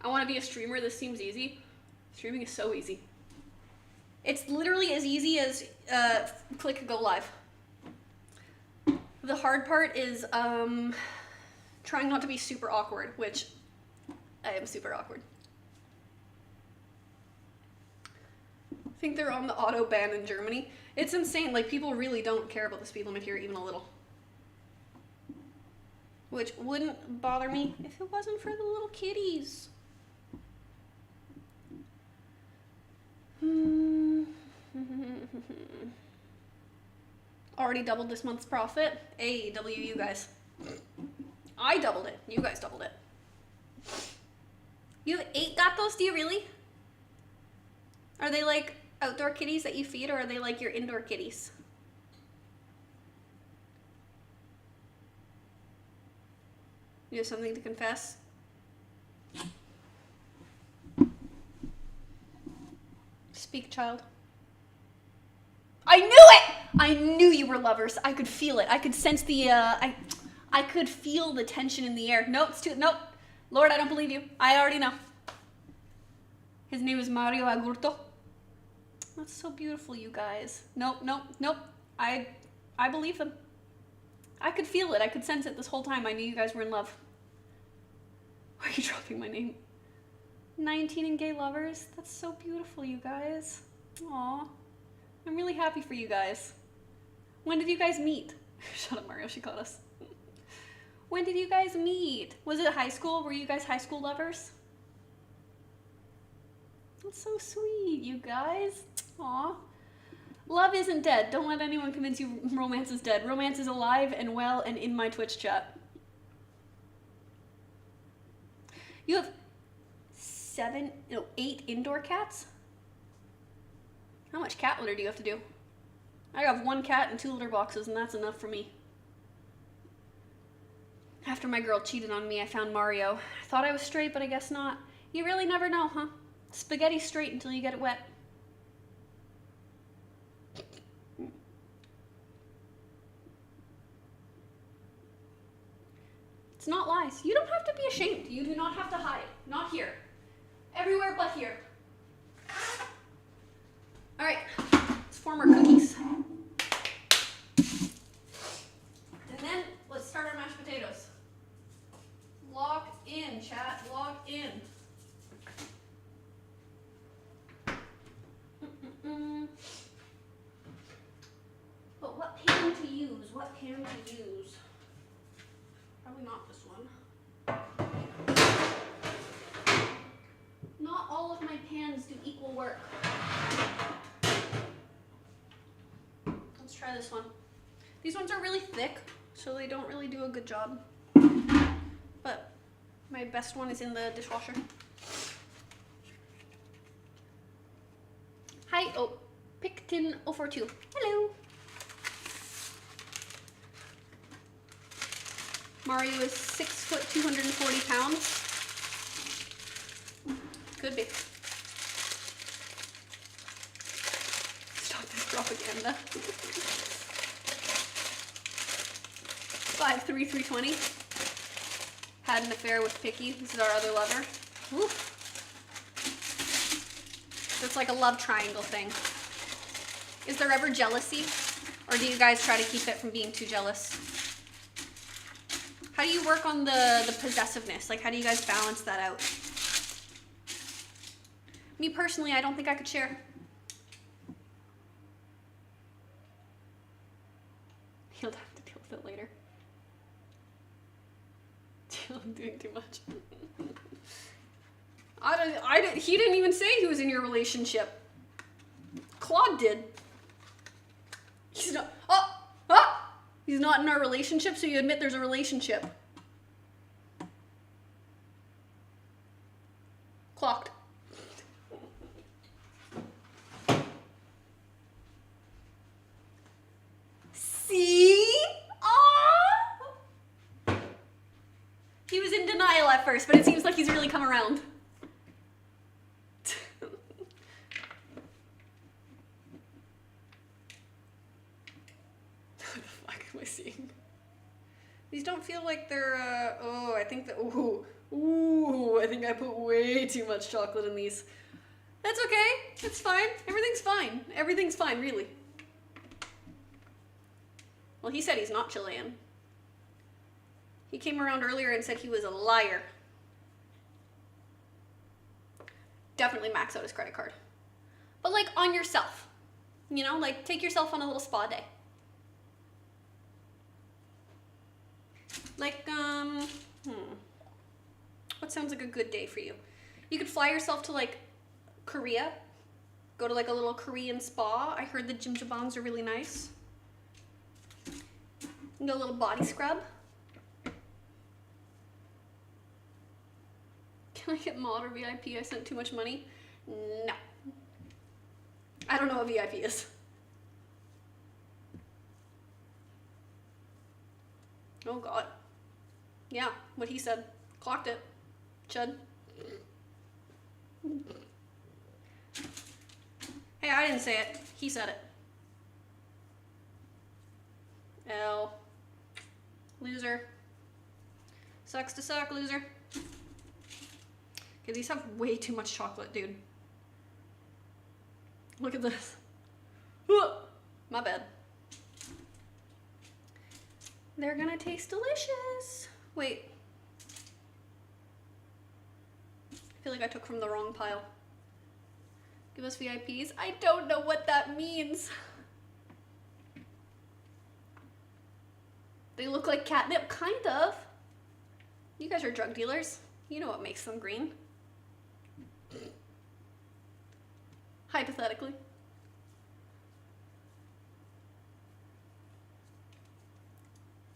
I want to be a streamer. This seems easy. Streaming is so easy. It's literally as easy as click go live. The hard part is trying not to be super awkward, which I am super awkward. I think they're on the auto ban in Germany. It's insane. Like, people really don't care about the speed limit here even a little. Which wouldn't bother me if it wasn't for the little kitties. Already doubled this month's profit. Hey, W you guys. I doubled it. You guys doubled it. You have 8 gatos? Do you really? Are they like outdoor kitties that you feed, or are they like your indoor kitties? You have something to confess? Speak, child. I knew it! I knew you were lovers. I could feel it. I could sense the, I could feel the tension in the air. Nope, it's too, nope. Lord, I don't believe you. I already know. His name is Mario Agurto. That's so beautiful, you guys. Nope. I believe them. I could feel it. I could sense it this whole time. I knew you guys were in love. Why are you dropping my name? 19 and gay lovers. That's so beautiful, you guys. Aw. I'm really happy for you guys. When did you guys meet? Shut up, Mario. She caught us. When did you guys meet? Was it high school? Were you guys high school lovers? That's so sweet, you guys. Aw. Love isn't dead. Don't let anyone convince you romance is dead. Romance is alive and well and in my Twitch chat. You have 8 indoor cats? How much cat litter do you have to do? I have 1 cat and 2 litter boxes, and that's enough for me. After my girl cheated on me, I found Mario. I thought I was straight, but I guess not. You really never know, huh? Spaghetti's straight until you get it wet. It's not lies. You don't have to be ashamed. You do not have to hide. Not here. Everywhere but here. All right, let's form our cookies. And then let's start our mashed potatoes. Lock in, chat. Lock in. But what pan to use? What pan to use? Probably not this one. Not all of my pans do equal work. Let's try this one. These ones are really thick, so they don't really do a good job. But my best one is in the dishwasher. Hi, oh, Pictin042. Hello. Mario is 6 foot, 240 pounds. Could be. Stop this propaganda. 5'3", 320. had an affair with Picky. This is our other lover. Woo. So it's like a love triangle thing. Is there ever jealousy? Or do you guys try to keep it from being too jealous? How do you work on the possessiveness? Like, how do you guys balance that out? Me personally, I don't think I could share. He'll have to deal with it later. I'm doing too much. He didn't even say he was in your relationship. Claude did. He's not. He's not in our relationship, so you admit there's a relationship. Clocked. See? Aww. He was in denial at first, but it seems like he's really come around. What the fuck am I seeing? These don't feel like they're, I think that, I think I put way too much chocolate in these. That's okay. It's fine. Everything's fine. Everything's fine, really. Well, he said he's not Chilean. He came around earlier and said he was a liar. Definitely max out his credit card. But like on yourself. You know, like take yourself on a little spa day. Like, what sounds like a good day for you? You could fly yourself to like Korea. Go to like a little Korean spa. I heard the jjimjilbangs are really nice. And get a little body scrub. Can I get mod or VIP? I sent too much money. No. I don't know what VIP is. Oh God. Yeah, what he said. Clocked it. Chud. Hey, I didn't say it. He said it. L. Loser. Sucks to suck, loser. Okay, these have way too much chocolate, dude. Look at this. My bad. They're gonna taste delicious. Wait. I feel like I took from the wrong pile. Give us VIPs. I don't know what that means. They look like catnip, kind of. You guys are drug dealers. You know what makes them green. Hypothetically.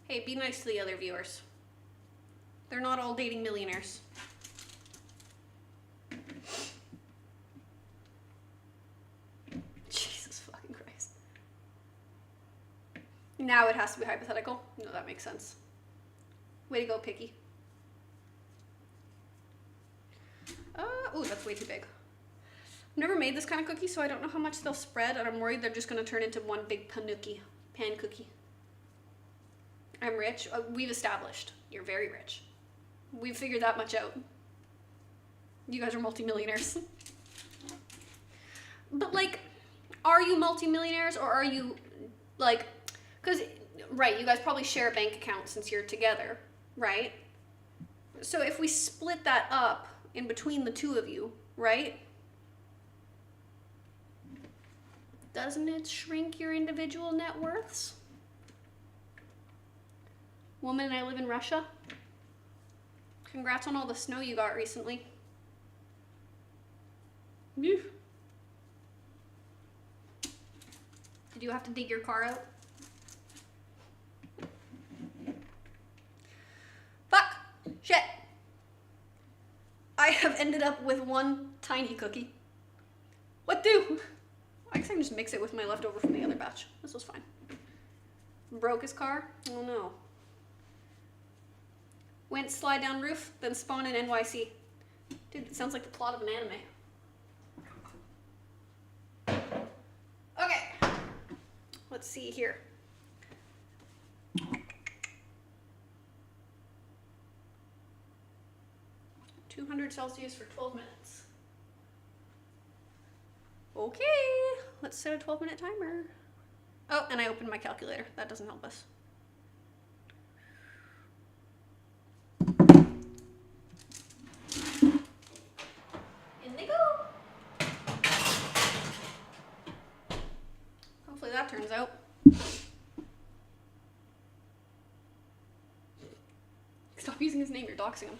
Hey, be nice to the other viewers. They're not all dating millionaires. Jesus fucking Christ. Now it has to be hypothetical? No, that makes sense. Way to go, Picky. Ooh, that's way too big. I've never made this kind of cookie, so I don't know how much they'll spread, and I'm worried they're just going to turn into one big pan cookie. I'm rich. We've established. You're very rich. We've figured that much out. You guys are multimillionaires. But, like, are you multimillionaires, or are you, like, because, right, you guys probably share a bank account since you're together, right? So if we split that up in between the two of you, right? Doesn't it shrink your individual net worths? Woman, I live in Russia. Congrats on all the snow you got recently. Did you have to dig your car out? Fuck! Shit! I have ended up with one tiny cookie. What do? I guess I can just mix it with my leftover from the other batch. This was fine. Broke his car? Oh no. Went slide down roof, then spawn in NYC. Dude, it sounds like the plot of an anime. Okay. Let's see here. 200 Celsius for 12 minutes. Okay, let's set a 12-minute timer. Oh, and I opened my calculator. That doesn't help us. In they go. Hopefully that turns out. Stop using his name, you're doxing him.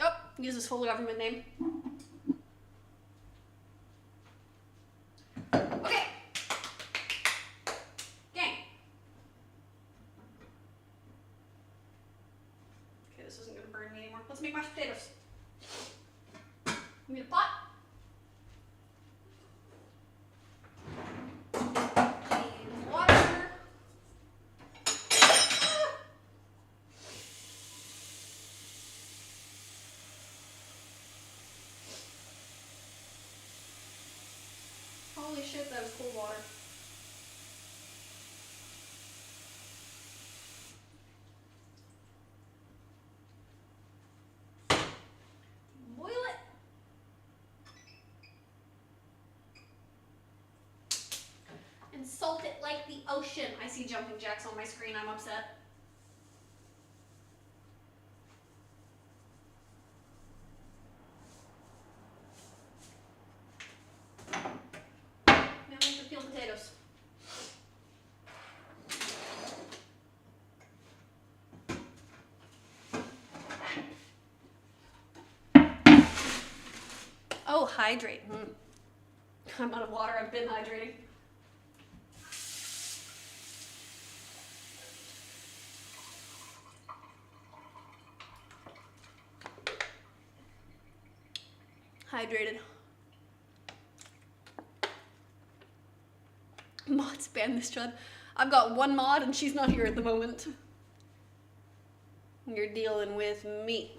Oh, use his full government name. Okay. Gang. Okay, this isn't gonna burn me anymore. Let's make mashed potatoes. We need a pot. Need water. Holy shit, that was cold water. Boil it. And salt it like the ocean. I see jumping jacks on my screen, I'm upset. Now we have to peel potatoes. Oh, hydrate. I'm out of water, I've been hydrating. Hydrated. Mods ban this chud. I've got one mod and she's not here at the moment. You're dealing with me.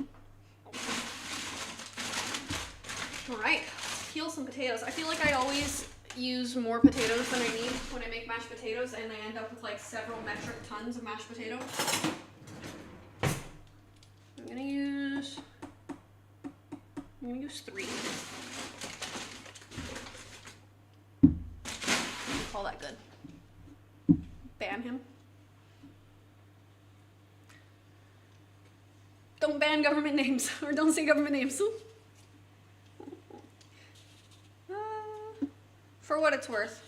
Alright, let's peel some potatoes. I feel like I always use more potatoes than I need when I make mashed potatoes, and I end up with like several metric tons of mashed potato. I'm gonna use 3. Call that good. Ban him. Don't ban government names, or don't say government names. For what it's worth.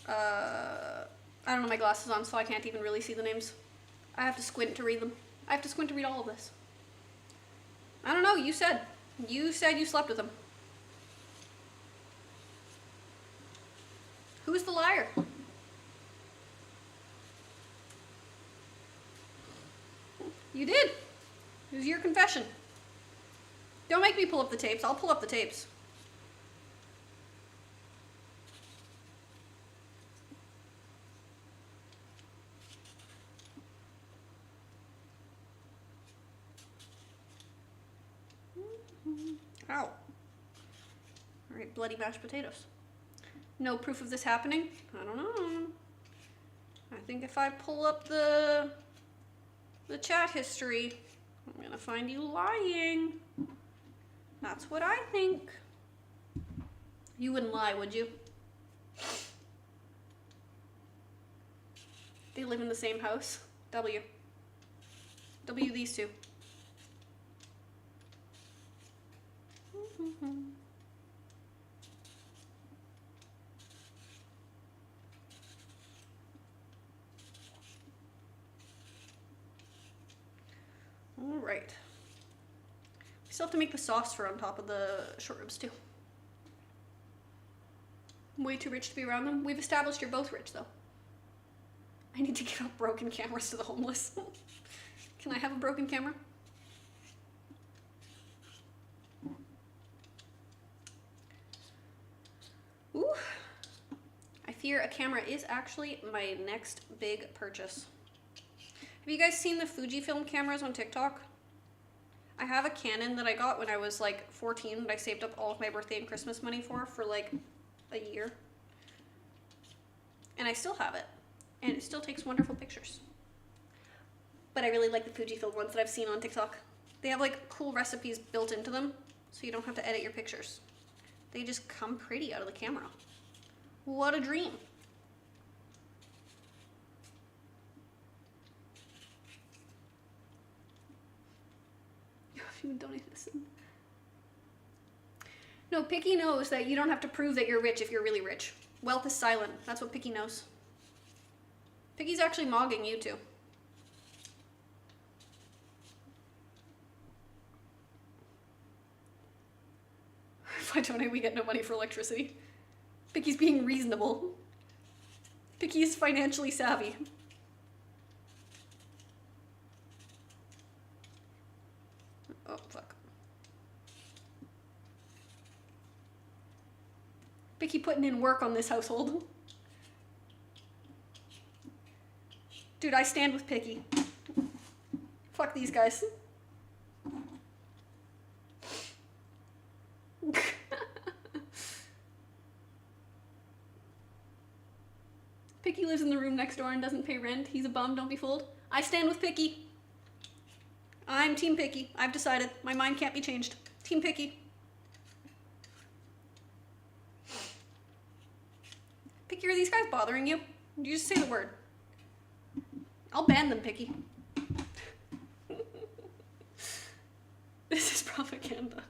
I don't have my glasses on, so I can't even really see the names. I have to squint to read them. I have to squint to read all of this. I don't know, you said. You said you slept with them. Who's the liar? You did. It was your confession. Don't make me pull up the tapes. I'll pull up the tapes. Ow. Alright, bloody mashed potatoes. No proof of this happening? I don't know. I think if I pull up the chat history, I'm gonna find you lying. That's what I think. You wouldn't lie, would you? They live in the same house. W these two. All right. We still have to make the sauce for on top of the short ribs too. I'm way too rich to be around them. We've established you're both rich though. I need to give out broken cameras to the homeless. Can I have a broken camera? Ooh. I fear a camera is actually my next big purchase. Have you guys seen the Fujifilm cameras on TikTok? I have a Canon that I got when I was like 14 that I saved up all of my birthday and Christmas money for like a year. And I still have it. And it still takes wonderful pictures. But I really like the Fujifilm ones that I've seen on TikTok. They have like cool recipes built into them, so you don't have to edit your pictures. They just come pretty out of the camera. What a dream. You don't even listen. No, Picky knows that you don't have to prove that you're rich if you're really rich. Wealth is silent. That's what Picky knows. Picky's actually mogging you too. If I donate, we get no money for electricity. Picky's being reasonable. Picky is financially savvy. Oh, fuck. Picky putting in work on this household. Dude, I stand with Picky. Fuck these guys. Picky lives in the room next door and doesn't pay rent. He's a bum, don't be fooled. I stand with Picky. I'm Team Picky. I've decided. My mind can't be changed. Team Picky. Picky, are these guys bothering you? You just say the word. I'll ban them, Picky. This is propaganda.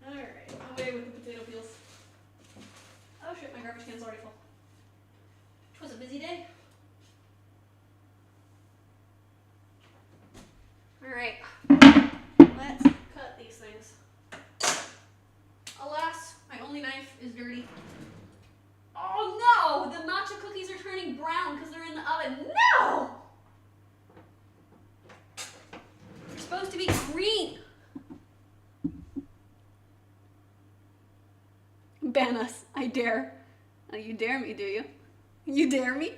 Alright, away with the potato peels. Oh shit, my garbage can's already full. It was a busy day. Alright, let's cut these things. Alas, my only knife is dirty. Oh no! The matcha cookies are turning brown because they're in the oven. No! They're supposed to be green. Ban us. I dare. Oh, you dare me, do you? You dare me?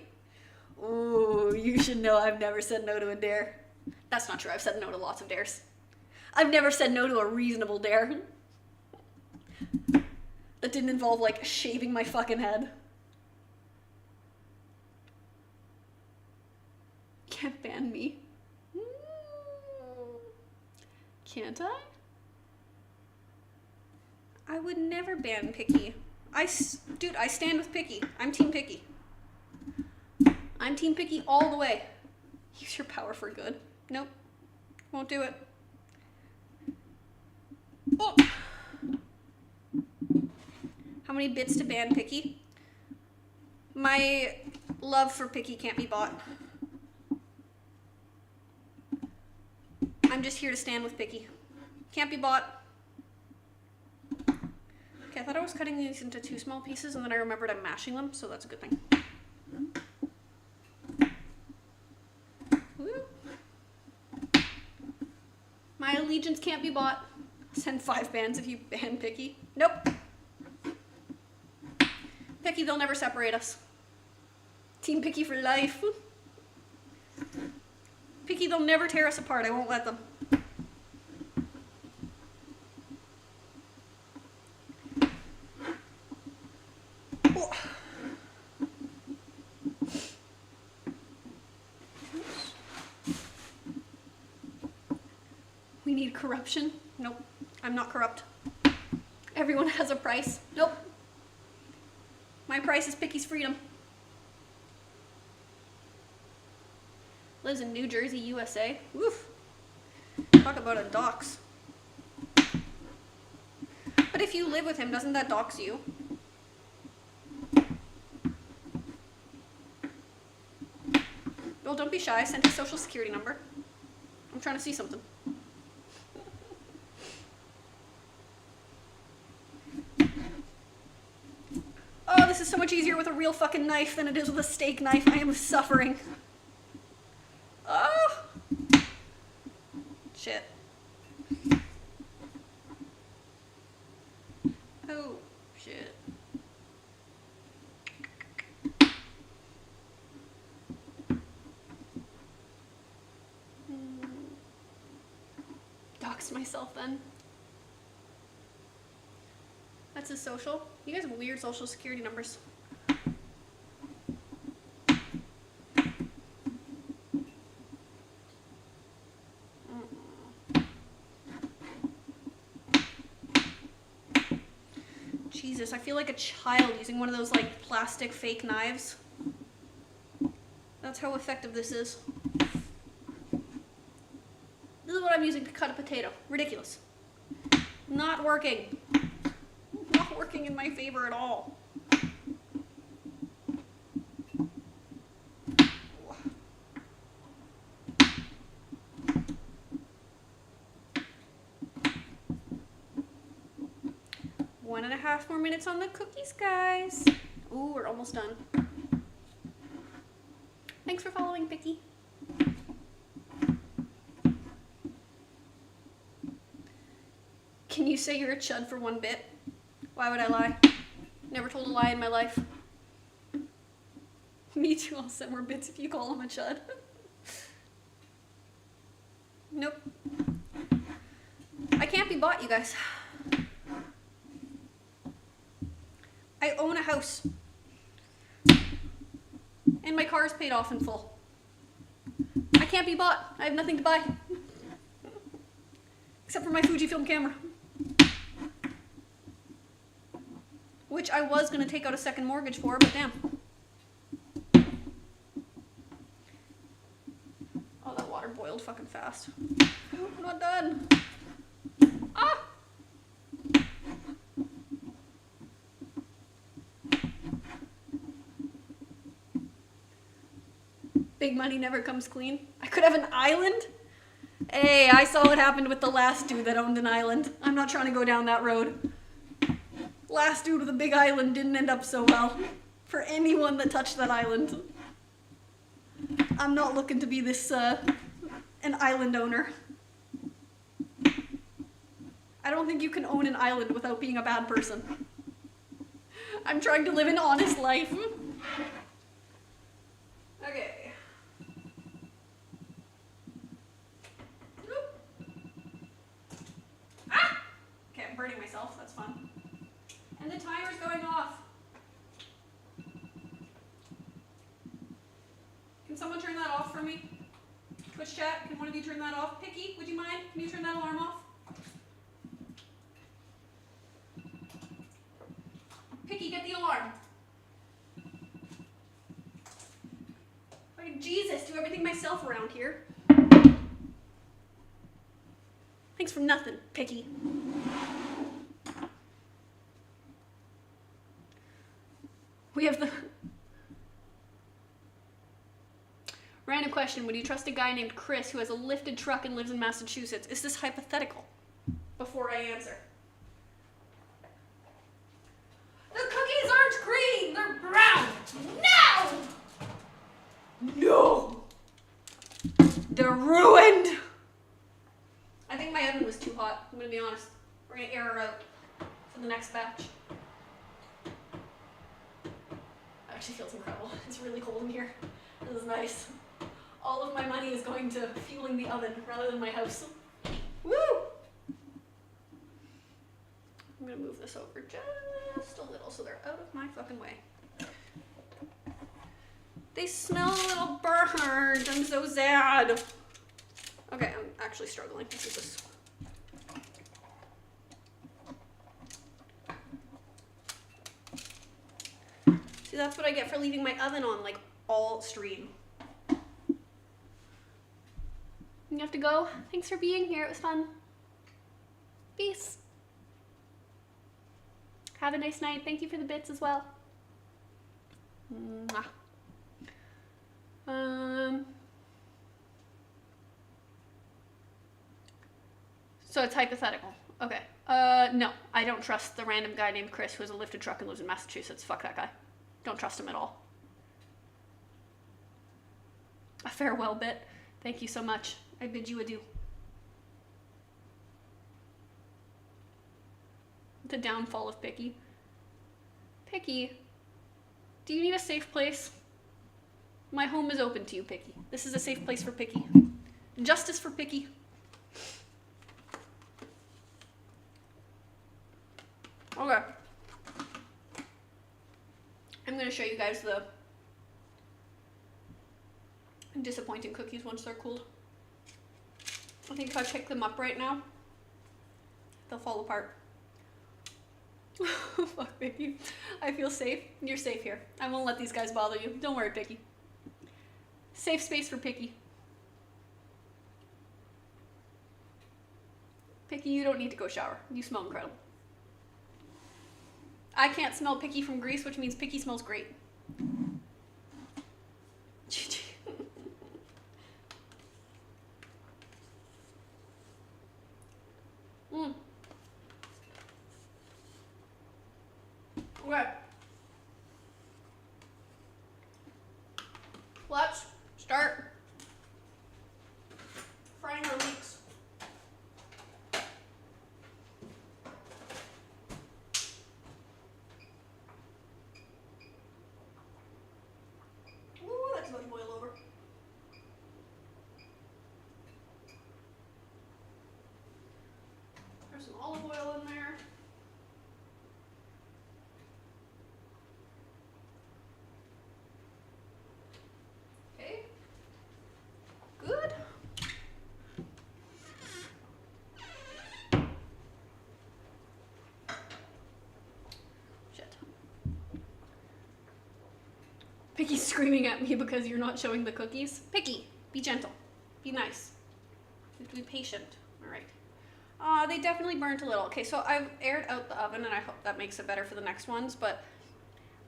Ooh, you should know I've never said no to a dare. That's not true. I've said no to lots of dares. I've never said no to a reasonable dare. That didn't involve, like, shaving my fucking head. Can't ban me. Can't I? I would never ban Picky. Dude, I stand with Picky. I'm Team Picky. I'm Team Picky all the way. Use your power for good. Nope. Won't do it. Oh. How many bits to ban Picky? My love for Picky can't be bought. I'm just here to stand with Picky. Can't be bought. Okay, I thought I was cutting these into 2 small pieces, and then I remembered I'm mashing them, so that's a good thing. Woo. My allegiance can't be bought. Send 5 bans if you ban Picky. Nope. Picky, they'll never separate us. Team Picky for life. Picky, they'll never tear us apart. I won't let them. Oh. We need corruption. Nope. I'm not corrupt. Everyone has a price. Nope. My price is Picky's freedom. Lives in New Jersey, USA. Woof. Talk about a dox. But if you live with him, doesn't that dox you? Well, don't be shy. Send his social security number. I'm trying to see something. Oh, this is so much easier with a real fucking knife than it is with a steak knife. I am suffering. Oh! Shit. Oh, shit. Doxed myself then. That's his social. You guys have weird social security numbers. Jesus, I feel like a child using one of those like plastic fake knives. That's how effective this is. This is what I'm using to cut a potato. Ridiculous. Not working. Not working in my favor at all. One and a half more minutes on the cookies, guys. Ooh, we're almost done. Thanks for following, Picky. Can you say you're a chud for one bit? Why would I lie? Never told a lie in my life. Me too, I'll send more bits if you call him a chud. Nope. I can't be bought, you guys. I own a house. And my car is paid off in full. I can't be bought. I have nothing to buy. Except for my Fujifilm camera. Which I was going to take out a second mortgage for, but damn. Oh, that water boiled fucking fast. I'm not done. Ah! Big money never comes clean. I could have an island. Hey, I saw what happened with the last dude that owned an island. I'm not trying to go down that road. Last dude with a big island didn't end up so well for anyone that touched that island. I'm not looking to be this, an island owner. I don't think you can own an island without being a bad person. I'm trying to live an honest life. Okay. Ah! Okay, I'm burning myself, that's fun. And the timer's going off. Can someone turn that off for me? Twitch chat, can one of you turn that off? Picky, would you mind? Can you turn that alarm off? Picky, get the alarm. Like, Jesus, do everything myself around here. Thanks for nothing, Picky. We have the... Random question, would you trust a guy named Chris who has a lifted truck and lives in Massachusetts? Is this hypothetical? Before I answer. The cookies aren't green, they're brown! No! No! They're ruined! I think my oven was too hot, I'm gonna be honest. We're gonna air her out for the next batch. Actually feels incredible. It's really cold in here. This is nice. All of my money is going to fueling the oven rather than my house. Woo! I'm gonna move this over just a little so they're out of my fucking way. They smell a little burnt. I'm so sad. Okay, I'm actually struggling. This is this. See, that's what I get for leaving my oven on like all stream. You have to go. Thanks for being here. It was fun. Peace. Have a nice night. Thank you for the bits as well. Mwah. So it's hypothetical. Okay. No, I don't trust the random guy named Chris who has a lifted truck and lives in Massachusetts. Fuck that guy. Don't trust him at all. A farewell bit. Thank you so much. I bid you adieu. The downfall of Picky. Picky, do you need a safe place? My home is open to you, Picky. This is a safe place for Picky. Justice for Picky. Okay. I'm going to show you guys the disappointing cookies once they're cooled. I think if I pick them up right now, they'll fall apart. Fuck, Picky. I feel safe. You're safe here. I won't let these guys bother you. Don't worry, Picky. Safe space for Picky. Picky, you don't need to go shower. You smell incredible. I can't smell Picky from Greece, which means Picky smells great. Mm. Okay. Let's start frying our leeks. Ooh, that's about to boil over. There's some olive oil in there. Okay. Good. Shit. Picky's screaming at me because you're not showing the cookies. Picky, be gentle. Be nice. You have to be patient. All right. They definitely burnt a little. Okay, so I've aired out the oven, and I hope that makes it better for the next ones, but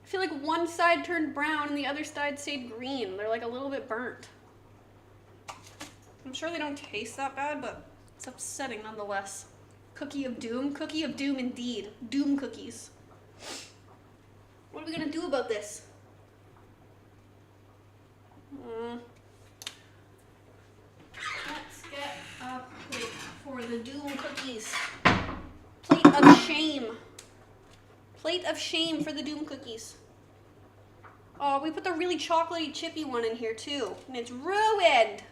I feel like one side turned brown and the other side stayed green. They're like a little bit burnt. I'm sure they don't taste that bad, but it's upsetting nonetheless. Cookie of doom? Cookie of doom indeed. Doom cookies. What are we gonna do about this? Let's get a plate for the doom cookies. Plate of shame. Plate of shame for the doom cookies. Oh, we put the really chocolatey chippy one in here too, and it's ruined.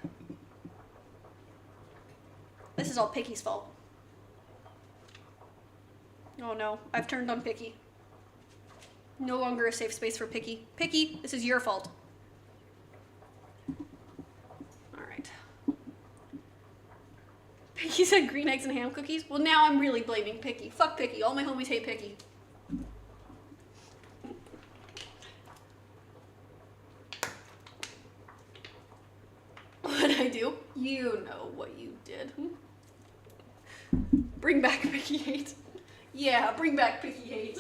This is all Picky's fault. Oh no, I've turned on Picky. No longer a safe space for Picky. Picky, this is your fault. Alright. Picky said green eggs and ham cookies? Well, now I'm really blaming Picky. Fuck Picky. All my homies hate Picky. What did I do? You know what you did. Bring back Picky hate. Yeah, bring back Picky hate.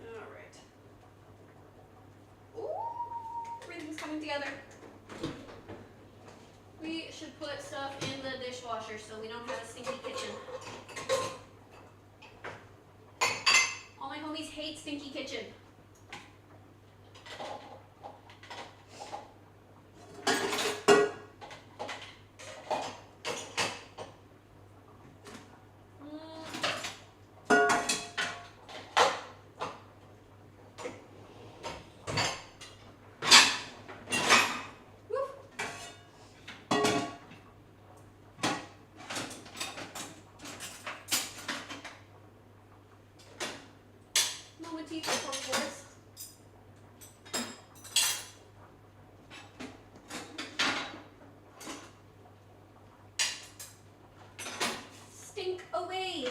Alright. Ooh, everything's coming together. We should put stuff in the dishwasher so we don't have a stinky kitchen. All my homies hate stinky kitchen. Stink away.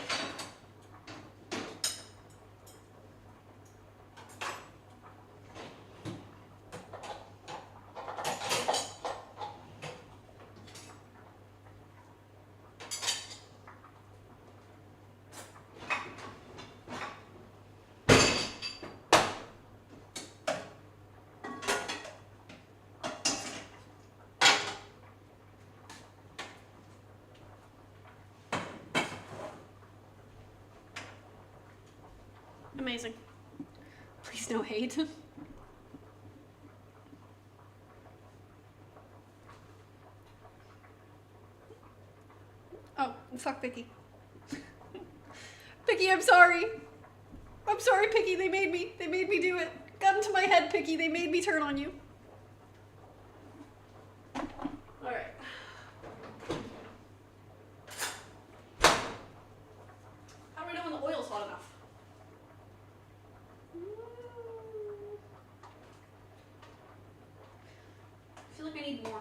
Amazing. Please no hate. Oh, fuck Picky. Picky, I'm sorry. I'm sorry, Picky. They made me do it. Got into my head, Picky. They made me turn on you. Alright. How do I know when the oil's hot enough? I feel like I need more.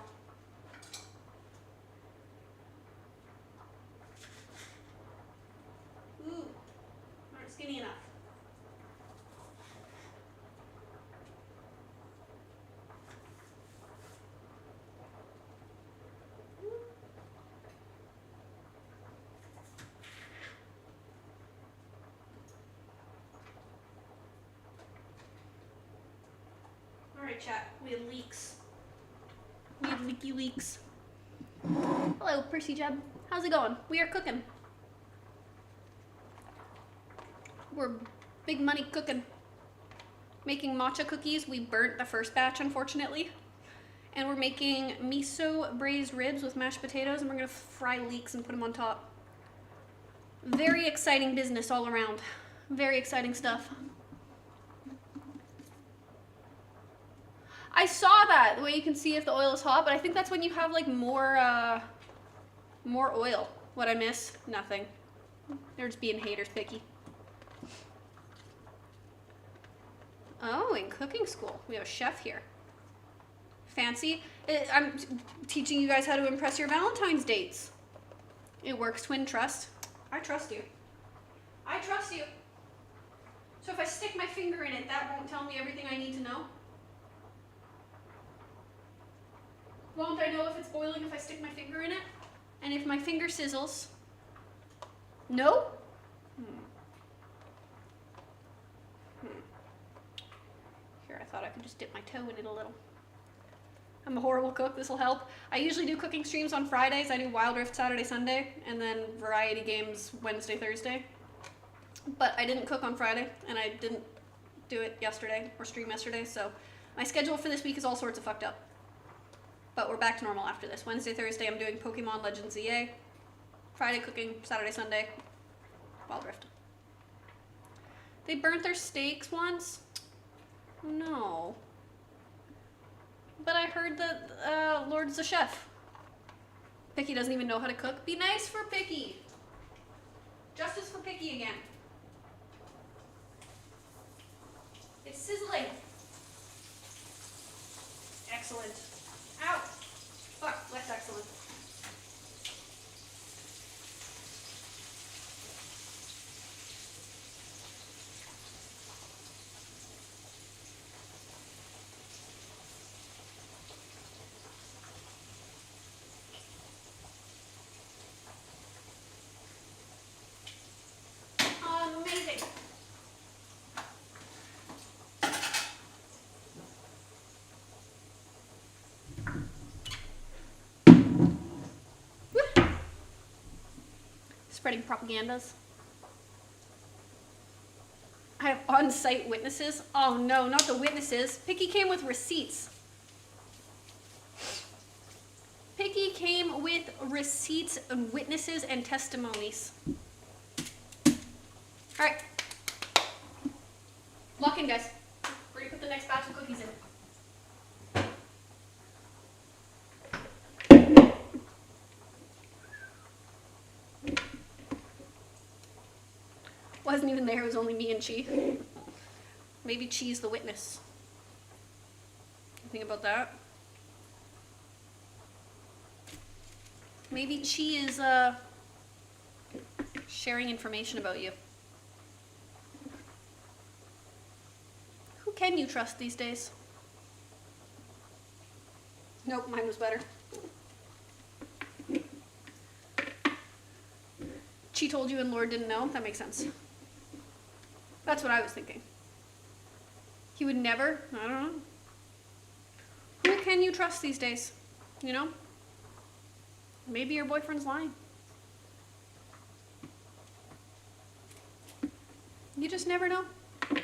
Alright, chat. We have leaks. We have leaky leaks. Hello, Percy Jeb. How's it going? We are cooking. We're big money cooking. Making matcha cookies. We burnt the first batch, unfortunately. And we're making miso braised ribs with mashed potatoes, and we're gonna fry leeks and put them on top. Very exciting business all around. Very exciting stuff. I saw that, the way you can see if the oil is hot, but I think that's when you have like more oil. What'd I miss? Nothing. They're just being haters picky. Oh, in cooking school. We have a chef here. Fancy. I'm teaching you guys how to impress your Valentine's dates. It works, twin trust. I trust you. I trust you. So if I stick my finger in it, that won't tell me everything I need to know? Won't I know if it's boiling if I stick my finger in it? And if my finger sizzles? No? Here, I thought I could just dip my toe in it a little. I'm a horrible cook, this will help. I usually do cooking streams on Fridays. I do Wild Rift Saturday, Sunday, and then Variety Games Wednesday, Thursday. But I didn't cook on Friday, and I didn't do it yesterday, or stream yesterday, so my schedule for this week is all sorts of fucked up. But we're back to normal after this. Wednesday, Thursday, I'm doing Pokemon Legends EA. Friday cooking, Saturday, Sunday, Wild Rift. They burnt their steaks once? No. But I heard that Lord's a chef. Picky doesn't even know how to cook. Be nice for Picky. Justice for Picky again. It's sizzling. Excellent. Ow. Fuck, that's excellent. Amazing. Woo. Spreading propagandas. I have on-site witnesses. Oh no, not the witnesses. Picky came with receipts. Picky came with receipts and witnesses and testimonies. All right. Lock in, guys. We're gonna put the next batch of cookies in. Wasn't even there, it was only me and Chi. Maybe Chi's the witness. Think about that. Maybe Chi is sharing information about you. Who can you trust these days? Nope, mine was better. Chi told you and Lord didn't know? That makes sense. That's what I was thinking. He would never, I don't know. Who can you trust these days? You know? Maybe your boyfriend's lying. You just never know. I'm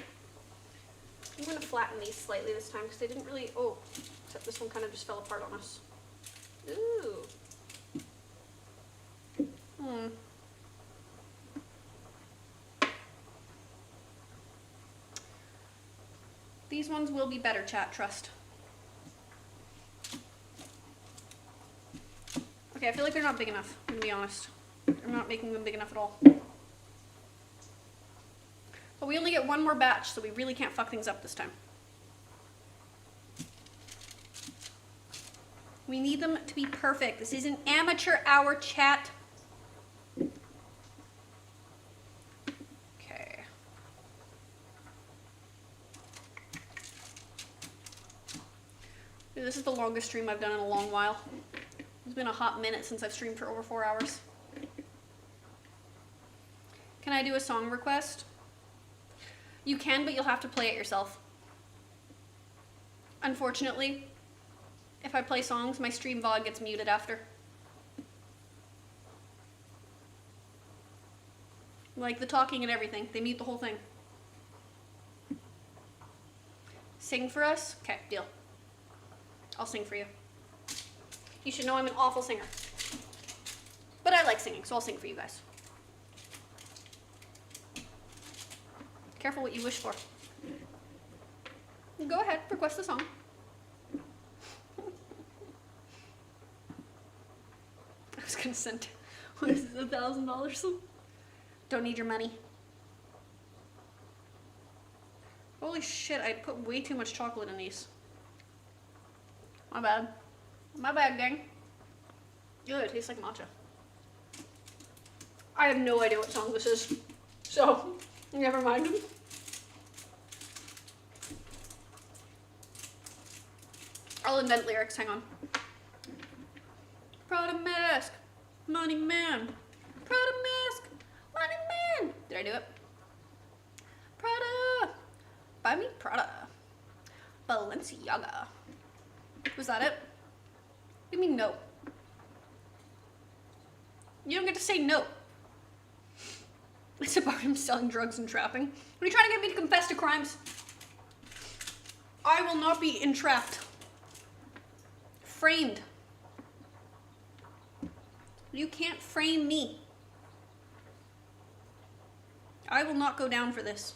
going to flatten these slightly this time because they didn't really, oh, except this one kind of just fell apart on us. Ooh. These ones will be better, chat, trust. Okay, I feel like they're not big enough, I'm gonna be honest. I'm not making them big enough at all. But we only get one more batch, so we really can't fuck things up this time. We need them to be perfect. This is an amateur hour, chat. Okay. This is the longest stream I've done in a long while. It's been a hot minute since I've streamed for over 4 hours. Can I do a song request? You can, but you'll have to play it yourself. Unfortunately, if I play songs, my stream VOD gets muted after. Like the talking and everything. They mute the whole thing. Sing for us? Okay, deal. I'll sing for you. You should know I'm an awful singer. But I like singing, so I'll sing for you guys. Careful what you wish for. Go ahead, request the song. I was gonna send, what is it, $1,000? Don't need your money. Holy shit, I put way too much chocolate in these. My bad. My bad, gang. Ew, it tastes like matcha. I have no idea what song this is, so never mind. I'll invent lyrics, hang on. Prada mask, money man. Prada mask, money man. Did I do it? Prada, buy me Prada. Balenciaga. Was that it? What do you mean no? You don't get to say no. It's about him selling drugs and trapping. Are you trying to get me to confess to crimes? I will not be entrapped. Framed. You can't frame me. I will not go down for this.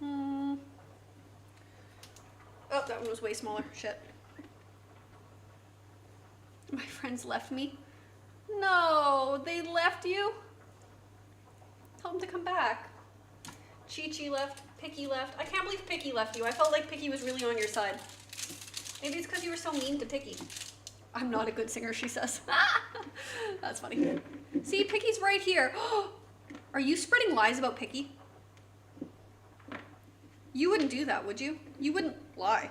Oh, that one was way smaller. Shit. My friends left me. No, they left you? Tell them to come back. Chi-Chi left, Picky left. I can't believe Picky left you. I felt like Picky was really on your side. Maybe it's because you were so mean to Picky. I'm not a good singer, she says. That's funny. See, Picky's right here. Are you spreading lies about Picky? You wouldn't do that, would you? You wouldn't lie.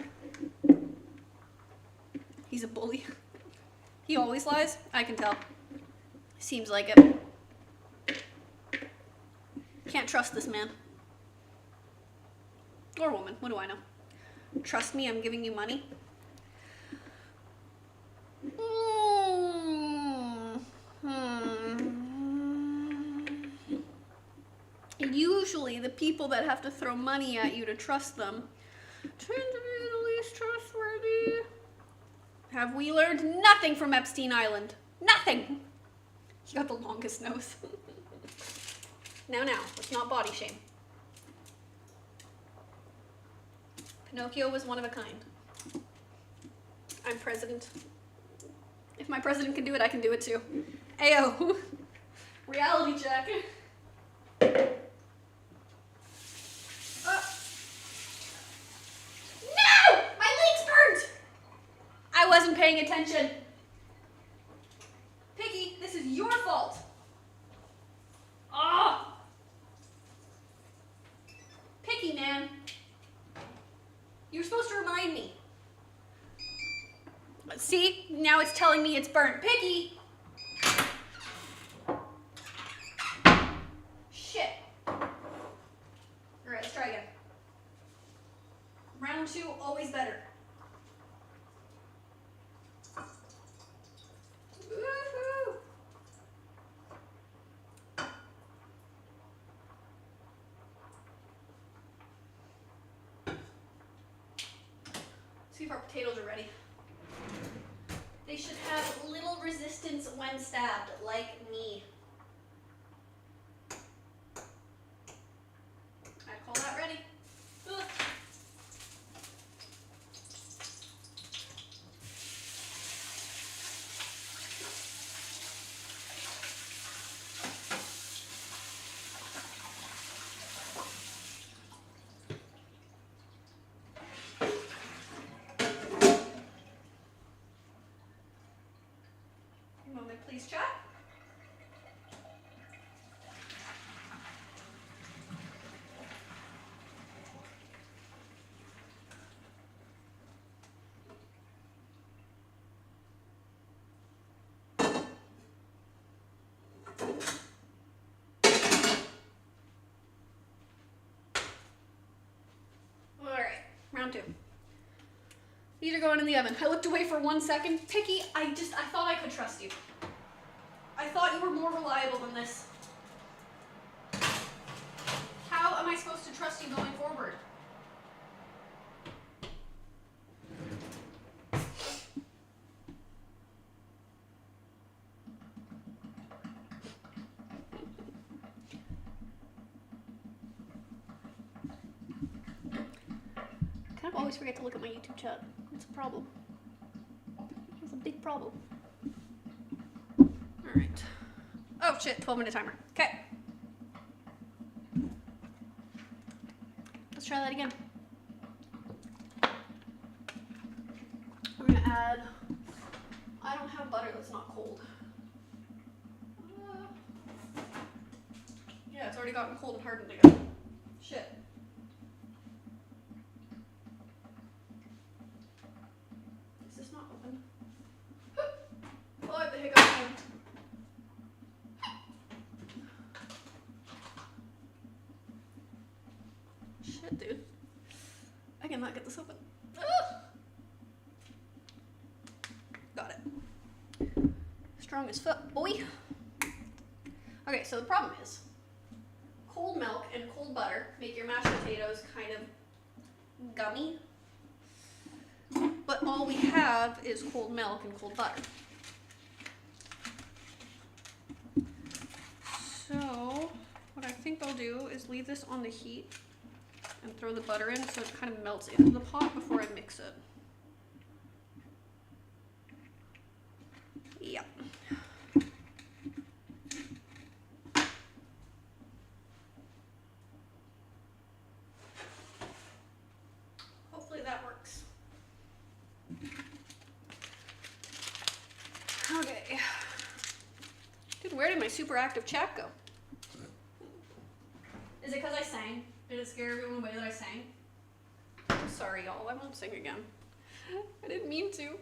He's a bully. He always lies? I can tell. Seems like it. Can't trust this man. Or woman, what do I know? Trust me, I'm giving you money. Usually the people that have to throw money at you to trust them tend to be the least trustworthy. Have we learned nothing from Epstein Island? Nothing! He got the longest nose. Now, let's not body shame. Pinocchio was one of a kind. I'm president. If my president can do it, I can do it too. Ayo. Reality check. No! My leg's burnt! I wasn't paying attention. Picky, this is your fault. Ah! Picky, man. You're supposed to remind me. See? Now it's telling me it's burnt. Picky! Shit. Alright, let's try again. Round 2, always better. Woohoo! See if our potatoes are ready. They should have little resistance when stabbed, like me. I call that ready. Ugh. Moment, please, chat. Round 2. These are going in the oven. I looked away for 1 second. Picky, I thought I could trust you. I thought you were more reliable than this. How am I supposed to trust you going forward? I kind of always forget to look at my YouTube chat. It's a problem. It's a big problem. Alright. Oh shit, 12-minute timer. Okay. Let's try that again. We're gonna add, I don't have butter that's not cold. Yeah, it's already gotten cold and hardened again. Shit. Is this not open? Oh, I have the hiccup again. Shit, dude. I cannot get this open. Ah! Got it. Strong as fuck, boy. Okay, so the problem is, cold milk and cold butter make your mashed potatoes kind of gummy. But all we have is cold milk and cold butter. So, what I think I'll do is leave this on the heat and throw the butter in so it kind of melts into the pot before I mix it. Yep. Hopefully that works. Okay. Dude, where did my super active chat go? Is it because I sang? Did it scare everyone away that I sang? I'm sorry, y'all. I won't sing again. I didn't mean to.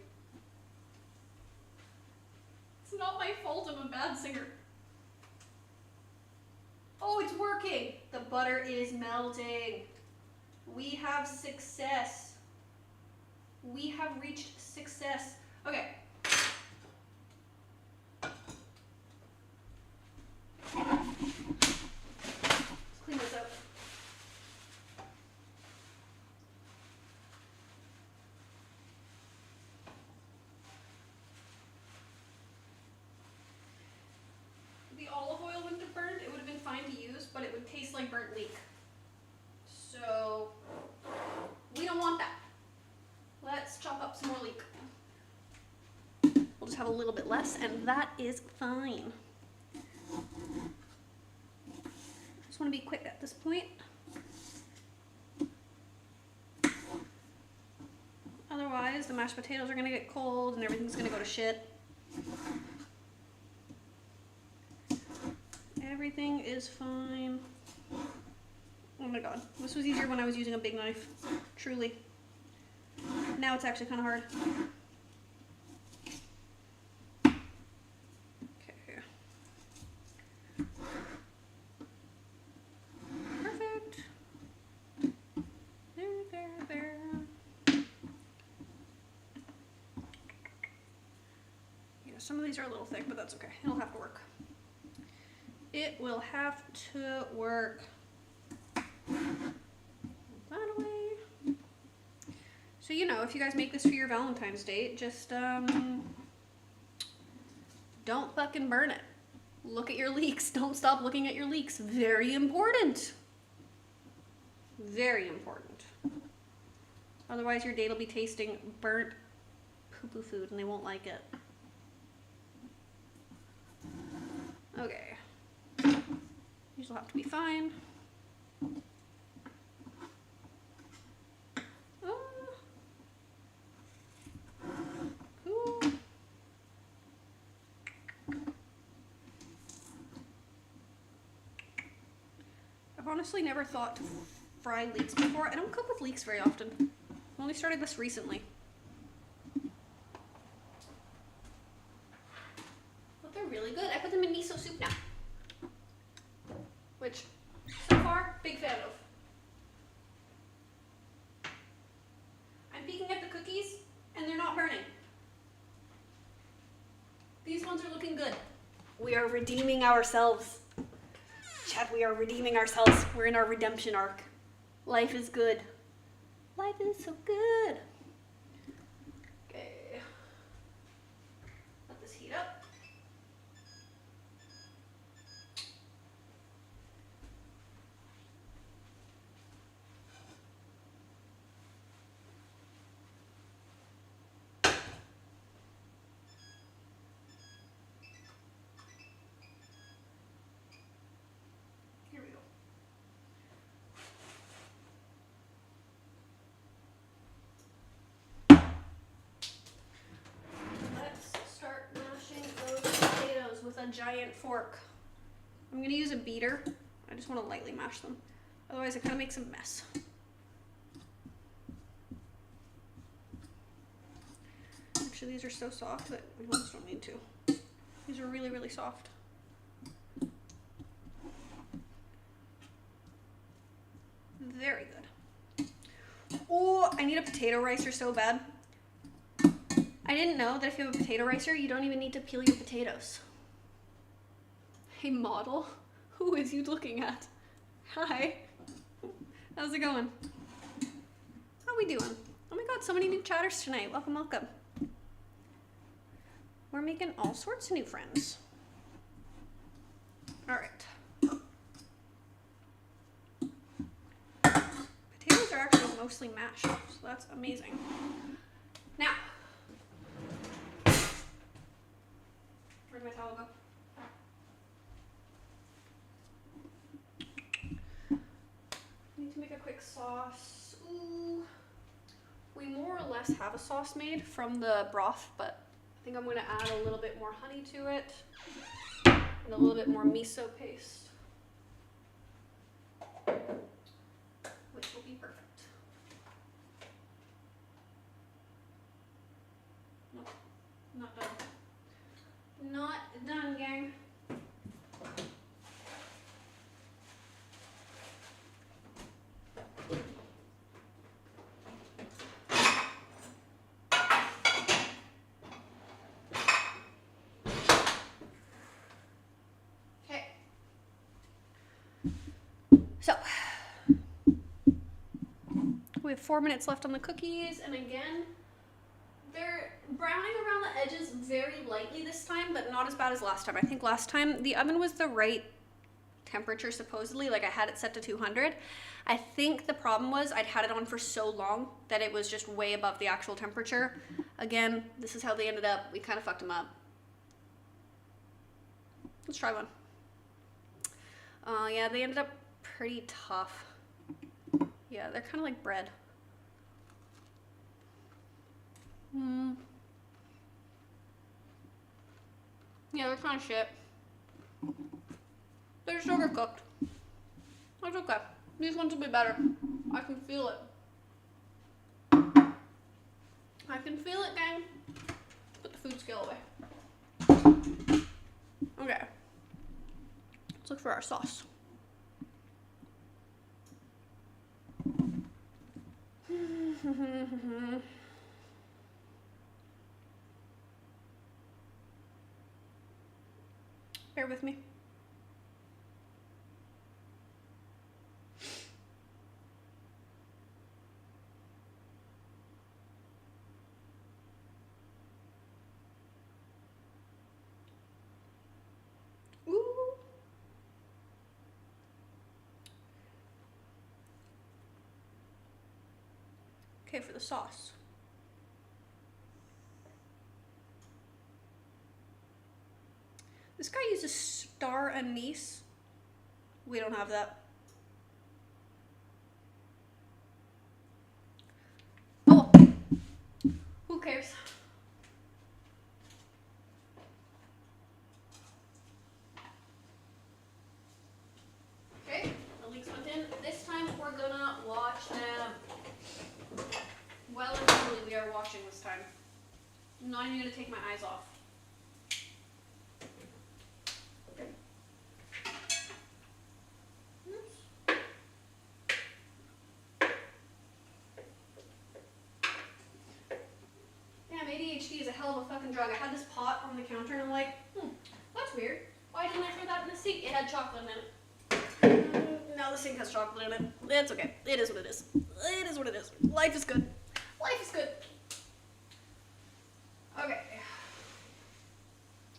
It's not my fault I'm a bad singer. Oh, it's working. The butter is melting. We have success. We have reached success. Okay. Let's clean this up. The olive oil wouldn't have burned. It would have been fine to use, but it would taste like burnt leek. So we don't want that. Let's chop up some more leek. We'll just have a little bit less, and that is fine. Just want to be quick at this point. Otherwise, the mashed potatoes are going to get cold and everything's going to go to shit. Everything is fine. Oh my god, this was easier when I was using a big knife. Truly. Now it's actually kind of hard. Okay. Perfect. There. Yeah, some of these are a little thick, but that's okay. It'll have to work. It will have to work. That away. So, you know, if you guys make this for your Valentine's date, just don't fucking burn it. Look at your leaks. Don't stop looking at your leaks. Very important. Very important. Otherwise, your date will be tasting burnt poo-poo food and they won't like it. Okay. These will have to be fine. Cool. I've honestly never thought to fry leeks before. I don't cook with leeks very often. I only started this recently. But they're really good. I put them in miso soup now. Which, so far, big fan of. We are redeeming ourselves. Chad, we are redeeming ourselves. We're in our redemption arc. Life is good. Life is so good. Okay. Let this heat up. Here we go. Let's start mashing those potatoes with a giant fork. I'm gonna use a beater. I just want to lightly mash them. Otherwise it kind of makes a mess. Actually, these are so soft that we almost don't need to. These are really, really soft. Very good. Oh, I need a potato ricer so bad. I didn't know that if you have a potato ricer, you don't even need to peel your potatoes. Hey, model. Who is you looking at? Hi. How's it going? How we doing? Oh my god, so many new chatters tonight. Welcome, welcome. We're making all sorts of new friends. All right. Potatoes are actually mostly mashed, so that's amazing. Now, where'd my towel go? I need to make a quick sauce. Ooh. We more or less have a sauce made from the broth, but I think I'm going to add a little bit more honey to it and a little bit more miso paste, which will be perfect. Nope, not done. Not done, gang. So, we have 4 minutes left on the cookies, and again, they're browning around the edges very lightly this time, but not as bad as last time. I think last time the oven was the right temperature, supposedly, like I had it set to 200. I think the problem was I'd had it on for so long that it was just way above the actual temperature. Again, this is how they ended up. We kind of fucked them up. Let's try one. Yeah, they ended up pretty tough. Yeah, they're kind of like bread. Yeah, they're kind of shit. They're sugar cooked. That's okay. These ones will be better. I can feel it. I can feel it, gang. Put the food scale away. Okay. Let's look for our sauce. Bear with me. Ooh. Okay, for the sauce. This guy uses star anise. We don't have that. Oh, who cares? Okay, the leeks went in. This time we're gonna wash them. Well and truly we are washing this time. I'm not even gonna take my eyes off. Damn, ADHD is a hell of a fucking drug. I had this pot on the counter and I'm like, that's weird. Why didn't I throw that in the sink? It had chocolate in it. Now the sink has chocolate in it. It's okay. It is what it is. It is what it is. Life is good. Life is good. Okay.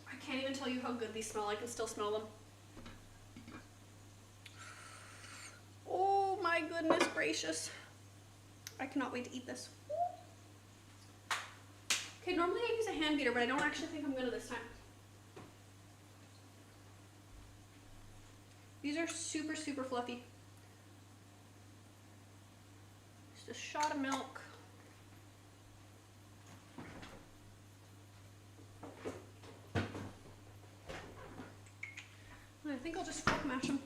I can't even tell you how good these smell. I can still smell them. Oh my goodness gracious. I cannot wait to eat this. Okay, normally I use a hand beater, but I don't actually think I'm gonna this time. These are super, super fluffy. Just a shot of milk. And I think I'll just fork mash them.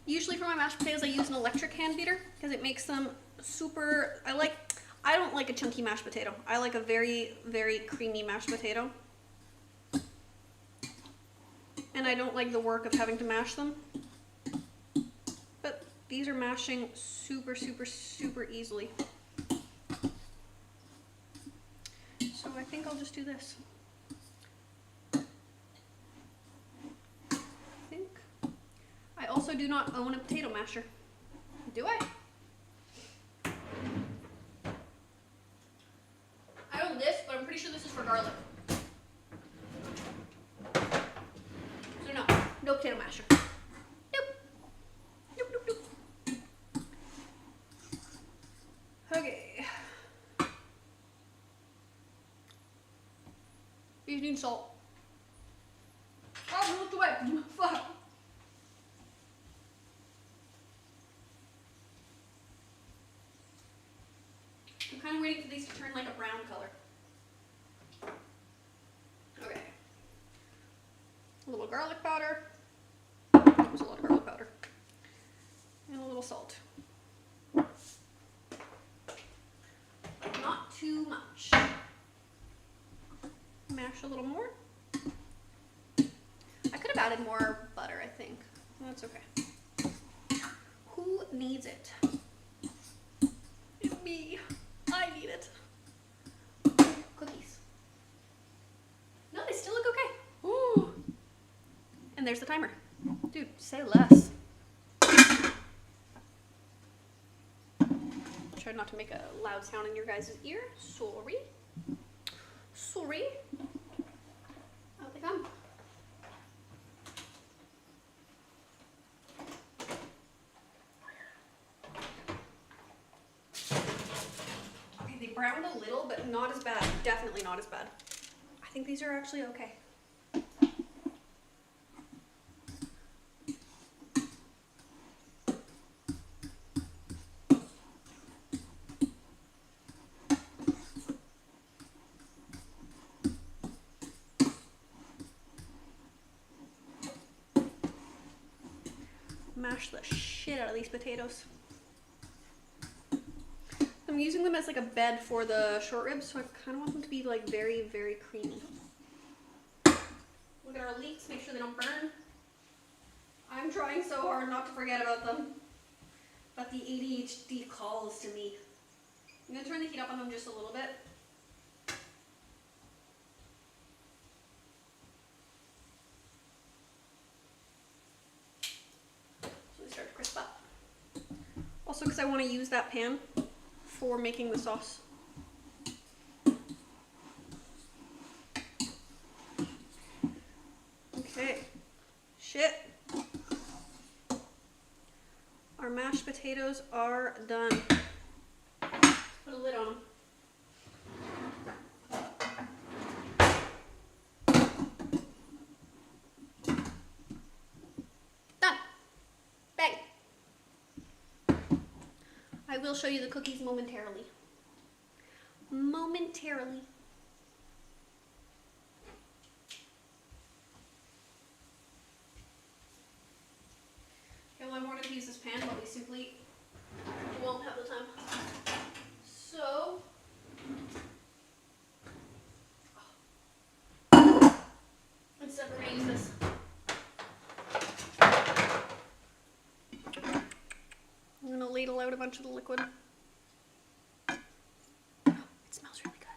Usually for my mashed potatoes I use an electric hand beater because it makes them super, I don't like a chunky mashed potato. I like a very, very creamy mashed potato. And I don't like the work of having to mash them. But these are mashing super, super, super easily. So I think I'll just do this. I also do not own a potato masher. Do I? I own this, but I'm pretty sure this is for garlic. So no, no potato masher. Nope. Nope, nope, nope. Okay. These need salt. Oh, look away. Fuck. I'm kind of waiting for these to turn like a brown color. Okay. A little garlic powder. That was a lot of garlic powder. And a little salt. Not too much. Mash a little more. I could have added more butter, I think. That's okay. Who needs it? It's me. I need it. Cookies. No, they still look okay. Ooh. And there's the timer. Dude, say less. Try not to make a loud sound in your guys' ear. Sorry. Sorry. Out they come. Okay, they browned a little, but not as bad. Definitely not as bad. I think these are actually okay. Mash the shit out of these potatoes. I'm using them as like a bed for the short ribs, so I kind of want them to be like very, very creamy. Look at our leeks, make sure they don't burn. I'm trying so hard not to forget about them, but the ADHD calls to me. I'm gonna turn the heat up on them just a little bit. So they start to crisp up. Also because I want to use that pan for making the sauce. Okay. Shit. Our mashed potatoes are done. Put a lid on them. Done. Bang. I will show you the cookies momentarily. Momentarily. Okay, well, I wanted to use this pan, but we simply won't have the time. So, instead we're gonna use this. I'm gonna ladle out a bunch of the liquid. Oh, it smells really good.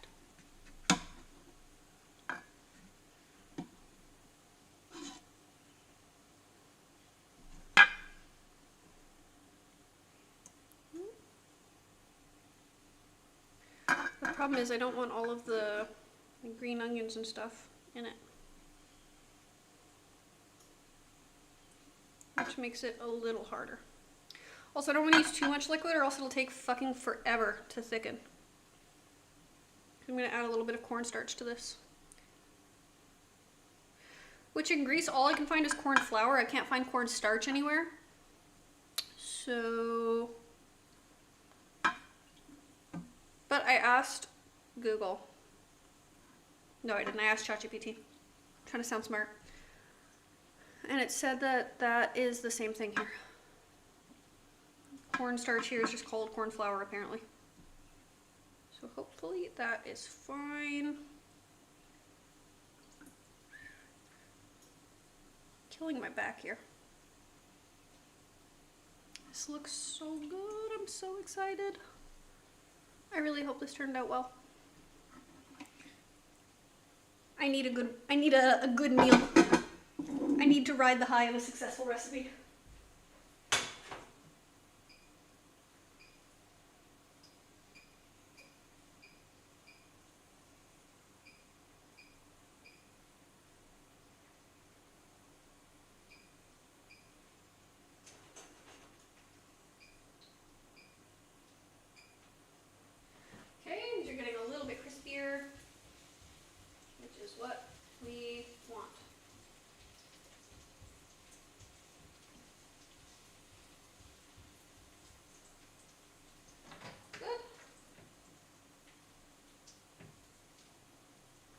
Problem is I don't want all of the green onions and stuff in it. Which makes it a little harder. Also, I don't want to use too much liquid or else it'll take fucking forever to thicken. I'm going to add a little bit of cornstarch to this. Which in Greece, all I can find is corn flour. I can't find cornstarch anywhere. So... But I asked Google. No, I didn't. I asked ChatGPT. I'm trying to sound smart. And it said that that is the same thing here. Cornstarch here is just called corn flour, apparently. So hopefully that is fine. Killing my back here. This looks so good. I'm so excited. I really hope this turned out well. I need a good meal. I need to ride the high of a successful recipe. Okay, these are getting a little bit crispier, which is what we want. Good.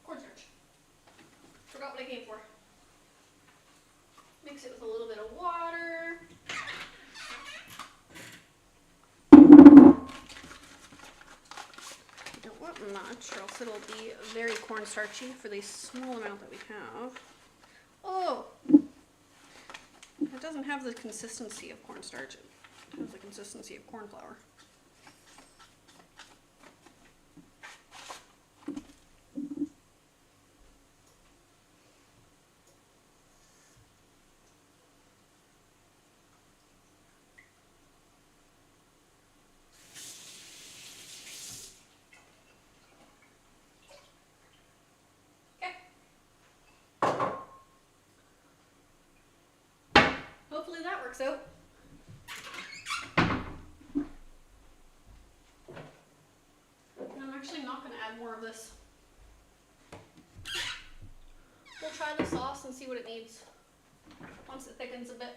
Cornstarch. Forgot what I came for. Mix it with a little bit of water. You don't want much, or else it'll be very cornstarchy for the small amount that we have. Oh! It doesn't have the consistency of cornstarch. It has the consistency of corn flour. Hopefully that works out. And I'm actually not going to add more of this. We'll try the sauce and see what it needs once it thickens a bit.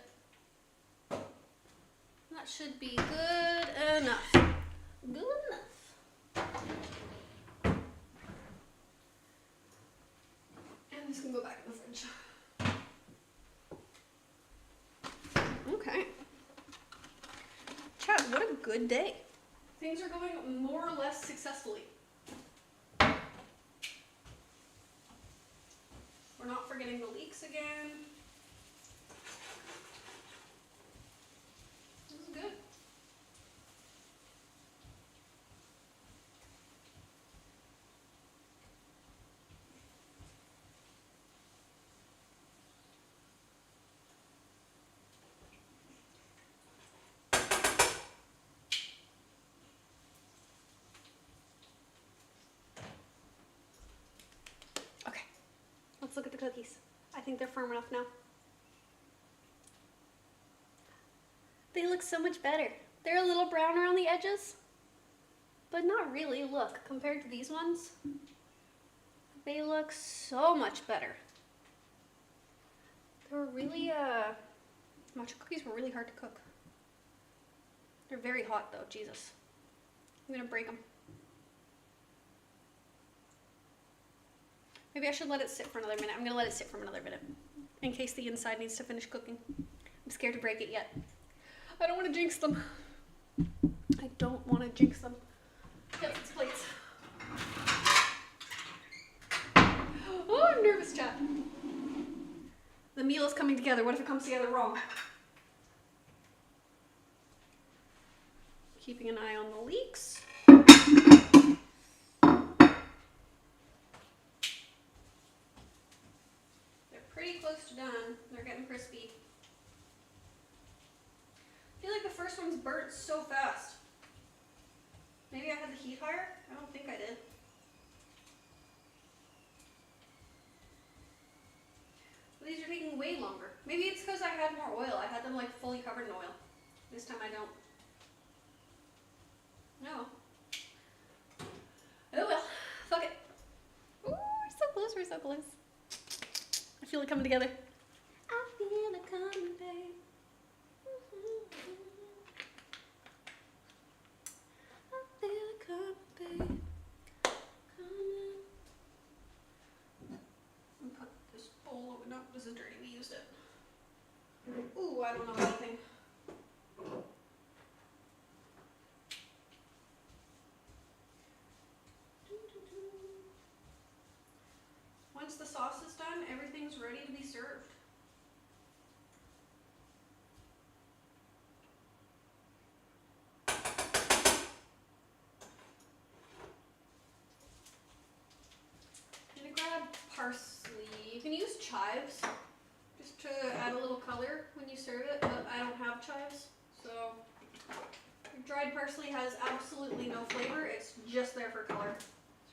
That should be good enough. Good enough. And this can go back in the fridge. Okay. Chat, what a good day. Things are going more or less successfully. We're not forgetting the leeks again. This is good. Okay, let's look at the cookies. I think they're firm enough now. They look so much better. They're a little brown around the edges, but not really. Look, compared to these ones, they look so much better. They were really, matcha cookies were really hard to cook. They're very hot though, Jesus. I'm gonna break them. Maybe I should let it sit for another minute. I'm gonna let it sit for another minute in case the inside needs to finish cooking. I'm scared to break it yet. I don't want to jinx them. I don't want to jinx them. Yes, it's plates. Oh, I'm nervous, chat. The meal is coming together. What if it comes together wrong? Keeping an eye on the leeks. Pretty close to done. They're getting crispy. I feel like the first one's burnt so fast. Maybe I had the heat higher? I don't think I did. Maybe it's because I had more oil. I had them like fully covered in oil. This time I don't. No. Oh well. Fuck it. Ooh, we're so close. We're so close. I feel it coming together. I feel it coming, babe. I feel it coming, babe. Coming. And put this bowl over. No, this is dirty. We used it. Ooh, I don't know anything. Once the sauce is done, everything's ready to be served. I'm gonna grab parsley. You can use chives just to add a little color when you serve it, but I don't have chives, so dried parsley has absolutely no flavor. It's just there for color. So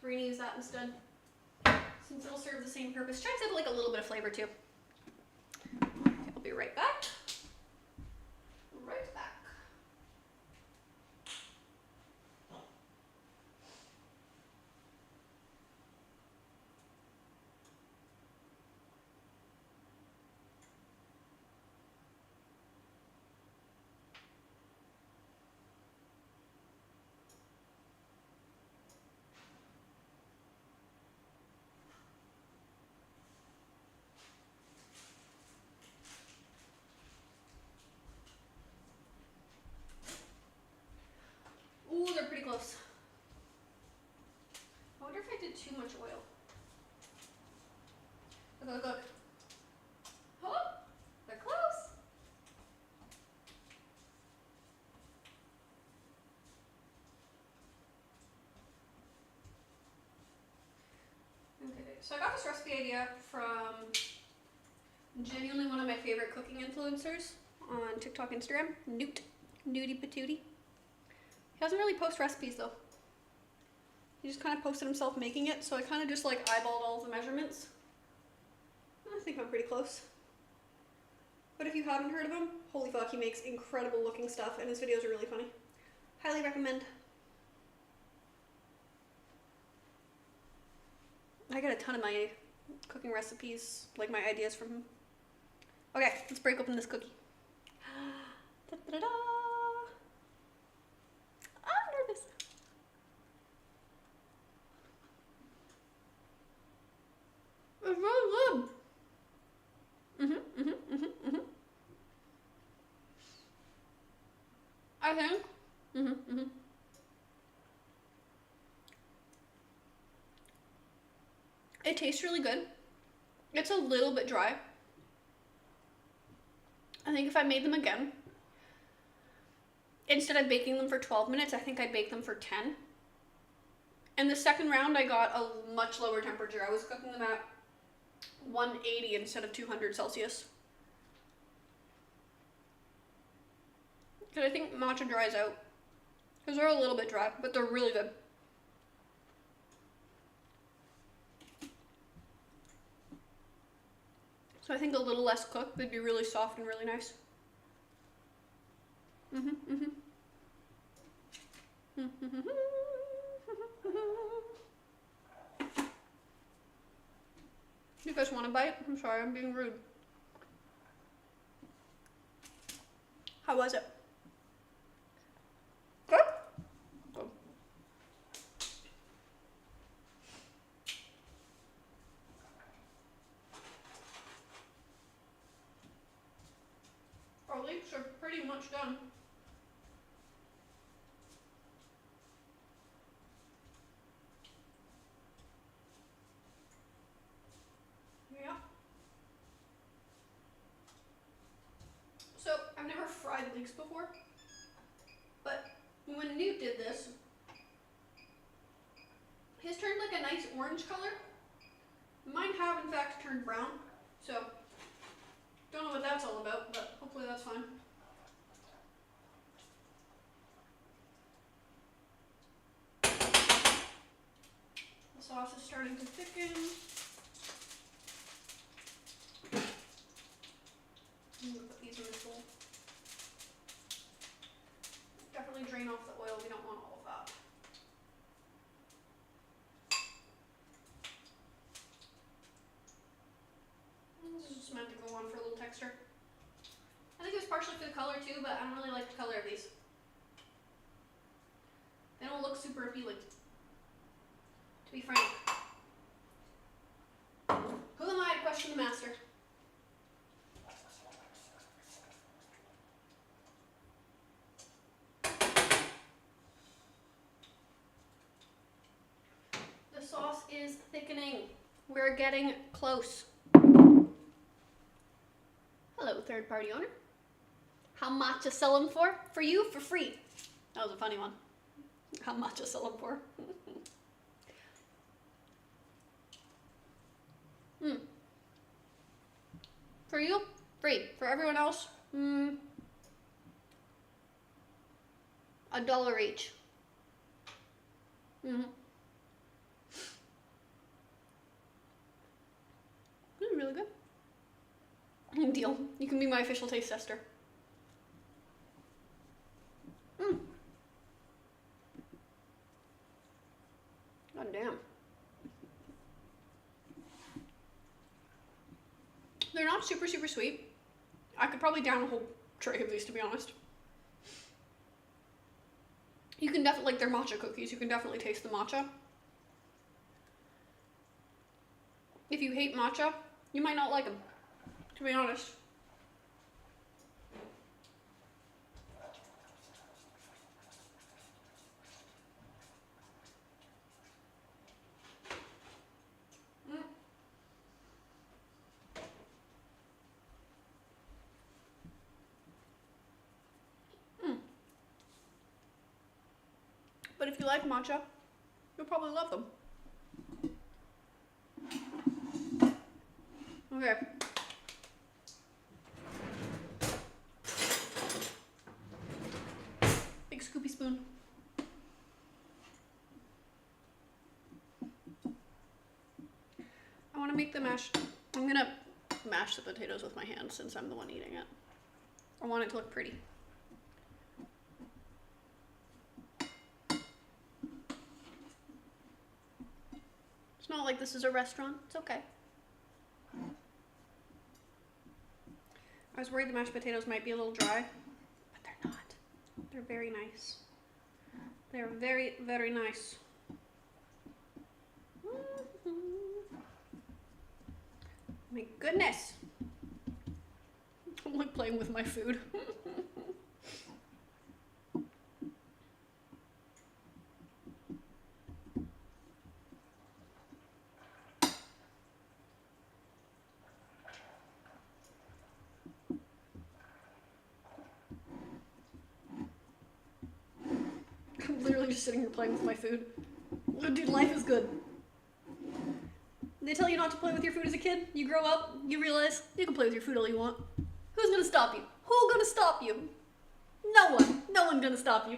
we're gonna use that instead, since it'll serve the same purpose. Chives have like a little bit of flavor too. Okay, I'll be right back. Right back. Ooh, they're pretty close. I wonder if I did too much oil. Look, look, look. Oh, they're close. Okay, so I got this recipe idea from genuinely one of my favorite cooking influencers on TikTok, Instagram, Newt, Nudie Patootie. He doesn't really post recipes though. He just kind of posted himself making it, so I kind of just like eyeballed all of the measurements. I think I'm pretty close. But if you haven't heard of him, holy fuck, he makes incredible looking stuff and his videos are really funny. Highly recommend. I get a ton of my cooking recipes, like my ideas from him. Okay, let's break open this cookie. Da-da-da-da. I'm nervous. It's really good. I think. It tastes really good. It's a little bit dry. I think if I made them again, instead of baking them for 12 minutes, I think I'd bake them for 10. And the second round, I got a much lower temperature. I was cooking them at 180 instead of 200 Celsius. Because I think matcha dries out. Because they're a little bit dry, but they're really good. So I think a little less cooked, they'd be really soft and really nice. You guys want a bite? I'm sorry, I'm being rude. How was it? Good? Good. Our leeks are pretty much done. Yeah. So, I've never fried leeks before, but when Newt did this, his turned like a nice orange color. Mine have in fact turned brown, so don't know what that's all about, but hopefully that's fine. The sauce is starting to thicken. texture. I think it was partially for the color too, but I don't really like the color of these. They don't look super appealing, to be frank. Who am I to question the master? The sauce is thickening. We're getting close. Hello, third party owner. How much you sell them for? For you, for free. That was a funny one. How much you sell them for? For you, free. For everyone else, $1 each. This is really good. Deal. You can be my official taste tester. God damn. They're not super sweet. I could probably down a whole tray of these, to be honest. You can definitely, like, they're matcha cookies, you can definitely taste the matcha. If you hate matcha, you might not like them, to be honest. But if you like matcha, you'll probably love them. Okay. Big scoopy spoon. I want to make the mash. I'm gonna mash the potatoes with my hands since I'm the one eating it. I want it to look pretty. It's not like this is a restaurant. It's okay. I was worried the mashed potatoes might be a little dry, but they're not. They're very nice. They're very, very nice. My goodness. I'm like playing with my food. I'm literally just sitting here playing with my food. Oh, dude, life is good. They tell you not to play with your food as a kid. You grow up, you realize you can play with your food all you want. Who's gonna stop you? Who's gonna stop you? No one. No one's gonna stop you.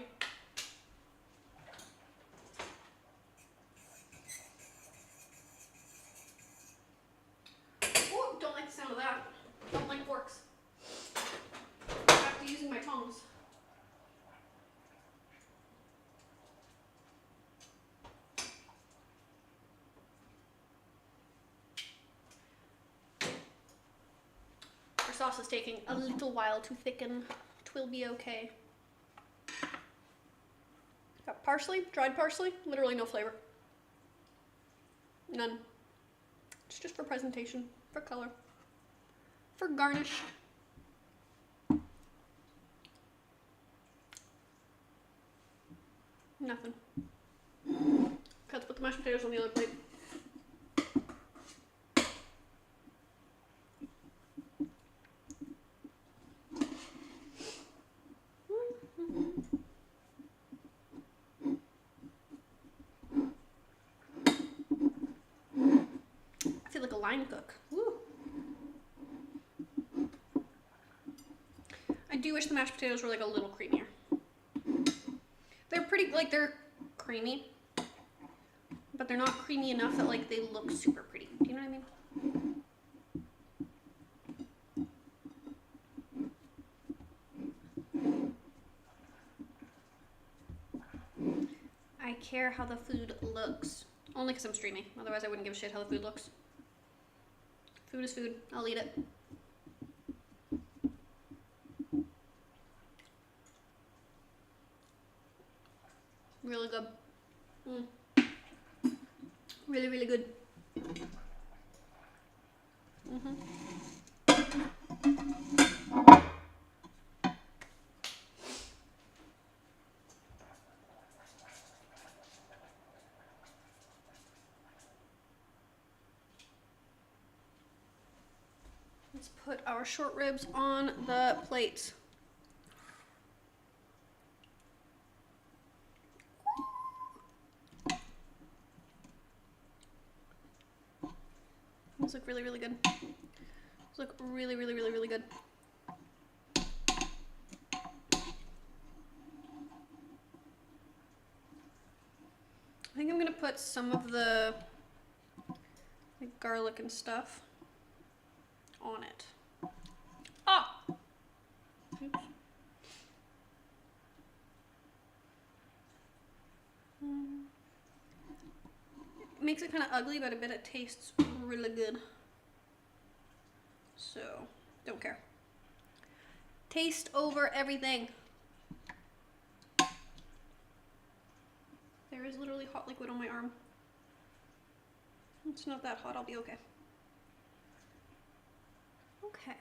Oh, don't like the sound of that. Don't like forks. Back to using my tongs. Our sauce is taking a little while to thicken. It will be okay. Got parsley, dried parsley, literally no flavor. None. It's just for presentation, for color, for garnish. Nothing. Okay, let's put the mashed potatoes on the other plate. I feel like a line cook. Woo. I do wish the mashed potatoes were like a little creamier. They're pretty, like, they're creamy, but they're not creamy enough that like they look super pretty. Do you know what I mean? I care how the food looks. Only because I'm streaming. Otherwise I wouldn't give a shit how the food looks. Food is food. I'll eat it. Really good. Really, really good. Let's put our short ribs on the plates. These look really, really good. These look really, really, really, really good. I think I'm gonna put some of the garlic and stuff on it. Ah! Oops. It makes it kind of ugly, but I bet it tastes really good. So, don't care. Taste over everything. There is literally hot liquid on my arm. It's not that hot, I'll be okay. Okay.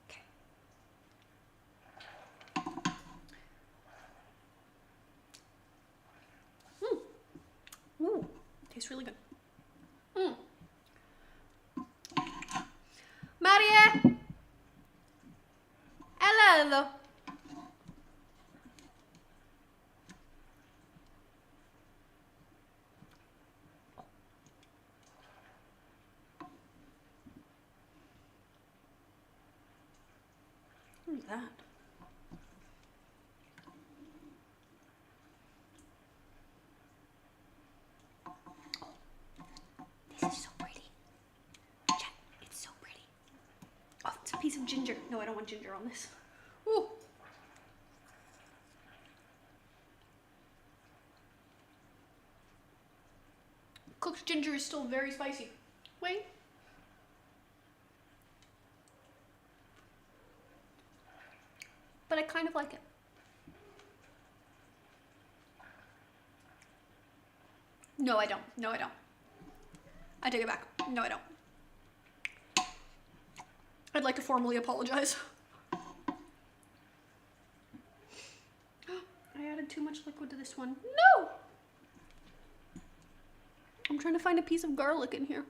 Okay. Ooh, tastes really good. Maria! Hello! What is that? This is so pretty. Chat, it's so pretty. Oh, it's a piece of ginger. No, I don't want ginger on this. Ooh. Cooked ginger is still very spicy. Wait. But I kind of like it. No, I don't. No, I don't. I take it back. No, I don't. I'd like to formally apologize. I added too much liquid to this one. No! I'm trying to find a piece of garlic in here.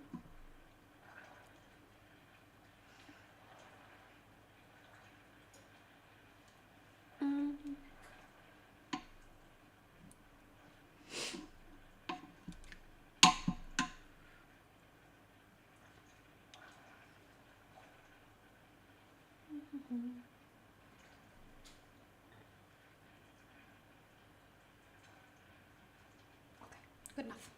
Okay, good enough.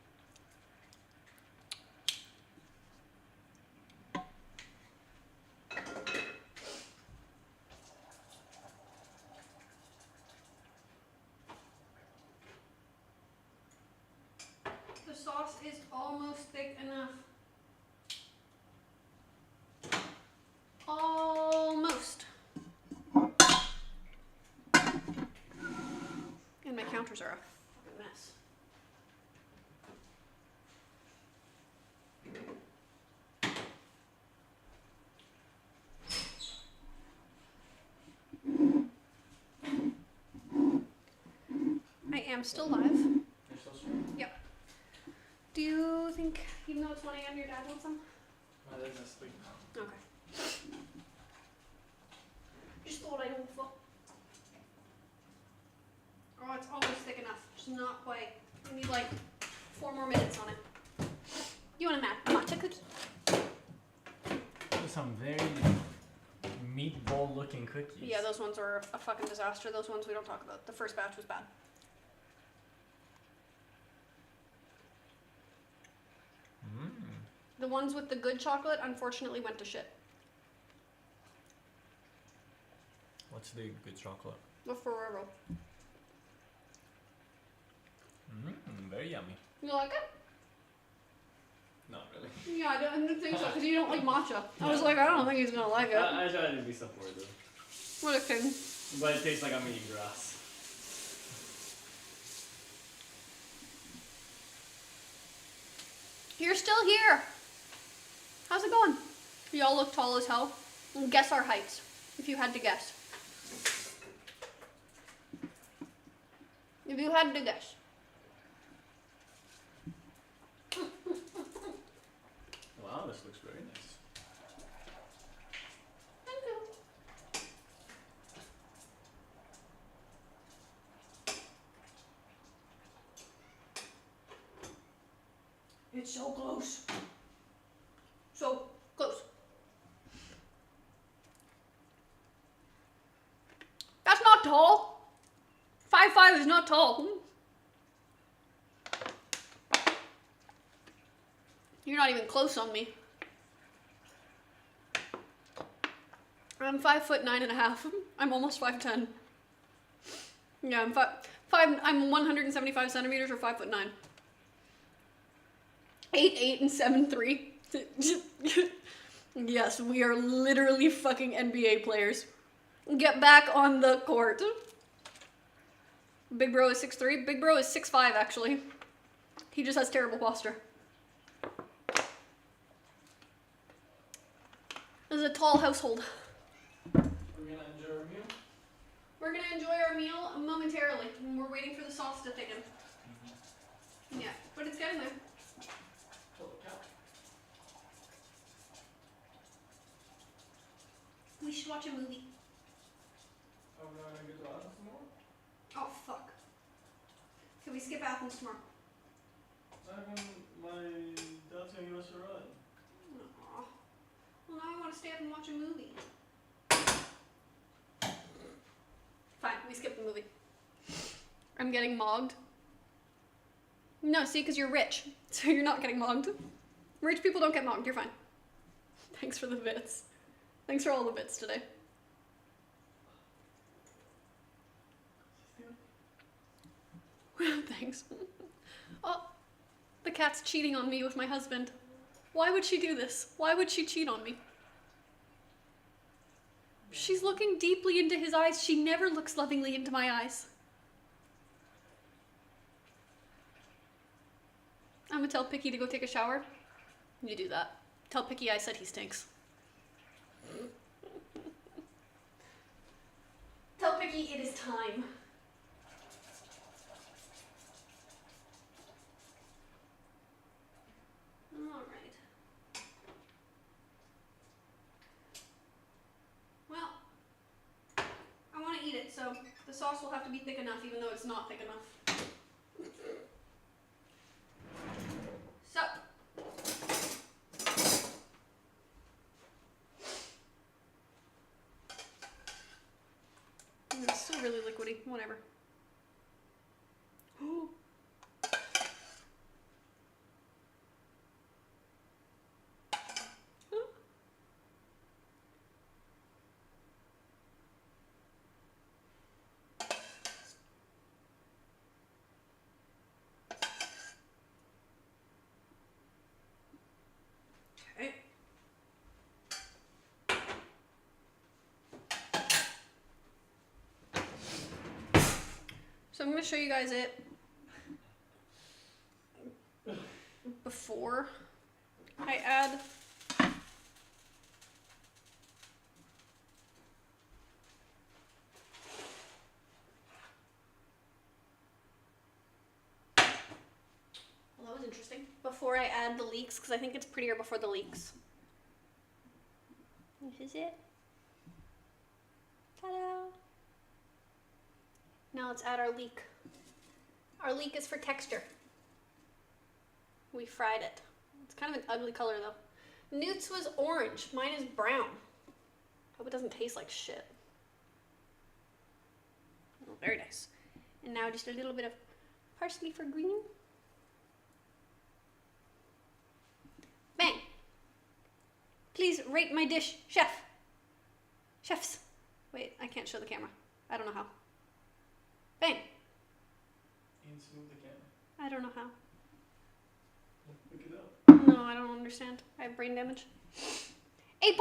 The sauce is almost thick enough. Almost. And my counters are a fucking mess. I am still live. You're so strong. Yep. Do you think, even though it's 1 a.m., your dad wants some? My dad's asleep. Okay. Just thought I'd offer. Oh, it's almost thick enough. Just not quite. We need like 4 more minutes on it. You want a matcha cookie? There's some very meatball looking cookies. Yeah, those ones are a fucking disaster. Those ones we don't talk about. The first batch was bad. The ones with the good chocolate, unfortunately, went to shit. What's the good chocolate? The Ferrero. Very yummy. You like it? Not really. Yeah, I didn't think so because you don't like matcha. I was like, I don't think he's gonna like it. I try to be supportive. What a king. But it tastes like I'm eating grass. You're still here. How's it going? Y'all look tall as hell. Guess our heights, if you had to guess. If you had to guess. Wow, this looks very nice. Thank you. It's so close. So close. That's not tall. 5'5" is not tall. You're not even close on me. I'm 5'9.5". I'm almost 5'10". Yeah, I'm 175 centimeters or 5'9". 8'8" and 7'3". Yes, we are literally fucking NBA players. Get back on the court. Big bro is 6'3". Big bro is 6'5", actually. He just has terrible posture. This is a tall household. We're gonna enjoy our meal. We're gonna enjoy our meal momentarily. We're waiting for the sauce to thicken. Yeah, but it's getting there. Holy cow. We should watch a movie. Are we gonna get to Athens tomorrow? Oh, fuck. Can we skip Athens tomorrow? My dad's gonna give us a ride. Aw. Well, now I want to stay up and watch a movie. Fine, we skip the movie. I'm getting mogged. No, see, because you're rich. So you're not getting mogged. Rich people don't get mogged, you're fine. Thanks for the bits. Thanks for all the bits today. Thanks. Oh, the cat's cheating on me with my husband. Why would she do this? Why would she cheat on me? She's looking deeply into his eyes. She never looks lovingly into my eyes. I'm gonna tell Picky to go take a shower. You do that. Tell Picky I said he stinks. Tell Picky it is time. Alright. Well, I want to eat it, so the sauce will have to be thick enough, even though it's not thick enough. So. It's still really liquidy, whatever. Okay. So I'm going to show you guys it before I add well, that was interesting. Before I add the leeks, because I think it's prettier before the leeks. This is it. Ta-da! Now let's add our leek. Our leek is for texture. We fried it. It's kind of an ugly color though. Newt's was orange. Mine is brown. Hope it doesn't taste like shit. Oh, very nice. And now just a little bit of parsley for green. Bang! Please rate my dish, chef. Chefs. Wait, I can't show the camera. I don't know how. Bang! And smooth the camera. I don't know how. Pick it up. No, I don't understand. I have brain damage. 8.5?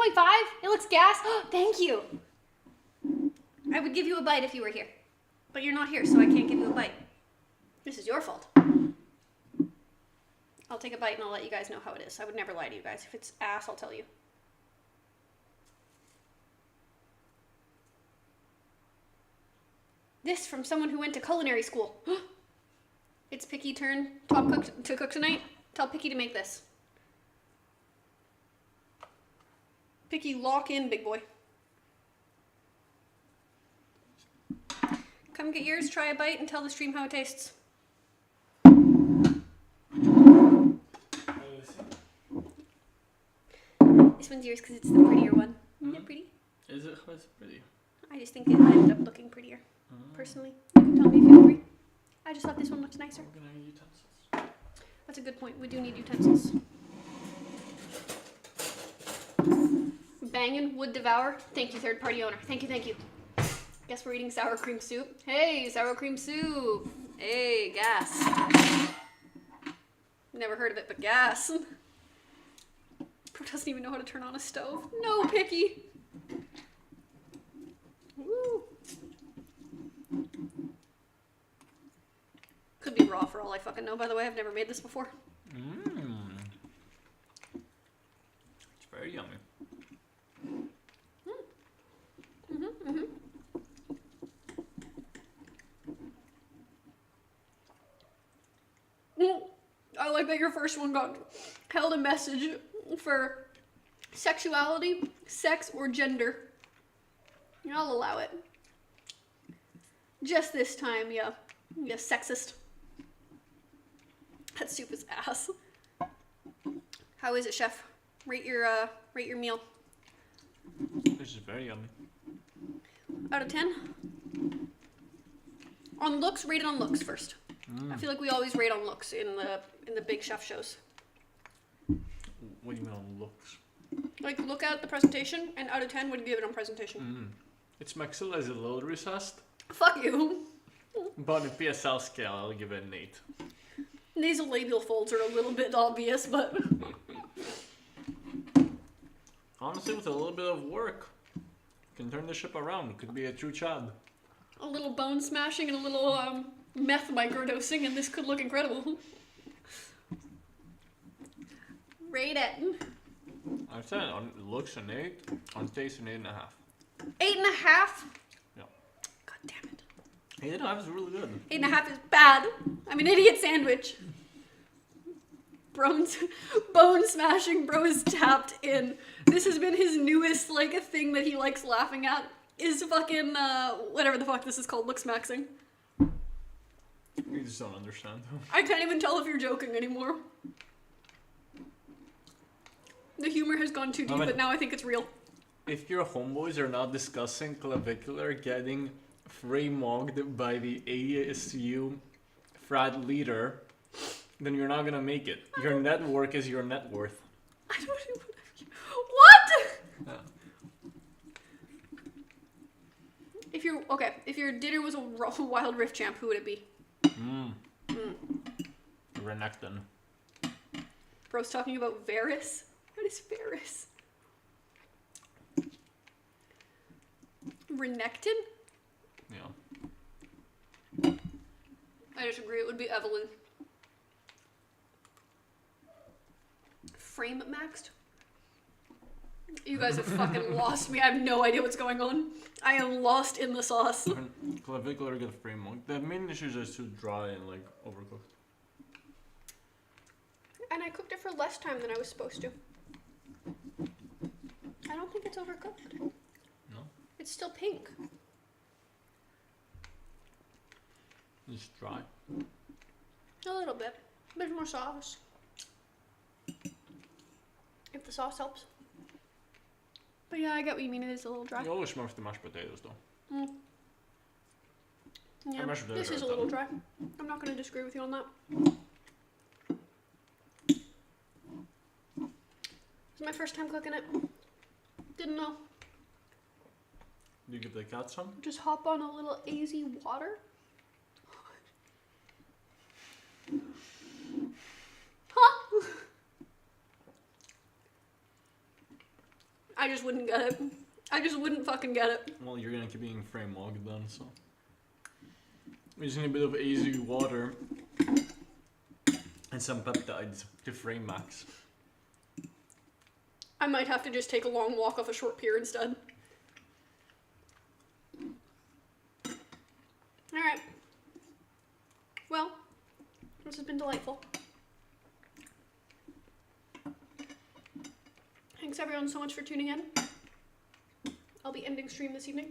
It looks gas. Thank you. I would give you a bite if you were here. But you're not here, so I can't give you a bite. This is your fault. I'll take a bite and I'll let you guys know how it is. I would never lie to you guys. If it's ass, I'll tell you. This from someone who went to culinary school. It's Picky turn to cook tonight. Tell Picky to make this. Picky, lock in, big boy. Come get yours, try a bite, and tell the stream how it tastes. This one's yours because it's the prettier one. Isn't it pretty? Is it? How is it pretty? I just think it ended up looking prettier, personally. You can tell me if you agree. I just thought this one looks nicer. I'm gonna need utensils. That's a good point. We do need utensils. Bangin' would devour. Thank you, third party owner. Thank you, thank you. Guess we're eating sour cream soup. Hey, sour cream soup. Hey, gas. Never heard of it, but gas. Bro doesn't even know how to turn on a stove. No, Picky. Woo. Could be raw for all I fucking know, by the way. I've never made this before. It's very yummy. I like that your first one got held a message for sexuality, sex, or gender. I'll allow it. Just this time, yeah. Yeah, sexist. That soup is ass. How is it, chef? Rate your meal. This is very yummy. Out of 10? On looks, rate it on looks first. I feel like we always rate on looks in the big chef shows. What do you mean on looks? Like, look at the presentation, and out of 10, what do you give it on presentation? Its maxilla is a little recessed, Fuck you. but in PSL scale, I'll give it an 8. Nasolabial folds are a little bit obvious, but... Honestly, with a little bit of work, can turn the ship around. Could be a true Chad. A little bone smashing and a little meth microdosing, and this could look incredible. Rate it. I said on looks an 8, on taste an 8.5. 8.5? Yeah. God damn it. 8.5 is really good. 8.5 is bad. I'm an idiot sandwich. Bone smashing bro is tapped in. This has been his newest thing that he likes laughing at. Is fucking whatever the fuck this is called, looks maxing. You just don't understand. I can't even tell if you're joking anymore. The humor has gone too deep, but now I think it's real. If your homeboys are not discussing clavicular getting free-mugged by the ASU frat leader, then you're not gonna make it. Your network is your net worth. I don't even... What? Yeah. If your dinner was a Wild Rift champ, who would it be? Renekton. Bro's talking about Varys. What is Varys? Renekton? Yeah. I disagree. It would be Evelyn. Frame maxed? You guys have fucking lost me. I have no idea what's going on. I am lost in the sauce. Clavicular get free-mugged. The main issue is just too dry and overcooked. And I cooked it for less time than I was supposed to. I don't think it's overcooked. No? It's still pink. It's dry. A little bit. There's more sauce. If the sauce helps. But yeah, I get what you mean. It is a little dry. You always smurf the mashed potatoes though. Yeah, mashed potatoes this is are a little done. dry. I'm not going to disagree with you on that. It's my first time cooking it. Didn't know. Do you give the cat some? Just hop on a little AZ water. Huh? just wouldn't get it. I just wouldn't fucking get it. Well, you're gonna keep eating free mug then, so. Using a bit of AZ water and some peptides to frame max. I might have to just take a long walk off a short pier instead. Alright. Well, this has been delightful. Thanks everyone so much for tuning in. I'll be ending stream this evening.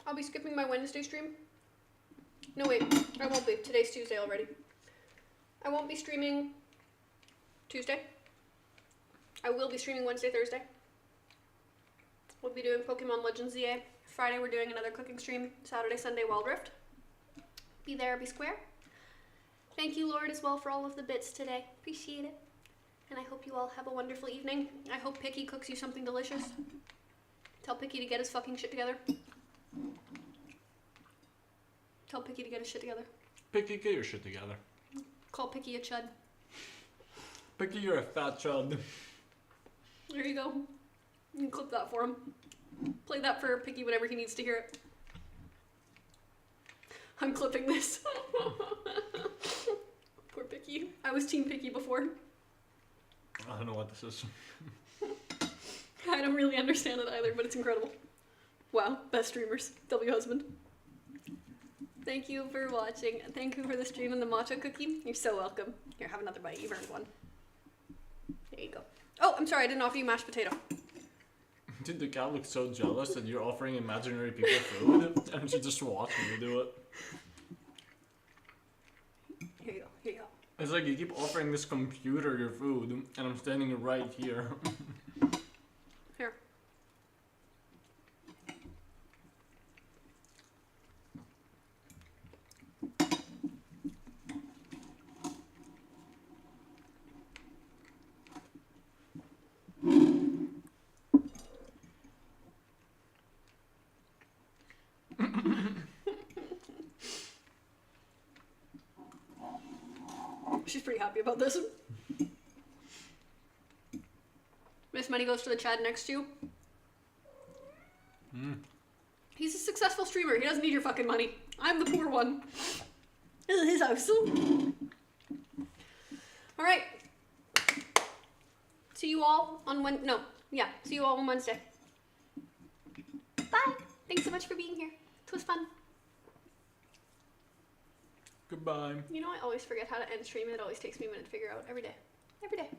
I'll be skipping my Wednesday stream. No wait, I won't be. Today's Tuesday already. I won't be streaming Tuesday. I will be streaming Wednesday, Thursday. We'll be doing Pokemon Legends ZA. Friday we're doing another cooking stream. Saturday, Sunday, Wild Rift. Be there, be square. Thank you, Lord, as well for all of the bits today. Appreciate it. And I hope you all have a wonderful evening. I hope Picky cooks you something delicious. Tell Picky to get his fucking shit together. Tell Picky to get his shit together. Picky, get your shit together. Call Picky a chud. Picky, you're a fat chud. There you go. You can clip that for him. Play that for Picky whenever he needs to hear it. I'm clipping this. Poor Picky. I was Team Picky before. I don't know what this is. I don't really understand it either, but it's incredible. Wow, best streamers. W husband. Thank you for watching. Thank you for the stream and the matcha cookie. You're so welcome. Here, have another bite. You've earned one. There you go. Oh, I'm sorry. I didn't offer you mashed potato. Dude, the cat looks so jealous that you're offering imaginary people food, and she just watching you do it. Here you go. Here you go. It's like you keep offering this computer your food, and I'm standing right here. Here. She's pretty happy about this. Miss Money goes to the Chad next to you. He's a successful streamer. He doesn't need your fucking money. I'm the poor one. This is his house. Alright. See you all on see you all on Wednesday. Bye. Thanks so much for being here. It was fun. Goodbye. You know, I always forget how to end stream. It always takes me a minute to figure out every day. Every day.